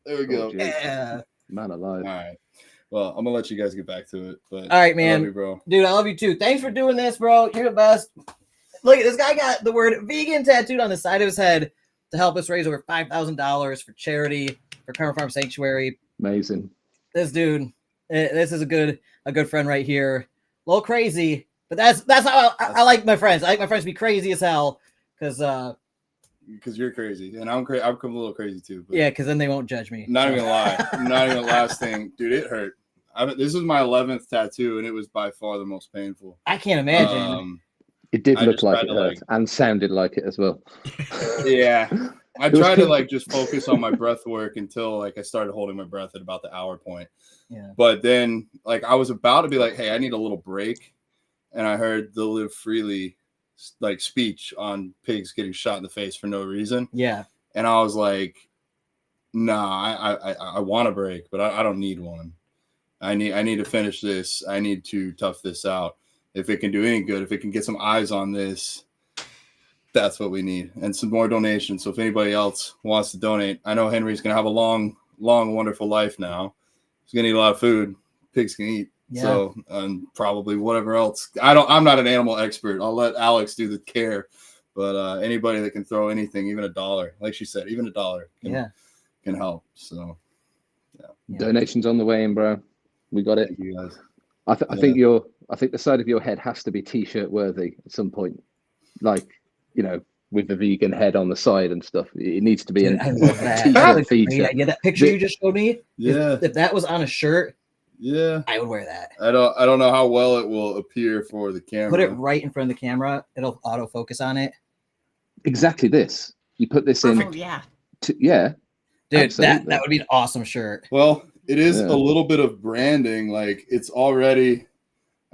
There we go. Yeah. Man alive. All right. Well, I'm gonna let you guys get back to it. But all right, man. I love you, bro. Dude, I love you too. Thanks for doing this, bro. You're the best. Look, this guy got the word vegan tattooed on the side of his head to help us raise over $5,000 for charity for Karma Farm Sanctuary. Amazing. This dude, this is a good friend right here. A little crazy, but that's how I like my friends. I like my friends to be crazy as hell, because you're crazy, and I'm crazy. I'm a little crazy too. But yeah, because then they won't judge me. Not even lie. Not even last thing, dude. It hurt. This was my 11th tattoo, and it was by far the most painful. I can't imagine. It did look like it hurt and sounded like it as well. Yeah. I tried to just focus on my breath work until I started holding my breath at about the hour point. Yeah. But then I was about to be like, hey, I need a little break. And I heard the Live Freely speech on pigs getting shot in the face for no reason. Yeah. And I was like, nah, I want a break, but I don't need one. I need to finish this. I need to tough this out. If it can do any good, if it can get some eyes on this, that's what we need. And some more donations. So if anybody else wants to donate, I know Henry's going to have a long, wonderful life now. He's going to eat a lot of food. Pigs can eat. Yeah. So, and probably whatever else. I'm not an animal expert. I'll let Alex do the care. But anybody that can throw anything, even $1, like she said, even $1 can help. So, yeah. Donations on the way in, bro. We got it. Thank you guys. I think the side of your head has to be t-shirt worthy at some point, with the vegan head on the side and stuff. It needs to be I love that. feature. Yeah, that picture you just showed me. Yeah. If that was on a shirt, yeah, I would wear that. I don't know how well it will appear for the camera. Put it right in front of the camera. It'll autofocus on it. Exactly this. You put this in. Oh, yeah. Yeah. Dude, absolutely. that would be an awesome shirt. Well, it is a little bit of branding. It's already.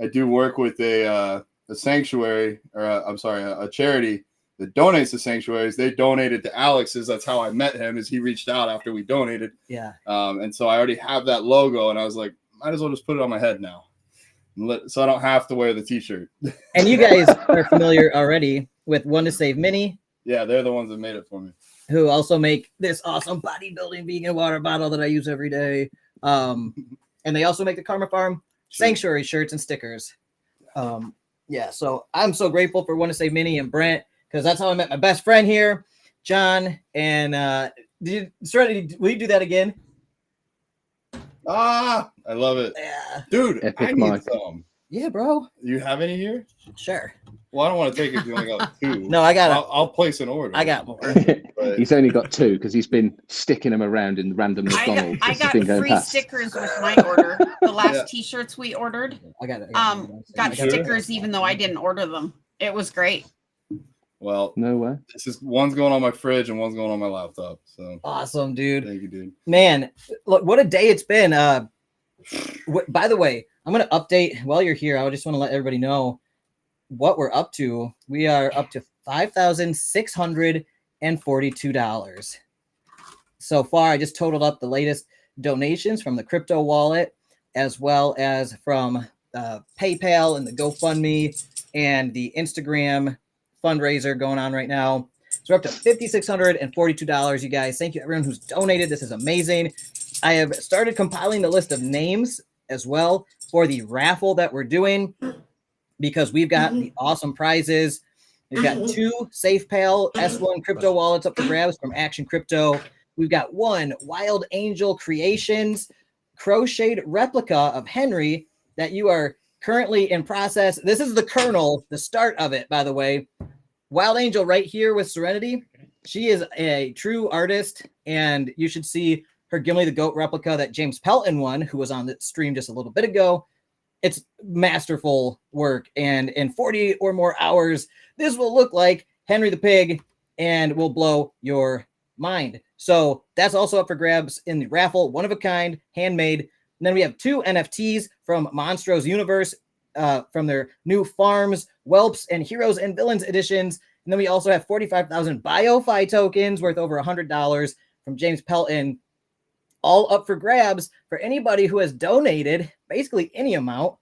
I do work with a sanctuary, or a charity that donates to sanctuaries. They donated to Alex's. That's how I met him. Is he reached out after we donated. Yeah. And so I already have that logo, and I was like, might as well just put it on my head now, so I don't have to wear the T-shirt. And you guys are familiar already with One to Save Mini. Yeah, they're the ones that made it for me. Who also make this awesome bodybuilding vegan water bottle that I use every day. And they also make the Karma Farm Sanctuary shirts and stickers. So I'm so grateful for One to Save Mini and Brent, because that's how I met my best friend here, John. And will you do that again? I love it. Yeah. Dude, Epic I mic. need some. Yeah, bro. You have any here? Sure. Well, I don't want to take it if you only got like 2. No, I got it. I'll place an order. I got more. But He's only got 2 because he's been sticking them around in random McDonald's. I as he's got been going free past. stickers with my order. The last T-shirts we ordered. I got it. Got stickers even though I didn't order them. It was great. Well, no way. This is one's going on my fridge and one's going on my laptop. So awesome, dude. Thank you, dude. Man, look, what a day it's been. By the way, I'm gonna update while you're here. I just want to let everybody know what we're up to. We are up to $5,642 so far. I just totaled up the latest donations from the crypto wallet, as well as from PayPal and the GoFundMe and the Instagram fundraiser going on right now. So we're up to $5,642, you guys. Thank you, everyone who's donated. This is amazing. I have started compiling the list of names as well for the raffle that we're doing, because we've got the awesome prizes. We've got 2 SafePal S1 crypto wallets up for grabs from Action Crypto. We've got 1 Wild Angel Creations crocheted replica of Henry that you are currently in process. This is the kernel, the start of it, by the way. Wild Angel right here with Serenity. She is a true artist, and you should see her Gimli the Goat replica that James Pelton won, who was on the stream just a little bit ago. It's masterful work, and in 40 or more hours, this will look like Henry the Pig and will blow your mind. So that's also up for grabs in the raffle. One of a kind, handmade. And then we have 2 NFTs from Monstro's Universe from their new Farms, Whelps, and Heroes and Villains editions. And then we also have 45,000 BioFi tokens worth over $100 from James Pelton, all up for grabs for anybody who has donated basically any amount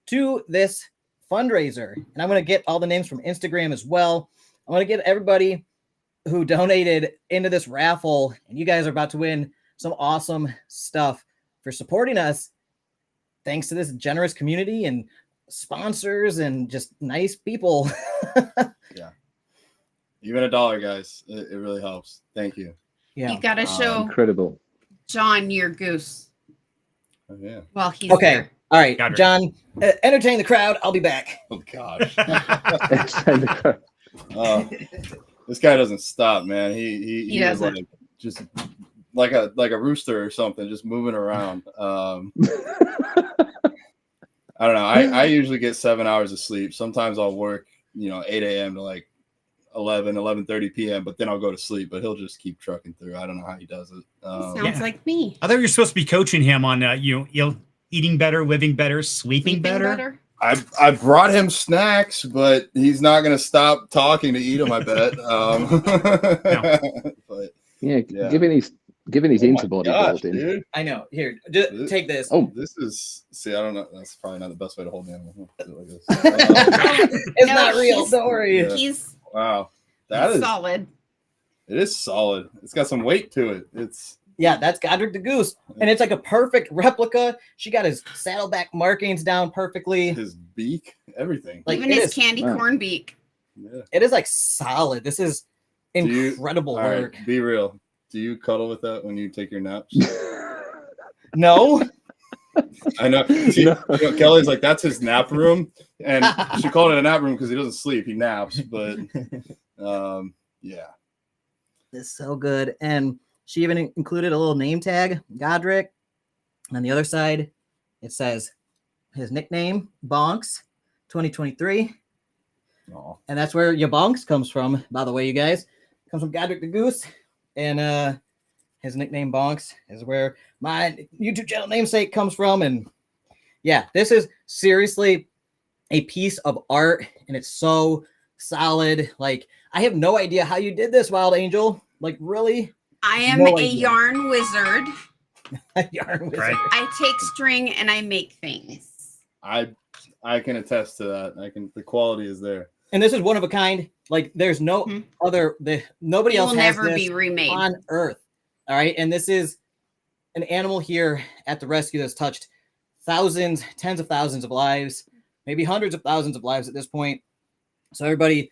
to this fundraiser. And I'm going to get all the names from Instagram as well. I'm going to get everybody who donated into this raffle, and you guys are about to win some awesome stuff for supporting us. Thanks to this generous community and sponsors and just nice people. Yeah. Even $1, guys. It really helps. Thank you. Yeah. You got to show incredible John your goose. Oh, yeah. Well, he's okay. there. All right, John, entertain the crowd. I'll be back. Oh, gosh. This guy doesn't stop, man. He is doesn't. like just like a rooster or something, just moving around. I don't know. I usually get 7 hours of sleep. Sometimes I'll work, 8 a.m. to like 11:30 p.m. But then I'll go to sleep. But he'll just keep trucking through. I don't know how he does it. Sounds like me. I thought you were supposed to be coaching him on eating better, living better, sleeping better. I brought him snacks, but he's not going to stop talking to eat them, I bet. But yeah, given his interbody gosh, building. dude. I know. Here, just take this. Oh, this is. See, I don't know. That's probably not the best way to hold the animal. Like this. It's not real. Don't worry. Yeah. He's Wow, that is solid. It is solid. It's got some weight to it. Yeah, that's Godric the Goose. And it's like a perfect replica. She got his saddleback markings down perfectly. His beak, everything. Like, Even it his is- candy corn beak. Yeah. It is like solid. This is incredible All right, work. be real. Do you cuddle with that when you take your naps? No. I know. See, Kelly's like, that's his nap room. And she called it a nap room because he doesn't sleep. He naps. But yeah. It's so good. And she even included a little name tag, Godric. And on the other side, it says his nickname, Bonks, 2023. Aww. And that's where YaBonks comes from, by the way, you guys. It comes from Godric the Goose. And his nickname, Bonks, is where my YouTube channel namesake comes from. And yeah, this is seriously a piece of art, and it's so solid. Like, I have no idea how you did this, Wild Angel. Like, really? I am No a idea. yarn wizard. Yarn wizard. Right. I take string and I make things. I can attest to that. The quality is there. And this is one of a kind. Like, there's no other, nobody It else will has never this be remade. on Earth. All right. And this is an animal here at the rescue that's touched thousands, tens of thousands of lives, maybe hundreds of thousands of lives at this point. So everybody,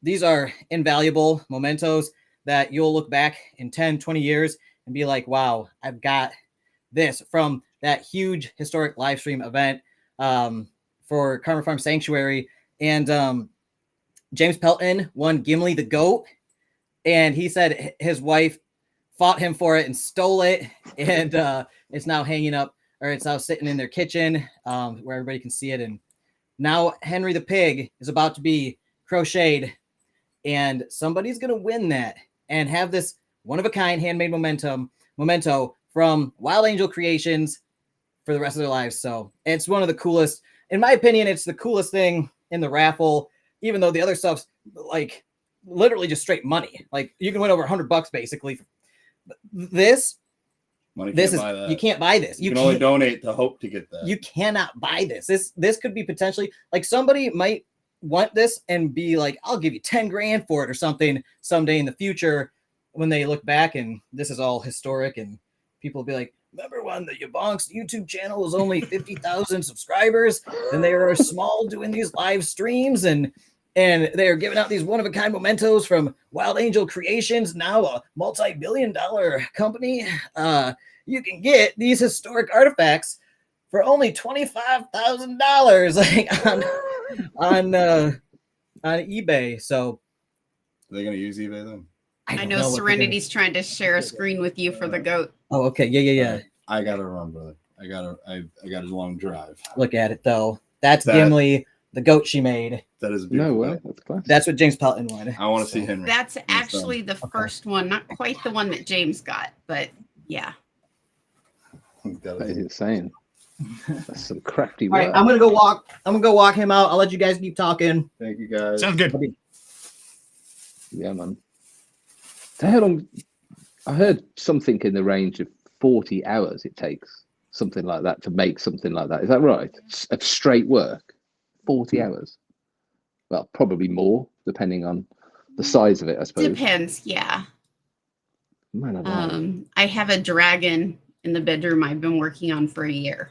these are invaluable mementos that you'll look back in 10, 20 years and be like, wow, I've got this from that huge historic live stream event. for Karma Farm Sanctuary, and James Pelton won Gimli the Goat, and he said his wife fought him for it and stole it, and it's now hanging up, or it's now sitting in their kitchen where everybody can see it. And now Henry the Pig is about to be crocheted, and somebody's going to win that and have this one-of-a-kind handmade memento from Wild Angel Creations for the rest of their lives. So it's one of the coolest, in my opinion, it's the coolest thing in the raffle, even though the other stuff's like literally just straight money. Like you can win over $100 basically. This Money this can't is buy that. you can't buy this. You can only donate to hope to get that. You cannot buy this. This could be potentially like somebody might want this and be like, I'll give you 10 grand for it or something someday in the future when they look back and this is all historic and people will be like, remember when the YaBonks YouTube channel was only 50,000 subscribers and they were small doing these live streams and they're giving out these one-of-a-kind mementos from Wild Angel Creations, now a multi-billion-dollar company. You can get these historic artifacts for only $25,000 like on eBay. So are they going to use eBay then? I know Serenity's trying to share a screen with you for the goat. Oh, okay. Yeah. I gotta run, brother. I got a long drive. Look at it though. That's Gimli, the goat she made. That is beautiful. No way. That's class. That's what James Pelton wanted. I want to see Henry. That's actually the first one, not quite the one that James got, but yeah. That is insane. That's some crafty All work. right, I'm gonna go walk him out. I'll let you guys keep talking. Thank you guys. Sounds good. Yeah, man. So how long? I heard something in the range of 40 hours it takes, something like that, to make something like that. Is that right? Of straight work, 40 hours. Well, probably more, depending on the size of it, I suppose. Depends, yeah. Man alive. I have a dragon in the bedroom I've been working on for a year.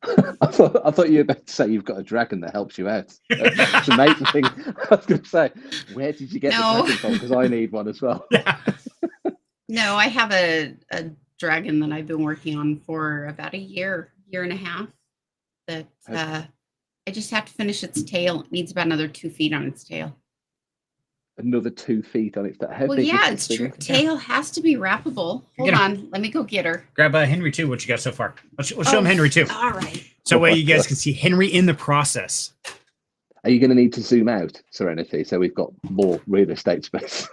I thought you were about to say you've got a dragon that helps you out. It's amazing. I was going to say, where did you get the dragon from? Because I need one as well. No, I have a dragon that I've been working on for about a year and a half. That I just have to finish its tail. It needs about another 2 feet on its tail. Another 2 feet on its tail. Well, yeah, its tail has to be wrappable. Hold on, let me go get her. Grab Henry too. What you got so far? Let's show him Henry too. All right. So you guys can see Henry in the process. Are you going to need to zoom out, Serenity, so we've got more real estate space?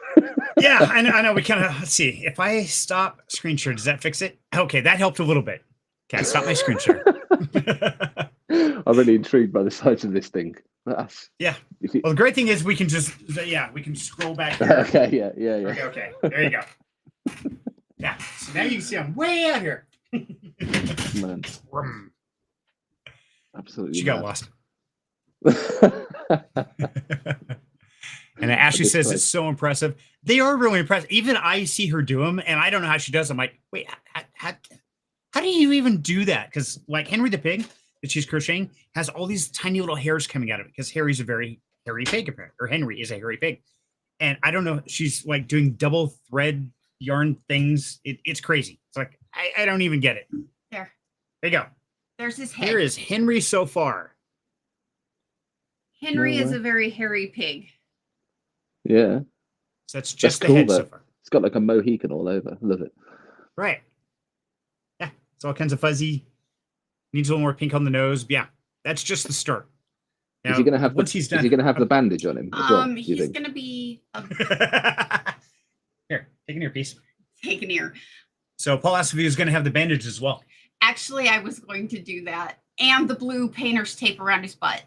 Yeah, I know. We kind of, let's see. If I stop screen share, does that fix it? Okay, that helped a little bit. Okay, stop my screen share. I'm really intrigued by the size of this thing. Yeah. Well, the great thing is we can just, we can scroll back here. Okay, yeah. Okay, there you go. Yeah, so now you can see I'm way out here. Man. Absolutely. She got lost. And Ashley says it's so impressive. They are really impressive. Even I see her do them, and I don't know how she does them. I'm like, wait, how do you even do that? Because like Henry the Pig that she's crocheting has all these tiny little hairs coming out of it because Harry's a very hairy pig, or Henry is a hairy pig. And I don't know, she's like doing double thread yarn things. It's crazy. It's like, I don't even get it. There you go. There's his head. Here is Henry so far. Henry is a very hairy pig. Yeah. So that's just cool, the head though. so far. It's got like a Mohican all over. Love it. Right. Yeah. It's all kinds of fuzzy. Needs a little more pink on the nose. Yeah. That's just the start. Now, Is he going to have once he's done, Is he going to have the bandage on him as well? He's going to be here. Take an earpiece. Take an ear. So Paul asked if he was going to have the bandage as well. Actually, I was going to do that, and the blue painter's tape around his butt.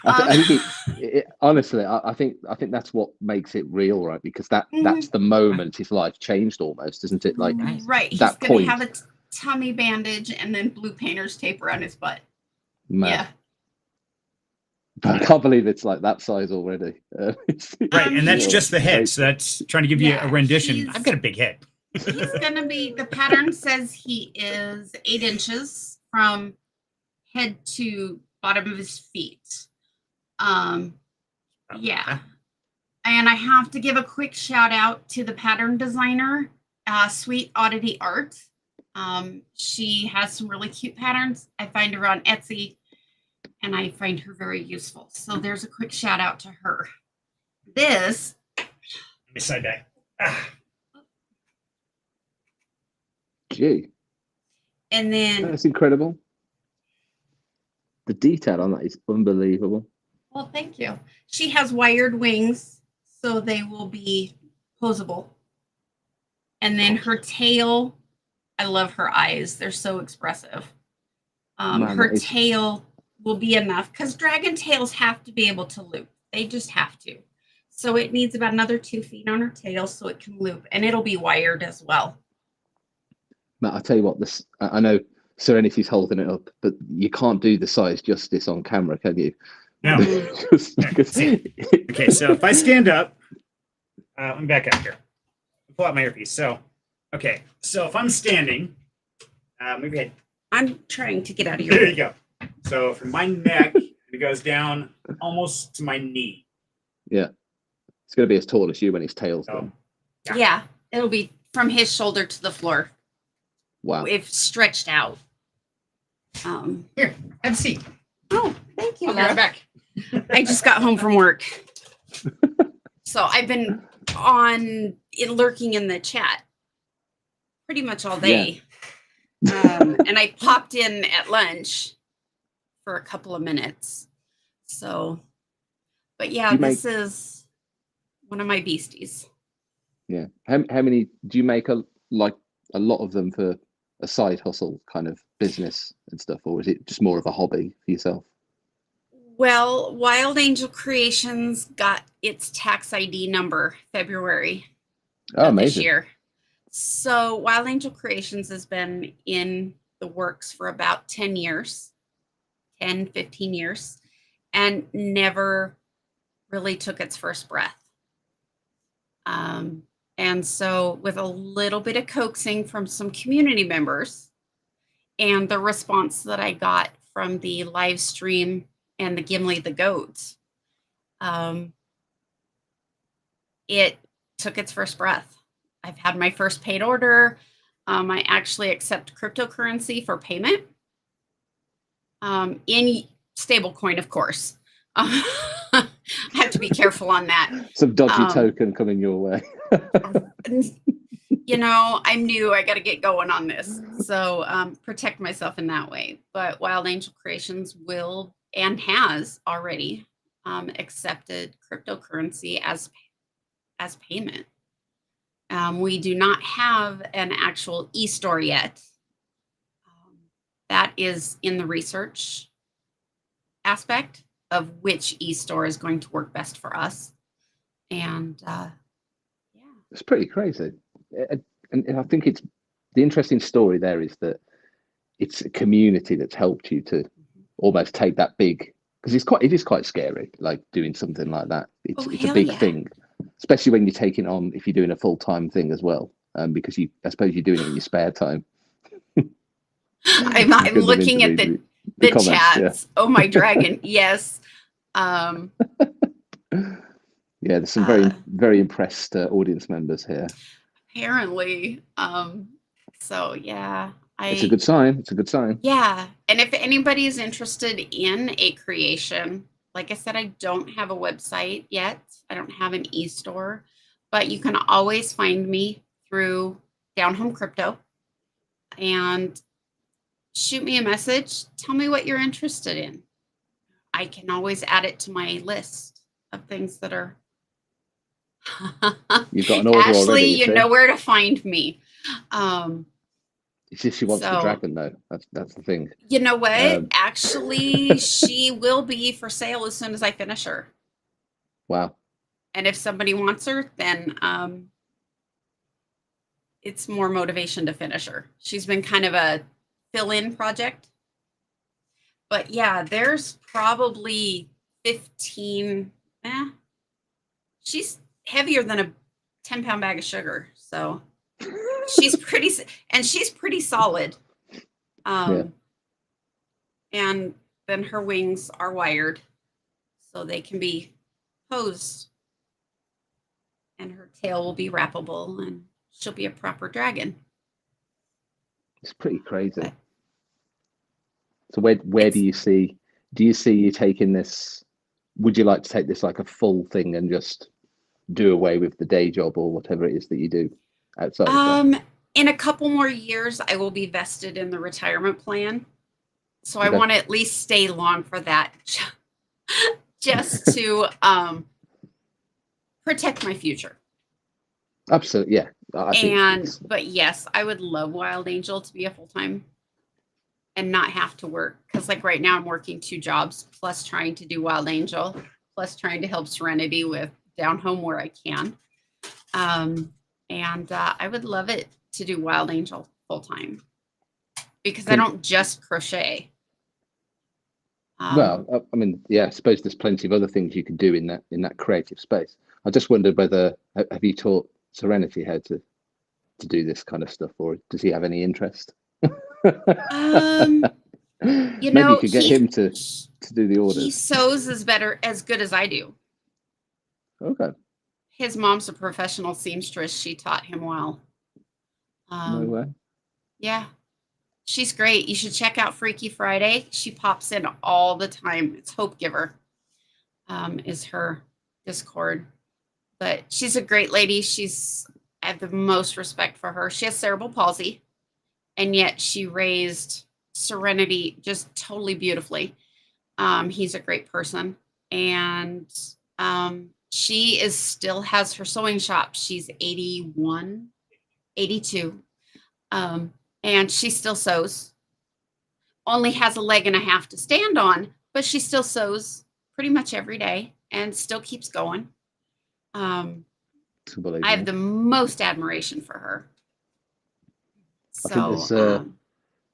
I think honestly, I think that's what makes it real, right? Because that's the moment his life changed almost, isn't it? Like right, he's that going point. to have a tummy bandage and then blue painter's tape around his butt. Man. Yeah. But I can't believe it's like that size already. Right, and that's just the head. So that's trying to give you a rendition. I've got a big head. He's going to be, the pattern says he is 8 inches from head to bottom of his feet. Yeah. And I have to give a quick shout out to the pattern designer, Sweet Oddity Art. She has some really cute patterns. I find her on Etsy, and I find her very useful. So there's a quick shout out to her. This. Let me side die. Gee. And then. That's incredible. The detail on that is unbelievable. Well, thank you. She has wired wings, so they will be posable. And then her tail, I love her eyes. They're so expressive. Her tail will be enough because dragon tails have to be able to loop. They just have to. So it needs about another 2 feet on her tail so it can loop, and it'll be wired as well. Matt, I'll tell you what, this I know Serenity's holding it up, but you can't do the size justice on camera, can you? No. Okay, so if I stand up, let me back up here. Pull out my earpiece. So, okay, so if I'm standing, maybe I'm trying to get out of your there way. you go. So from my neck, it goes down almost to my knee. Yeah. It's going to be as tall as you when his tail's done. Yeah, it'll be from his shoulder to the floor. Wow. If stretched out. Here, have a seat. Oh, thank you. I'll be right back. I just got home from work. So I've been lurking in the chat pretty much all day. Yeah. And I popped in at lunch for a couple of minutes. So, but yeah, this is one of my beasties. Yeah. How many do you make a lot of them for a side hustle kind of business and stuff, or is it just more of a hobby for yourself? Well, Wild Angel Creations got its tax ID number February of this year. So Wild Angel Creations has been in the works for about 10 years, 10, 15 years, and never really took its first breath. And so with a little bit of coaxing from some community members and the response that I got from the live stream and the Gimli the goat, it took its first breath. I've had my first paid order. I actually accept cryptocurrency for payment in stablecoin, of course. I have to be careful on that. Some dodgy token coming your way. You know, I'm new. I got to get going on this. So protect myself in that way. But Wild Angel Creations will and has already accepted cryptocurrency as payment. We do not have an actual e-store yet. That is in the research aspect of which e-store is going to work best for us. And it's pretty crazy. And I think it's the interesting story there is that it's a community that's helped you to almost take that big, because it is quite scary, like doing something like that. It's a big thing, especially when you're taking on, if you're doing a full-time thing as well, because I suppose you're doing it in your spare time. I'm looking at the comments, chats. Yeah. Oh, my dragon. Yes. Yeah, there's some very, very impressed audience members here. Apparently. So, yeah. It's a good sign. It's a good sign. Yeah. And if anybody is interested in a creation, like I said, I don't have a website yet. I don't have an e-store, but you can always find me through Down Home Crypto and shoot me a message. Tell me what you're interested in. I can always add it to my list of things that are. You've got an order Ashley, already. you know where to find me. It's just she wants the dragon, though. That's the thing. You know what? Actually, she will be for sale as soon as I finish her. Wow. And if somebody wants her, then it's more motivation to finish her. She's been kind of a fill-in project. But yeah, there's probably 15. She's heavier than a 10-pound bag of sugar. So she's pretty solid. And then her wings are wired so they can be posed, and her tail will be wrappable, and she'll be a proper dragon. It's pretty crazy. So where do you see do you see you taking this? Would you like to take this like a full thing and just do away with the day job or whatever it is that you do outside of that? In a couple more years, I will be vested in the retirement plan. So I Okay. want to at least stay long for that, just to protect my future. Absolutely, yeah. I think But yes, I would love Wild Angel to be a full-time and not have to work. Because like right now I'm working 2 jobs, plus trying to do Wild Angel, plus trying to help Serenity with down home where I can. I would love it to do Wild Angel full-time because I don't just crochet. Well, I mean, yeah, I suppose there's plenty of other things you can do in that creative space. I just wondered whether have you taught Serenity how to do this kind of stuff, or does he have any interest? Maybe you could get him to do the orders. He sews as good as I do. Okay. His mom's a professional seamstress. She taught him well. No way. Yeah, she's great. You should check out Freaky Friday. She pops in all the time. It's Hope Giver, is her Discord. But she's a great lady. I have the most respect for her. She has cerebral palsy, and yet she raised Serenity just totally beautifully. He's a great person, and she still has her sewing shop. She's 81, 82, and she still sews. Only has a leg and a half to stand on, but she still sews pretty much every day and still keeps going. I have the most admiration for her. I think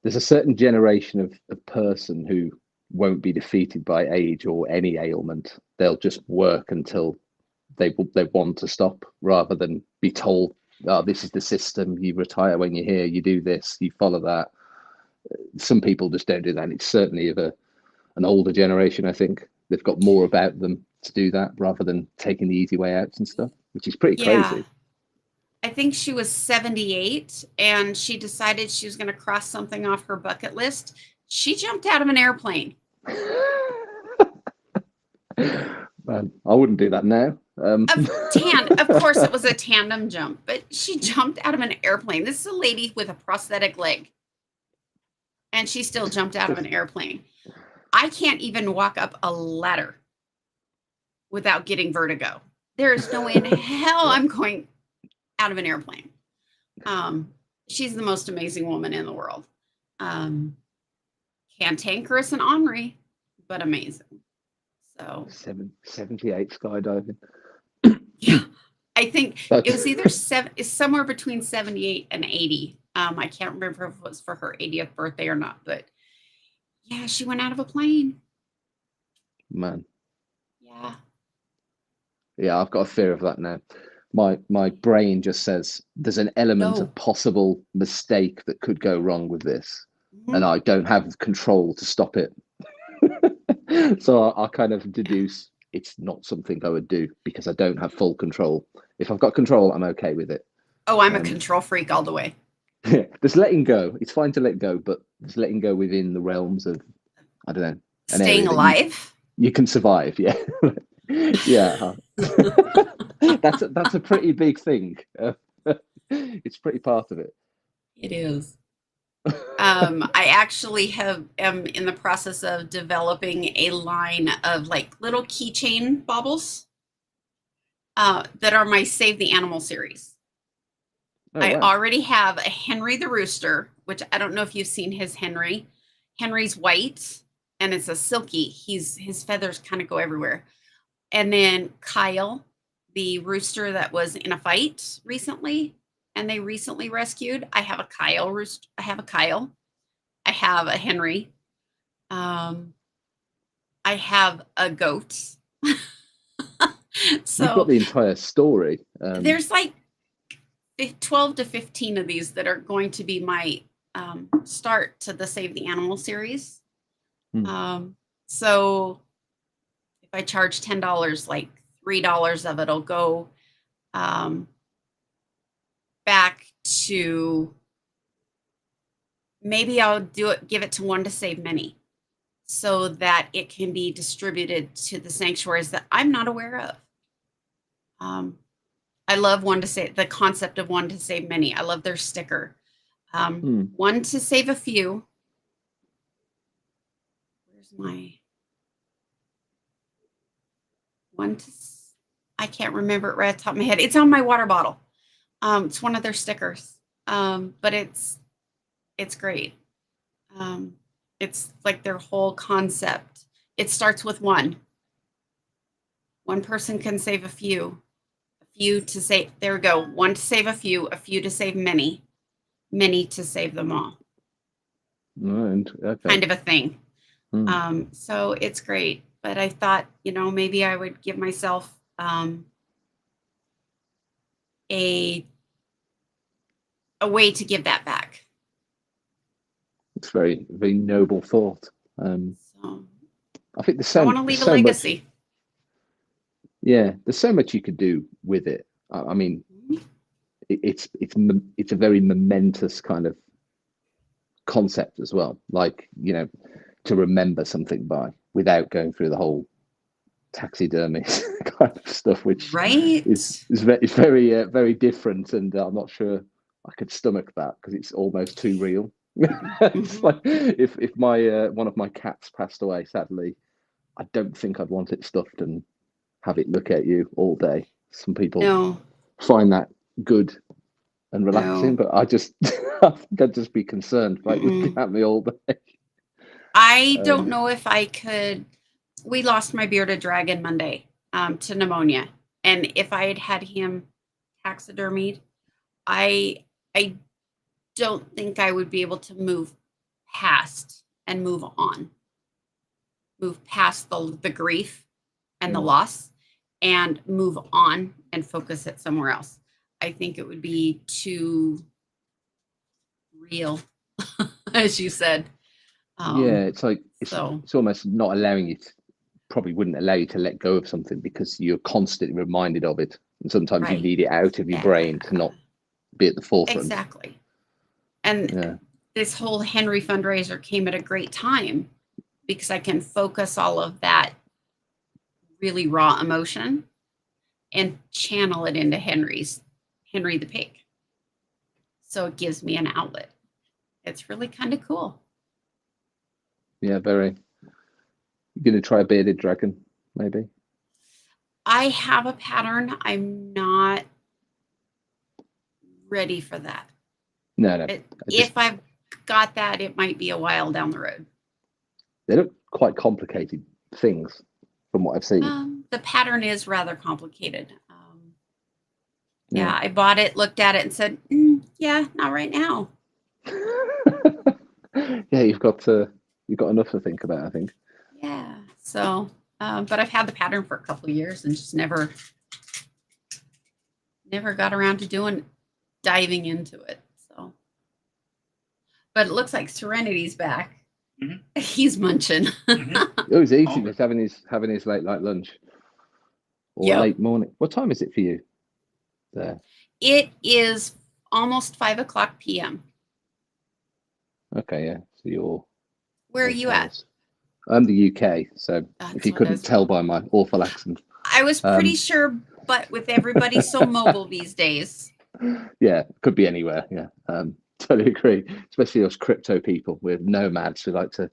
there's a certain generation of person who won't be defeated by age or any ailment. They'll just work until they want to stop, rather than be told, "Oh, this is the system. You retire when you're here. You do this. You follow that." Some people just don't do that. And it's certainly of an older generation. I think they've got more about them to do that, rather than taking the easy way out and stuff, which is pretty crazy. I think she was 78 and she decided she was going to cross something off her bucket list. She jumped out of an airplane. Man, I wouldn't do that now. Of course, it was a tandem jump, but she jumped out of an airplane. This is a lady with a prosthetic leg, and she still jumped out of an airplane. I can't even walk up a ladder without getting vertigo. There is no way in hell I'm going out of an airplane. She's the most amazing woman in the world. Cantankerous and ornery, but amazing. So 78 skydiving. I think it was either somewhere between 78 and 80. I can't remember if it was for her 80th birthday or not, but yeah, she went out of a plane. Man. Yeah, I've got a fear of that now. My brain just says there's an element of possible mistake that could go wrong with this, and I don't have control to stop it. So I kind of deduce it's not something I would do because I don't have full control. If I've got control, I'm okay with it. Oh, I'm a control freak all the way. There's letting go. It's fine to let go, but there's letting go within the realms of, I don't know, staying alive. You can survive, yeah. Yeah. That's a pretty big thing. It's pretty part of it. It is. I actually am in the process of developing a line of like little keychain baubles that are my Save the Animal series. I already have a Henry the Rooster, which I don't know if you've seen his Henry. Henry's white and it's a silky. His feathers kind of go everywhere. And then Kyle, the rooster that was in a fight recently, and they recently rescued. I have a Kyle rooster. I have a Henry. I have a goat. So you've got the entire story. There's like 12 to 15 of these that are going to be my start to the Save the Animal series. So if I charge $10, like $3 of it'll go back to, maybe I'll give it to One to Save Many. so that it can be distributed to the sanctuaries that I'm not aware of. I love the concept of one to save many. I love their sticker. One to save a few. Where's my one to? I can't remember it right off the top of my head. It's on my water bottle. It's one of their stickers, but it's great. It's like their whole concept. It starts with one. One person can save a few to save. There we go. One to save a few to save many, many to save them all. Okay. Kind of a thing. So it's great. But I thought, maybe I would give myself a way to give that back. It's very, very noble thought. I think I want to leave a legacy. There's so much you could do with it. I mean, it's a very momentous kind of concept as well. Like, to remember something by without going through the whole taxidermy kind of stuff, which is very very different, and I'm not sure I could stomach that because it's almost too real. It's like if my one of my cats passed away, sadly, I don't think I'd want it stuffed and have it look at you all day. Some people find that good and relaxing, but I think I'd just be concerned by looking at me all day. I don't know if I could. We lost my bearded dragon Monday to pneumonia, and if I had him taxidermied, I don't think I would be able to move past the grief and the loss, and move on and focus it somewhere else. I think it would be too real, as you said. It's like it's almost not allowing you to, probably wouldn't allow you to let go of something because you're constantly reminded of it, and sometimes you need it out of your brain to not be at the forefront. Exactly. And this whole Henry fundraiser came at a great time because I can focus all of that really raw emotion and channel it into Henry the pig. So it gives me an outlet. It's really kind of cool. Yeah, very. You're going to try a bearded dragon, maybe? I have a pattern. I'm not ready for that. No. If I've got that, it might be a while down the road. They look quite complicated things from what I've seen. The pattern is rather complicated. I bought it, looked at it, and said, not right now. Yeah, you've got enough to think about, I think. Yeah. So, but I've had the pattern for a couple of years and just never got around to diving into it. So, but it looks like Serenity's back. Mm-hmm. He's munching. Oh, he's eating. He's having his late night lunch or late morning. What time is it for you there? It is almost 5:00 p.m. Okay, yeah. So you're. Where are you at? I'm the UK, so if you couldn't tell by my awful accent. I was pretty sure, but with everybody so mobile these days. Yeah, could be anywhere. Yeah, totally agree. Especially us crypto people. We're nomads who like to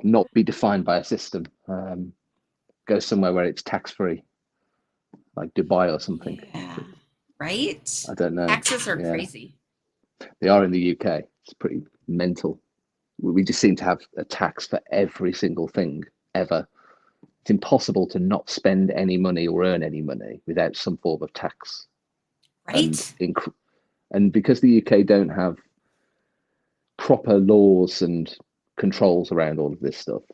not be defined by a system. Go somewhere where it's tax-free, like Dubai or something. Yeah, right? I don't know. Taxes are crazy. They are in the UK. It's pretty mental. We just seem to have a tax for every single thing ever. It's impossible to not spend any money or earn any money without some form of tax. Right. And because the UK don't have proper laws and controls around all of this stuff,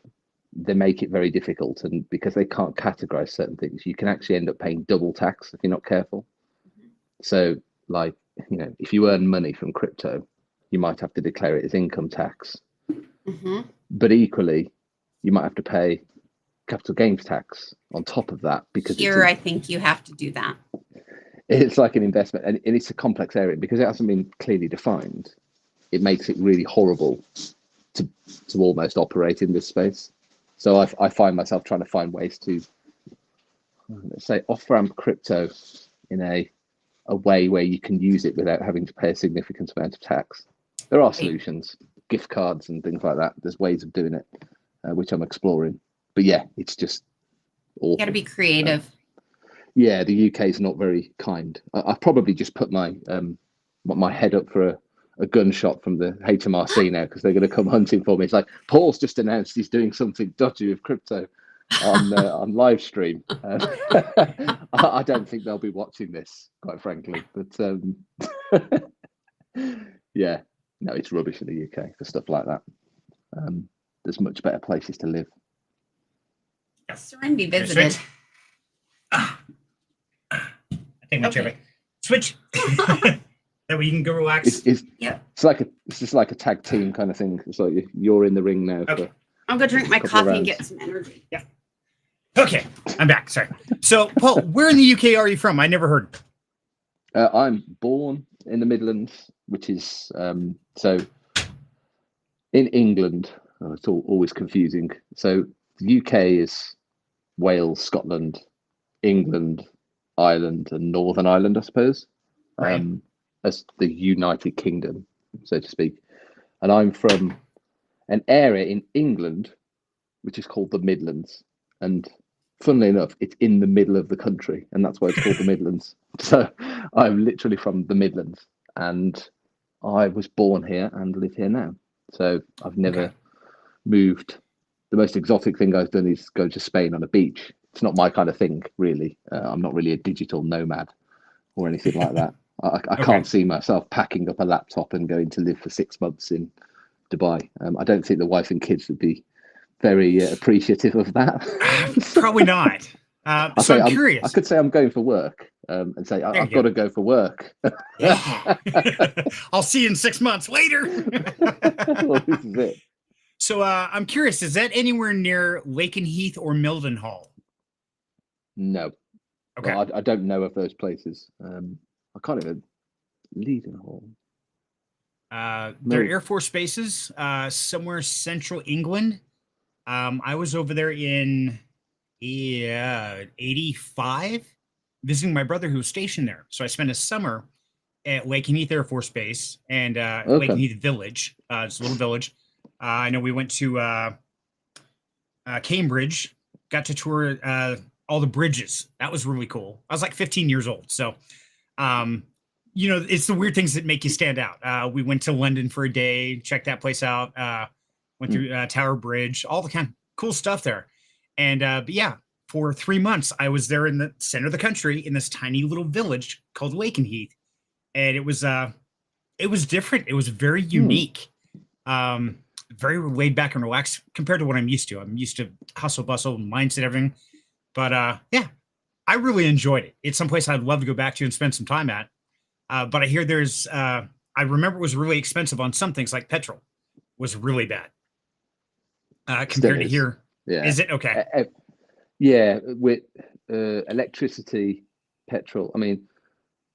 they make it very difficult. And because they can't categorize certain things, you can actually end up paying double tax if you're not careful. Mm-hmm. So, like, if you earn money from crypto, you might have to declare it as income tax. Mm-hmm. But equally, you might have to pay capital gains tax on top of that because I think you have to do that. It's like an investment, and it's a complex area because it hasn't been clearly defined. It makes it really horrible to to almost operate in this space. So I find myself trying to find ways to, let's say, off-ramp crypto in a way where you can use it without having to pay a significant amount of tax. There are solutions, gift cards and things like that. There's ways of doing it, which I'm exploring. But yeah, it's just awful. You got to be creative. Yeah, the UK is not very kind. I've probably just put my my head up for a gunshot from the HMRC now, because they're going to come hunting for me. It's like, Paul's just announced he's doing something dodgy with crypto on live stream. I don't think they'll be watching this, quite frankly. But yeah, no, it's rubbish in the UK for stuff like that. There's much better places to live. Serenity visited. I think my chair back. Switch. That way you can go relax. It's just like a tag team kind of thing. It's like you're in the ring now. Okay. I'll go drink my coffee and get some energy. Yeah. Okay, I'm back. Sorry. So, Paul, where in the UK are you from? I never heard. I'm born in the Midlands, which is so in England. Oh, it's always confusing. So the UK is Wales, Scotland, England, Ireland, and Northern Ireland, I suppose, as the United Kingdom, so to speak. And I'm from an area in England which is called the Midlands. And funnily enough, it's in the middle of the country, and that's why it's called the Midlands. So I'm literally from the Midlands, and I was born here and live here now. So I've never moved. The most exotic thing I've done is go to Spain on a beach. It's not my kind of thing, really. I'm not really a digital nomad or anything like that. I can't see myself packing up a laptop and going to live for 6 months in Dubai. I don't think the wife and kids would be very appreciative of that. Probably not. So I'm curious. I could say I'm going for work and say I've got to go for work. I'll see you in 6 months later. Well, this is it. So I'm curious, is that anywhere near Lakenheath or Mildenhall? No. Okay. Well, I don't know of those places. I can't even Leadenhall. They're Air Force bases somewhere central England. I was over there in 85 visiting my brother who was stationed there. So I spent a summer at Lakenheath Air Force Base and Lakenheath Village. It's a little village. I know we went to Cambridge, got to tour all the bridges. That was really cool. I was like 15 years old. So, you know, it's the weird things that make you stand out. We went to London for a day, checked that place out, went through Tower Bridge, all the kind of cool stuff there. And but yeah, for 3 months, I was there in the center of the country in this tiny little village called Lakenheath. And it was different. It was very unique. Very laid back and relaxed compared to what I'm used to. I'm used to hustle, bustle, mindset, everything. But yeah, I really enjoyed it. It's someplace I'd love to go back to and spend some time at. But I hear there's, I remember it was really expensive on some things, like petrol was really bad compared to here. Yeah. Is it? Okay. Yeah, with electricity, petrol. I mean,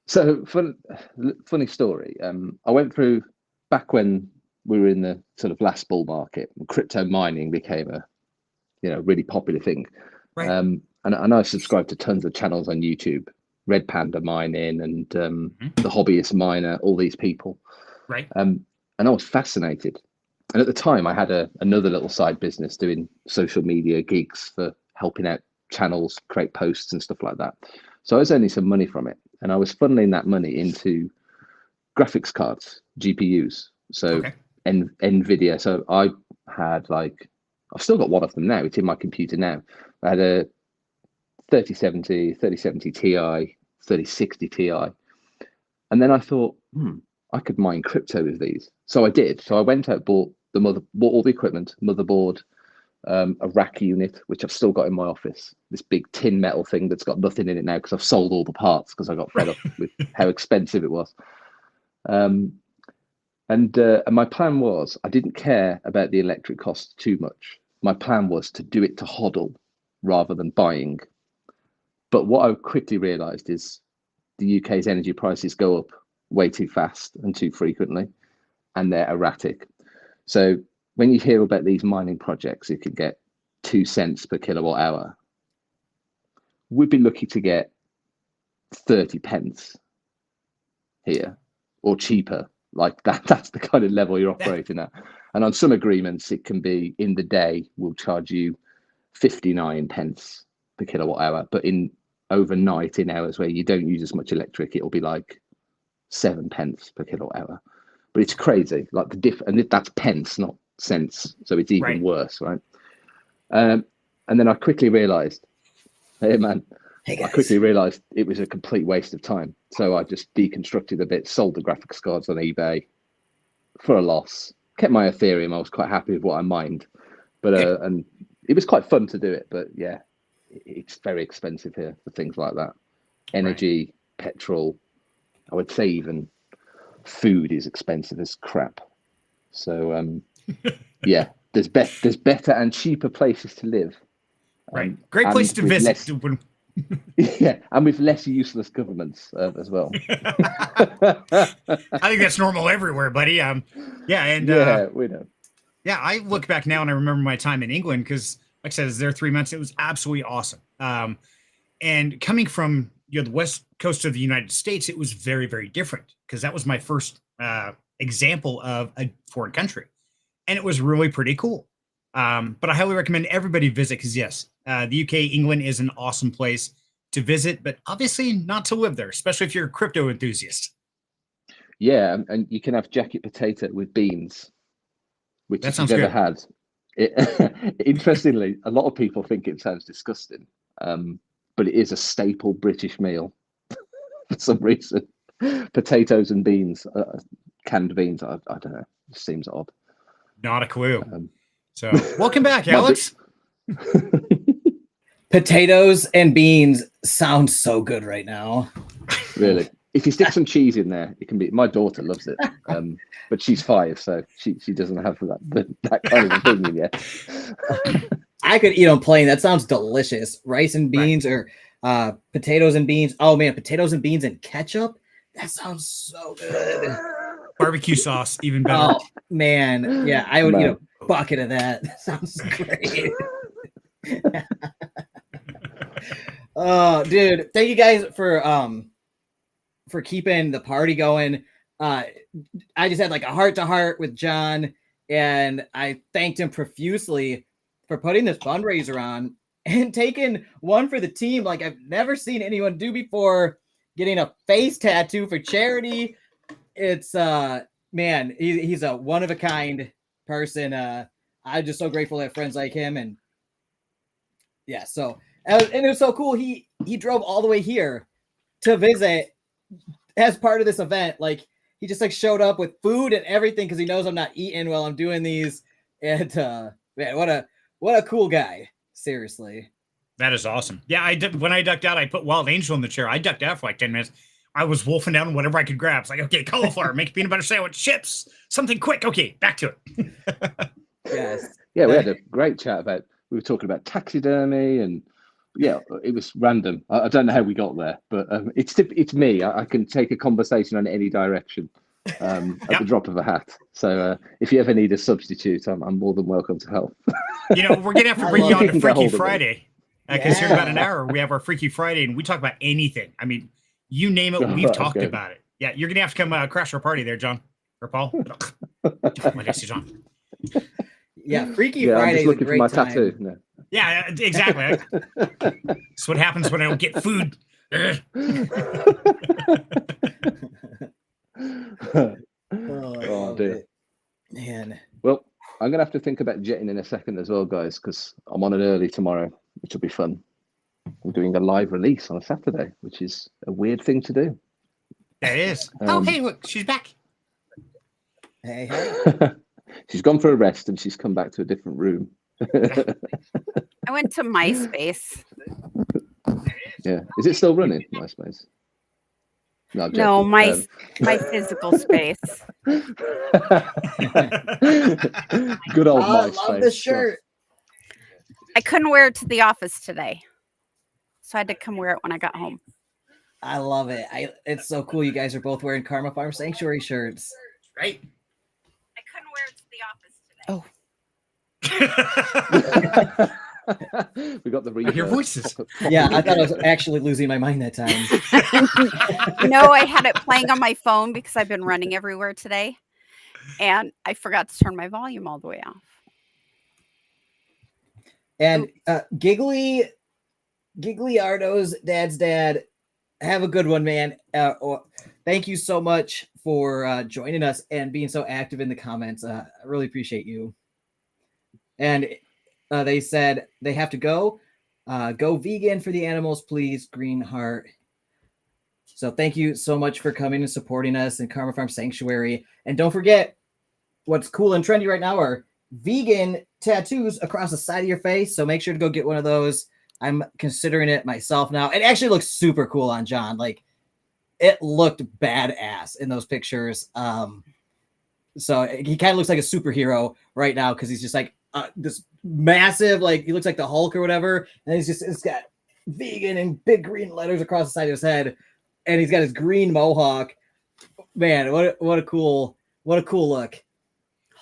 so funny story. I went through back when we were in the sort of last bull market. Crypto mining became a, really popular thing. Right. And I subscribed to tons of channels on YouTube, Red Panda Mining and the Hobbyist Miner, all these people. Right. And I was fascinated. And at the time, I had another little side business doing social media gigs for helping out channels, create posts and stuff like that. So I was earning some money from it. And I was funneling that money into graphics cards, GPUs. So NVIDIA. So I had I've still got one of them now. It's in my computer now. I had a 3070 Ti, 3060 Ti. And then I thought, I could mine crypto with these. So I did. So I went out, bought all the equipment, motherboard, a rack unit, which I've still got in my office, this big tin metal thing that's got nothing in it now because I've sold all the parts because I got fed up with how expensive it was. And my plan was, I didn't care about the electric costs too much. My plan was to do it to hodl rather than buying. But what I quickly realized is the UK's energy prices go up way too fast and too frequently, and they're erratic. So when you hear about these mining projects, you could get 2 cents per kilowatt hour. We'd be lucky to get 30 pence here, or cheaper. Like that's the kind of level you're operating at. And on some agreements, it can be in the day, we'll charge you 59 pence per kilowatt hour. But in overnight, in hours where you don't use as much electric, it'll be like 7 pence per kilowatt hour. But it's crazy, like and that's pence, not cents. So it's even worse, right? And then I quickly realized, hey man, I quickly realized it was a complete waste of time. So I just deconstructed a bit, sold the graphics cards on eBay for a loss, kept my Ethereum. I was quite happy with what I mined, but and it was quite fun to do it. But yeah, it's very expensive here for things like that. Energy, petrol, I would say even food is expensive as crap. So yeah, there's better and cheaper places to live. Great place to visit. Yeah, and with less useless governments as well. I think that's normal everywhere, buddy. Yeah, we know. Yeah, I look back now and I remember my time in England because, like I said, I was there 3 months. It was absolutely awesome. And coming from the west coast of the United States, it was very, very different because that was my first example of a foreign country, and it was really pretty cool. But I highly recommend everybody visit because yes, the UK, England is an awesome place to visit, but obviously not to live there, especially if you're a crypto enthusiast. Yeah, and you can have jacket potato with beans, which that if sounds you've good. ever had. Interestingly, a lot of people think it sounds disgusting, but it is a staple British meal for some reason. Potatoes and beans, canned beans. I don't know. It seems odd. Not a clue. So welcome back, Alex. Potatoes and beans sound so good right now. Really, if you stick some cheese in there, it can be. My daughter loves it, but she's 5, so she doesn't have that kind of opinion yet. I could eat them plain. That sounds delicious. Rice and beans or potatoes and beans. Oh man, potatoes and beans and ketchup. That sounds so good. Barbecue sauce, even better. Oh man, yeah, I would eat a bucket of that. That sounds great. Oh, dude, thank you guys for keeping the party going. I just had like a heart-to-heart with John, and I thanked him profusely for putting this fundraiser on and taking one for the team like I've never seen anyone do before, getting a face tattoo for charity. It's man, he's a one-of-a-kind person. I'm just so grateful to have friends like him, and yeah, so and it was so cool. He drove all the way here to visit as part of this event. Like he just like showed up with food and everything because he knows I'm not eating while I'm doing these. And man, what a cool guy. Seriously, that is awesome. Yeah, I did. When I ducked out, I put Wild Angel in the chair. I ducked out for like 10 minutes. I was wolfing down whatever I could grab. It's like, okay, cauliflower, make a peanut butter sandwich, chips, something quick. Okay, back to it. Yes. Yeah, we had a great chat about. We were talking about taxidermy, and yeah, it was random. I don't know how we got there, but it's me. I can take a conversation in any direction at the drop of a hat. So if you ever need a substitute, I'm more than welcome to help. You know, we're gonna have to bring you on to Freaky Friday because here in about an hour we have our Freaky Friday, and we talk about anything. I mean, you name it, we've talked about it. Yeah, you're gonna have to come crash our party there, John or Paul. Like I say, John. Yeah, Freaky Friday. I'm just looking is a great for my time. tattoo. No. Yeah, exactly. That's what happens when I don't get food. Oh dear. Man. Well, I'm gonna have to think about jetting in a second as well, guys, because I'm on an early tomorrow, which will be fun. I'm doing a live release on a Saturday, which is a weird thing to do. That is. Oh, hey, look, she's back. Hey. She's gone for a rest and she's come back to a different room. I went to MySpace. Yeah. Is it still running, MySpace? No, my physical space. Good old MySpace. I love this shirt. I couldn't wear it to the office today, so I had to come wear it when I got home. I love it. It's so cool. You guys are both wearing Karma Farm Sanctuary shirts. Right. I couldn't wear it to the office today. We got the I hear reverb. voices. Yeah, I thought I was actually losing my mind that time. No, I had it playing on my phone because I've been running everywhere today, and I forgot to turn my volume all the way off. And Giggly Ardo's dad's dad, have a good one, man. Thank you so much for joining us and being so active in the comments. I really appreciate you. And they said they have to go. Go vegan for the animals, please. Green heart. So thank you so much for coming and supporting us in Karma Farm Sanctuary. And don't forget, what's cool and trendy right now are vegan tattoos across the side of your face. So make sure to go get one of those. I'm considering it myself now. It actually looks super cool on John. Like, it looked badass in those pictures. So he kind of looks like a superhero right now because he's just like this massive, like he looks like the Hulk or whatever. And it's got vegan and big green letters across the side of his head. And he's got his green mohawk. Man, what a cool look.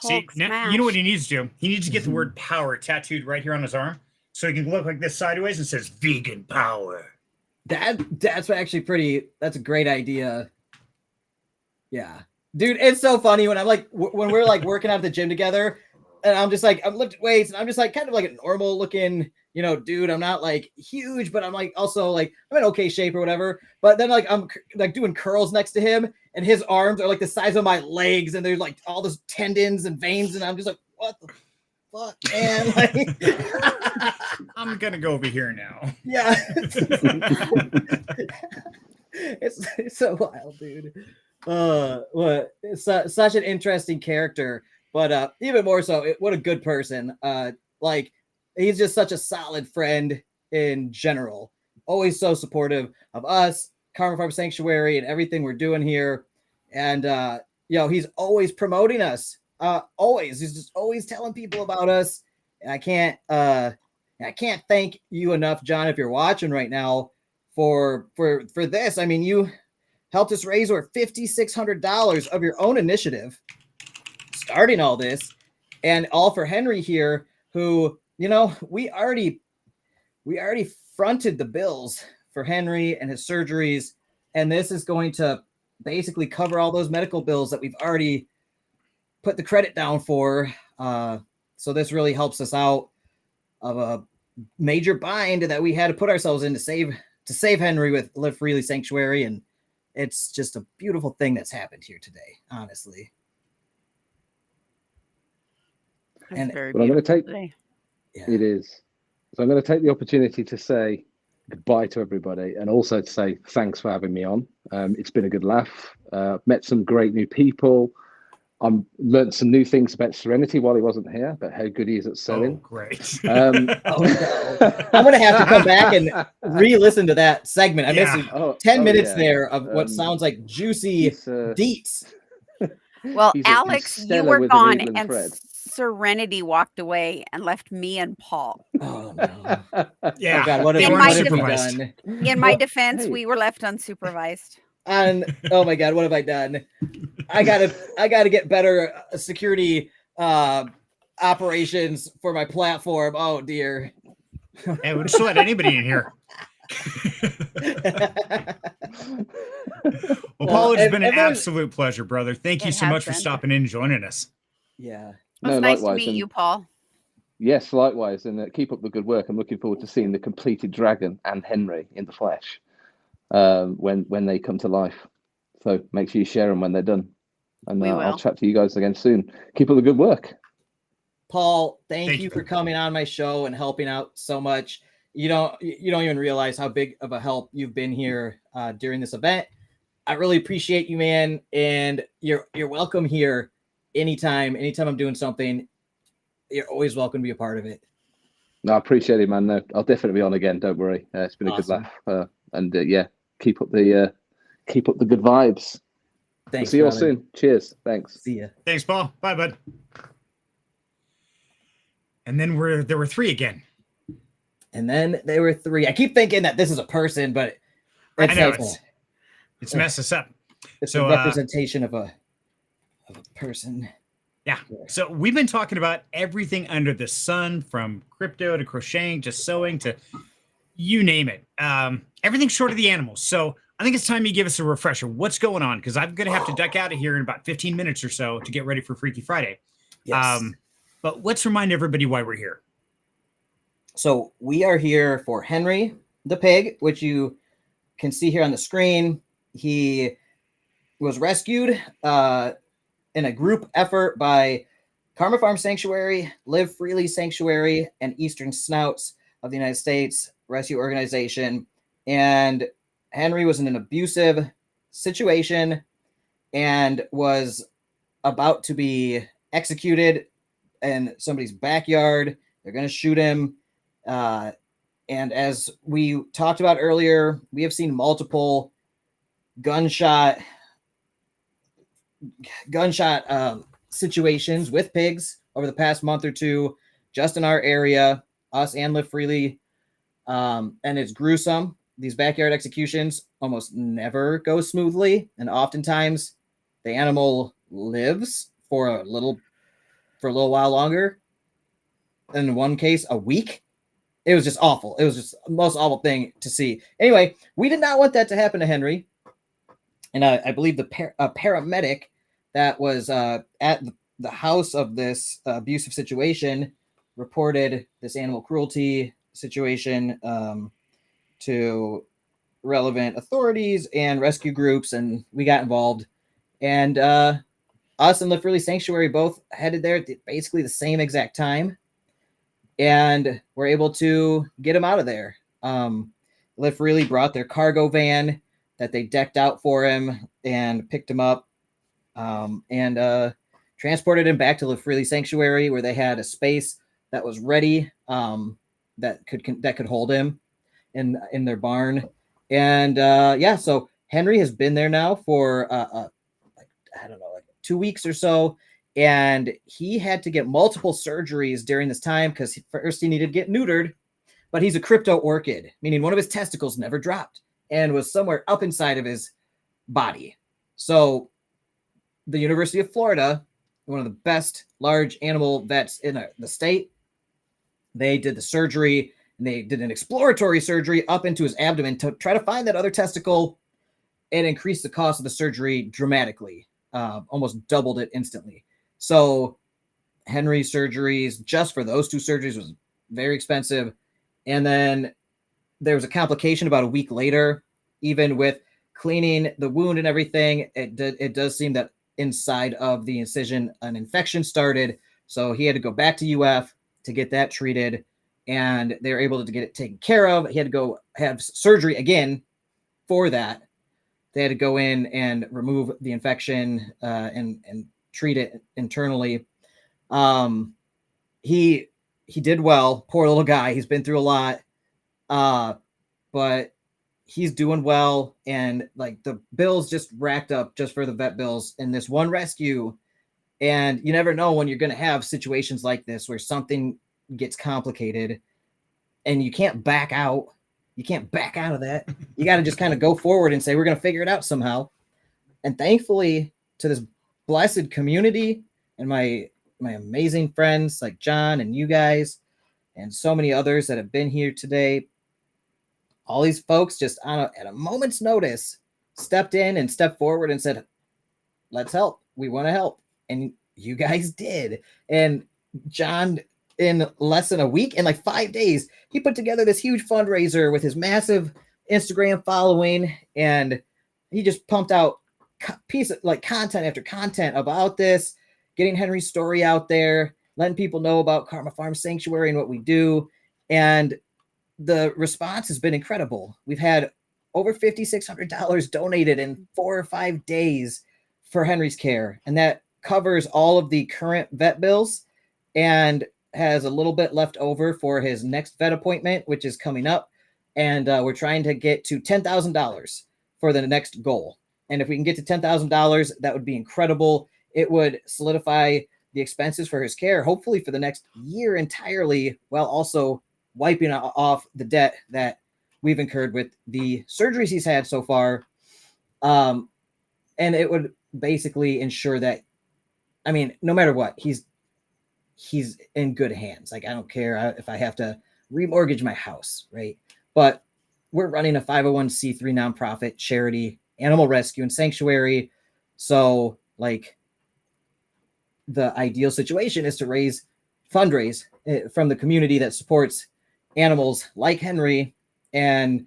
See, now, you know what he needs to do? He needs to get the word power tattooed right here on his arm so he can look like this sideways and says vegan power. That's actually that's a great idea. Yeah. Dude, it's so funny when I'm like, when we're like working out at the gym together and I'm just like, I'm lifting weights and I'm just like kind of like a normal looking, dude. I'm not like huge, but I'm like also like, I'm in okay shape or whatever. But then like, I'm like doing curls next to him and his arms are like the size of my legs and there's like all those tendons and veins. And I'm just like, what the fuck, man? Like, I'm going to go over here now. Yeah. It's so wild, dude. It's such an interesting character, but even more so, what a good person. Like, he's just such a solid friend in general. Always so supportive of us, Karma Farm Sanctuary, and everything we're doing here. And he's always promoting us. Always, he's just always telling people about us. And I can't thank you enough, John, if you're watching right now, for this. I mean, you helped us raise over $5,600 of your own initiative, starting all this, and all for Henry here, who, we already fronted the bills for Henry and his surgeries, and this is going to basically cover all those medical bills that we've already put the credit down for. So this really helps us out of a major bind that we had to put ourselves in to save Henry with Live Freely Sanctuary, and it's just a beautiful thing that's happened here today, honestly. That's very I'm going to take today. It is. So I'm going to take the opportunity to say goodbye to everybody and also to say thanks for having me on. It's been a good laugh. Met some great new people. Learned some new things about Serenity while he wasn't here, but how good he is at selling. Oh, great. I'm going to have to come back and re-listen to that segment. I missed 10 minutes there of what sounds like juicy deets. Well, Alex, you were gone, and Serenity walked away and left me and Paul. Oh, no. Yeah. Oh, God, what have I done? In my defense, we were left unsupervised. And oh my God, what have I done? I gotta get better security operations for my platform. Oh dear. Hey, we'll just let anybody in here. Well, Paul, it's been an absolute pleasure, brother. Thank you so much for stopping in and joining us. Yeah. It was nice to meet you, Paul. Yes, likewise. And keep up the good work. I'm looking forward to seeing the completed dragon and Henry in the flesh when they come to life. So make sure you share them when they're done. And I'll chat to you guys again soon. Keep up the good work. Paul, thank you for coming on my show and helping out so much. You don't even realize how big of a help you've been here during this event. I really appreciate you, man. And you're welcome here anytime I'm doing something. You're always welcome to be a part of it. No, I appreciate it, man. No, I'll definitely be on again. Don't worry. It's been a good laugh. Keep up the good vibes. Thanks. We'll see you all soon. Cheers. Thanks. See ya. Thanks, Paul. Bye, bud. And then there were three again. And then there were three. I keep thinking that this is a person, but I know it's messed us up. It's a representation of a person. Yeah. So we've been talking about everything under the sun, from crypto to crocheting to sewing to you name it. Everything short of the animals. So I think it's time you give us a refresher. What's going on? Because I'm going to have to duck out of here in about 15 minutes or so to get ready for Freaky Friday. Yes. But let's remind everybody why we're here. So we are here for Henry the pig, which you can see here on the screen. He was rescued in a group effort by Karma Farm Sanctuary, Live Freely Sanctuary, and Eastern Snouts of the United States Rescue Organization. And Henry was in an abusive situation and was about to be executed in somebody's backyard. They're going to shoot him. And as we talked about earlier, we have seen multiple gunshot situations with pigs over the past month or two, just in our area, us and Live Freely. And it's gruesome. These backyard executions almost never go smoothly, and oftentimes the animal lives for a little while longer. In one case, a week. It was just awful. It was just the most awful thing to see. Anyway, we did not want that to happen to Henry. And I believe a paramedic that was at the house of this abusive situation reported this animal cruelty situation to relevant authorities and rescue groups, and we got involved. And us and Live Freely Sanctuary both headed there at basically the same exact time, and we're able to get him out of there. Live Freely brought their cargo van that they decked out for him and picked him up and transported him back to Live Freely Sanctuary, where they had a space that was ready that could hold him in their barn. And so Henry has been there now for like 2 weeks or so, and he had to get multiple surgeries during this time because first he needed to get neutered, but he's a crypto orchid, meaning one of his testicles never dropped and was somewhere up inside of his body. So the University of Florida, one of the best large animal vets in the state, they did the surgery, and they did an exploratory surgery up into his abdomen to try to find that other testicle and increase the cost of the surgery dramatically, almost doubled it instantly. So Henry's surgeries, just for those two surgeries, was very expensive. And then there was a complication about a week later. Even with cleaning the wound and everything, it does seem that inside of the incision an infection started. So he had to go back to UF to get that treated, and they were able to get it taken care of. He had to go have surgery again for that. They had to go in and remove the infection and treat it internally. He did well. Poor little guy. He's been through a lot, but he's doing well. And like the bills just racked up just for the vet bills in this one rescue. And you never know when you're going to have situations like this where something gets complicated and you can't back out. You can't back out of that. You got to just kind of go forward and say, we're going to figure it out somehow. And thankfully to this blessed community and my amazing friends like John and you guys and so many others that have been here today, all these folks just at a moment's notice stepped in and stepped forward and said, let's help. We want to help. And you guys did. And John, in less than a week, in like 5 days, he put together this huge fundraiser with his massive Instagram following, and he just pumped out content after content about this, getting Henry's story out there, letting people know about Karma Farm Sanctuary and what we do. And the response has been incredible. We've had over $5,600 donated in 4 or 5 days for Henry's care, and that covers all of the current vet bills and has a little bit left over for his next vet appointment, which is coming up. And we're trying to get to $10,000 for the next goal. And if we can get to $10,000, that would be incredible. It would solidify the expenses for his care, hopefully for the next year entirely, while also wiping off the debt that we've incurred with the surgeries he's had so far. And it would basically ensure that I mean, no matter what, he's in good hands. Like, I don't care if I have to remortgage my house, right? But we're running a 501c3 nonprofit charity, animal rescue and sanctuary. So, like, the ideal situation is to fundraise from the community that supports animals like Henry and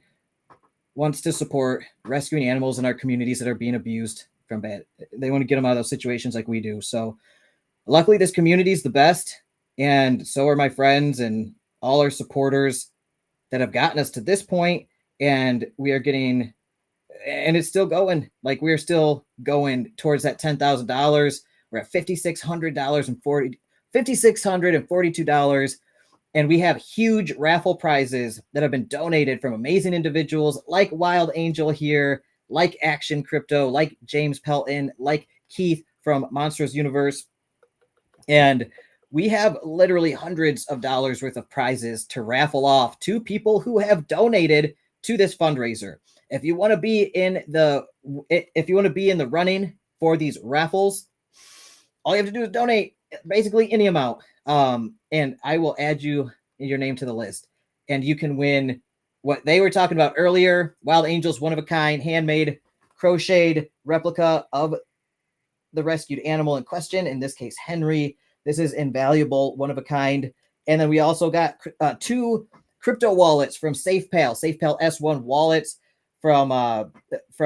wants to support rescuing animals in our communities that are being abused from bad. They want to get them out of those situations like we do. So luckily this community is the best. And so are my friends and all our supporters that have gotten us to this point. And we are getting, and it's still going, like we're still going towards that $10,000. We're at $5,642. And we have huge raffle prizes that have been donated from amazing individuals like Wild Angel here, like Action Crypto, like James Pelton, like Keith from Monsters Universe. And we have literally hundreds of dollars worth of prizes to raffle off to people who have donated to this fundraiser. If you want to be in the running for these raffles, all you have to do is donate basically any amount. And I will add your name to the list, and you can win what they were talking about earlier. Wild Angel's one-of-a-kind, handmade, crocheted replica of the rescued animal in question, in this case, Henry. This is invaluable, one-of-a-kind. And then we also got 2 crypto wallets from SafePal S1 wallets from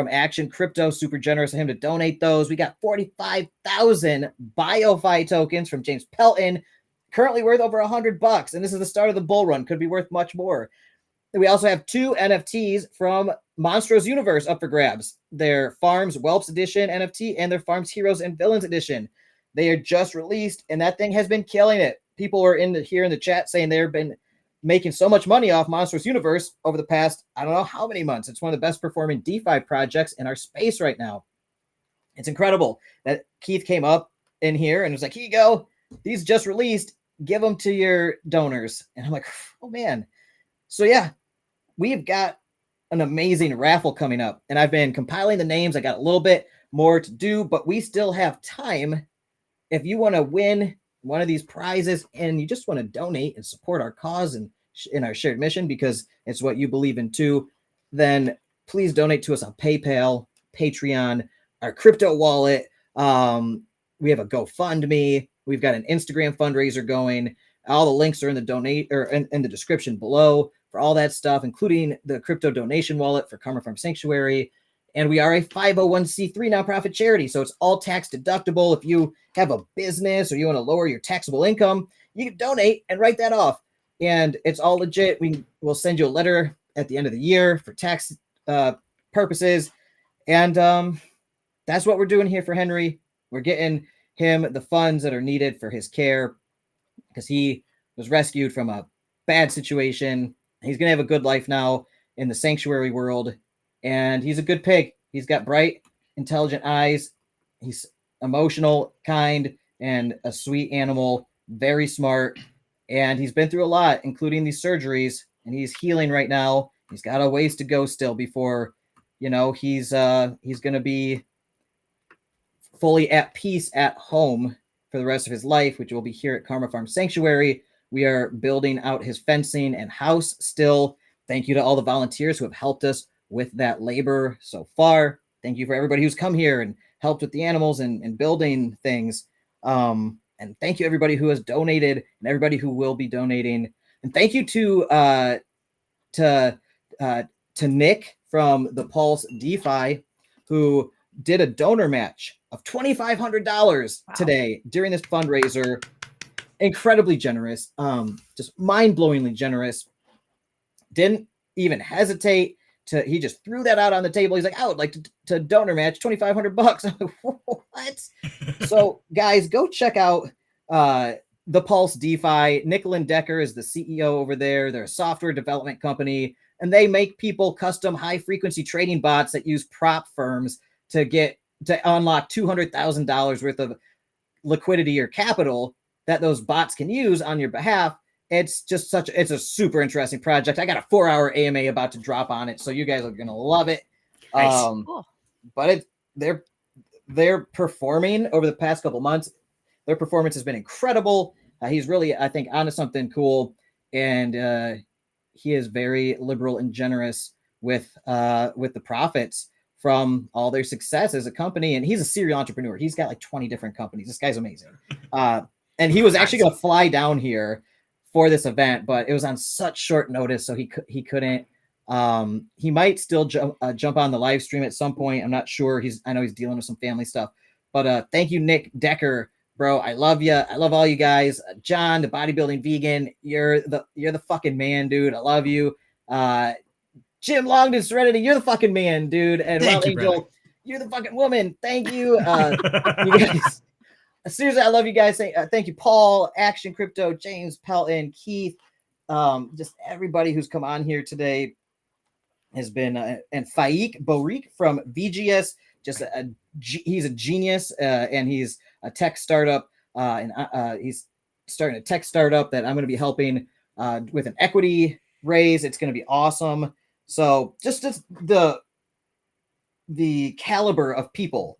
Action Crypto. Super generous of him to donate those. We got 45,000 BioFi tokens from James Pelton, currently worth over $100. And this is the start of the bull run. Could be worth much more. We also have 2 NFTs from Monsters Universe up for grabs. Their Farms Whelps Edition NFT and their Farms Heroes and Villains Edition. They are just released, and that thing has been killing it. People were here in the chat saying they've been making so much money off Monsters Universe over the past, I don't know how many months. It's one of the best performing DeFi projects in our space right now. It's incredible that Keith came up in here and was like, here you go. These just released. Give them to your donors. And I'm like, oh, man. So, yeah, we've got an amazing raffle coming up. And I've been compiling the names. I got a little bit more to do, but we still have time. If you want to win one of these prizes and you just want to donate and support our cause and in our shared mission because it's what you believe in too, then please donate to us on PayPal, Patreon, our crypto wallet. We have a GoFundMe. We've got an Instagram fundraiser going. All the links are in the in the description below for all that stuff, including the crypto donation wallet for Karma Farm Sanctuary. And we are a 501c3 nonprofit charity, so it's all tax deductible. If you have a business or you want to lower your taxable income, you can donate and write that off. And it's all legit. We'll send you a letter at the end of the year for tax purposes. And that's what we're doing here for Henry. We're getting him the funds that are needed for his care because he was rescued from a bad situation. He's going to have a good life now in the sanctuary world. And he's a good pig. He's got bright, intelligent eyes. He's emotional, kind, and a sweet animal. Very smart. And he's been through a lot, including these surgeries. And he's healing right now. He's got a ways to go still before, he's going to be fully at peace at home for the rest of his life, which will be here at Karma Farm Sanctuary. We are building out his fencing and house still. Thank you to all the volunteers who have helped us with that labor so far. Thank you for everybody who's come here and helped with the animals and building things. And thank you everybody who has donated and everybody who will be donating. And thank you to Nick from the Pulse DeFi who did a donor match of $2,500 today during this fundraiser. Incredibly generous, just mind-blowingly generous. Didn't even hesitate. He just threw that out on the table. He's like, I would like to donor match $2,500. I'm like, what? So guys, go check out the Pulse DeFi. Nick Lindecker is the CEO over there. They're a software development company, and they make people custom high frequency trading bots that use prop firms to unlock $200,000 worth of liquidity or capital that those bots can use on your behalf. It's a super interesting project. I got a 4-hour AMA about to drop on it, so you guys are gonna love it. Nice. Cool. But they're performing over the past couple months. Their performance has been incredible. He's really, I think, onto something cool, and he is very liberal and generous with the profits from all their success as a company. And he's a serial entrepreneur. He's got like 20 different companies. This guy's amazing. And he was actually going to fly down here for this event, but it was on such short notice, so he couldn't. He might still jump on the live stream at some point. I'm not sure. I know he's dealing with some family stuff. But thank you, Nick Decker, bro. I love you. I love all you guys. John, the bodybuilding vegan, you're the fucking man, dude. I love you. Jim Longden Serenity, you're the fucking man, dude. And Wild Angel, brother. You're the fucking woman. Thank you. You guys. Seriously, I love you guys. Thank you, Paul, Action Crypto, James Pelton, Keith, just everybody who's come on here today has been, and Faik Borik from VGS. He's a genius, and he's a tech startup, and he's starting a tech startup that I'm going to be helping with an equity raise. It's going to be awesome. So just the caliber of people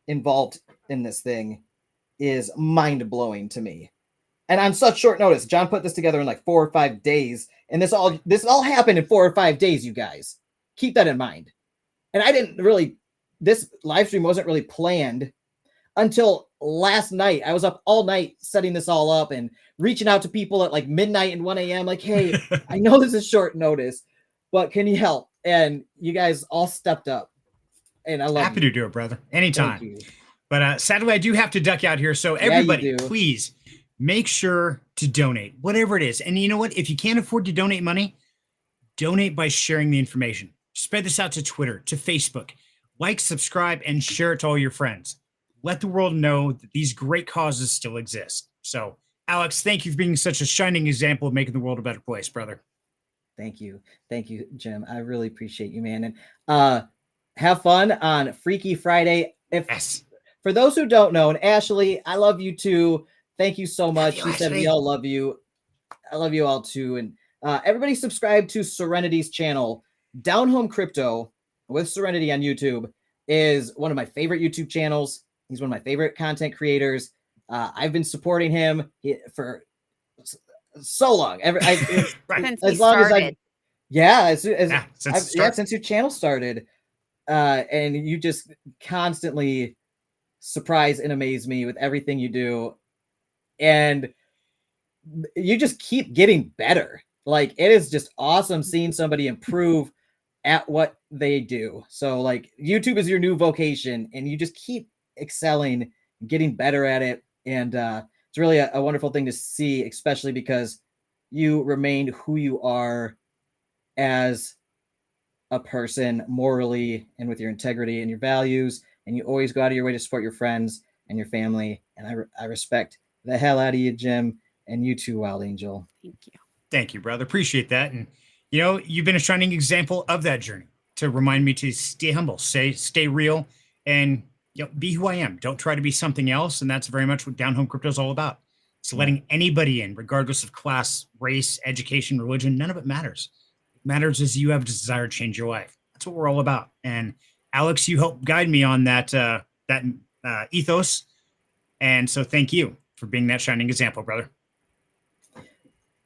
involved in this thing is mind-blowing to me. And on such short notice, John put this together in like 4 or 5 days, and this all happened in 4 or 5 days, you guys. Keep that in mind. And this live stream wasn't really planned until last night. I was up all night setting this all up and reaching out to people at like midnight and 1 a.m. like, hey, I know this is short notice, but can you help? And you guys all stepped up. And I love Happy to do it, brother. Anytime. But sadly, I do have to duck out here. So everybody, please make sure to donate, whatever it is. And you know what? If you can't afford to donate money, donate by sharing the information. Spread this out to Twitter, to Facebook. Like, subscribe, and share it to all your friends. Let the world know that these great causes still exist. So, Alex, thank you for being such a shining example of making the world a better place, brother. Thank you. Thank you, Jim. I really appreciate you, man. And have fun on Freaky Friday. Yes. For those who don't know, and Ashley, I love you too. Thank you so much. She said we all love you. I love you all too. And everybody subscribe to Serenity's channel. Down Home Crypto with Serenity on YouTube is one of my favorite YouTube channels. He's one of my favorite content creators. I've been supporting him for so long. Since your channel started. And you just constantly surprise and amaze me with everything you do. And you just keep getting better. Like, it is just awesome seeing somebody improve at what they do. So like, YouTube is your new vocation, and you just keep excelling, getting better at it. And it's really a wonderful thing to see, especially because you remained who you are as a person, morally and with your integrity and your values, and you always go out of your way to support your friends and your family. And I respect the hell out of you, Jim, and you too, Wild Angel. Thank you. Thank you, brother. Appreciate that. And you know, you've been a shining example of that journey to remind me to stay humble, stay real, and be who I am. Don't try to be something else. And that's very much what Down Home Crypto is all about. It's letting anybody in, regardless of class, race, education, religion. None of it matters. What matters is you have a desire to change your life. That's what we're all about. And Alex, you helped guide me on that ethos. And so thank you for being that shining example, brother.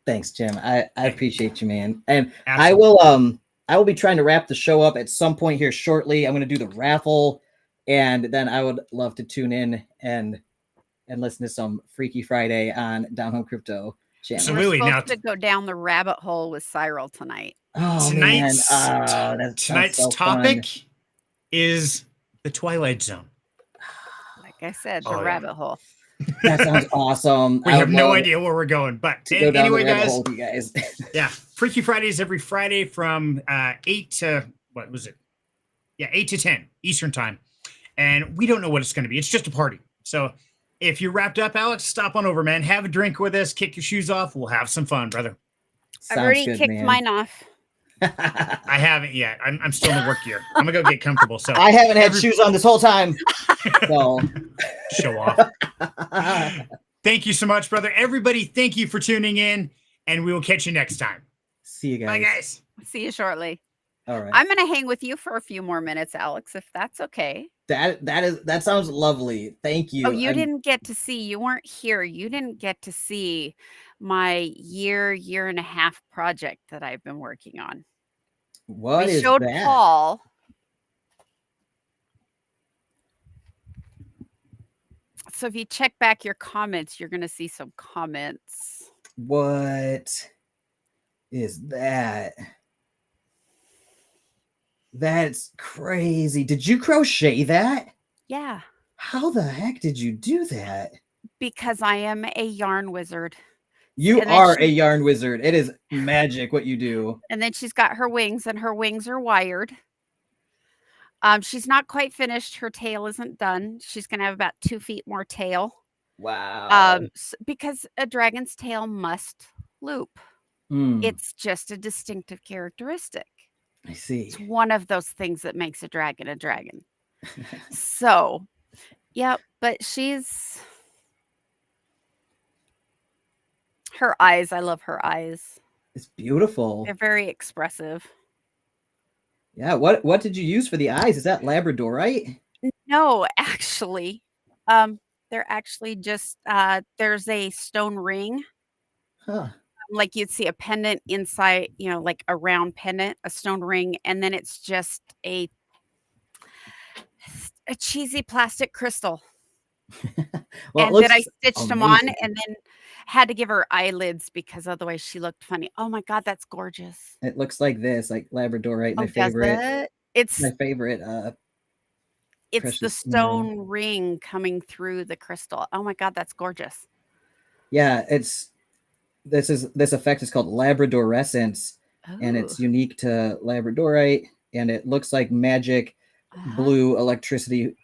Thanks, Jim. I appreciate you, man. And Absolutely. I will be trying to wrap the show up at some point here shortly. I'm going to do the raffle, and then I would love to tune in and listen to some Freaky Friday on Down Home Crypto channel. Absolutely. We're supposed to go down the rabbit hole with Cyril tonight. Oh, tonight's topic fun. is the Twilight Zone. Like I said, the rabbit hole. That sounds awesome. We have no idea where we're going, but anyway, guys, you guys. Yeah, Freaky Fridays every Friday from 8 to 10 Eastern time, and we don't know what it's going to be. It's just a party. So if you're wrapped up, Alex, stop on over, man. Have a drink with us. Kick your shoes off. We'll have some fun, brother. I've already kicked mine off. I haven't yet. I'm still in the work gear. I'm gonna go get comfortable. So I haven't had shoes on this whole time. So show off. Thank you so much, brother. Everybody, thank you for tuning in, and we will catch you next time. See you guys. Bye, guys. See you shortly. All right. I'm gonna hang with you for a few more minutes, Alex, if that's okay. That sounds lovely. Thank you. Oh, you didn't get to see. You weren't here. You didn't get to see my year and a half project that I've been working on. What We is showed that? Paul. So if you check back your comments, you're going to see some comments. What is that? That's crazy. Did you crochet that? Yeah. How the heck did you do that? Because I am a yarn wizard. You And then are a she- yarn wizard. It is magic what you do. And then she's got her wings, and her wings are wired. She's not quite finished. Her tail isn't done. She's going to have about 2 feet more tail. Wow. Because a dragon's tail must loop. It's just a distinctive characteristic. I see. It's one of those things that makes a dragon a dragon. So, yeah, but her eyes, I love her eyes. It's beautiful. They're very expressive. Yeah, what did you use for the eyes? Is that Labradorite? No, actually. They're actually just there's a stone ring. Huh. Like you'd see a pendant inside, like a round pendant, a stone ring, and then it's just a cheesy plastic crystal. Well, and then I stitched them on and then had to give her eyelids because otherwise she looked funny. Oh my God, that's gorgeous. It looks like this, like Labradorite, my Does favorite. it? It's my favorite. It's the stone ring coming through the crystal. Oh my God, that's gorgeous. Yeah, this effect is called Labradorescence, and it's unique to Labradorite, and it looks like magic blue electricity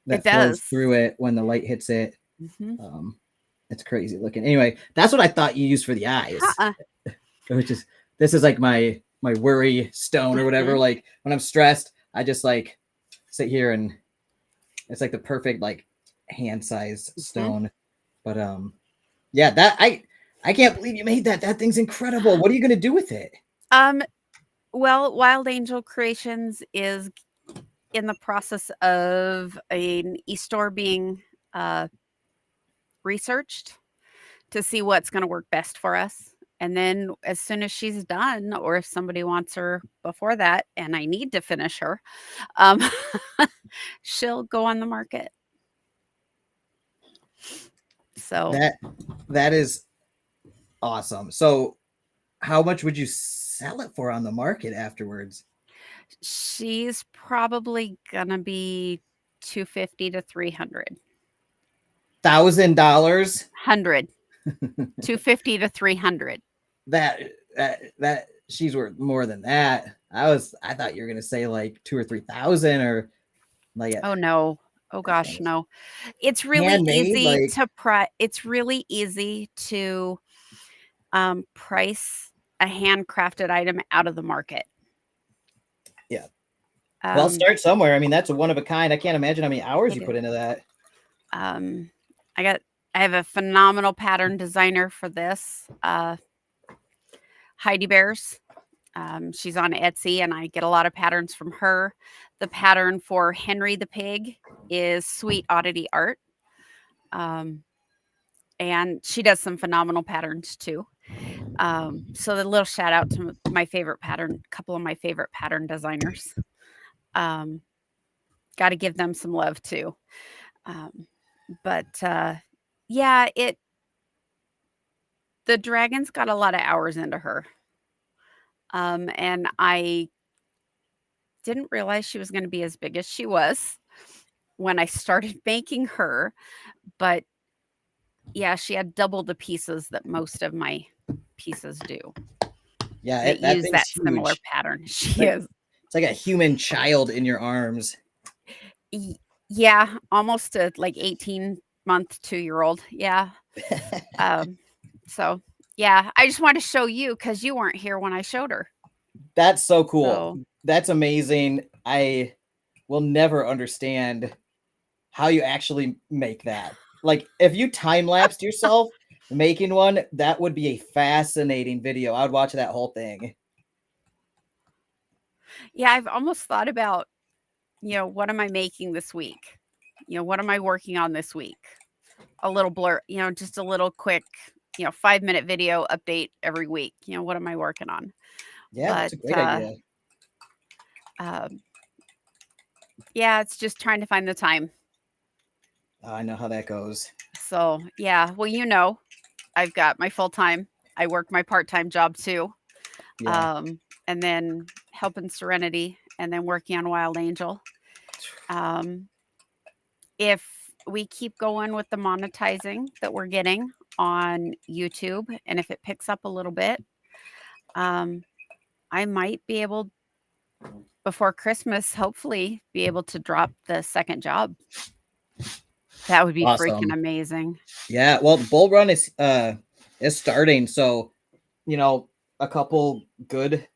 that flows through it when the light hits it. It's crazy looking. Anyway, that's what I thought you used for the eyes. This is like my worry stone or whatever. Like when I'm stressed, I just like sit here and it's like the perfect like hand size stone. But yeah, that I can't believe you made that. That thing's incredible. What are you gonna do with it? Well, Wild Angel Creations is in the process of an e-store being researched to see what's going to work best for us. And then as soon as she's done, or if somebody wants her before that, and I need to finish her, she'll go on the market. So that is awesome. So how much would you sell it for on the market afterwards? She's probably gonna be $250 to $300. $1,000? 100. 250 to 300. That she's worth more than that. I thought you were gonna say like 2,000 or 3,000 or like. Oh no. Oh gosh, no. It's really handmade, easy to it's really easy to price a handcrafted item out of the market. Yeah. Well, start somewhere. I mean, that's a one of a kind. I can't imagine how many hours you put into that. I have a phenomenal pattern designer for this, Heidi Bears. She's on Etsy, and I get a lot of patterns from her. The pattern for Henry the Pig is Sweet Oddity Art. And she does some phenomenal patterns too. So the little shout out to my favorite couple of my favorite pattern designers. Got to give them some love too. Yeah, the dragon's got a lot of hours into her. And I didn't realize she was going to be as big as she was when I started making her, but yeah, she had double the pieces that most of my pieces do. Yeah, that use that similar pattern. She is. It's like a human child in your arms. Yeah, almost a like 18-month 2-year-old. Yeah. So yeah, I just wanted to show you because you weren't here when I showed her. That's so cool. That's amazing. I will never understand how you actually make that. Like if you time-lapsed yourself making one, that would be a fascinating video. I would watch that whole thing. Yeah, I've almost thought about what am I making this week? What am I working on this week? A little blur, just a little quick, 5-minute video update every week. What am I working on? Yeah, that's a great idea. Yeah, it's just trying to find the time. I know how that goes. So, yeah, well, I've got my full-time. I work my part-time job too. Yeah. And then helping Serenity and then working on Wild Angel. If we keep going with the monetizing that we're getting on YouTube, and if it picks up a little bit, I might be able, before Christmas, hopefully be able to drop the second job. That would be freaking amazing. Yeah, well, the bull run is starting, so a couple good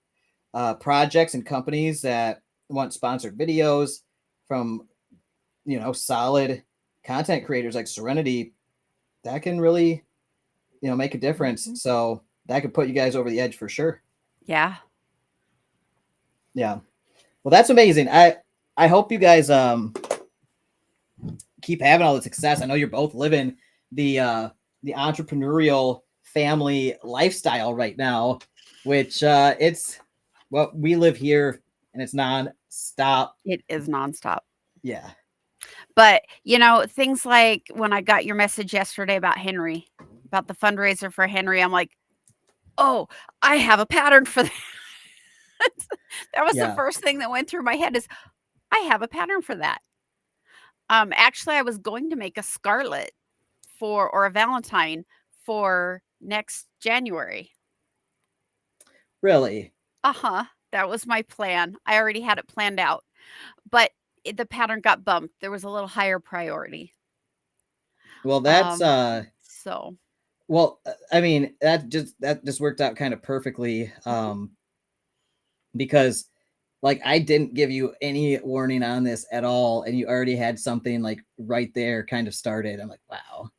projects and companies that want sponsored videos from solid content creators like Serenity, that can really make a difference. So that could put you guys over the edge for sure. Yeah. Well, that's amazing. I hope you guys keep having all the success. I know you're both living the entrepreneurial family lifestyle right now, which it's what we live here, and it's non-stop. It is nonstop. Yeah. But things like when I got your message yesterday about Henry, about the fundraiser for Henry, I'm like, oh, I have a pattern for that. That was the first thing that went through my head is I have a pattern for that. Actually, I was going to make a Scarlet or a Valentine for next January. Really? That was my plan. I already had it planned out, but the pattern got bumped. There was a little higher priority. Well, that's so. Well, I mean, that just worked out kind of perfectly. Because like I didn't give you any warning on this at all, and you already had something like right there kind of started. I'm like, wow.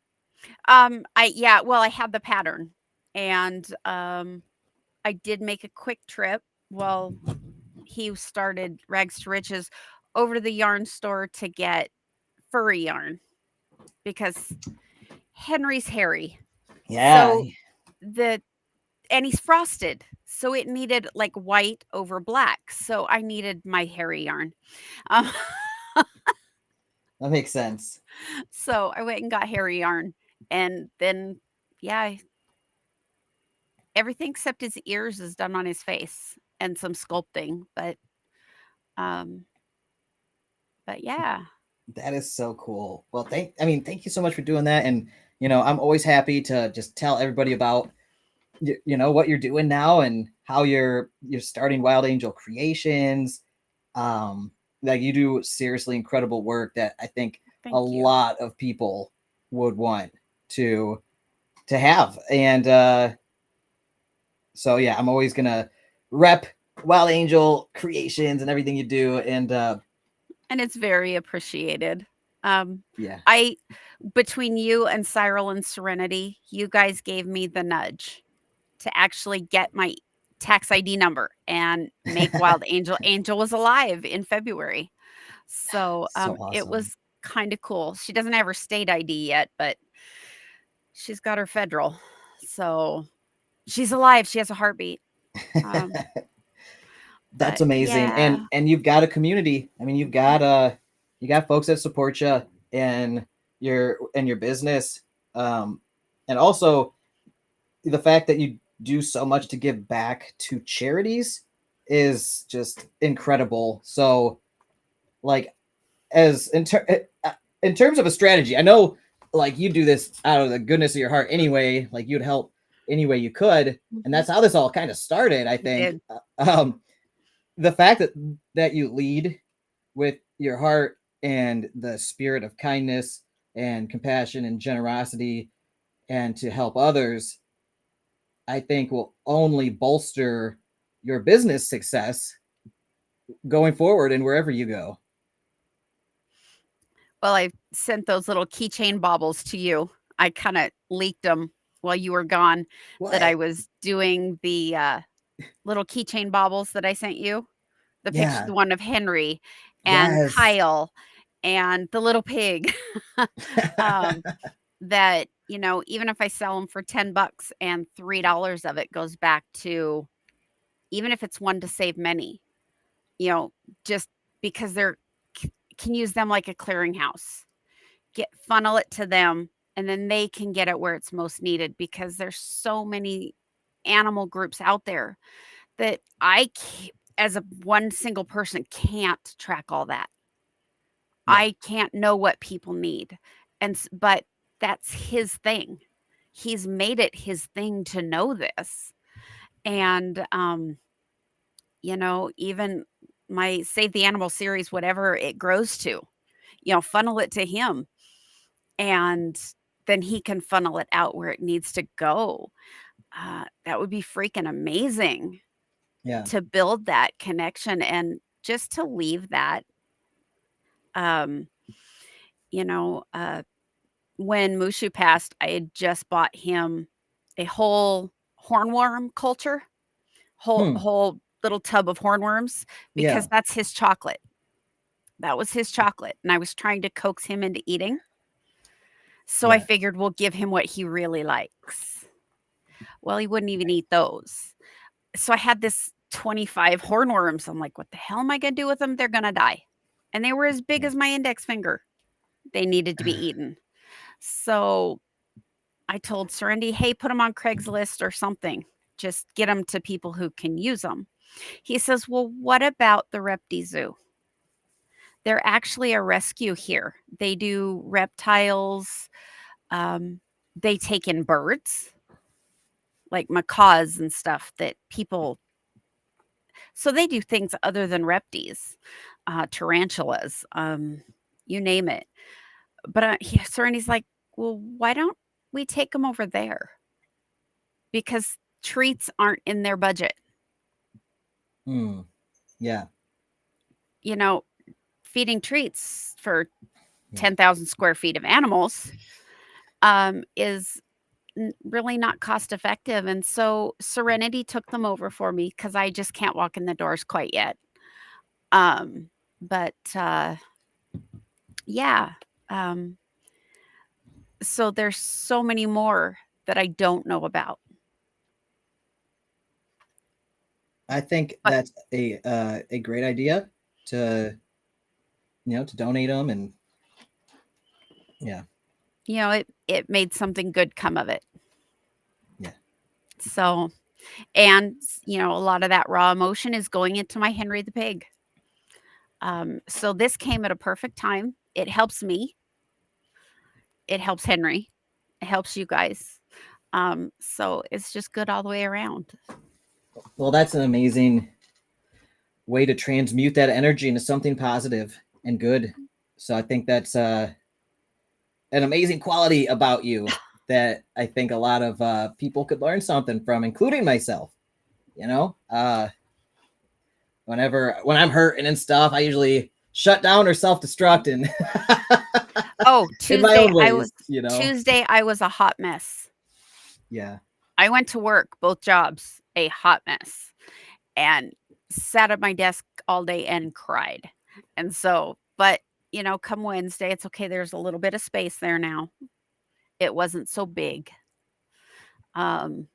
I had the pattern, and I did make a quick trip. Well, he started Rags to Riches over to the yarn store to get furry yarn because Henry's hairy. Yeah. So and he's frosted, so it needed like white over black. So I needed my hairy yarn. That makes sense. So I went and got hairy yarn, and then everything except his ears is done on his face and some sculpting, but yeah. That is so cool. Well, thank you so much for doing that. And I'm always happy to just tell everybody about what you're doing now and how you're starting Wild Angel Creations. Like you do seriously incredible work that I think lot of people would want to have. And so yeah, I'm always gonna rep Wild Angel Creations and everything you do, and it's very appreciated. Yeah. Between you and Cyril and Serenity, you guys gave me the nudge to actually get my tax ID number and make Wild Angel. Angel was alive in February. So awesome. It was kind of cool. She doesn't have her state ID yet, but she's got her federal. So she's alive. She has a heartbeat. That's amazing. Yeah. And you've got a community. I mean, you got folks that support you in your business. And also the fact that you do so much to give back to charities is just incredible. So like in terms of a strategy, I know like you do this out of the goodness of your heart anyway, like you'd help any way you could. And that's how this all kind of started, I think. The fact that you lead with your heart and the spirit of kindness and compassion and generosity and to help others, I think will only bolster your business success going forward and wherever you go. Well, I sent those little keychain baubles to you. I kind of leaked them while you were gone. That I was doing the little keychain baubles that I sent you. The picture, the one of Henry. and Yes. Kyle and the little pig. That, you know, even if I sell them for $10 and $3 of it goes back to, even if it's one to save many, you know, just because they're can use them like a clearinghouse. Funnel it to them, and then they can get it where it's most needed, because there's so many animal groups out there that as a one single person, can't track all that. Yeah. I can't know what people need. But that's his thing. He's made it his thing to know this. And you know, even my Save the Animal series, whatever it grows to, you know, funnel it to him, and then he can funnel it out where it needs to go. That would be freaking amazing. Yeah. To build that connection and just to leave that. You know, when Mushu passed, I had just bought him a whole hornworm culture, whole little tub of hornworms, because Yeah. that's his chocolate. That was his chocolate, and I was trying to coax him into eating. So I Yeah. figured we'll give him what he really likes. Well, he wouldn't even eat those. So I had this 25 hornworms. I'm like, what the hell am I going to do with them? They're going to die. And they were as big as my index finger. They needed to be eaten. So I told Serenity, hey, put them on Craigslist or something. Just get them to people who can use them. He says, well, what about the Repti Zoo? They're actually a rescue here. They do reptiles. They take in birds, like macaws and stuff that people... So they do things other than reptiles, tarantulas, you name it. But Serenity's like, well, why don't we take them over there? Because treats aren't in their budget. Yeah. You know, feeding treats for 10,000 square feet of animals is really not cost effective. And so Serenity took them over for me, because I just can't walk in the doors quite yet. But yeah. So there's so many more that I don't know about. I think that's a great idea to, you know, to donate them. And yeah. You know, it made something good come of it. Yeah. So, and, you know, a lot of that raw emotion is going into my Henry the Pig. So this came at a perfect time. It helps me. It helps Henry. It helps you guys. So it's just good all the way around. Well, that's an amazing way to transmute that energy into something positive and good. So I think that's an amazing quality about you that I think a lot of people could learn something from, including myself. You know, when I'm hurting and stuff, I usually shut down or self-destruct. And oh, Tuesday Tuesday I was a hot mess. Yeah. I went to work, both jobs, a hot mess, and sat at my desk all day and cried. And so, but you know, come Wednesday, it's okay. There's a little bit of space there now. It wasn't so big. And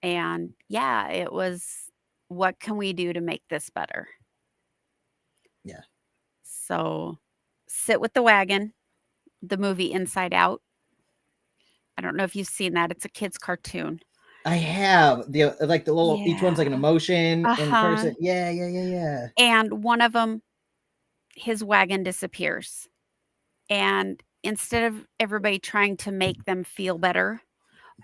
yeah, it was, what can we do to make this better? Yeah. So Sit with the Wagon, the movie Inside Out. I don't know if you've seen that. It's a kid's cartoon. I have the little, each one's like an emotion in person. Yeah. And one of them, his wagon disappears. And instead of everybody trying to make them feel better,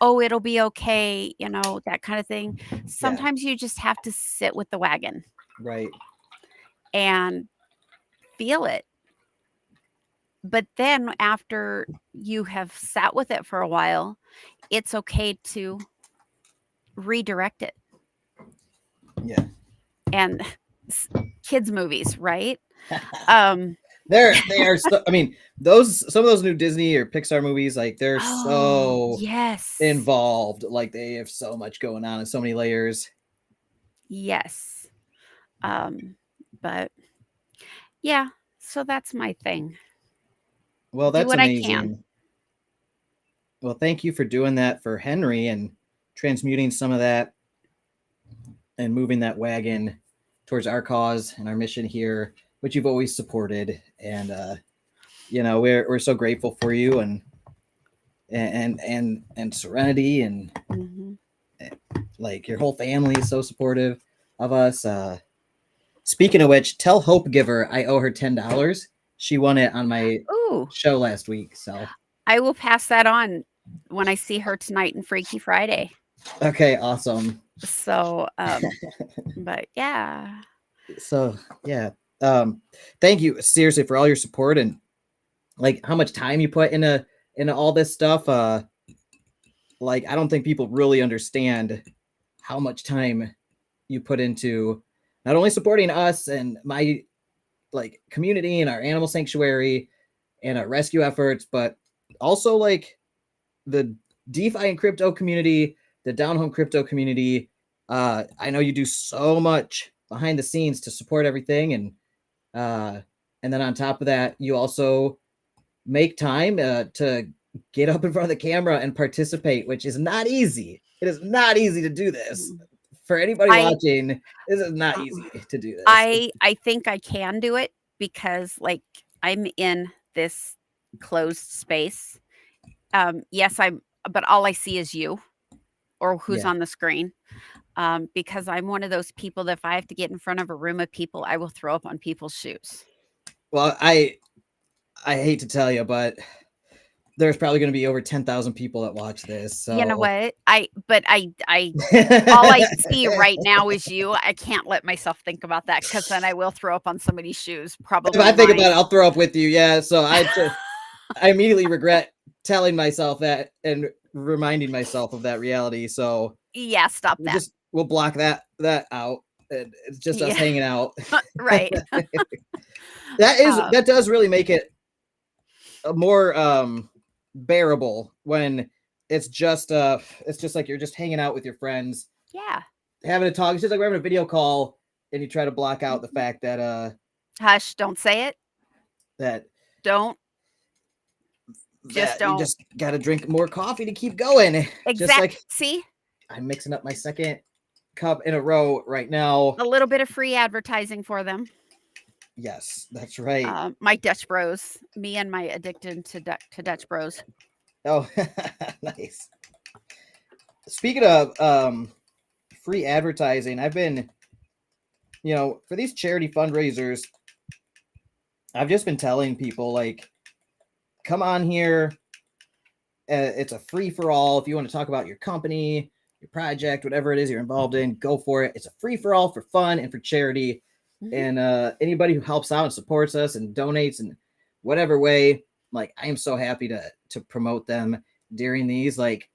oh, it'll be okay, you know, that kind of thing. Sometimes you just have to sit with the wagon. Right. And feel it. But then after you have sat with it for a while, it's okay to redirect it. Yeah. And kids movies, right? They are so, I mean, some of those new Disney or Pixar movies, like they're so involved, like they have so much going on and so many layers. Yes. But yeah, So that's my thing. Well, Do that's what I amazing. can. Well, thank you for doing that for Henry and transmuting some of that and moving that wagon towards our cause and our mission here, which you've always supported. And you know, we're so grateful for you and Serenity and like your whole family is so supportive of us. Speaking of which, tell Hope Giver I owe her $10. She won it on my show last week. So I will pass that on when I see her tonight in Freaky Friday. okay, awesome. So but yeah. So yeah. Thank you seriously for all your support and like how much time you put into all this stuff. Like I don't think people really understand how much time you put into not only supporting us and my like community and our animal sanctuary and our rescue efforts, but also like the DeFi and crypto community, the down home crypto community. I know you do so much behind the scenes to support everything. And then on top of that, you also make time to get up in front of the camera and participate, which is not easy. It is not easy to do this. For anybody watching, this is not easy to do this. I think I can do it because like I'm in this closed space. Yes, but all I see is you or who's on the screen. Because I'm one of those people that if I have to get in front of a room of people, I will throw up on people's shoes. Well, I hate to tell you, but there's probably going to be over 10,000 people that watch this. So you know what? I all I see right now is you. I can't let myself think about that because then I will throw up on somebody's shoes. Probably. If I think about it, I'll throw up with you. Yeah. So I immediately regret telling myself that and reminding myself of that reality. So yeah, stop that. We'll block that out. It's just us hanging out. Right. That does really make it more bearable when it's just like you're just hanging out with your friends. Yeah. Having a talk. It's just like we're having a video call and you try to block out the fact that hush, don't say it. Don't. Just don't. You just got to drink more coffee to keep going. Exactly. Just like, see? I'm mixing up my second cup in a row right now. A little bit of free advertising for them. Yes, that's right. My Dutch Bros. Me and my addiction to Dutch Bros. Oh, nice. Speaking of free advertising, I've been, for these charity fundraisers, I've just been telling people, like, come on here. It's a free for all. If you want to talk about your company, your project, whatever it is you're involved in, go for it. It's a free for all for fun and for charity. And anybody who helps out and supports us and donates in whatever way, like I am so happy to promote them during these, like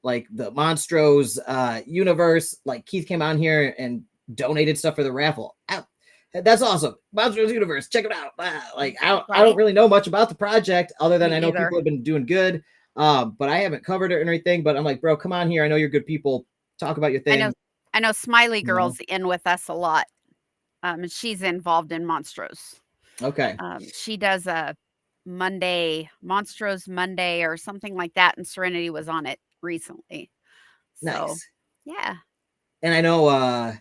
the Monstros universe. Like Keith came on here and donated stuff for the raffle. That's awesome. Monstros universe, check it out. Like I don't really know much about the project other than I know people have been doing good. But I haven't covered it or anything. But I'm like, bro, come on here. I know you're good people. Talk about your thing. I know Smiley Girl's in with us a lot. And she's involved in Monstros. Okay. She does a Monstros Monday or something like that, and Serenity was on it recently. So, nice. Yeah. And I know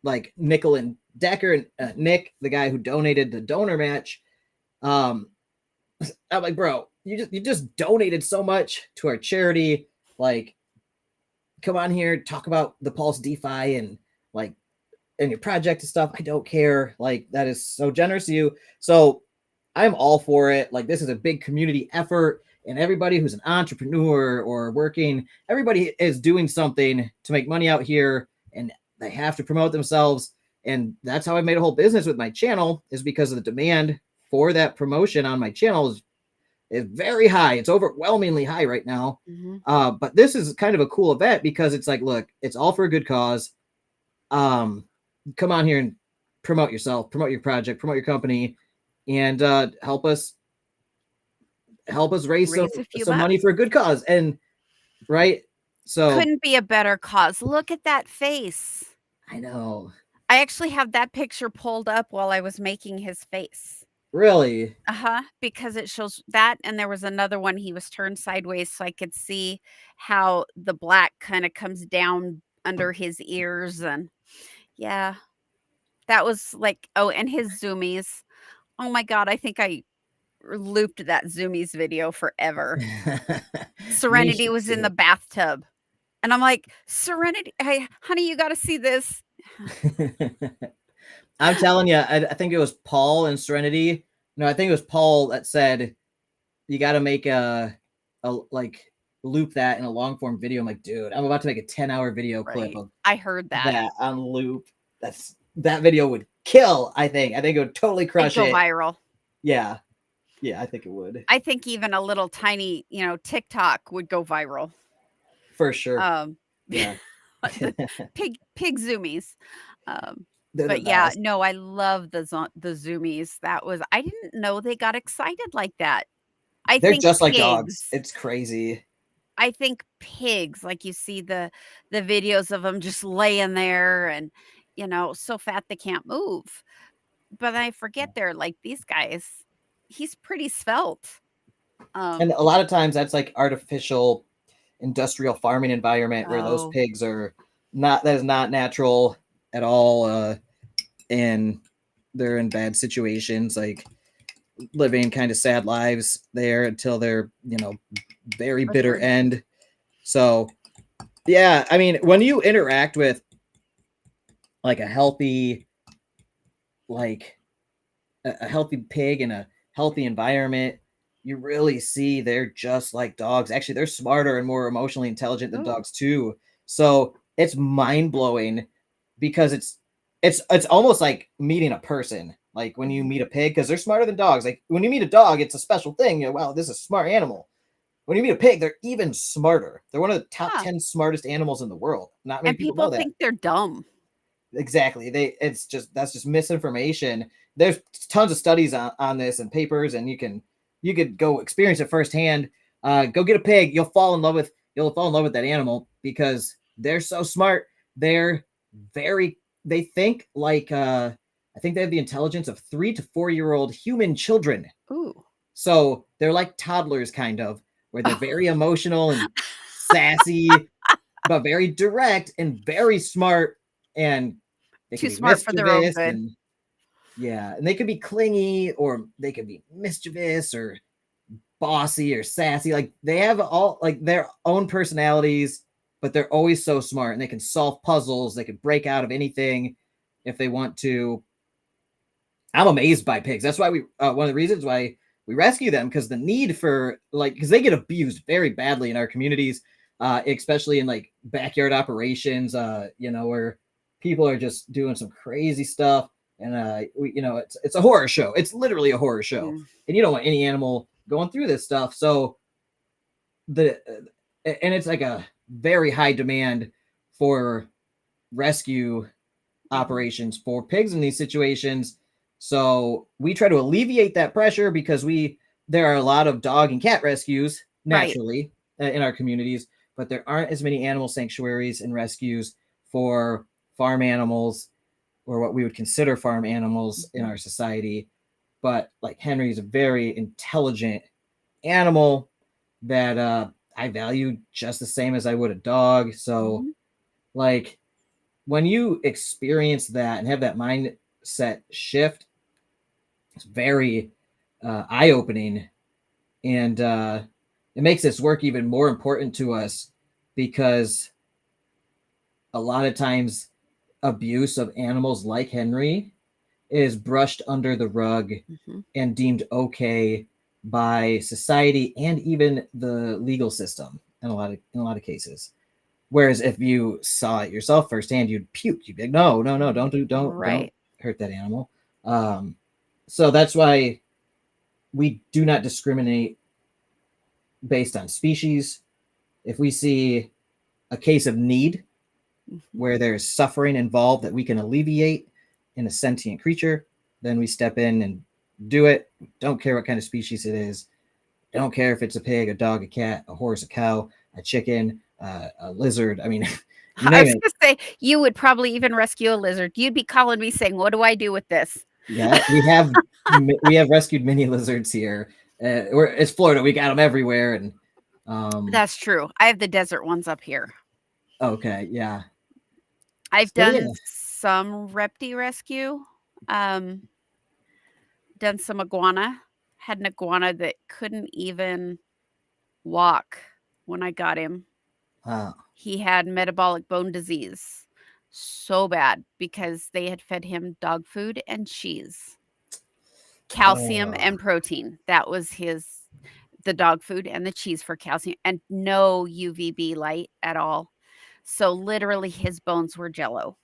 like Nickel and Decker and Nick, the guy who donated the donor match. I'm like, bro, you just donated so much to our charity. Like, come on here, talk about the Pulse DeFi and like and your project and stuff. I don't care. Like, that is so generous of you. So I'm all for it. Like, this is a big community effort, and everybody who's an entrepreneur or working, everybody is doing something to make money out here, and they have to promote themselves. And that's how I made a whole business with my channel, is because of the demand for that promotion on my channel is very high. It's overwhelmingly high right now. But this is kind of a cool event because it's like, look, it's all for a good cause. Come on here and promote yourself, promote your project, promote your company, and help us raise some money for a good cause. And right. So couldn't be a better cause. Look at that face. I know. I actually have that picture pulled up while I was making his face. Really? Because it shows that, and there was another one he was turned sideways so I could see how the black kind of comes down under his ears, and yeah, that was like, oh, and his zoomies. Oh my God, I think I looped that zoomies video forever. Serenity Me was in the too. bathtub, and I'm like, Serenity, hey, honey, you got to see this. I'm telling you, I think it was Paul and Serenity. No, I think it was Paul that said you got to make a like loop that in a long form video. I'm like, dude, I'm about to make a 10-hour video clip of I heard that. on loop. That video would kill. I think it would totally crush It'd it. go viral. Yeah, I think it would. I think even a little tiny, TikTok would go viral. For sure. Yeah. pig zoomies. They're But the yeah, best. no, I love the zoomies. I didn't know they got excited like that. They're think just like dogs. pigs. It's crazy. I think pigs, like you see the videos of them just laying there and, so fat they can't move. But I forget they're like these guys. He's pretty svelte. And a lot of times that's like artificial industrial farming environment where those Oh. pigs are that is not natural at all. And they're in bad situations, like living kind of sad lives there until their, very bitter end. So yeah, I mean, when you interact with like a healthy pig in a healthy environment, you really see they're just like dogs. Actually, they're smarter and more emotionally intelligent than dogs too. So it's mind-blowing because it's almost like meeting a person. Like when you meet a pig, because they're smarter than dogs. Like when you meet a dog, it's a special thing. Wow, this is a smart animal. When you meet a pig, they're even smarter. They're one of the top 10 smartest animals in the world. Not many And people know people that. think they're dumb. Exactly. That's just misinformation. There's tons of studies on this and papers, and you could go experience it firsthand. Go get a pig. You'll fall in love with that animal because they're so smart. They think like I think they have the intelligence of 3 to 4-year-old human children. Ooh. So they're like toddlers kind of, where they're very emotional and sassy, but very direct and very smart, and they Too can be smart for their own mischievous good. and and they could be clingy or they could be mischievous or bossy or sassy. Like they have all like their own personalities, but they're always so smart and they can solve puzzles. They can break out of anything if they want to. I'm amazed by pigs. That's why one of the reasons why we rescue them, because the need for because they get abused very badly in our communities, especially in like backyard operations, where people are just doing some crazy stuff. And it's a horror show. It's literally a horror show, and you don't want any animal going through this stuff. So and it's like a very high demand for rescue operations for pigs in these situations. So we try to alleviate that pressure because there are a lot of dog and cat rescues naturally in our communities, but there aren't as many animal sanctuaries and rescues for farm animals or what we would consider farm animals in our society. But like Henry is a very intelligent animal that I value just the same as I would a dog. So like when you experience that and have that mindset shift, it's very eye-opening, and it makes this work even more important to us because a lot of times abuse of animals like Henry is brushed under the rug and deemed okay by society and even the legal system in a lot of cases. Whereas if you saw it yourself firsthand, you'd puke. You'd be like, no, don't hurt that animal. So that's why we do not discriminate based on species. If we see a case of need where there's suffering involved that we can alleviate in a sentient creature, then we step in and do it. Don't care what kind of species it is. Don't care if it's a pig, a dog, a cat, a horse, a cow, a chicken, a lizard. I mean, You I name was it. gonna say you would probably even rescue a lizard. You'd be calling me saying, "What do I do with this?" Yeah, we have rescued mini lizards here. It's Florida. We got them everywhere, and That's true. I have the desert ones up here. okay, yeah. I've So, done yeah. some reptile rescue. Done some iguana. Had an iguana that couldn't even walk when I got him. Wow. He had metabolic bone disease so bad because they had fed him dog food and cheese, calcium Oh. and protein. That was the dog food and the cheese for calcium, and no UVB light at all. So literally his bones were jello.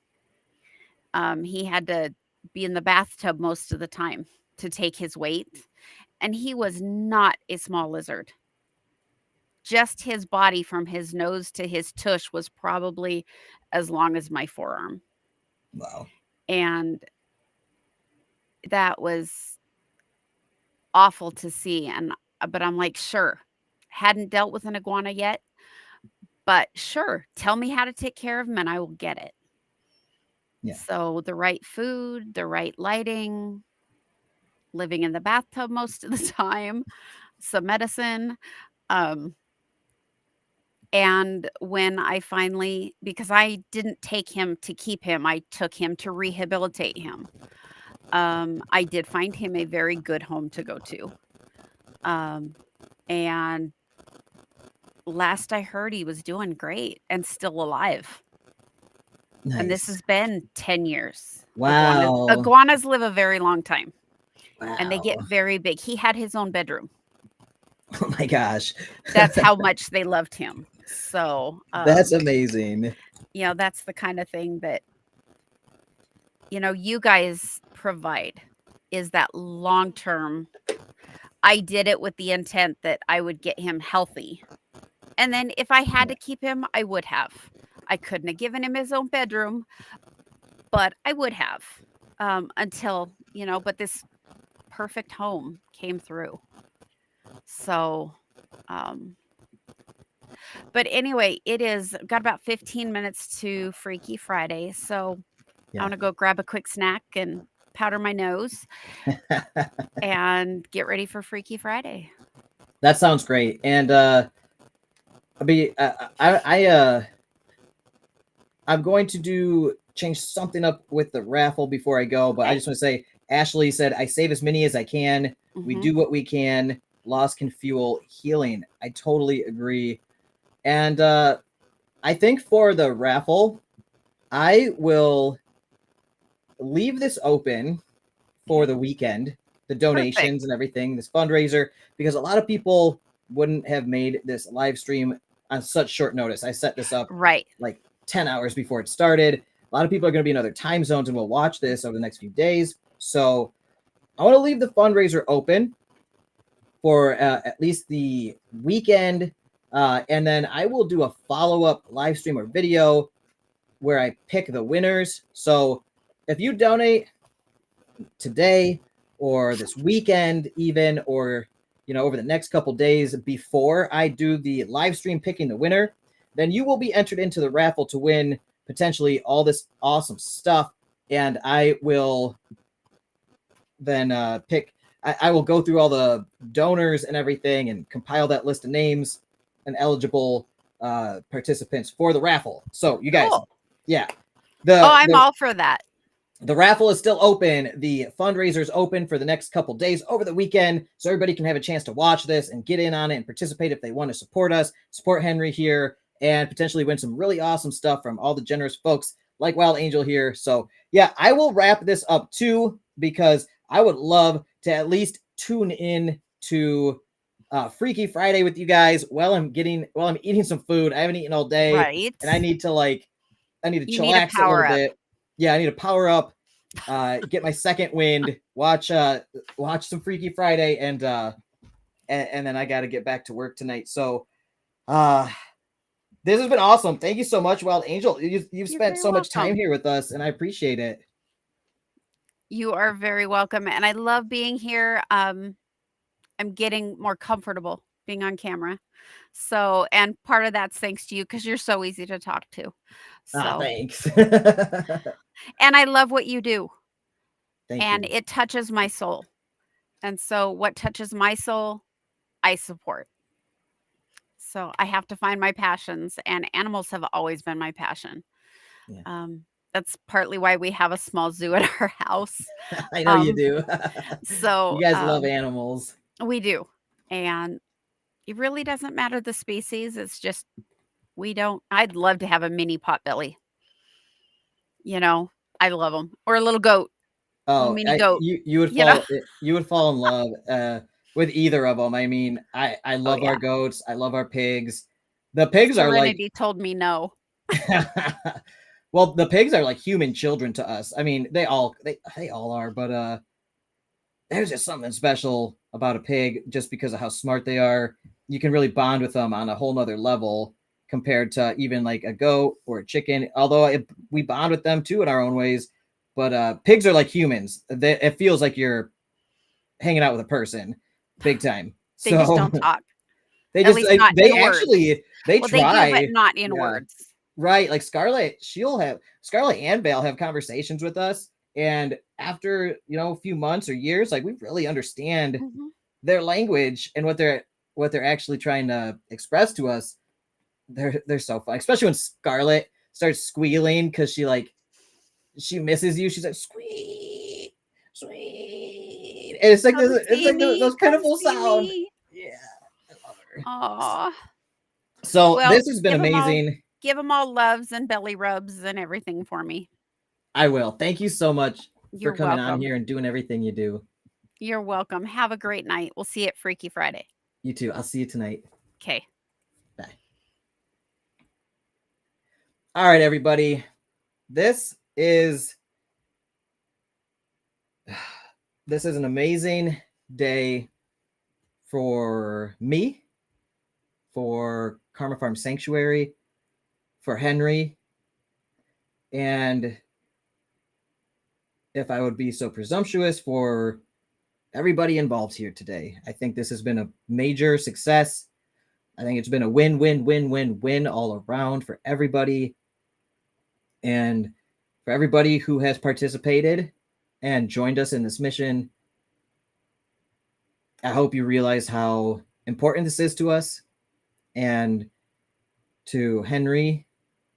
He had to be in the bathtub most of the time to take his weight, and he was not a small lizard. Just his body from his nose to his tush was probably as long as my forearm. Wow. And that was awful to see. But I'm like, sure. Hadn't dealt with an iguana yet, but sure, tell me how to take care of him and I will get it. Yeah. So the right food, the right lighting, living in the bathtub most of the time, some medicine. And when I finally, because I didn't take him to keep him, I took him to rehabilitate him. I did find him a very good home to go to. And last I heard, he was doing great and still alive. And this Nice. has been 10 years. Wow. Iguanas live a very long time. Wow. And they get very big. He had his own bedroom. Oh my gosh. That's how much they loved him. So That's amazing. You know, that's the kind of thing that, you know, you guys provide, is that long-term. I did it with the intent that I would get him healthy. And then if I had to keep him, I would have. I couldn't have given him his own bedroom, but I would have until, you know, but this perfect home came through. So, but anyway, it is got about 15 minutes to Freaky Friday. So Yeah. I want to go grab a quick snack and powder my nose and get ready for Freaky Friday. That sounds great. And I'm going to change something up with the raffle before I go, but I just want to say Ashley said I save as many as I can. We do what we can. Loss can fuel healing. I totally agree. And I think for the raffle, I will leave this open for the weekend, the donations and everything, this fundraiser, because a lot of people wouldn't have made this live stream on such short notice. I set this up like 10 hours before it started. A lot of people are going to be in other time zones and will watch this over the next few days. So I want to leave the fundraiser open for at least the weekend. And then I will do a follow-up live stream or video where I pick the winners. So if you donate today or this weekend even, or, you know, over the next couple days before I do the live stream picking the winner, then you will be entered into the raffle to win potentially all this awesome stuff. And I will then I will go through all the donors and everything and compile that list of names and eligible participants for the raffle. So you guys, yeah. I'm all for that. The raffle is still open. The fundraiser is open for the next couple days over the weekend, so everybody can have a chance to watch this and get in on it and participate if they want to support us, support Henry here, and potentially win some really awesome stuff from all the generous folks like Wild Angel here. So yeah, I will wrap this up too, because I would love to at least tune in to Freaky Friday with you guys while I'm eating some food. I haven't eaten all day, and I need to chillax a little bit. Yeah, I need to power up, get my second wind, watch some Freaky Friday, and then I got to get back to work tonight. So this has been awesome. Thank you so much, Wild Angel. You've spent so much time here with us, and I appreciate it. You are very welcome, and I love being here. I'm getting more comfortable being on camera. So, and part of that's thanks to you, because you're so easy to talk to. So, thanks. and I love what you do. Thank And you. it touches my soul. And so what touches my soul, I support. So I have to find my passions, and animals have always been my passion. Yeah. That's partly why we have a small zoo at our house. I know you do. So you guys love animals. We do. And it really doesn't matter the species. It's just I'd love to have a mini potbelly. You know, I love them. Or a little goat. Little Oh, mini goat. you would You know? fall in love with either of them. I mean, I love yeah. our goats. I love our pigs. The pigs are like Serenity told me no. well, the pigs are like human children to us. I mean, they all are, but there's just something special about a pig just because of how smart they are. You can really bond with them on a whole nother level compared to even like a goat or a chicken. Although we bond with them too in our own ways, but pigs are like humans. It feels like you're hanging out with a person, big time. They just don't talk. They At just least not they in actually words. they Well, try, they do, but not in words. Right, like Scarlet and Vale have conversations with us, and after a few months or years, like we really understand their language and what they're actually trying to express to us. They're so fun, especially when Scarlet starts squealing because she misses you. She's like squeak, sweet, and it's like those pitiful sound. Yeah, I love her. Aww. So this has been give 'em amazing. Give them all loves and belly rubs and everything for me. I will. Thank you so much You're for coming on welcome. here and doing everything you do. You're welcome. Have a great night. We'll see you at Freaky Friday. You too. I'll see you tonight. Okay. Bye. All right, everybody. This is an amazing day for me, for Karma Farm Sanctuary, for Henry, and if I would be so presumptuous, for everybody involved here today. I think this has been a major success. I think it's been a win all around for everybody. And for everybody who has participated and joined us in this mission, I hope you realize how important this is to us and to Henry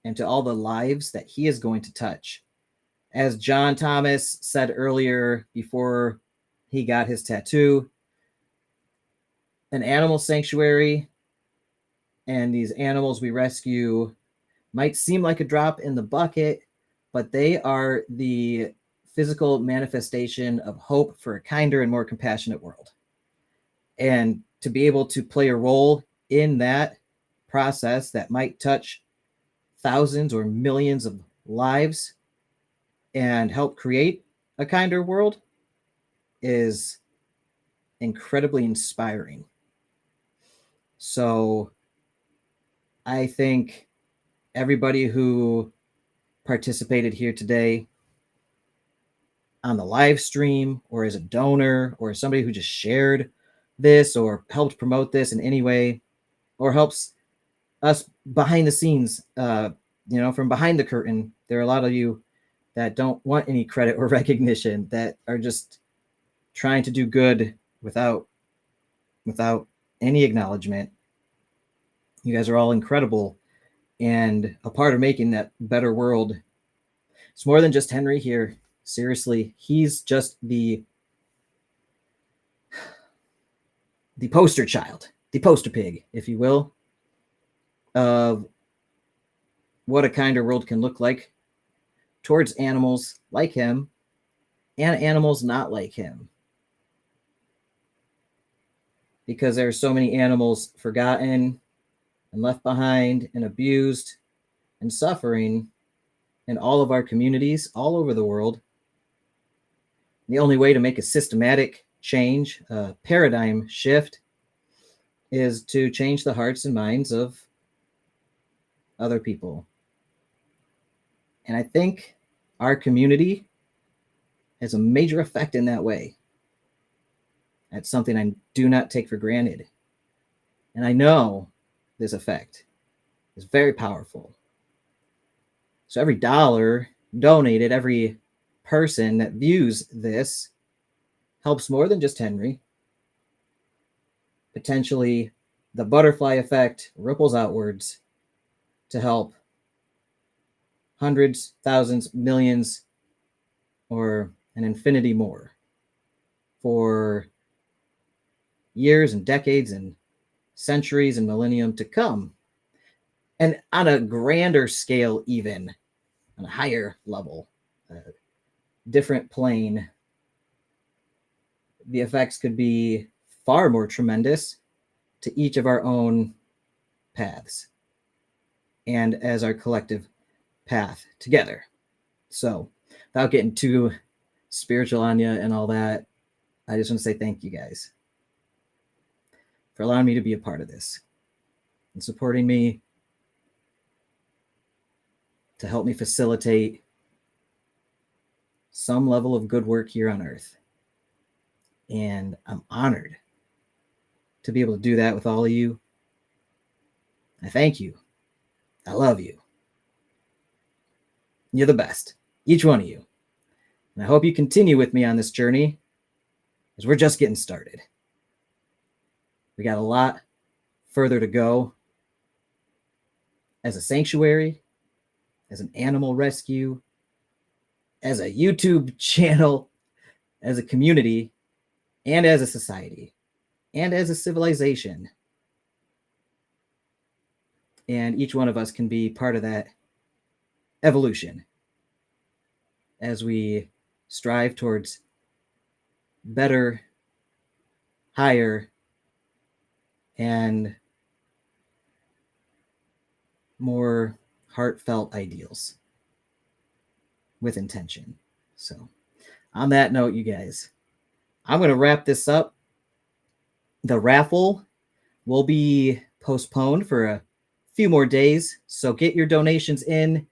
and to all the lives that he is going to touch. As John Thomas said earlier before he got his tattoo, an animal sanctuary and these animals we rescue might seem like a drop in the bucket, but they are the physical manifestation of hope for a kinder and more compassionate world. And to be able to play a role in that process that might touch thousands or millions of lives and help create a kinder world is incredibly inspiring. So I think everybody who participated here today on the live stream, or as a donor, or somebody who just shared this or helped promote this in any way, or helps us behind the scenes, from behind the curtain. There are a lot of you that don't want any credit or recognition, that are just trying to do good without any acknowledgement. You guys are all incredible and a part of making that better world. It's more than just Henry here. Seriously, he's just the poster child, the poster pig, if you will, of what a kinder world can look like towards animals like him and animals not like him. Because there are so many animals forgotten and left behind and abused and suffering in all of our communities all over the world. The only way to make a systematic change, a paradigm shift, is to change the hearts and minds of other people. And I think our community has a major effect in that way. That's something I do not take for granted. And I know this effect is very powerful. So every dollar donated, every person that views this helps more than just Henry. Potentially, the butterfly effect ripples outwards to help hundreds, thousands, millions, or an infinity more for years and decades and centuries and millennium to come. And on a grander scale, even on a higher level, a different plane, the effects could be far more tremendous to each of our own paths and as our collective path together. So without getting too spiritual on you and all that, I just want to say thank you guys for allowing me to be a part of this and supporting me to help me facilitate some level of good work here on Earth. And I'm honored to be able to do that with all of you. I thank you. I love you. You're the best, each one of you. And I hope you continue with me on this journey, because we're just getting started. We got a lot further to go as a sanctuary, as an animal rescue, as a YouTube channel, as a community, and as a society, and as a civilization. And each one of us can be part of that evolution as we strive towards better, higher, and more heartfelt ideals with intention. So on that note, you guys, I'm going to wrap this up. The raffle will be postponed for a few more days, so get your donations in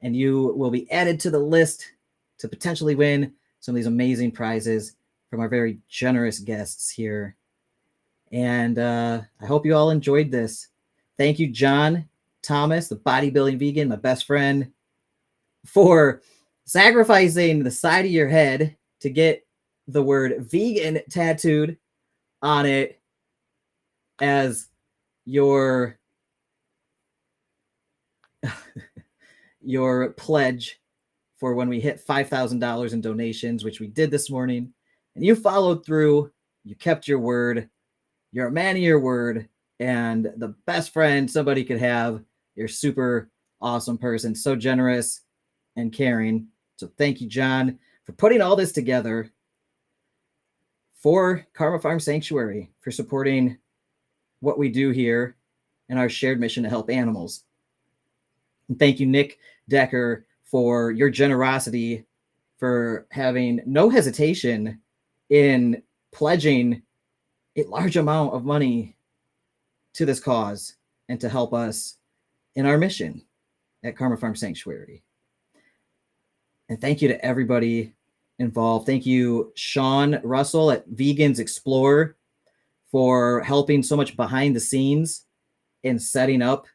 and you will be added to the list to potentially win some of these amazing prizes from our very generous guests here. And I hope you all enjoyed this. Thank you, John Thomas, the bodybuilding vegan, my best friend, for sacrificing the side of your head to get the word vegan tattooed on it as your your pledge for when we hit $5,000 in donations, which we did this morning. And you followed through. You kept your word. You're a man of your word and the best friend somebody could have. You're a super awesome person, so generous and caring. So thank you, John, for putting all this together for Karma Farm Sanctuary, for supporting what we do here and our shared mission to help animals. And thank you, Nick Decker, for your generosity, for having no hesitation in pledging a large amount of money to this cause and to help us in our mission at Karma Farm Sanctuary. And thank you to everybody involved. Thank you, Sean Russell at Vegans Explore, for helping so much behind the scenes in setting up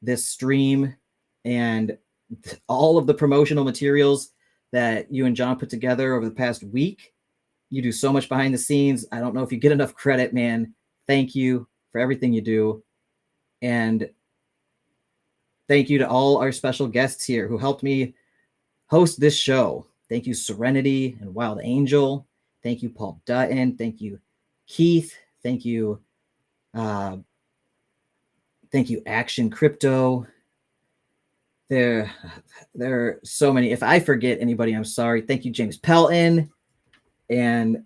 this stream and all of the promotional materials that you and John put together over the past week. You do so much behind the scenes. I don't know if you get enough credit, man. Thank you for everything you do. And thank you to all our special guests here who helped me host this show. Thank you, Serenity and Wild Angel. Thank you, Paul Dutton. Thank you, Keith. Thank you, Action Crypto. There are so many. If I forget anybody, I'm sorry. Thank you, James Pelton. And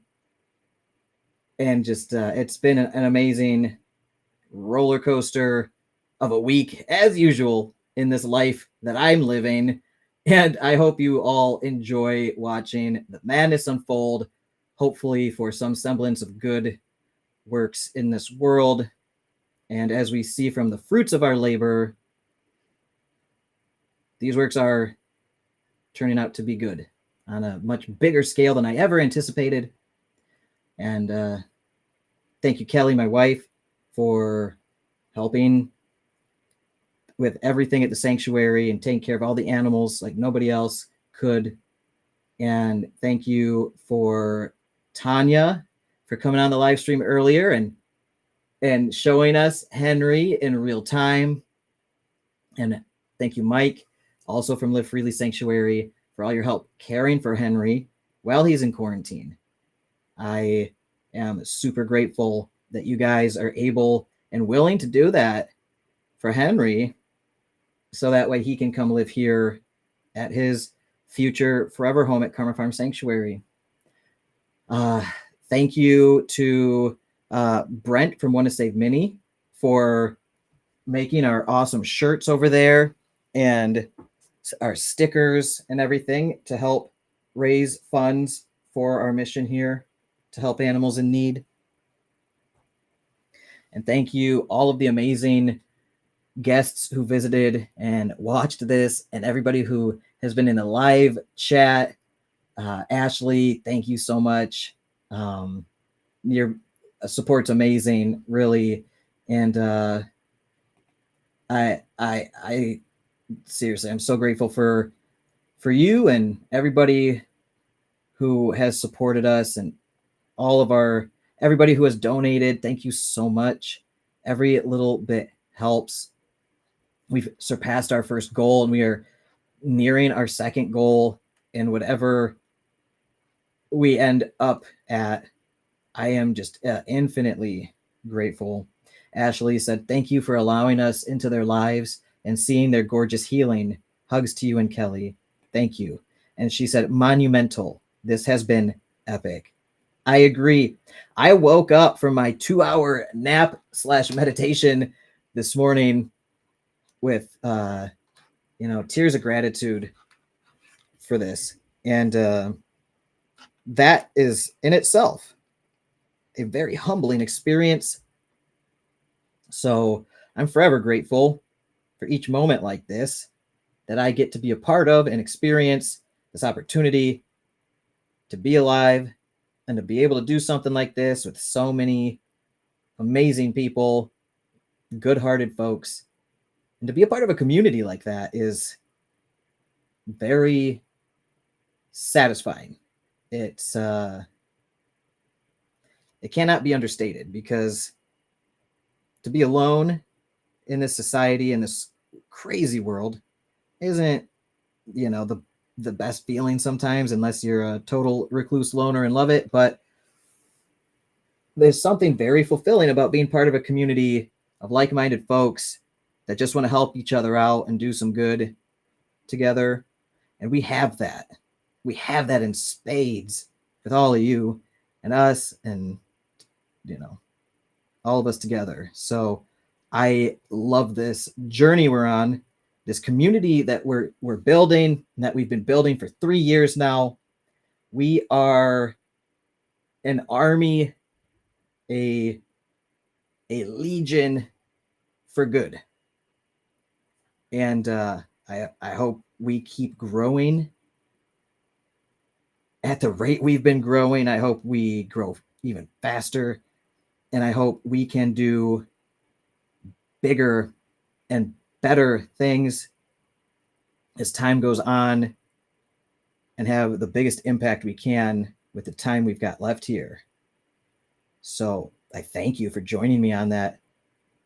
just it's been an amazing roller coaster of a week, as usual, in this life that I'm living. And I hope you all enjoy watching the madness unfold, hopefully for some semblance of good works in this world. And as we see from the fruits of our labor, these works are turning out to be good on a much bigger scale than I ever anticipated. And thank you, Kelly, my wife, for helping with everything at the sanctuary and taking care of all the animals like nobody else could. And thank you for Tanya for coming on the live stream earlier and showing us Henry in real time. And thank you, Mike, also from Live Freely Sanctuary, for all your help caring for Henry while he's in quarantine. I am super grateful that you guys are able and willing to do that for Henry, so that way he can come live here at his future forever home at Karma Farm Sanctuary. Thank you to Brent from Want to Save Mini for making our awesome shirts over there and our stickers and everything to help raise funds for our mission here to help animals in need. And thank you all of the amazing guests who visited and watched this, and everybody who has been in the live chat. Ashley, thank you so much. Your support's amazing, really. And I seriously, I'm so grateful for you and everybody who has supported us, and all of everybody who has donated. Thank you so much. Every little bit helps. We've surpassed our first goal, and we are nearing our second goal. And whatever we end up at, I am just infinitely grateful. Ashley said, thank you for allowing us into their lives and seeing their gorgeous healing. Hugs to you and Kelly. Thank you. And she said, monumental. This has been epic. I agree. I woke up from my 2-hour nap / meditation this morning with, tears of gratitude for this. And that is in itself a very humbling experience. So I'm forever grateful for each moment like this that I get to be a part of and experience this opportunity to be alive and to be able to do something like this with so many amazing people, good-hearted folks. And to be a part of a community like that is very satisfying. It's it cannot be understated, because to be alone in this society, in this crazy world, isn't, the best feeling sometimes, unless you're a total recluse loner and love it. But there's something very fulfilling about being part of a community of like-minded folks that just want to help each other out and do some good together. And we have that. We have that in spades with all of you and us, and, all of us together. So I love this journey we're on, this community that we're building, and that we've been building for 3 years now. We are an army, a legion for good. And I hope we keep growing at the rate we've been growing. I hope we grow even faster. And I hope we can do bigger and better things as time goes on, and have the biggest impact we can with the time we've got left here. So I thank you for joining me on that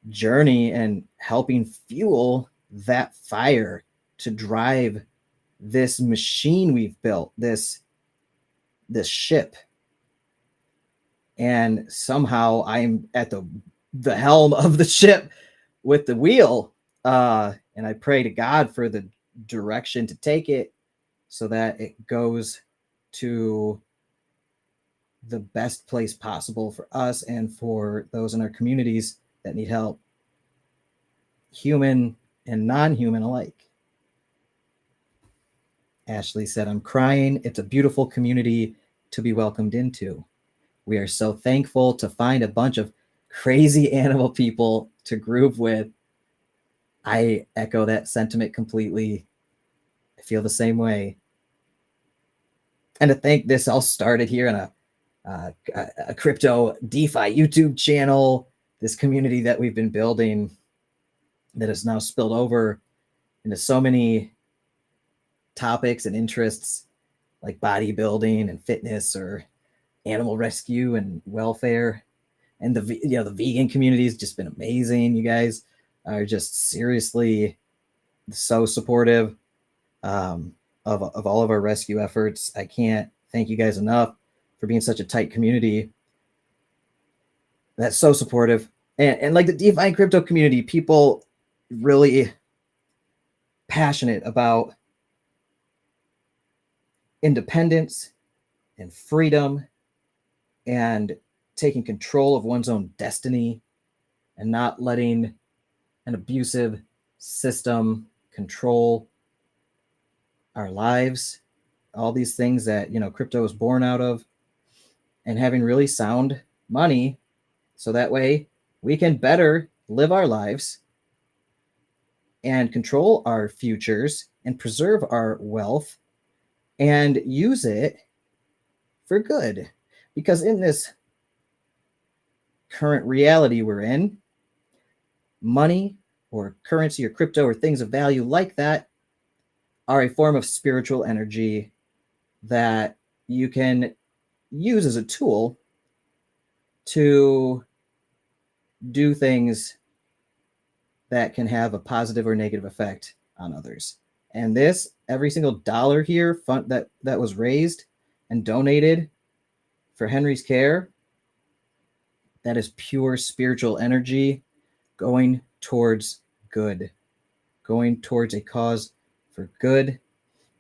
journey and helping fuel that fire to drive this machine we've built, this ship. And somehow I'm at the helm of the ship with the wheel. And I pray to God for the direction to take it, so that it goes to the best place possible for us and for those in our communities that need help, human and non-human alike. Ashley said, I'm crying. It's a beautiful community to be welcomed into. We are so thankful to find a bunch of crazy animal people to groove with. I echo that sentiment completely. I feel the same way. And to think this all started here on a crypto DeFi YouTube channel, this community that we've been building. that has now spilled over into so many topics and interests like bodybuilding and fitness or animal rescue and welfare. And the vegan community has just been amazing. You guys are just seriously so supportive of all of our rescue efforts. I can't thank you guys enough for being such a tight community that's so supportive. And like the DeFi and crypto community, people really passionate about independence and freedom and taking control of one's own destiny and not letting an abusive system control our lives, all these things that crypto is born out of, and having really sound money so that way we can better live our lives and control our futures and preserve our wealth and use it for good. Because in this current reality we're in, money or currency or crypto or things of value like that are a form of spiritual energy that you can use as a tool to do things that can have a positive or negative effect on others. And this, every single dollar here that was raised and donated for Henry's care, that is pure spiritual energy going towards good, going towards a cause for good.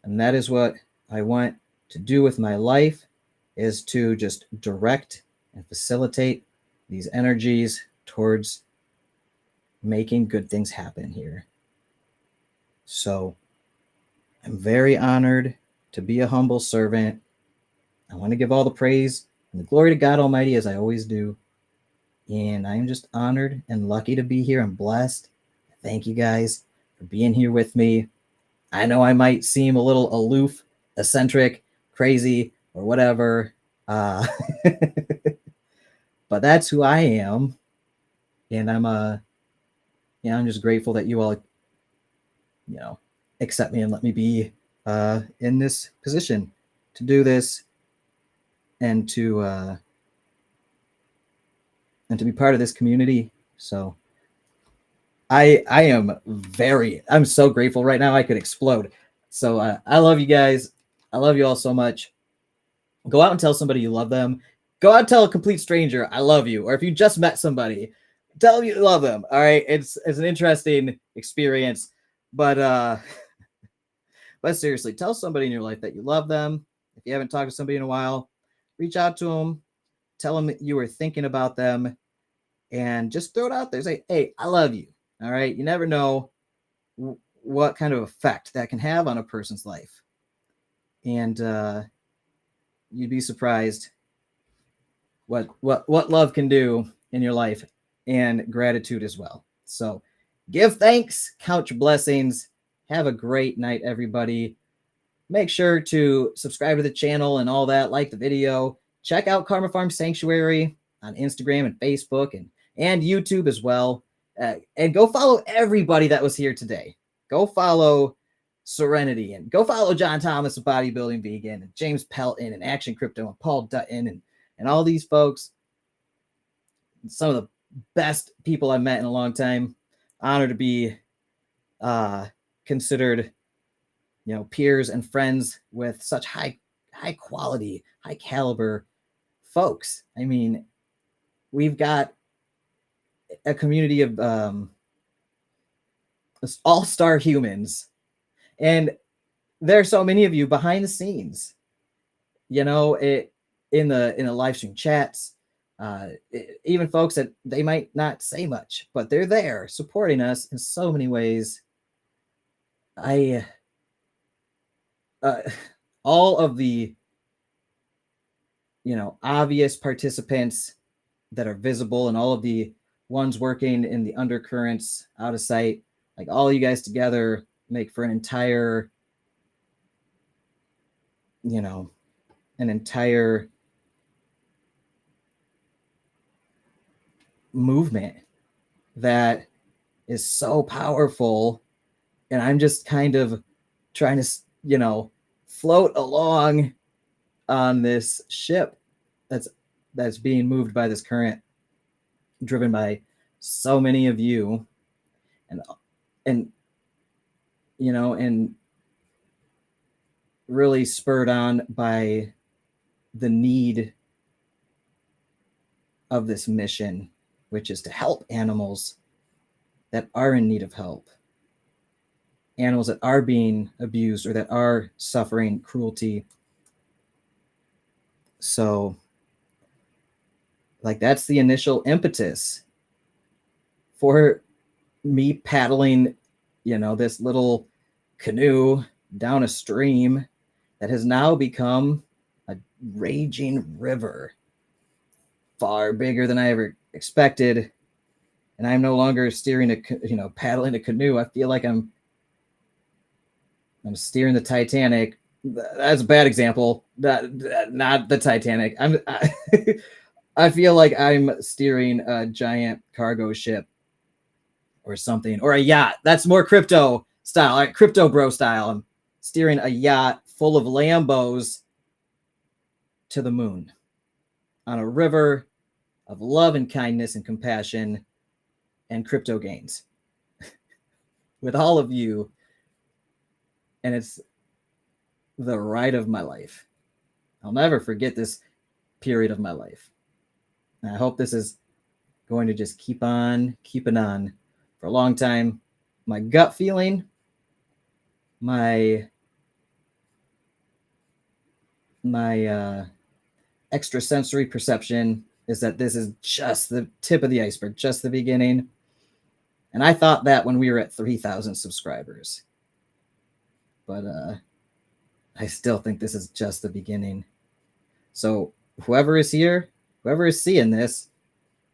And that is what I want to do with my life, is to just direct and facilitate these energies towards making good things happen here. So I'm very honored to be a humble servant. I want to give all the praise and the glory to God Almighty, as I always do. And I'm just honored and lucky to be here. I'm blessed. Thank you guys for being here with me. I know I might seem a little aloof, eccentric, crazy, or whatever, but that's who I am. And I'm just grateful that you all, accept me and let me be in this position to do this and to be part of this community. So I'm so grateful right now. I could explode. So I love you guys. I love you all so much. Go out and tell somebody you love them. Go out and tell a complete stranger, I love you. Or if you just met somebody, tell them you love them. All right. It's an interesting experience, but seriously, tell somebody in your life that you love them. If you haven't talked to somebody in a while, reach out to them, tell them that you were thinking about them, and just throw it out there. Say, hey, I love you. All right. You never know what kind of effect that can have on a person's life. And you'd be surprised what love can do in your life, and gratitude as well. So give thanks, count your blessings. Have a great night, everybody. Make sure to subscribe to the channel and all that, like the video. Check out Karma Farm Sanctuary on Instagram and Facebook and YouTube as well. And go follow everybody that was here today. Go follow Serenity, and go follow John Thomas of Bodybuilding Vegan, and James Pelton and Action Crypto and Paul Dutton and all these folks. Some of the best people I've met in a long time. Honored to be considered, peers and friends with such high quality, high caliber folks. I mean, we've got a community of all-star humans, and there are so many of you behind the scenes, in the live stream chats, even folks that they might not say much, but they're there supporting us in so many ways. All of the, obvious participants that are visible, and all of the ones working in the undercurrents out of sight, like all you guys together make for an entire movement that is so powerful, and I'm just kind of trying to, float along on this ship that's being moved by this current, driven by so many of you, and really spurred on by the need of this mission, which is to help animals that are in need of help, animals that are being abused or that are suffering cruelty. So, like, that's the initial impetus for me paddling, this little canoe down a stream that has now become a raging river, far bigger than I ever expected. And I'm no longer steering paddling a canoe. I feel like I'm steering the Titanic. That's a bad example. Not the Titanic. I feel like I'm steering a giant cargo ship or something, or a yacht. That's more crypto style, right? Crypto bro style. I'm steering a yacht full of Lambos to the moon on a river of love and kindness and compassion and crypto gains with all of you. And it's the ride of my life. I'll never forget this period of my life. And I hope this is going to just keep on keeping on for a long time. My gut feeling, my extrasensory perception is that this is just the tip of the iceberg, just the beginning. And I thought that when we were at 3,000 subscribers. But I still think this is just the beginning. So whoever is here, whoever is seeing this,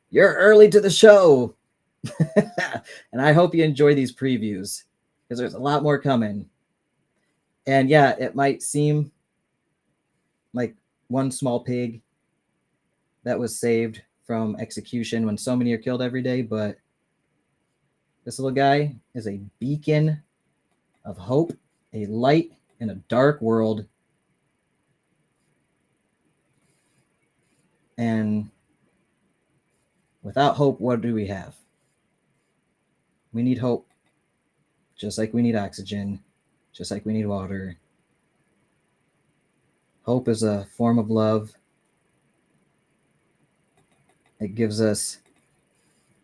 you're early to the show. And I hope you enjoy these previews, because there's a lot more coming. And yeah, it might seem like one small pig that was saved from execution when so many are killed every day, but this little guy is a beacon of hope, a light in a dark world. And without hope, what do we have? We need hope, just like we need oxygen, just like we need water. Hope is a form of love. It gives us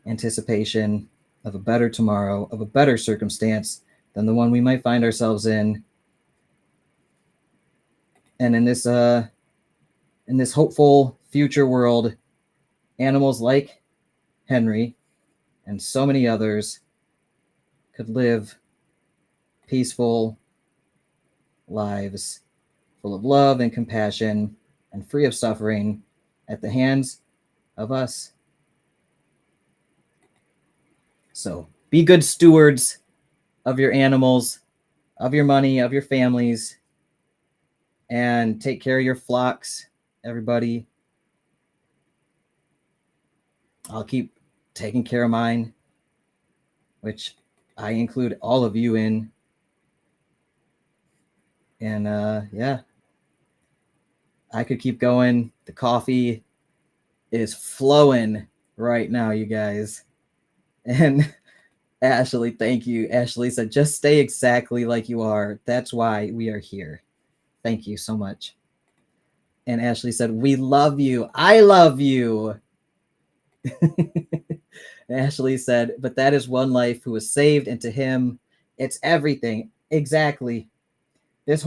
anticipation of a better tomorrow, of a better circumstance than the one we might find ourselves in. And in this hopeful future world, animals like Henry and so many others could live peaceful lives full of love and compassion and free of suffering at the hands of us. So be good stewards of your animals, of your money, of your families, and take care of your flocks, everybody. I'll keep taking care of mine, which I include all of you in. And yeah, I could keep going. The coffee is flowing right now, you guys. And Ashley, thank you. Ashley said, just stay exactly like you are. That's why we are here. Thank you so much. And Ashley said, we love you. I love you. Ashley said, but that is one life who was saved, and to him, it's everything. Exactly. This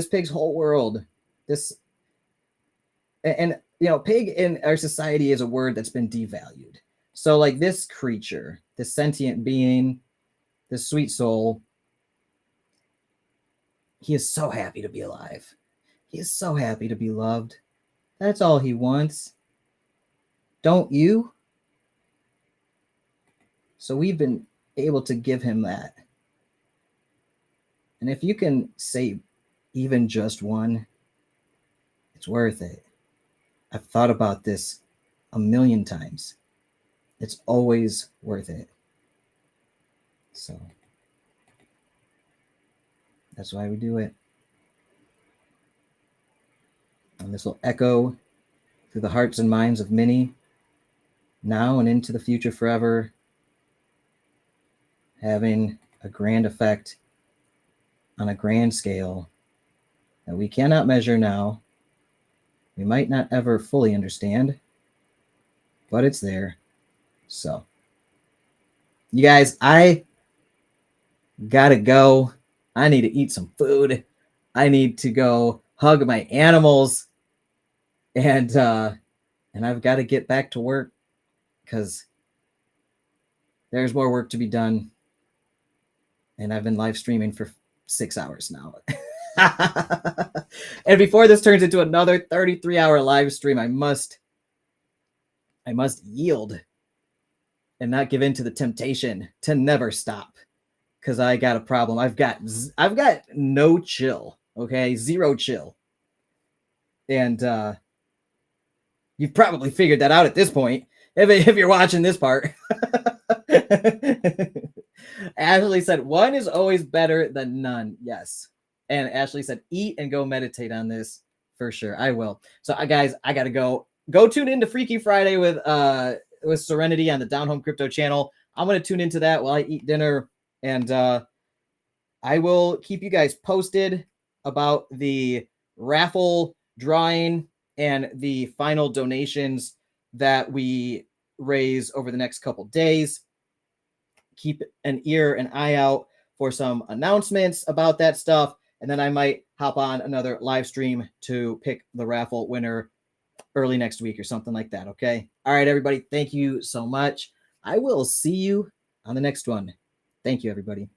pig's whole world, and pig in our society is a word that's been devalued. So like this creature, this sentient being, this sweet soul, he is so happy to be alive. He is so happy to be loved. That's all he wants. Don't you? So we've been able to give him that. And if you can save even just one, it's worth it. I've thought about this a million times. It's always worth it. So that's why we do it. And this will echo through the hearts and minds of many now and into the future forever, having a grand effect on a grand scale that we cannot measure now. We might not ever fully understand, but it's there. So, you guys, I gotta go. I need to eat some food. I need to go hug my animals, and I've got to get back to work because there's more work to be done. And I've been live streaming for 6 hours now. And before this turns into another 33-hour live stream, I must yield and not give in to the temptation to never stop, because I got a problem. I've got no chill. Okay, zero chill. And you've probably figured that out at this point if you're watching this part. Ashley said, one is always better than none. Yes. And Ashley said, eat and go meditate on this for sure. I will. So guys, I got to go tune into Freaky Friday with Serenity on the Down Home Crypto channel. I'm going to tune into that while I eat dinner, and I will keep you guys posted about the raffle drawing and the final donations that we raise over the next couple days. Keep an eye out for some announcements about that stuff. And then I might hop on another live stream to pick the raffle winner early next week or something like that. Okay. All right, everybody. Thank you so much. I will see you on the next one. Thank you, everybody.